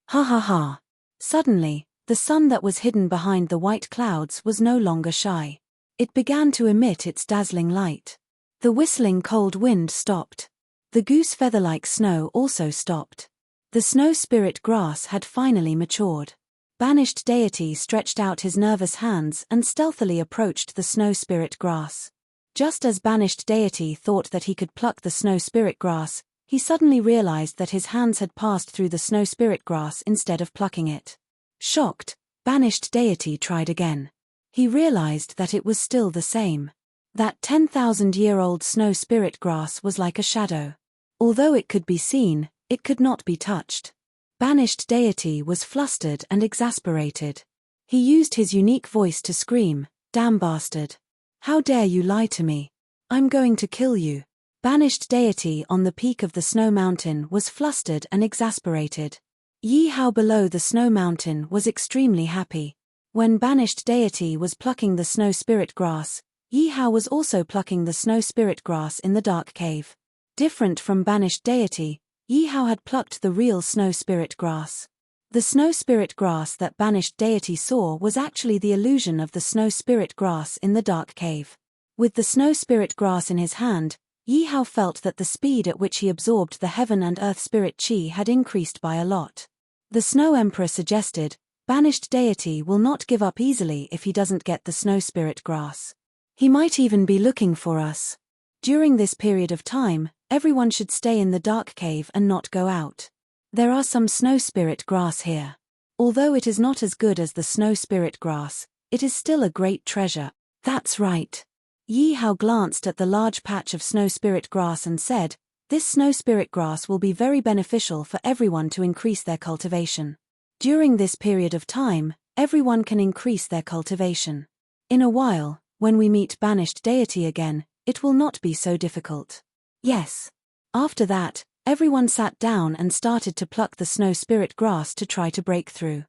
Ha ha ha. Suddenly, the sun that was hidden behind the white clouds was no longer shy. It began to emit its dazzling light. The whistling cold wind stopped. The goose feather-like snow also stopped. The snow spirit grass had finally matured. Banished deity stretched out his nervous hands and stealthily approached the snow spirit grass. Just as banished deity thought that he could pluck the snow spirit grass, he suddenly realized that his hands had passed through the snow spirit grass instead of plucking it. Shocked, banished deity tried again. He realized that it was still the same. That 10,000-year-old snow spirit grass was like a shadow. Although it could be seen, it could not be touched. Banished deity was flustered and exasperated. He used his unique voice to scream, "Damn bastard. How dare you lie to me? I'm going to kill you." Banished deity on the peak of the snow mountain was flustered and exasperated. Yi Hao below the snow mountain was extremely happy. When banished deity was plucking the snow spirit grass, Yi Hao was also plucking the snow spirit grass in the dark cave. Different from banished deity, Yi Hao had plucked the real snow spirit grass. The snow spirit grass that banished deity saw was actually the illusion of the snow spirit grass in the dark cave. With the snow spirit grass in his hand, Yi Hao felt that the speed at which he absorbed the heaven and earth spirit chi had increased by a lot. The Snow Emperor suggested, "Banished deity will not give up easily if he doesn't get the snow spirit grass. He might even be looking for us. During this period of time, everyone should stay in the dark cave and not go out. There are some snow spirit grass here. Although it is not as good as the snow spirit grass, it is still a great treasure." "That's right." Yi Hao glanced at the large patch of snow spirit grass and said, "This snow spirit grass will be very beneficial for everyone to increase their cultivation. During this period of time, everyone can increase their cultivation. In a while, when we meet banished deity again, it will not be so difficult." "Yes." After that, everyone sat down and started to pluck the snow spirit grass to try to break through.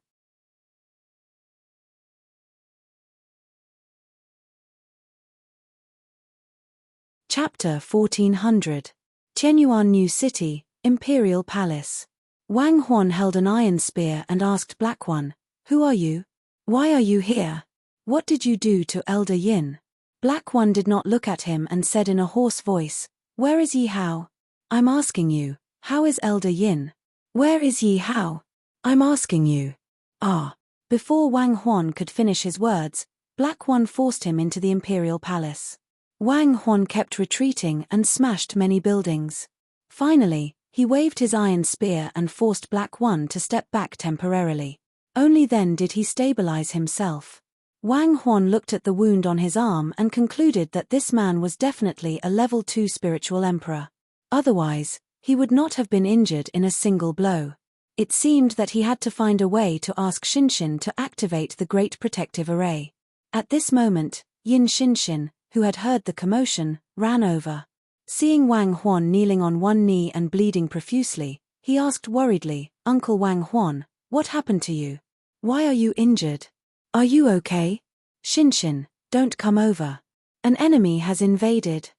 Chapter 1400. Tianyuan New City, Imperial Palace. Wang Huan held an iron spear and asked Black One, "Who are you? Why are you here? What did you do to Elder Yin?" Black One did not look at him and said in a hoarse voice, "Where is Yi Hao? I'm asking you, how is Elder Yin? Where is Yi Hao? I'm asking you." "Ah." Before Wang Huan could finish his words, Black One forced him into the Imperial Palace. Wang Huan kept retreating and smashed many buildings. Finally, he waved his iron spear and forced Black One to step back temporarily. Only then did he stabilize himself. Wang Huan looked at the wound on his arm and concluded that this man was definitely a level 2 spiritual emperor. Otherwise, he would not have been injured in a single blow. It seemed that he had to find a way to ask Xinshin to activate the Great Protective Array. At this moment, Yin Xinshin, who had heard the commotion, ran over. Seeing Wang Huan kneeling on one knee and bleeding profusely, he asked worriedly, "Uncle Wang Huan, what happened to you? Why are you injured? Are you okay? Xinshin, don't come over. An enemy has invaded.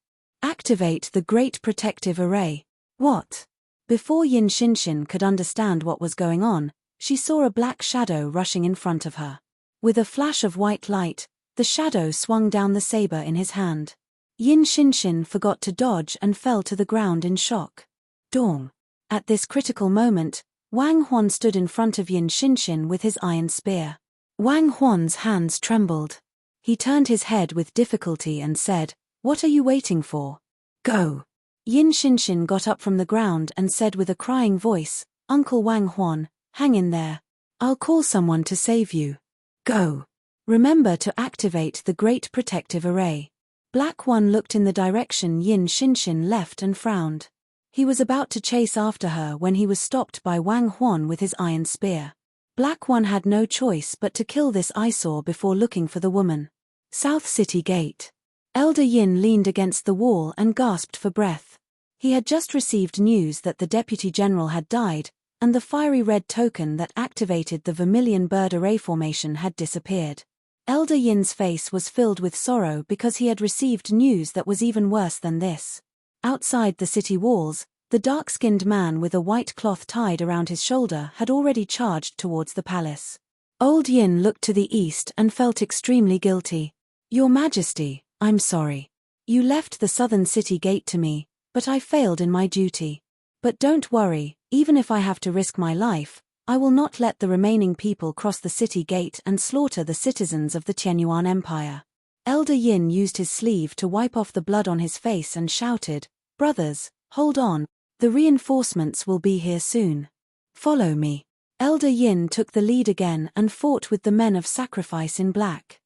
Activate the Great Protective Array." What? Before Yin Xinshin could understand what was going on, she saw a black shadow rushing in front of her. With a flash of white light, the shadow swung down the saber in his hand. Yin Xinshin forgot to dodge and fell to the ground in shock. Dong. At this critical moment, Wang Huan stood in front of Yin Xinshin with his iron spear. Wang Huan's hands trembled. He turned his head with difficulty and said, "What are you waiting for? Go." Yin Xinshin got up from the ground and said with a crying voice, "Uncle Wang Huan, hang in there. I'll call someone to save you. Go. Remember to activate the Great Protective Array." Black One looked in the direction Yin Xinshin left and frowned. He was about to chase after her when he was stopped by Wang Huan with his iron spear. Black One had no choice but to kill this eyesore before looking for the woman. South City Gate. Elder Yin leaned against the wall and gasped for breath. He had just received news that the Deputy General had died, and the fiery red token that activated the Vermilion Bird Array formation had disappeared. Elder Yin's face was filled with sorrow because he had received news that was even worse than this. Outside the city walls, the dark-skinned man with a white cloth tied around his shoulder had already charged towards the palace. Old Yin looked to the east and felt extremely guilty. "Your Majesty, I'm sorry. You left the southern city gate to me, but I failed in my duty. But don't worry, even if I have to risk my life, I will not let the remaining people cross the city gate and slaughter the citizens of the Tianyuan Empire." Elder Yin used his sleeve to wipe off the blood on his face and shouted, "Brothers, hold on, the reinforcements will be here soon. Follow me." Elder Yin took the lead again and fought with the men of sacrifice in black.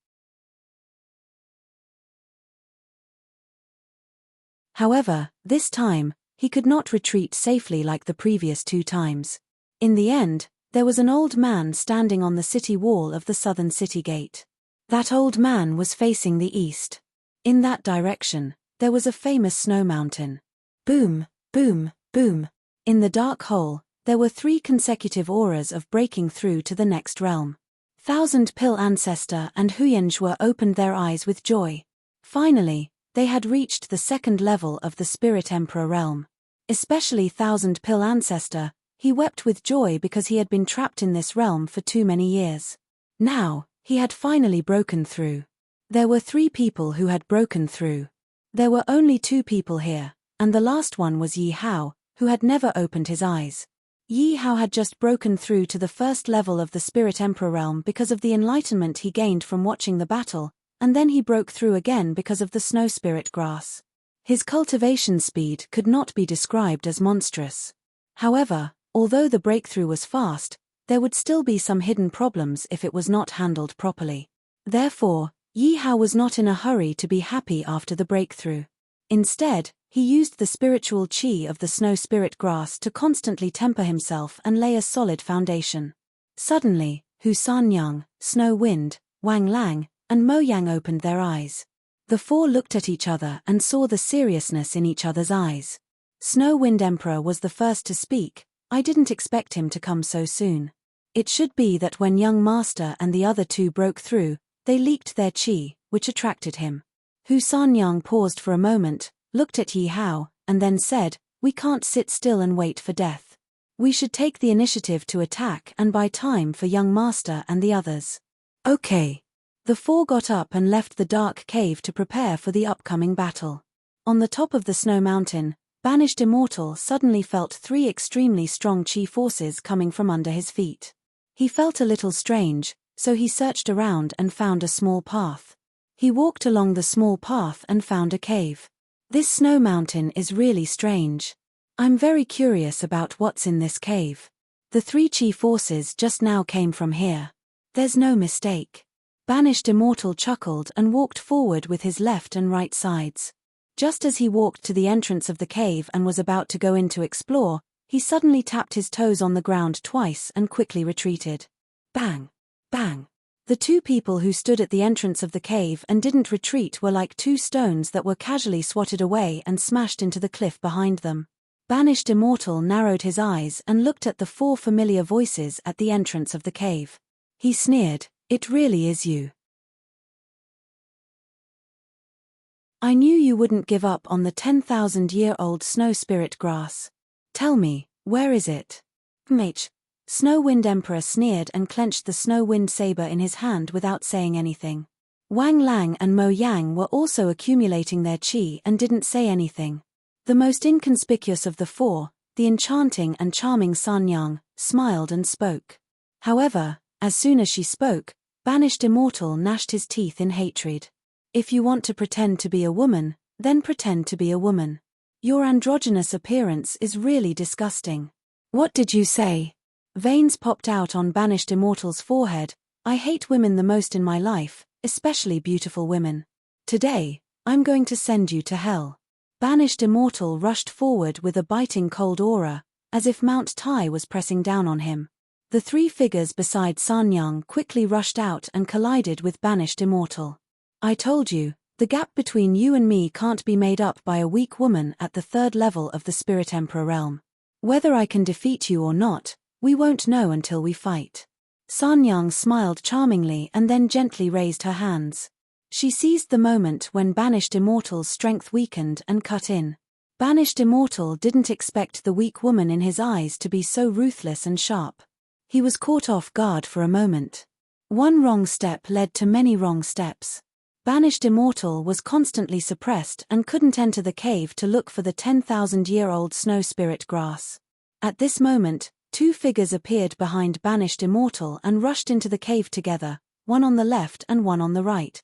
However, this time, he could not retreat safely like the previous 2 times. In the end, there was an old man standing on the city wall of the southern city gate. That old man was facing the east. In that direction, there was a famous snow mountain. Boom, boom, boom. In the dark hole, there were 3 consecutive auras of breaking through to the next realm. Thousand Pill Ancestor and Huyanzhua opened their eyes with joy. Finally, they had reached the 2nd level of the Spirit Emperor realm. Especially Thousand Pill Ancestor, he wept with joy because he had been trapped in this realm for too many years. Now, he had finally broken through. There were 3 people who had broken through. There were only 2 people here, and the last one was Yi Hao, who had never opened his eyes. Yi Hao had just broken through to the 1st level of the Spirit Emperor realm because of the enlightenment he gained from watching the battle, and then he broke through again because of the snow spirit grass. His cultivation speed could not be described as monstrous. However, although the breakthrough was fast, there would still be some hidden problems if it was not handled properly. Therefore, Yi Hao was not in a hurry to be happy after the breakthrough. Instead, he used the spiritual qi of the snow spirit grass to constantly temper himself and lay a solid foundation. Suddenly, Hu Sanyang, Snow Wind, Wang Lang, and Mo Yang opened their eyes. The 4 looked at each other and saw the seriousness in each other's eyes. Snow Wind Emperor was the first to speak. "I didn't expect him to come so soon. It should be that when young master and the other 2 broke through, they leaked their qi, which attracted him." Hu Sanyang paused for a moment, looked at Yi Hao, and then said, "We can't sit still and wait for death. We should take the initiative to attack and buy time for young master and the others." "Okay." The 4 got up and left the dark cave to prepare for the upcoming battle. On the top of the snow mountain, Banished Immortal suddenly felt 3 extremely strong qi forces coming from under his feet. He felt a little strange, so he searched around and found a small path. He walked along the small path and found a cave. This snow mountain is really strange. I'm very curious about what's in this cave. The three chi forces just now came from here. There's no mistake. Banished Immortal chuckled and walked forward with his left and right sides. Just as he walked to the entrance of the cave and was about to go in to explore, he suddenly tapped his toes on the ground twice and quickly retreated. Bang! Bang! The two people who stood at the entrance of the cave and didn't retreat were like two stones that were casually swatted away and smashed into the cliff behind them. Banished Immortal narrowed his eyes and looked at the four familiar voices at the entrance of the cave. He sneered, "It really is you. I knew you wouldn't give up on the 10,000-year-old snow spirit grass. Tell me, where is it?" Snow Wind Emperor sneered and clenched the Snow Wind saber in his hand without saying anything. Wang Lang and Mo Yang were also accumulating their qi and didn't say anything. The most inconspicuous of the four, the enchanting and charming San Yang, smiled and spoke. However, as soon as she spoke, Banished Immortal gnashed his teeth in hatred. "If you want to pretend to be a woman, then pretend to be a woman. Your androgynous appearance is really disgusting." "What did you say?" Veins popped out on Banished Immortal's forehead. "I hate women the most in my life, especially beautiful women. Today, I'm going to send you to hell." Banished Immortal rushed forward with a biting cold aura, as if Mount Tai was pressing down on him. The three figures beside San Yang quickly rushed out and collided with Banished Immortal. "I told you, the gap between you and me can't be made up by a weak woman at the third level of the Spirit Emperor realm. Whether I can defeat you or not, we won't know until we fight." San Yang smiled charmingly and then gently raised her hands. She seized the moment when Banished Immortal's strength weakened and cut in. Banished Immortal didn't expect the weak woman in his eyes to be so ruthless and sharp. He was caught off guard for a moment. One wrong step led to many wrong steps. Banished Immortal was constantly suppressed and couldn't enter the cave to look for the 10,000-year-old snow spirit grass. At this moment, two figures appeared behind Banished Immortal and rushed into the cave together, one on the left and one on the right.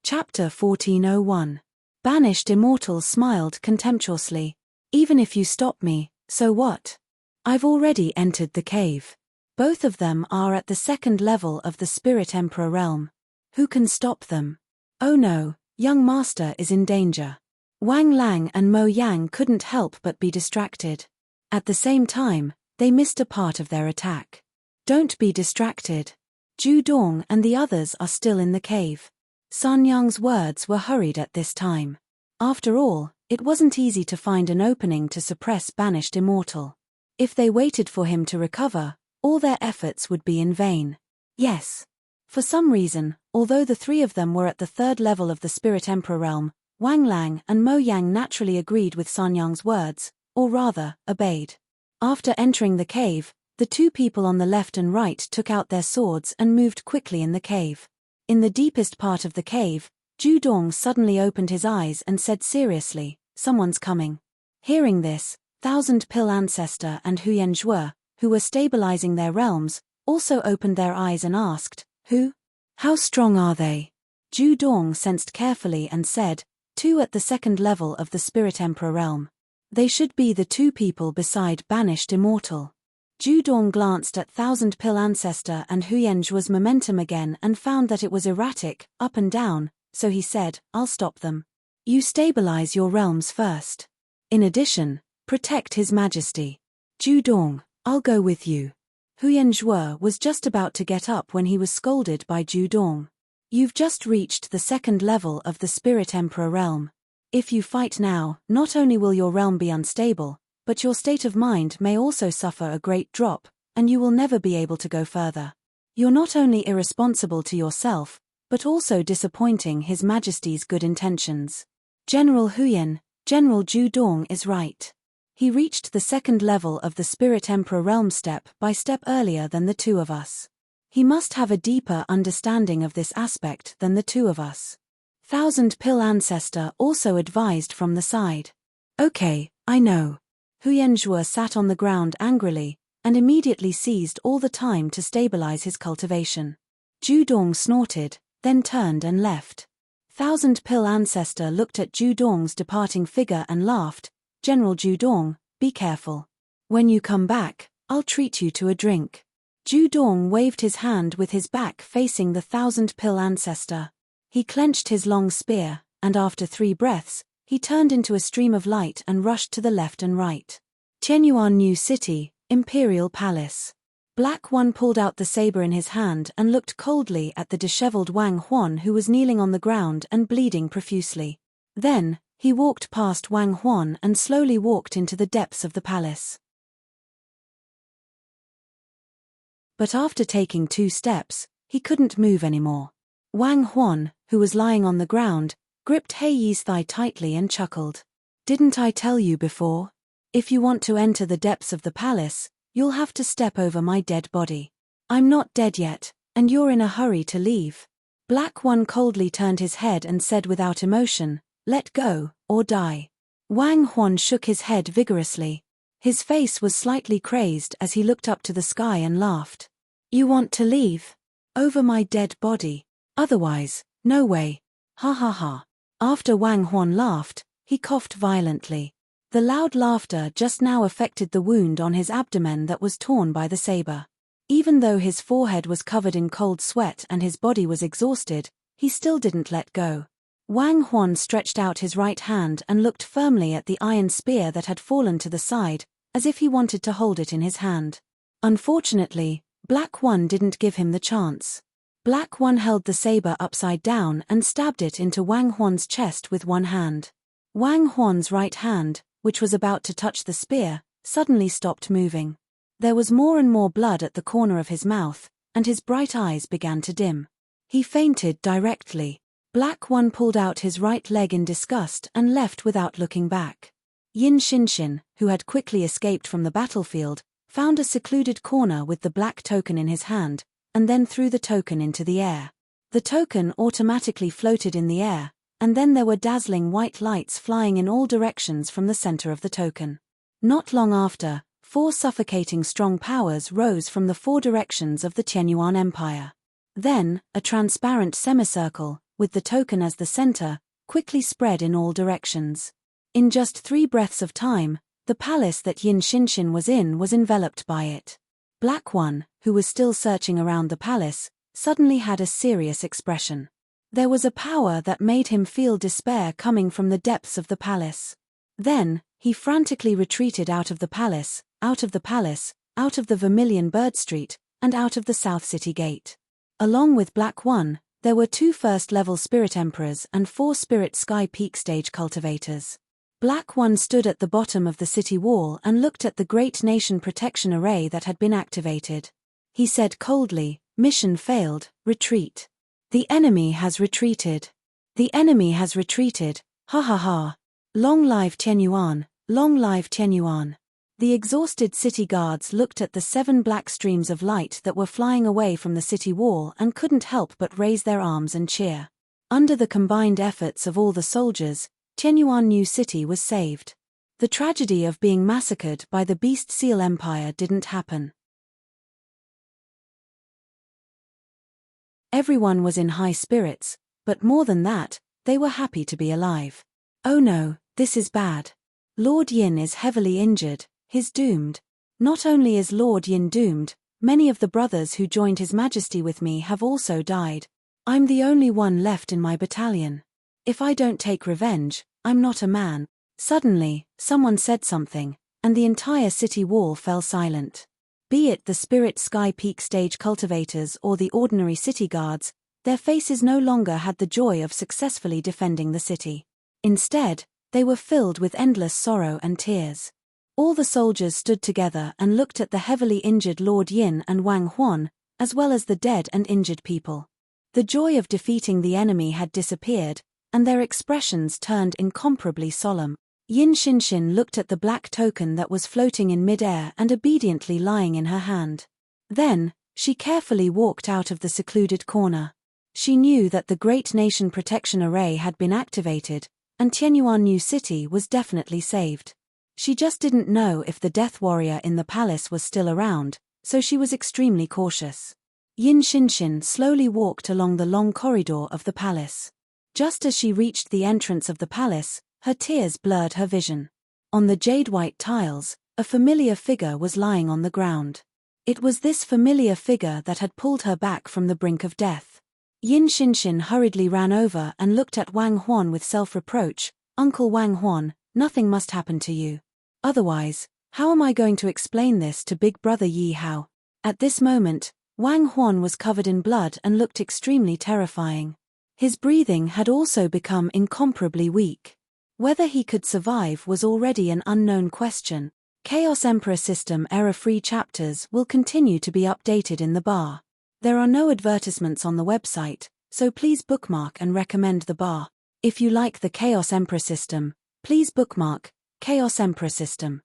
Chapter 1401. Banished Immortal smiled contemptuously. "Even if you stop me, so what? I've already entered the cave. Both of them are at the second level of the Spirit Emperor realm. Who can stop them?" "Oh no, young master is in danger." Wang Lang and Mo Yang couldn't help but be distracted. At the same time, they missed a part of their attack. "Don't be distracted. Ju Dong and the others are still in the cave." San Yang's words were hurried at this time. After all, it wasn't easy to find an opening to suppress Banished Immortal. If they waited for him to recover, all their efforts would be in vain. Yes. For some reason, although the three of them were at the third level of the Spirit Emperor realm, Wang Lang and Mo Yang naturally agreed with San Yang's words, or rather, obeyed. After entering the cave, the two people on the left and right took out their swords and moved quickly in the cave. In the deepest part of the cave, Ju Dong suddenly opened his eyes and said seriously, "Someone's coming." Hearing this, Thousand Pill Ancestor and Huyen Zhuo, who were stabilizing their realms, also opened their eyes and asked, "Who? How strong are they?" Ju Dong sensed carefully and said, "Two at the second level of the Spirit Emperor realm. They should be the two people beside Banished Immortal." Ju Dong glanced at Thousand Pill Ancestor and Huyen Zhuo's momentum again and found that it was erratic, up and down, so he said, "I'll stop them. You stabilize your realms first. In addition, protect His Majesty." "Ju Dong, I'll go with you." Huyen Zhuo was just about to get up when he was scolded by Ju Dong. "You've just reached the second level of the Spirit Emperor realm. If you fight now, not only will your realm be unstable, but your state of mind may also suffer a great drop, and you will never be able to go further. You're not only irresponsible to yourself, but also disappointing His Majesty's good intentions." General Huyen, General Ju Dong is right. He reached the second level of the Spirit Emperor realm step by step earlier than the two of us. He must have a deeper understanding of this aspect than the two of us. Thousand Pill Ancestor also advised from the side. "Okay, I know." Huyen Zhuo sat on the ground angrily, and immediately seized all the time to stabilize his cultivation. Judong snorted, then turned and left. Thousand Pill Ancestor looked at Judong's departing figure and laughed. General Judong, be careful. When you come back, I'll treat you to a drink. Judong waved his hand with his back facing the Thousand Pill Ancestor. He clenched his long spear, and after 3 breaths, he turned into a stream of light and rushed to the left and right. Tianyuan New City, Imperial Palace. Black One pulled out the saber in his hand and looked coldly at the disheveled Wang Huan, who was kneeling on the ground and bleeding profusely. Then, he walked past Wang Huan and slowly walked into the depths of the palace. But after taking 2 steps, he couldn't move anymore. Wang Huan, who was lying on the ground, gripped He Yi's thigh tightly and chuckled. Didn't I tell you before? If you want to enter the depths of the palace, you'll have to step over my dead body. I'm not dead yet, and you're in a hurry to leave. Black One coldly turned his head and said without emotion, let go, or die. Wang Huan shook his head vigorously. His face was slightly crazed as he looked up to the sky and laughed. You want to leave? Over my dead body? Otherwise, no way. Ha ha ha. After Wang Huan laughed, he coughed violently. The loud laughter just now affected the wound on his abdomen that was torn by the saber. Even though his forehead was covered in cold sweat and his body was exhausted, he still didn't let go. Wang Huan stretched out his right hand and looked firmly at the iron spear that had fallen to the side, as if he wanted to hold it in his hand. Unfortunately, Black One didn't give him the chance. Black One held the saber upside down and stabbed it into Wang Huan's chest with one hand. Wang Huan's right hand, which was about to touch the spear, suddenly stopped moving. There was more and more blood at the corner of his mouth, and his bright eyes began to dim. He fainted directly. Black One pulled out his right leg in disgust and left without looking back. Yin Xinshin, who had quickly escaped from the battlefield, found a secluded corner with the black token in his hand, and then threw the token into the air. The token automatically floated in the air, and then there were dazzling white lights flying in all directions from the center of the token. Not long after, 4 suffocating strong powers rose from the 4 directions of the Tianyuan Empire. Then, a transparent semicircle, with the token as the center, quickly spread in all directions. In just 3 breaths of time, the palace that Yin Xinshin was in was enveloped by it. Black One, who was still searching around the palace, suddenly had a serious expression. There was a power that made him feel despair coming from the depths of the palace. Then, he frantically retreated out of the palace, out of the palace, out of the Vermilion Bird Street, and out of the South City Gate. Along with Black One, there were 2 first-level Spirit Emperors and 4 Spirit Sky Peak Stage cultivators. Black One stood at the bottom of the city wall and looked at the Great Nation Protection Array that had been activated. He said coldly, mission failed, retreat. The enemy has retreated. The enemy has retreated, ha ha ha. Long live Tianyuan, long live Tianyuan. The exhausted city guards looked at the 7 black streams of light that were flying away from the city wall and couldn't help but raise their arms and cheer. Under the combined efforts of all the soldiers, Tianyuan New City was saved. The tragedy of being massacred by the Beast Seal Empire didn't happen. Everyone was in high spirits, but more than that, they were happy to be alive. Oh no, this is bad. Lord Yin is heavily injured, he's doomed. Not only is Lord Yin doomed, many of the brothers who joined His Majesty with me have also died. I'm the only one left in my battalion. If I don't take revenge, I'm not a man. Suddenly, someone said something, and the entire city wall fell silent. Be it the Spirit Sky Peak Stage cultivators or the ordinary city guards, their faces no longer had the joy of successfully defending the city. Instead, they were filled with endless sorrow and tears. All the soldiers stood together and looked at the heavily injured Lord Yin and Wang Huan, as well as the dead and injured people. The joy of defeating the enemy had disappeared, and their expressions turned incomparably solemn. Yin Xinshin looked at the black token that was floating in mid-air and obediently lying in her hand. Then, she carefully walked out of the secluded corner. She knew that the Great Nation Protection Array had been activated, and Tianyuan New City was definitely saved. She just didn't know if the death warrior in the palace was still around, so she was extremely cautious. Yin Xinshin slowly walked along the long corridor of the palace. Just as she reached the entrance of the palace, her tears blurred her vision. On the jade-white tiles, a familiar figure was lying on the ground. It was this familiar figure that had pulled her back from the brink of death. Yin Xinshin hurriedly ran over and looked at Wang Huan with self-reproach. "Uncle Wang Huan, nothing must happen to you. Otherwise, how am I going to explain this to big brother Yi Hao?" At this moment, Wang Huan was covered in blood and looked extremely terrifying. His breathing had also become incomparably weak. Whether he could survive was already an unknown question. Chaos Emperor System error-free chapters will continue to be updated in the bar. There are no advertisements on the website, so please bookmark and recommend the bar. If you like the Chaos Emperor System, please bookmark Chaos Emperor System.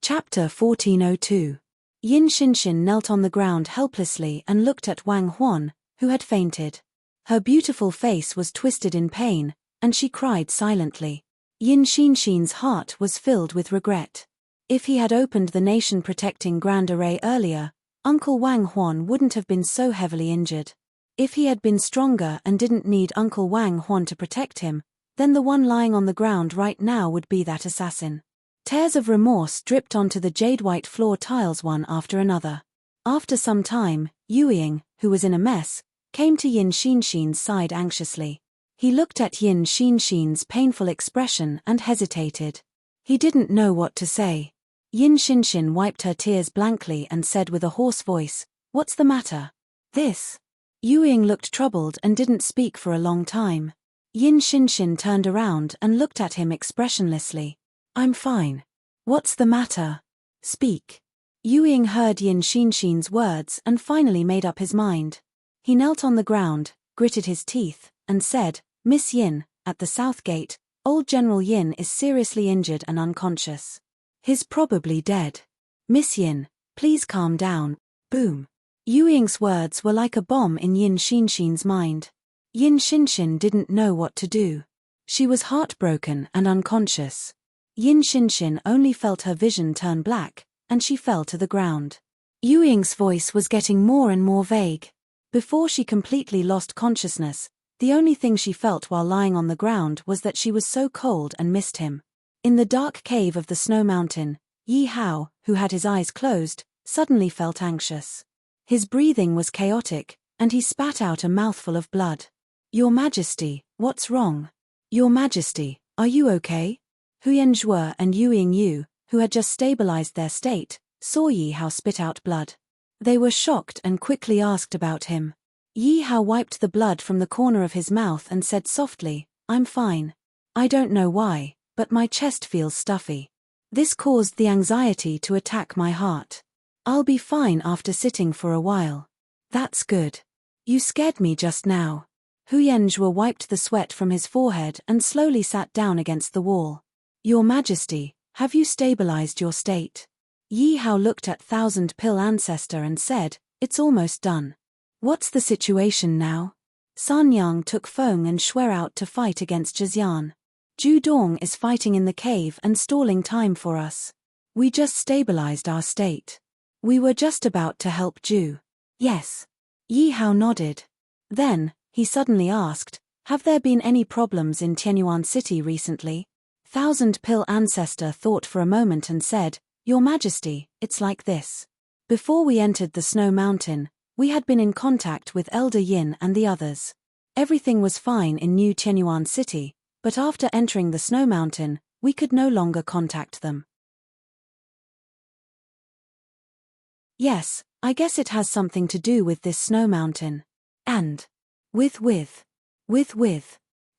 Chapter 1402. Yin Xinshin knelt on the ground helplessly and looked at Wang Huan, who had fainted. Her beautiful face was twisted in pain, and she cried silently. Yin Xinshin's heart was filled with regret. If he had opened the nation-protecting Grand Array earlier, Uncle Wang Huan wouldn't have been so heavily injured. If he had been stronger and didn't need Uncle Wang Huan to protect him, then the one lying on the ground right now would be that assassin. Tears of remorse dripped onto the jade-white floor tiles one after another. After some time, Yueying, who was in a mess, came to Yin Xinshin's side anxiously. He looked at Yin Xinshin's painful expression and hesitated. He didn't know what to say. Yin Xinshin wiped her tears blankly and said with a hoarse voice, "What's the matter?" "This." Yueying looked troubled and didn't speak for a long time. Yin Xinshin turned around and looked at him expressionlessly. "I'm fine. What's the matter? Speak." Yueying heard Yin Xinshin's words and finally made up his mind. He knelt on the ground, gritted his teeth, and said, "Miss Yin, at the south gate, old General Yin is seriously injured and unconscious. He's probably dead. Miss Yin, please calm down." Boom. Yueying's words were like a bomb in Yin Xinshin's mind. Yin Xinshin didn't know what to do. She was heartbroken and unconscious. Yin Xinshin only felt her vision turn black, and she fell to the ground. Yueying's voice was getting more and more vague. Before she completely lost consciousness, the only thing she felt while lying on the ground was that she was so cold and missed him. In the dark cave of the snow mountain, Yi Hao, who had his eyes closed, suddenly felt anxious. His breathing was chaotic, and he spat out a mouthful of blood. "Your Majesty, what's wrong? Your Majesty, are you okay?" Huyen Zhuo and Yueying Yu, who had just stabilized their state, saw Yi Hao spit out blood. They were shocked and quickly asked about him. Yi Hao wiped the blood from the corner of his mouth and said softly, "I'm fine. I don't know why, but my chest feels stuffy. This caused the anxiety to attack my heart. I'll be fine after sitting for a while." "That's good. You scared me just now." Huyen Zhuo wiped the sweat from his forehead and slowly sat down against the wall. "Your Majesty, have you stabilized your state?" Yi Hao looked at Thousand Pill Ancestor and said, "It's almost done." "What's the situation now?" San Yang took Feng and Shui out to fight against Zhejian. Zhu Dong is fighting in the cave and stalling time for us. We just stabilized our state. We were just about to help Zhu. Yes. Yi Hao nodded. Then, he suddenly asked, "Have there been any problems in Tianyuan City recently?" Thousand Pill Ancestor thought for a moment and said, "Your Majesty, it's like this. Before we entered the Snow Mountain, we had been in contact with Elder Yin and the others. Everything was fine in New Tianyuan City, but after entering the Snow Mountain, we could no longer contact them." "Yes, I guess it has something to do with this Snow Mountain. And with.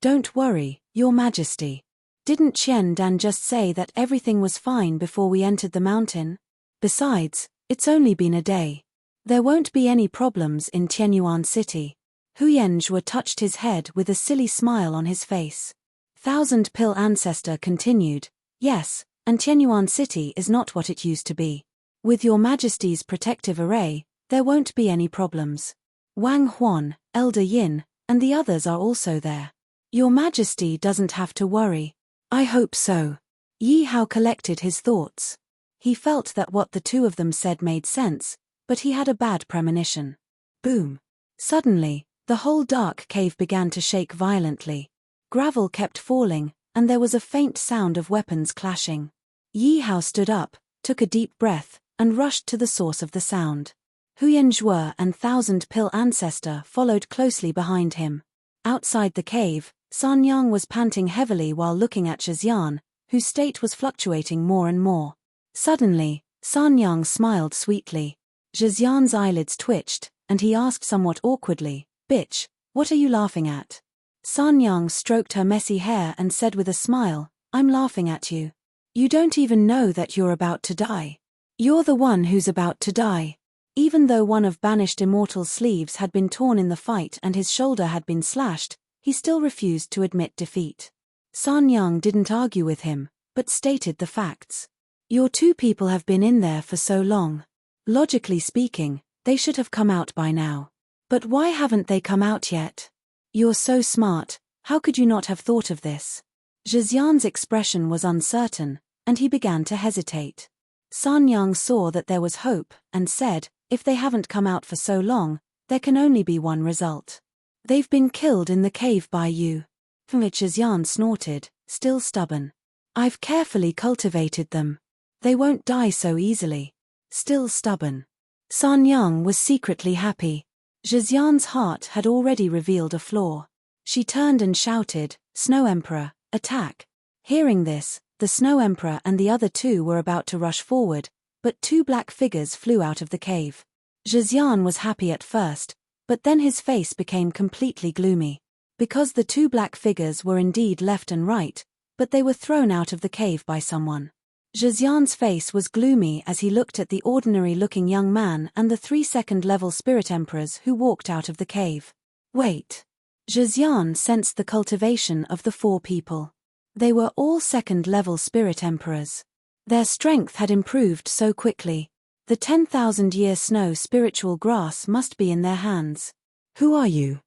Don't worry, Your Majesty. Didn't Qian Dan just say that everything was fine before we entered the mountain? Besides, it's only been a day. There won't be any problems in Tianyuan City." Huyen Zhuo touched his head with a silly smile on his face. Thousand Pill Ancestor continued, "Yes, and Tianyuan City is not what it used to be. With Your Majesty's protective array, there won't be any problems. Wang Huan, Elder Yin, and the others are also there. Your Majesty doesn't have to worry. I hope so. Yi Hao collected his thoughts. He felt that what the two of them said made sense, but he had a bad premonition. Boom. Suddenly, the whole dark cave began to shake violently. Gravel kept falling, and there was a faint sound of weapons clashing. Yi Hao stood up, took a deep breath, and rushed to the source of the sound. Huyan Zhuo and Thousand Pill Ancestor followed closely behind him. Outside the cave, San Yang was panting heavily while looking at Zhejian, whose state was fluctuating more and more. Suddenly, San Yang smiled sweetly. Zhejian's eyelids twitched, and he asked somewhat awkwardly, "Bitch, what are you laughing at?" San Yang stroked her messy hair and said with a smile, "I'm laughing at you. You don't even know that you're about to die. You're the one who's about to die." Even though one of Banished Immortal's sleeves had been torn in the fight and his shoulder had been slashed, he still refused to admit defeat. San Yang didn't argue with him, but stated the facts. Your two people have been in there for so long. Logically speaking, they should have come out by now. But why haven't they come out yet? You're so smart, how could you not have thought of this? Zhejian's expression was uncertain, and he began to hesitate. San Yang saw that there was hope, and said, "If they haven't come out for so long, there can only be one result. They've been killed in the cave by you." Zhejian snorted, still stubborn. "I've carefully cultivated them. They won't die so easily." Still stubborn. San Yang was secretly happy. Zhejian's heart had already revealed a flaw. She turned and shouted, "Snow Emperor, attack!" Hearing this, the Snow Emperor and the other two were about to rush forward, but two black figures flew out of the cave. Zhejian was happy at first, but then his face became completely gloomy. Because the two black figures were indeed left and right, but they were thrown out of the cave by someone. Zhejian's face was gloomy as he looked at the ordinary-looking young man and the 3 second-level spirit emperors who walked out of the cave. Wait. Zhejian sensed the cultivation of the 4 people. They were all second-level spirit emperors. Their strength had improved so quickly. The 10,000-year snow spiritual grass must be in their hands. Who are you?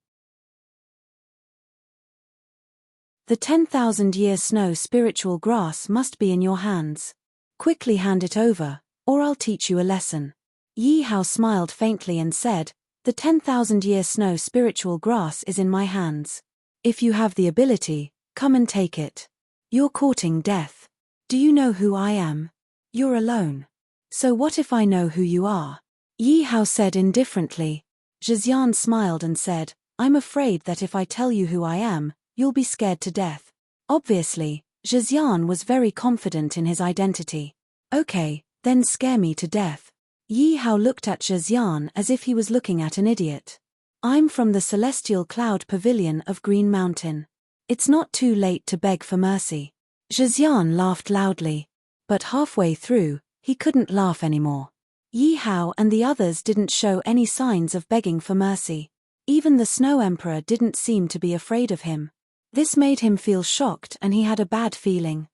The 10,000-year snow spiritual grass must be in your hands. Quickly hand it over, or I'll teach you a lesson. Yi Hao smiled faintly and said, "The 10,000-year snow spiritual grass is in my hands. If you have the ability, come and take it. You're courting death. Do you know who I am? You're alone. So what if I know who you are?" Yi Hao said indifferently. Zhejian smiled and said, "I'm afraid that if I tell you who I am, you'll be scared to death." Obviously, Zhejian was very confident in his identity. "Okay, then scare me to death." Yi Hao looked at Zhejian as if he was looking at an idiot. "I'm from the Celestial Cloud Pavilion of Green Mountain. It's not too late to beg for mercy." Zhejian laughed loudly. But halfway through, he couldn't laugh anymore. Yi Hao and the others didn't show any signs of begging for mercy. Even the Snow Emperor didn't seem to be afraid of him. This made him feel shocked and he had a bad feeling.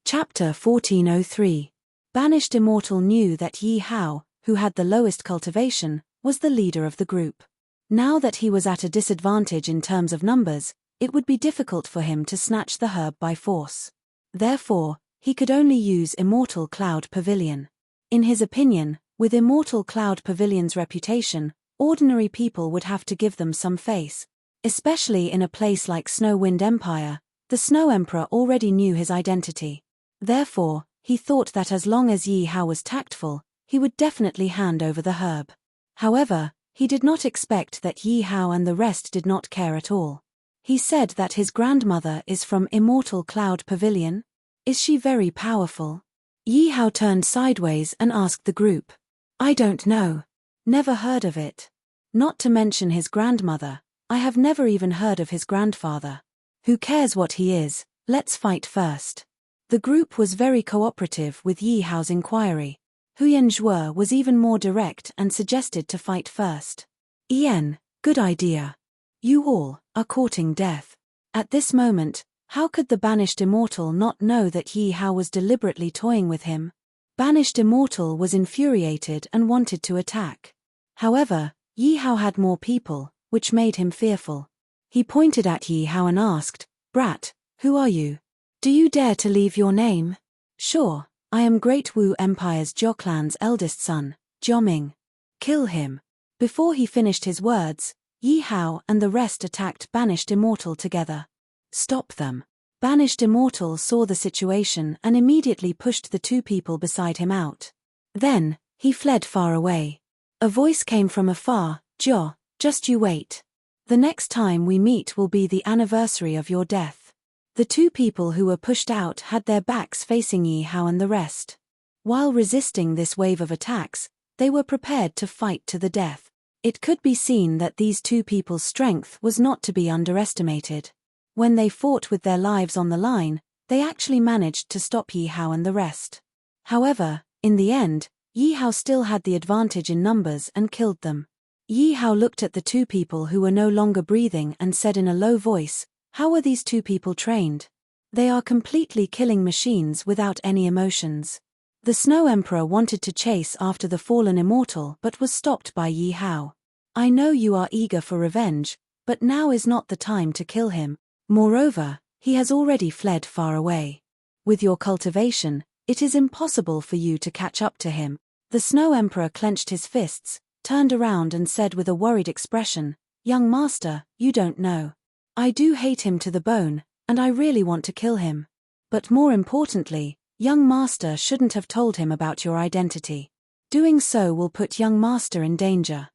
Chapter 1403. Banished Immortal knew that Yi Hao, who had the lowest cultivation, was the leader of the group. Now that he was at a disadvantage in terms of numbers, it would be difficult for him to snatch the herb by force. Therefore, he could only use Immortal Cloud Pavilion. In his opinion, with Immortal Cloud Pavilion's reputation, ordinary people would have to give them some face. Especially in a place like Snow Wind Empire, the Snow Emperor already knew his identity. Therefore, he thought that as long as Yi Hao was tactful, he would definitely hand over the herb. However, he did not expect that Yi Hao and the rest did not care at all. He said that his grandmother is from Immortal Cloud Pavilion. Is she very powerful? Yi Hao turned sideways and asked the group. "I don't know. Never heard of it. Not to mention his grandmother, I have never even heard of his grandfather. Who cares what he is, let's fight first." The group was very cooperative with Yi Hao's inquiry. Huyan Zhuo was even more direct and suggested to fight first. "Good idea. You all are courting death." At this moment, How could the banished immortal not know that Yi Hao was deliberately toying with him? Banished immortal was infuriated and wanted to attack. However, Yi Hao had more people, which made him fearful. He pointed at Yi Hao and asked, "Brat, who are you? Do you dare to leave your name?" "Sure, I am Great Wu Empire's Jiao clan's eldest son, Jiao Ming." "Kill him." Before he finished his words, Yi Hao and the rest attacked Banished Immortal together. "Stop them." Banished Immortal saw the situation and immediately pushed the two people beside him out. Then, he fled far away. A voice came from afar, "Jiao, just you wait. The next time we meet will be the anniversary of your death." The two people who were pushed out had their backs facing Yi Hao and the rest. While resisting this wave of attacks, they were prepared to fight to the death. It could be seen that these two people's strength was not to be underestimated. When they fought with their lives on the line, they actually managed to stop Yi Hao and the rest. However, in the end, Yi Hao still had the advantage in numbers and killed them. Yi Hao looked at the two people who were no longer breathing and said in a low voice, "How are these two people trained? They are completely killing machines without any emotions." The Snow Emperor wanted to chase after the fallen immortal but was stopped by Yi Hao. "I know you are eager for revenge, but now is not the time to kill him. Moreover, he has already fled far away. With your cultivation, it is impossible for you to catch up to him." The Snow Emperor clenched his fists, turned around and said with a worried expression, "Young master, you don't know. I do hate him to the bone, and I really want to kill him. But more importantly, young master shouldn't have told him about your identity. Doing so will put young master in danger."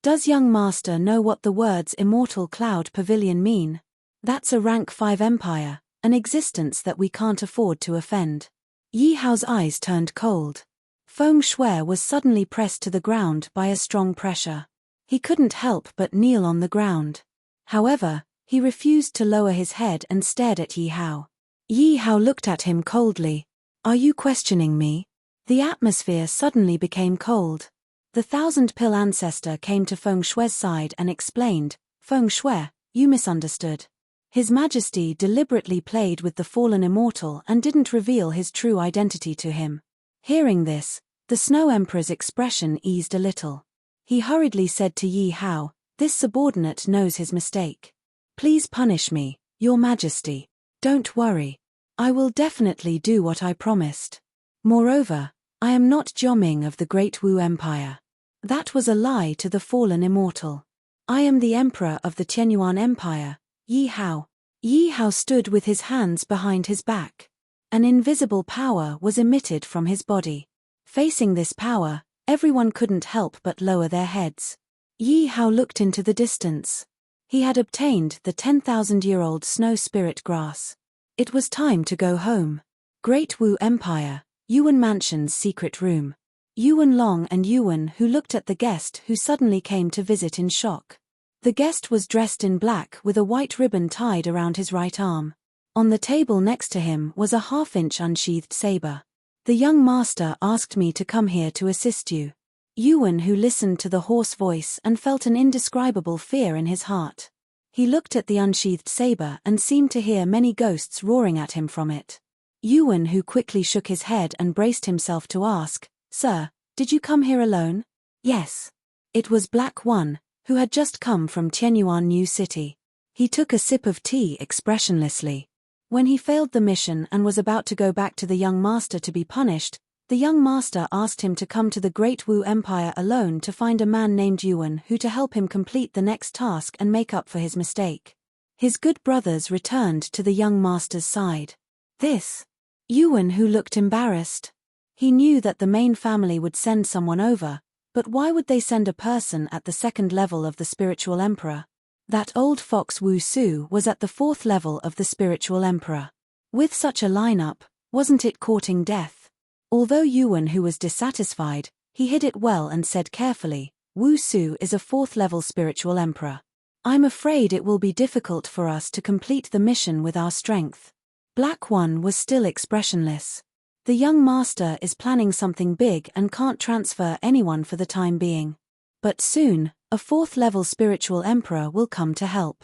Does young master know what the words Immortal Cloud Pavilion mean? That's a rank 5 empire, an existence that we can't afford to offend. Yi Hao's eyes turned cold. Feng Shui was suddenly pressed to the ground by a strong pressure. He couldn't help but kneel on the ground. However, he refused to lower his head and stared at Yi Hao. Yi Hao looked at him coldly. "Are you questioning me?" The atmosphere suddenly became cold. The thousand-pill ancestor came to Feng Shui's side and explained, "Feng Shui, you misunderstood. His Majesty deliberately played with the fallen immortal and didn't reveal his true identity to him." Hearing this, the Snow Emperor's expression eased a little. He hurriedly said to Yi Hao, "This subordinate knows his mistake. Please punish me, Your Majesty. Don't worry. I will definitely do what I promised. Moreover, I am not Jiao Ming of the Great Wu Empire. That was a lie to the fallen immortal. I am the Emperor of the Tianyuan Empire, Yi Hao." Yi Hao stood with his hands behind his back. An invisible power was emitted from his body. Facing this power, everyone couldn't help but lower their heads. Yi Hao looked into the distance. He had obtained the 10,000-year-old snow spirit grass. It was time to go home. Great Wu Empire, Yuan Mansion's secret room. Yuan Long and Yuan who looked at the guest who suddenly came to visit in shock. The guest was dressed in black with a white ribbon tied around his right arm. On the table next to him was a half-inch unsheathed saber. "The young master asked me to come here to assist you." Yuan who listened to the hoarse voice and felt an indescribable fear in his heart. He looked at the unsheathed saber and seemed to hear many ghosts roaring at him from it. Yuan who quickly shook his head and braced himself to ask, "Sir, did you come here alone?" "Yes." It was Black One, who had just come from Tianyuan New City. He took a sip of tea expressionlessly. When he failed the mission and was about to go back to the young master to be punished, the young master asked him to come to the Great Wu Empire alone to find a man named Yuan who to help him complete the next task and make up for his mistake. His good brothers returned to the young master's side. "This?" Yuan who looked embarrassed. He knew that the main family would send someone over, but why would they send a person at the second level of the spiritual emperor? That old fox Wu Su was at the fourth level of the spiritual emperor. With such a lineup, wasn't it courting death? Although Yuan who was dissatisfied, he hid it well and said carefully, "Wu Su is a fourth-level spiritual emperor. I'm afraid it will be difficult for us to complete the mission with our strength." Black One was still expressionless. The young master is planning something big and can't transfer anyone for the time being. But soon, a fourth-level spiritual emperor will come to help.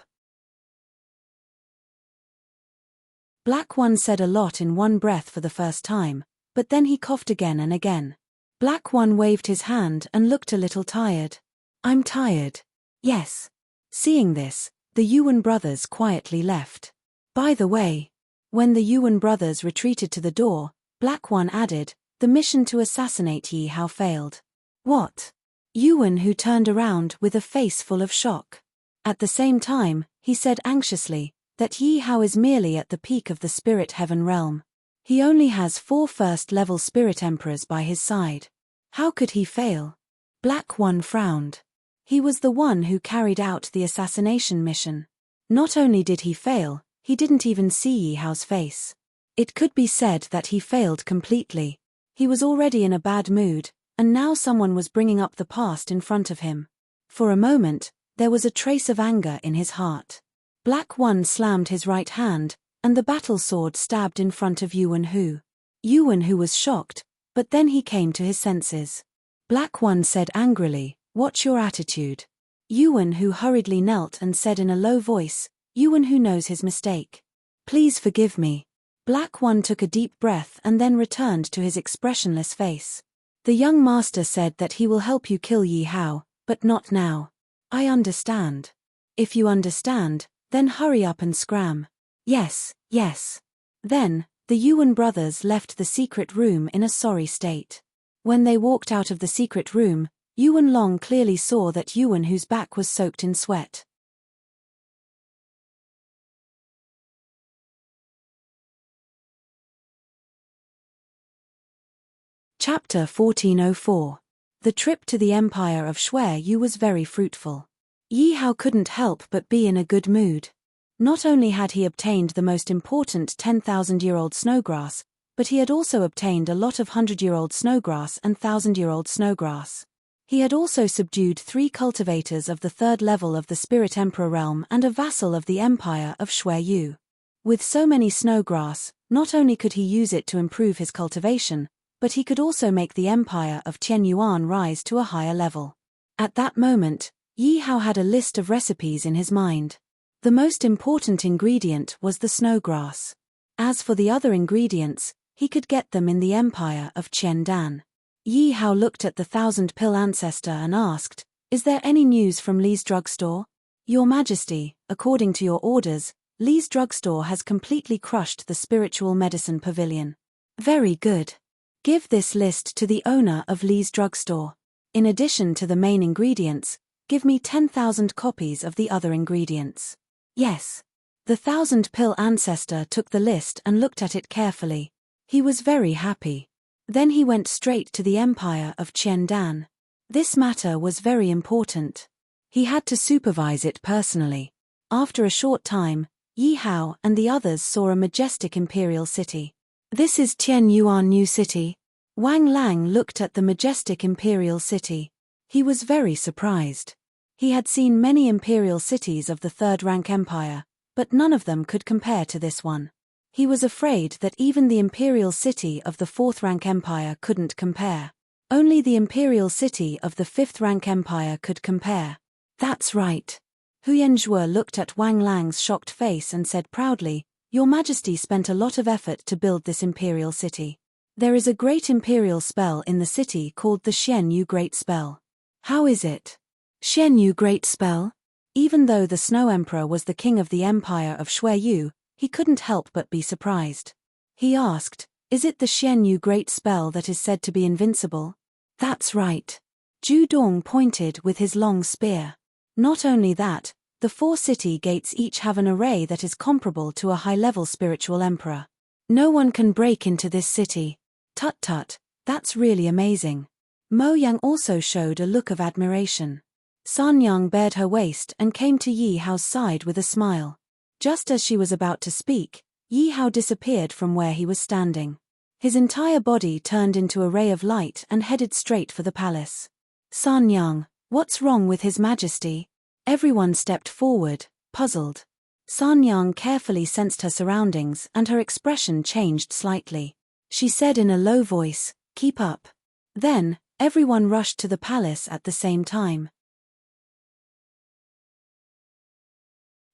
Black One said a lot in one breath for the first time, but then he coughed again and again. Black One waved his hand and looked a little tired. I'm tired. Yes. Seeing this, the Yuan brothers quietly left. By the way, when the Yuan brothers retreated to the door, Black One added, the mission to assassinate Yi Hao failed. What? Yuan Hu turned around with a face full of shock. At the same time, he said anxiously, that Yi Hao is merely at the peak of the spirit heaven realm. He only has 4 first-level spirit emperors by his side. How could he fail? Black One frowned. He was the one who carried out the assassination mission. Not only did he fail, he didn't even see Yi Hao's face. It could be said that he failed completely. He was already in a bad mood, and now someone was bringing up the past in front of him. For a moment, there was a trace of anger in his heart. Black One slammed his right hand, and the battle sword stabbed in front of Yuan Hu. Yuan Hu was shocked, but then he came to his senses. Black One said angrily, "What's your attitude?" Yuan Hu hurriedly knelt and said in a low voice, "Yuan Hu knows his mistake. Please forgive me." Black One took a deep breath and then returned to his expressionless face. The young master said that he will help you kill Yi Hao, but not now. I understand. If you understand, then hurry up and scram. Yes, yes. Then, the Yuan brothers left the secret room in a sorry state. When they walked out of the secret room, Yuan Long clearly saw that Yuan Hu's back was soaked in sweat. Chapter 1404. The trip to the Empire of Shui Yu was very fruitful. Yi Hao couldn't help but be in a good mood. Not only had he obtained the most important 10,000-year-old snowgrass, but he had also obtained a lot of 100-year-old snowgrass and 1,000-year-old snowgrass. He had also subdued 3 cultivators of the 3rd level of the Spirit Emperor realm and a vassal of the Empire of Shui Yu. With so many snowgrass, not only could he use it to improve his cultivation, but he could also make the Empire of Tian Yuan rise to a higher level. At that moment, Yi Hao had a list of recipes in his mind. The most important ingredient was the snowgrass. As for the other ingredients, he could get them in the Empire of Qiandan. Yi Hao looked at the 1,000-pill ancestor and asked, "Is there any news from Li's drugstore?" "Your Majesty, according to your orders, Li's drugstore has completely crushed the spiritual medicine pavilion." "Very good. Give this list to the owner of Li's drugstore. In addition to the main ingredients, give me 10,000 copies of the other ingredients." "Yes." The 1,000-pill ancestor took the list and looked at it carefully. He was very happy. Then he went straight to the Empire of Qiandan. This matter was very important. He had to supervise it personally. After a short time, Yi Hao and the others saw a majestic imperial city. "This is Tian Yuan New City." Wang Lang looked at the majestic imperial city. He was very surprised. He had seen many imperial cities of the 3rd rank empire, but none of them could compare to this one. He was afraid that even the imperial city of the 4th rank empire couldn't compare. Only the imperial city of the 5th rank empire could compare. "That's right." Huyen Zhuo looked at Wang Lang's shocked face and said proudly, "Your Majesty spent a lot of effort to build this imperial city. There is a great imperial spell in the city called the Xian Yu Great Spell." "How is it?" "Xian Yu Great Spell?" Even though the Snow Emperor was the king of the Empire of Shui Yu, he couldn't help but be surprised. He asked, "Is it the Xian Yu Great Spell that is said to be invincible?" "That's right." Zhu Dong pointed with his long spear. "Not only that, the 4 city gates each have an array that is comparable to a high-level spiritual emperor. No one can break into this city." "Tut-tut, that's really amazing." Mo Yang also showed a look of admiration. San Yang bared her waist and came to Yi Hao's side with a smile. Just as she was about to speak, Yi Hao disappeared from where he was standing. His entire body turned into a ray of light and headed straight for the palace. "San Yang, what's wrong with His Majesty?" Everyone stepped forward, puzzled. San Yang carefully sensed her surroundings and her expression changed slightly. She said in a low voice, "Keep up." Then, everyone rushed to the palace at the same time.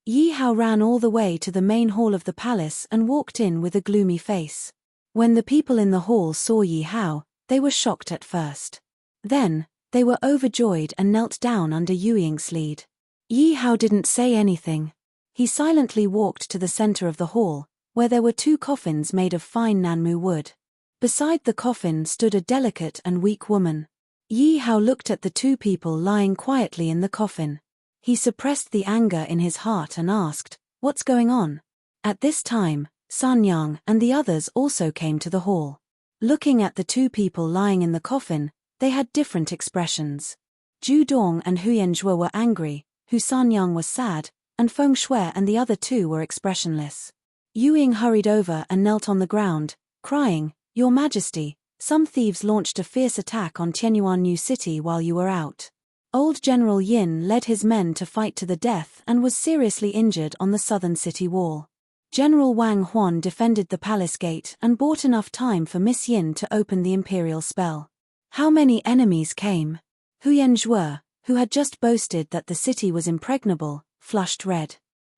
Yi Hao ran all the way to the main hall of the palace and walked in with a gloomy face. When the people in the hall saw Yi Hao, they were shocked at first. Then, they were overjoyed and knelt down under Yuying's lead. Yi Hao didn't say anything. He silently walked to the center of the hall, where there were 2 coffins made of fine Nanmu wood. Beside the coffin stood a delicate and weak woman. Yi Hao looked at the 2 people lying quietly in the coffin. He suppressed the anger in his heart and asked, "What's going on?" At this time, Sun Yang and the others also came to the hall. Looking at the 2 people lying in the coffin, they had different expressions. Zhu Dong and Huyan Zhuo were angry, Hu Sanyang was sad, and Feng Shui and the other 2 were expressionless. Yu Ying hurried over and knelt on the ground, crying, "Your Majesty, some thieves launched a fierce attack on Tianyuan New City while you were out." Old General Yin led his men to fight to the death and was seriously injured on the southern city wall. General Wang Huan defended the palace gate and bought enough time for Miss Yin to open the imperial spell. How many enemies came? Huyan Zhuo, who had just boasted that the city was impregnable, flushed red.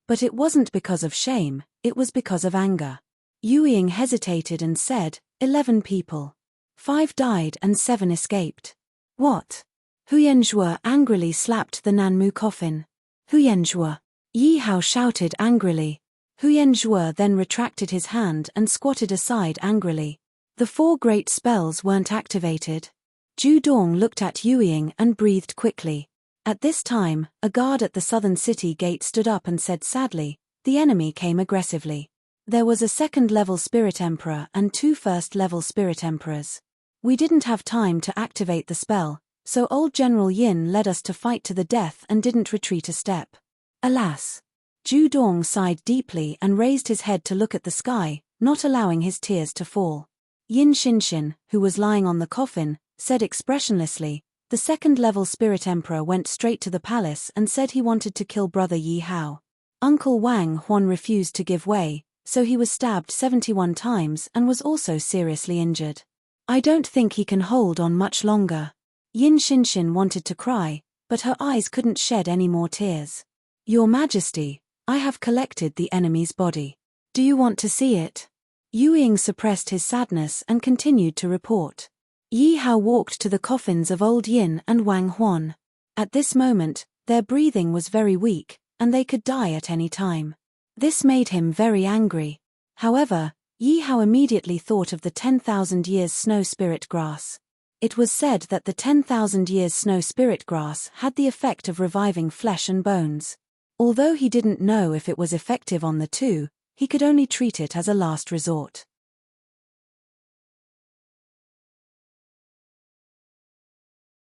But it wasn't because of shame, it was because of anger. Yu Ying hesitated and said, 11 people. 5 died and 7 escaped. What? Huyan Zhuo angrily slapped the Nanmu coffin. Huyan Zhuo! Yi Hao shouted angrily. Huyan Zhuo then retracted his hand and squatted aside angrily. The 4 great spells weren't activated. Zhu Dong looked at Yu Ying and breathed quickly. At this time, a guard at the southern city gate stood up and said sadly, "The enemy came aggressively. There was a 2nd-level Spirit Emperor and 2 1st-level Spirit Emperors. We didn't have time to activate the spell, so old General Yin led us to fight to the death and didn't retreat a step." Alas! Zhu Dong sighed deeply and raised his head to look at the sky, not allowing his tears to fall. Yin Xinshin, who was lying on the coffin, said expressionlessly, "The 2nd-level Spirit Emperor went straight to the palace and said he wanted to kill brother Yi Hao. Uncle Wang Huan refused to give way, so he was stabbed 71 times and was also seriously injured. I don't think he can hold on much longer." Yin Xinshin wanted to cry, but her eyes couldn't shed any more tears. "Your Majesty, I have collected the enemy's body. Do you want to see it?" Yu Ying suppressed his sadness and continued to report. Yi Hao walked to the coffins of old Yin and Wang Huan. At this moment, their breathing was very weak, and they could die at any time. This made him very angry. However, Yi Hao immediately thought of the 10,000 years snow spirit grass. It was said that the 10,000 years snow spirit grass had the effect of reviving flesh and bones. Although he didn't know if it was effective on the 2, he could only treat it as a last resort.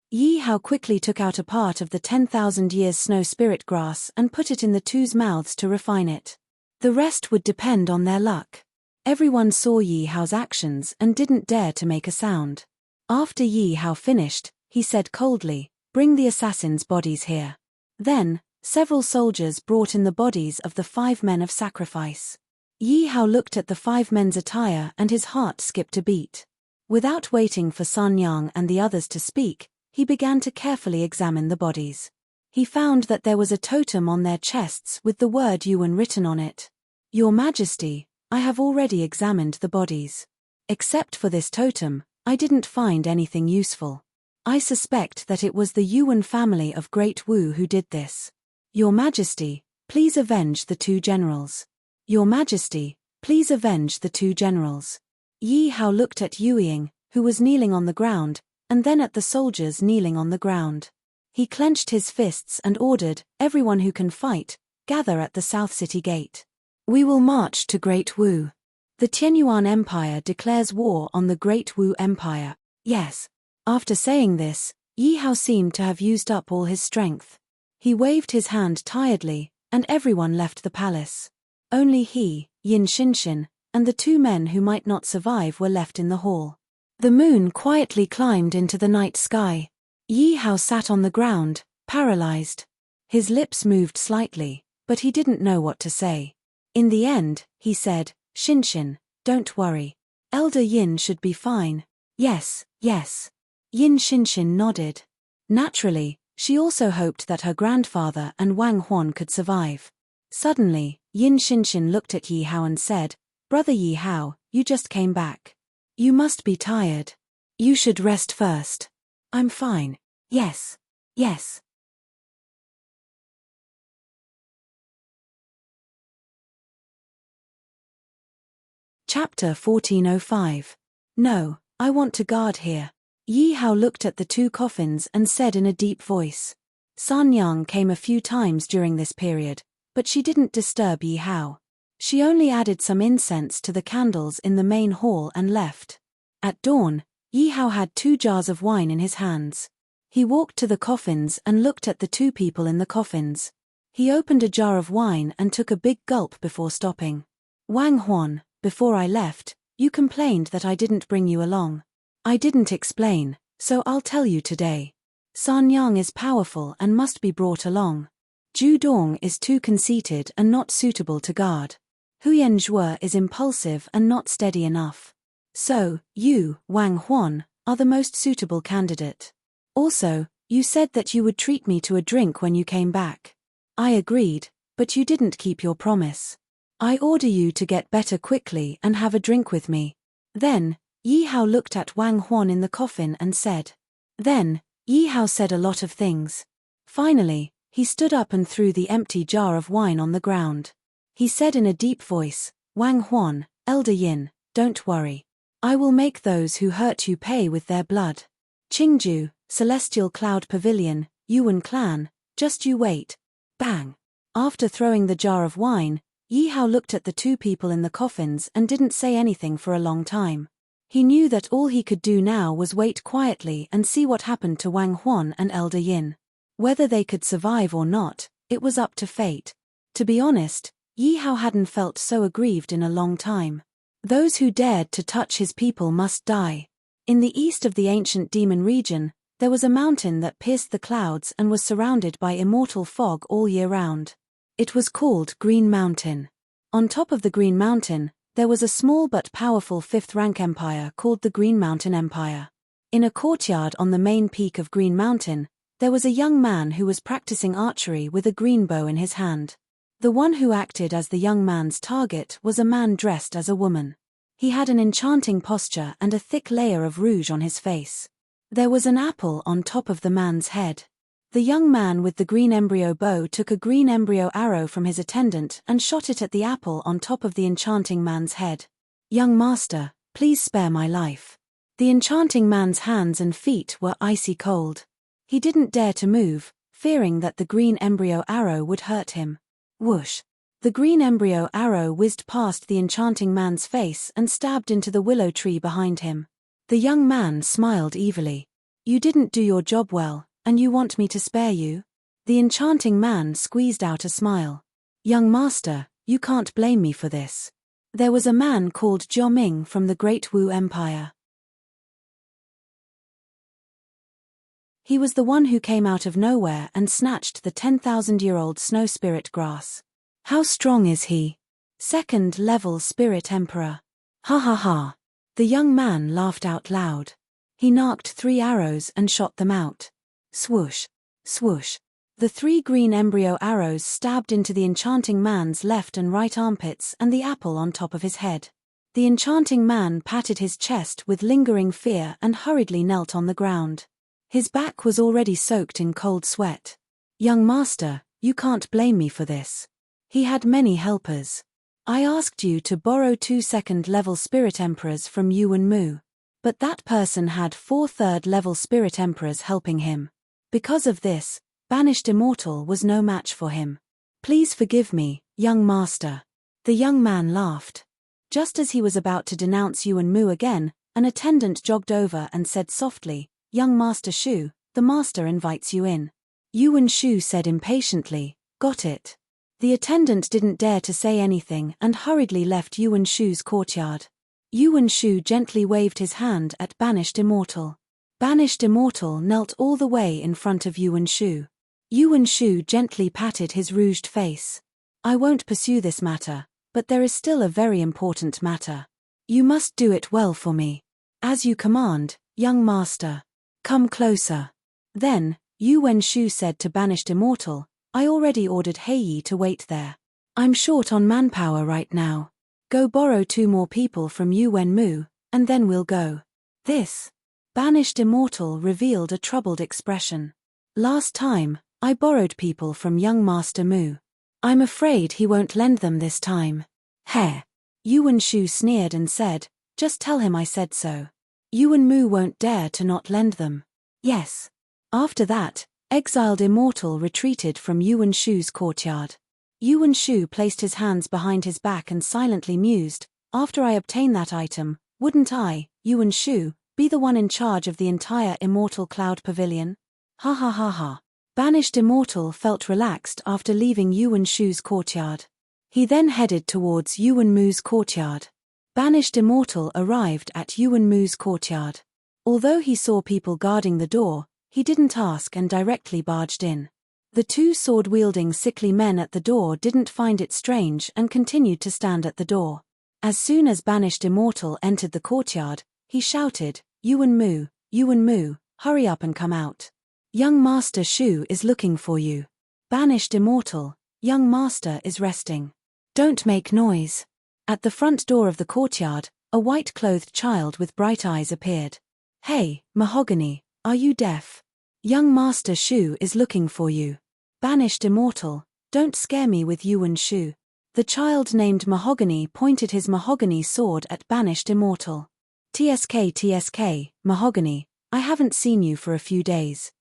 Yi Hao quickly took out a part of the 10,000 years snow spirit grass and put it in the 2's mouths to refine it. The rest would depend on their luck. Everyone saw Yi Hao's actions and didn't dare to make a sound. After Yi Hao finished, he said coldly, "Bring the assassins' bodies here." Then, several soldiers brought in the bodies of the 5 men of sacrifice. Yi Hao looked at the 5 men's attire and his heart skipped a beat. Without waiting for Sun Yang and the others to speak, he began to carefully examine the bodies. He found that there was a totem on their chests with the word Yuan written on it. "Your Majesty, I have already examined the bodies. Except for this totem, I didn't find anything useful. I suspect that it was the Yuan family of Great Wu who did this. Your Majesty, please avenge the 2 generals. Your Majesty, please avenge the 2 generals." Yi Hao looked at Yu Ying, who was kneeling on the ground, and then at the soldiers kneeling on the ground. He clenched his fists and ordered, "Everyone who can fight, gather at the South City Gate. We will march to Great Wu. The Tianyuan Empire declares war on the Great Wu Empire." Yes. After saying this, Yi Hao seemed to have used up all his strength. He waved his hand tiredly, and everyone left the palace. Only he, Yin Xinshin, and the 2 men who might not survive were left in the hall. The moon quietly climbed into the night sky. Yi Hao sat on the ground, paralyzed. His lips moved slightly, but he didn't know what to say. In the end, he said, "Xinshin, don't worry. Elder Yin should be fine." "Yes, yes." Yin Xinshin nodded. Naturally, she also hoped that her grandfather and Wang Huan could survive. Suddenly, Yin Shinshin looked at Yi Hao and said, "Brother Yi Hao, you just came back. You must be tired. You should rest first." "I'm fine. Yes. Yes." Chapter 1405. "No, I want to guard here." Yi Hao looked at the two coffins and said in a deep voice. San Yang came a few times during this period, but she didn't disturb Yi Hao. She only added some incense to the candles in the main hall and left. At dawn, Yi Hao had 2 jars of wine in his hands. He walked to the coffins and looked at the 2 people in the coffins. He opened a jar of wine and took a big gulp before stopping. "Wang Huan, before I left, you complained that I didn't bring you along. I didn't explain, so I'll tell you today. San Yang is powerful and must be brought along. Zhu Dong is too conceited and not suitable to guard. Huyen Zhuo is impulsive and not steady enough. So, you, Wang Huan, are the most suitable candidate. Also, you said that you would treat me to a drink when you came back. I agreed, but you didn't keep your promise. I order you to get better quickly and have a drink with me." Then, Yi Hao looked at Wang Huan in the coffin and said. Then, Yi Hao said a lot of things. Finally, he stood up and threw the empty jar of wine on the ground. He said in a deep voice, "Wang Huan, Elder Yin, don't worry. I will make those who hurt you pay with their blood. Qingju, Celestial Cloud Pavilion, Yuan Clan, just you wait." Bang! After throwing the jar of wine, Yi Hao looked at the 2 people in the coffins and didn't say anything for a long time. He knew that all he could do now was wait quietly and see what happened to Wang Huan and Elder Yin. Whether they could survive or not, it was up to fate. To be honest, Yi Hao hadn't felt so aggrieved in a long time. Those who dared to touch his people must die. In the east of the ancient demon region, there was a mountain that pierced the clouds and was surrounded by immortal fog all year round. It was called Green Mountain. On top of the Green Mountain, there was a small but powerful 5th-rank empire called the Green Mountain Empire. In a courtyard on the main peak of Green Mountain, there was a young man who was practicing archery with a green bow in his hand. The one who acted as the young man's target was a man dressed as a woman. He had an enchanting posture and a thick layer of rouge on his face. There was an apple on top of the man's head. The young man with the green embryo bow took a green embryo arrow from his attendant and shot it at the apple on top of the enchanting man's head. "Young master, please spare my life." The enchanting man's hands and feet were icy cold. He didn't dare to move, fearing that the green embryo arrow would hurt him. Whoosh! The green embryo arrow whizzed past the enchanting man's face and stabbed into the willow tree behind him. The young man smiled evilly. "You didn't do your job well, and you want me to spare you?" The enchanting man squeezed out a smile. "Young master, you can't blame me for this. There was a man called Jiao Ming from the Great Wu Empire. He was the one who came out of nowhere and snatched the 10,000-year-old snow spirit grass. How strong is he? 2nd-level spirit emperor. Ha ha ha." The young man laughed out loud. He narked 3 arrows and shot them out. Swoosh! Swoosh! The 3 green embryo arrows stabbed into the enchanting man's left and right armpits and the apple on top of his head. The enchanting man patted his chest with lingering fear and hurriedly knelt on the ground. His back was already soaked in cold sweat. "Young master, you can't blame me for this. He had many helpers. I asked you to borrow 2 2nd-level spirit emperors from Yuan Mu. But that person had 4 3rd-level spirit emperors helping him. Because of this, Banished Immortal was no match for him. Please forgive me, young master." The young man laughed. Just as he was about to denounce Yuan Mu again, an attendant jogged over and said softly, "Young Master Shu, the master invites you in." Yuan Shu said impatiently, "Got it." The attendant didn't dare to say anything and hurriedly left Yuan Shu's courtyard. Yuan Shu gently waved his hand at Banished Immortal. Banished Immortal knelt all the way in front of Yuan Shu. Yuan Shu gently patted his rouged face. "I won't pursue this matter, but there is still a very important matter. You must do it well for me. As you command, young master. Come closer." Then, Yuan Shu said to Banished Immortal, "I already ordered Heiyi to wait there. I'm short on manpower right now. Go borrow 2 more people from Yuwen Mu, and then we'll go. This banished immortal revealed a troubled expression. Last time, I borrowed people from young Master Mu. I'm afraid he won't lend them this time. Heh. Yuwen Shu sneered and said, just tell him I said so. Yuwen Mu won't dare to not lend them. Yes. After that, exiled immortal retreated from Yuwen Shu's courtyard. Yuwen Shu placed his hands behind his back and silently mused, after I obtain that item, wouldn't I, Yuwen Shu, be the one in charge of the entire immortal cloud pavilion? Ha ha ha ha. Banished immortal felt relaxed after leaving Yuwen Shu's courtyard. He then headed towards Yuwen Mu's courtyard. Banished immortal arrived at Yuwen Mu's courtyard. Although he saw people guarding the door, he didn't ask and directly barged in. The 2 sword-wielding sickly men at the door didn't find it strange and continued to stand at the door. As soon as banished immortal entered the courtyard, he shouted, Yuwen Mu, hurry up and come out. Young Master Shu is looking for you. Banished immortal, young master is resting. Don't make noise. At the front door of the courtyard, a white-clothed child with bright eyes appeared. Hey, Mahogany, are you deaf? Young Master Shu is looking for you. Banished immortal, don't scare me with Yuwen Shu. The child named Mahogany pointed his mahogany sword at banished immortal. TSK, Mahogany, I haven't seen you for a few days.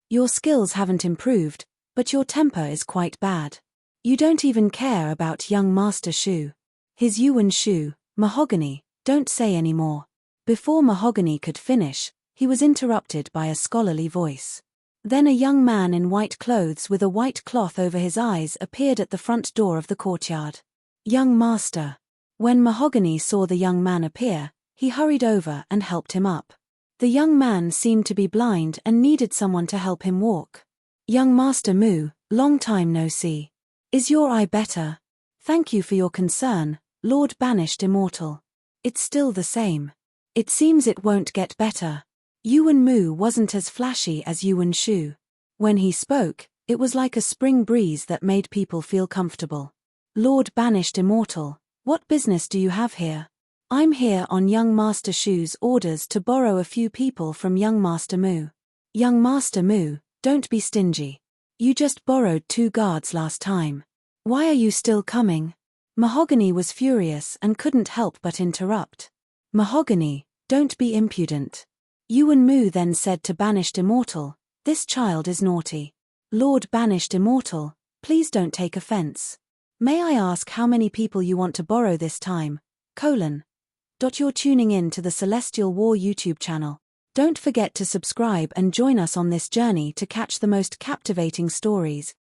Your skills haven't improved, but your temper is quite bad. You don't even care about young Master Shu. His Yuwen Shu, Mahogany, don't say any more. Before Mahogany could finish, he was interrupted by a scholarly voice. Then a young man in white clothes with a white cloth over his eyes appeared at the front door of the courtyard. Young Master. When Mahogany saw the young man appear, he hurried over and helped him up. The young man seemed to be blind and needed someone to help him walk. Young Master Mu, long time no see. Is your eye better? Thank you for your concern, Lord Banished Immortal. It's still the same. It seems it won't get better. Yuwen Mu wasn't as flashy as Yuwen Shu. When he spoke, it was like a spring breeze that made people feel comfortable. Lord Banished Immortal, what business do you have here? I'm here on young Master Shu's orders to borrow a few people from young Master Mu. Young Master Mu, don't be stingy. You just borrowed 2 guards last time. Why are you still coming? Mahogany was furious and couldn't help but interrupt. Mahogany, don't be impudent. Yuwen Mu then said to Banished Immortal, this child is naughty. Lord Banished Immortal, please don't take offense. May I ask how many people you want to borrow this time? You're tuning in to the Celestial War YouTube channel. Don't forget to subscribe and join us on this journey to catch the most captivating stories.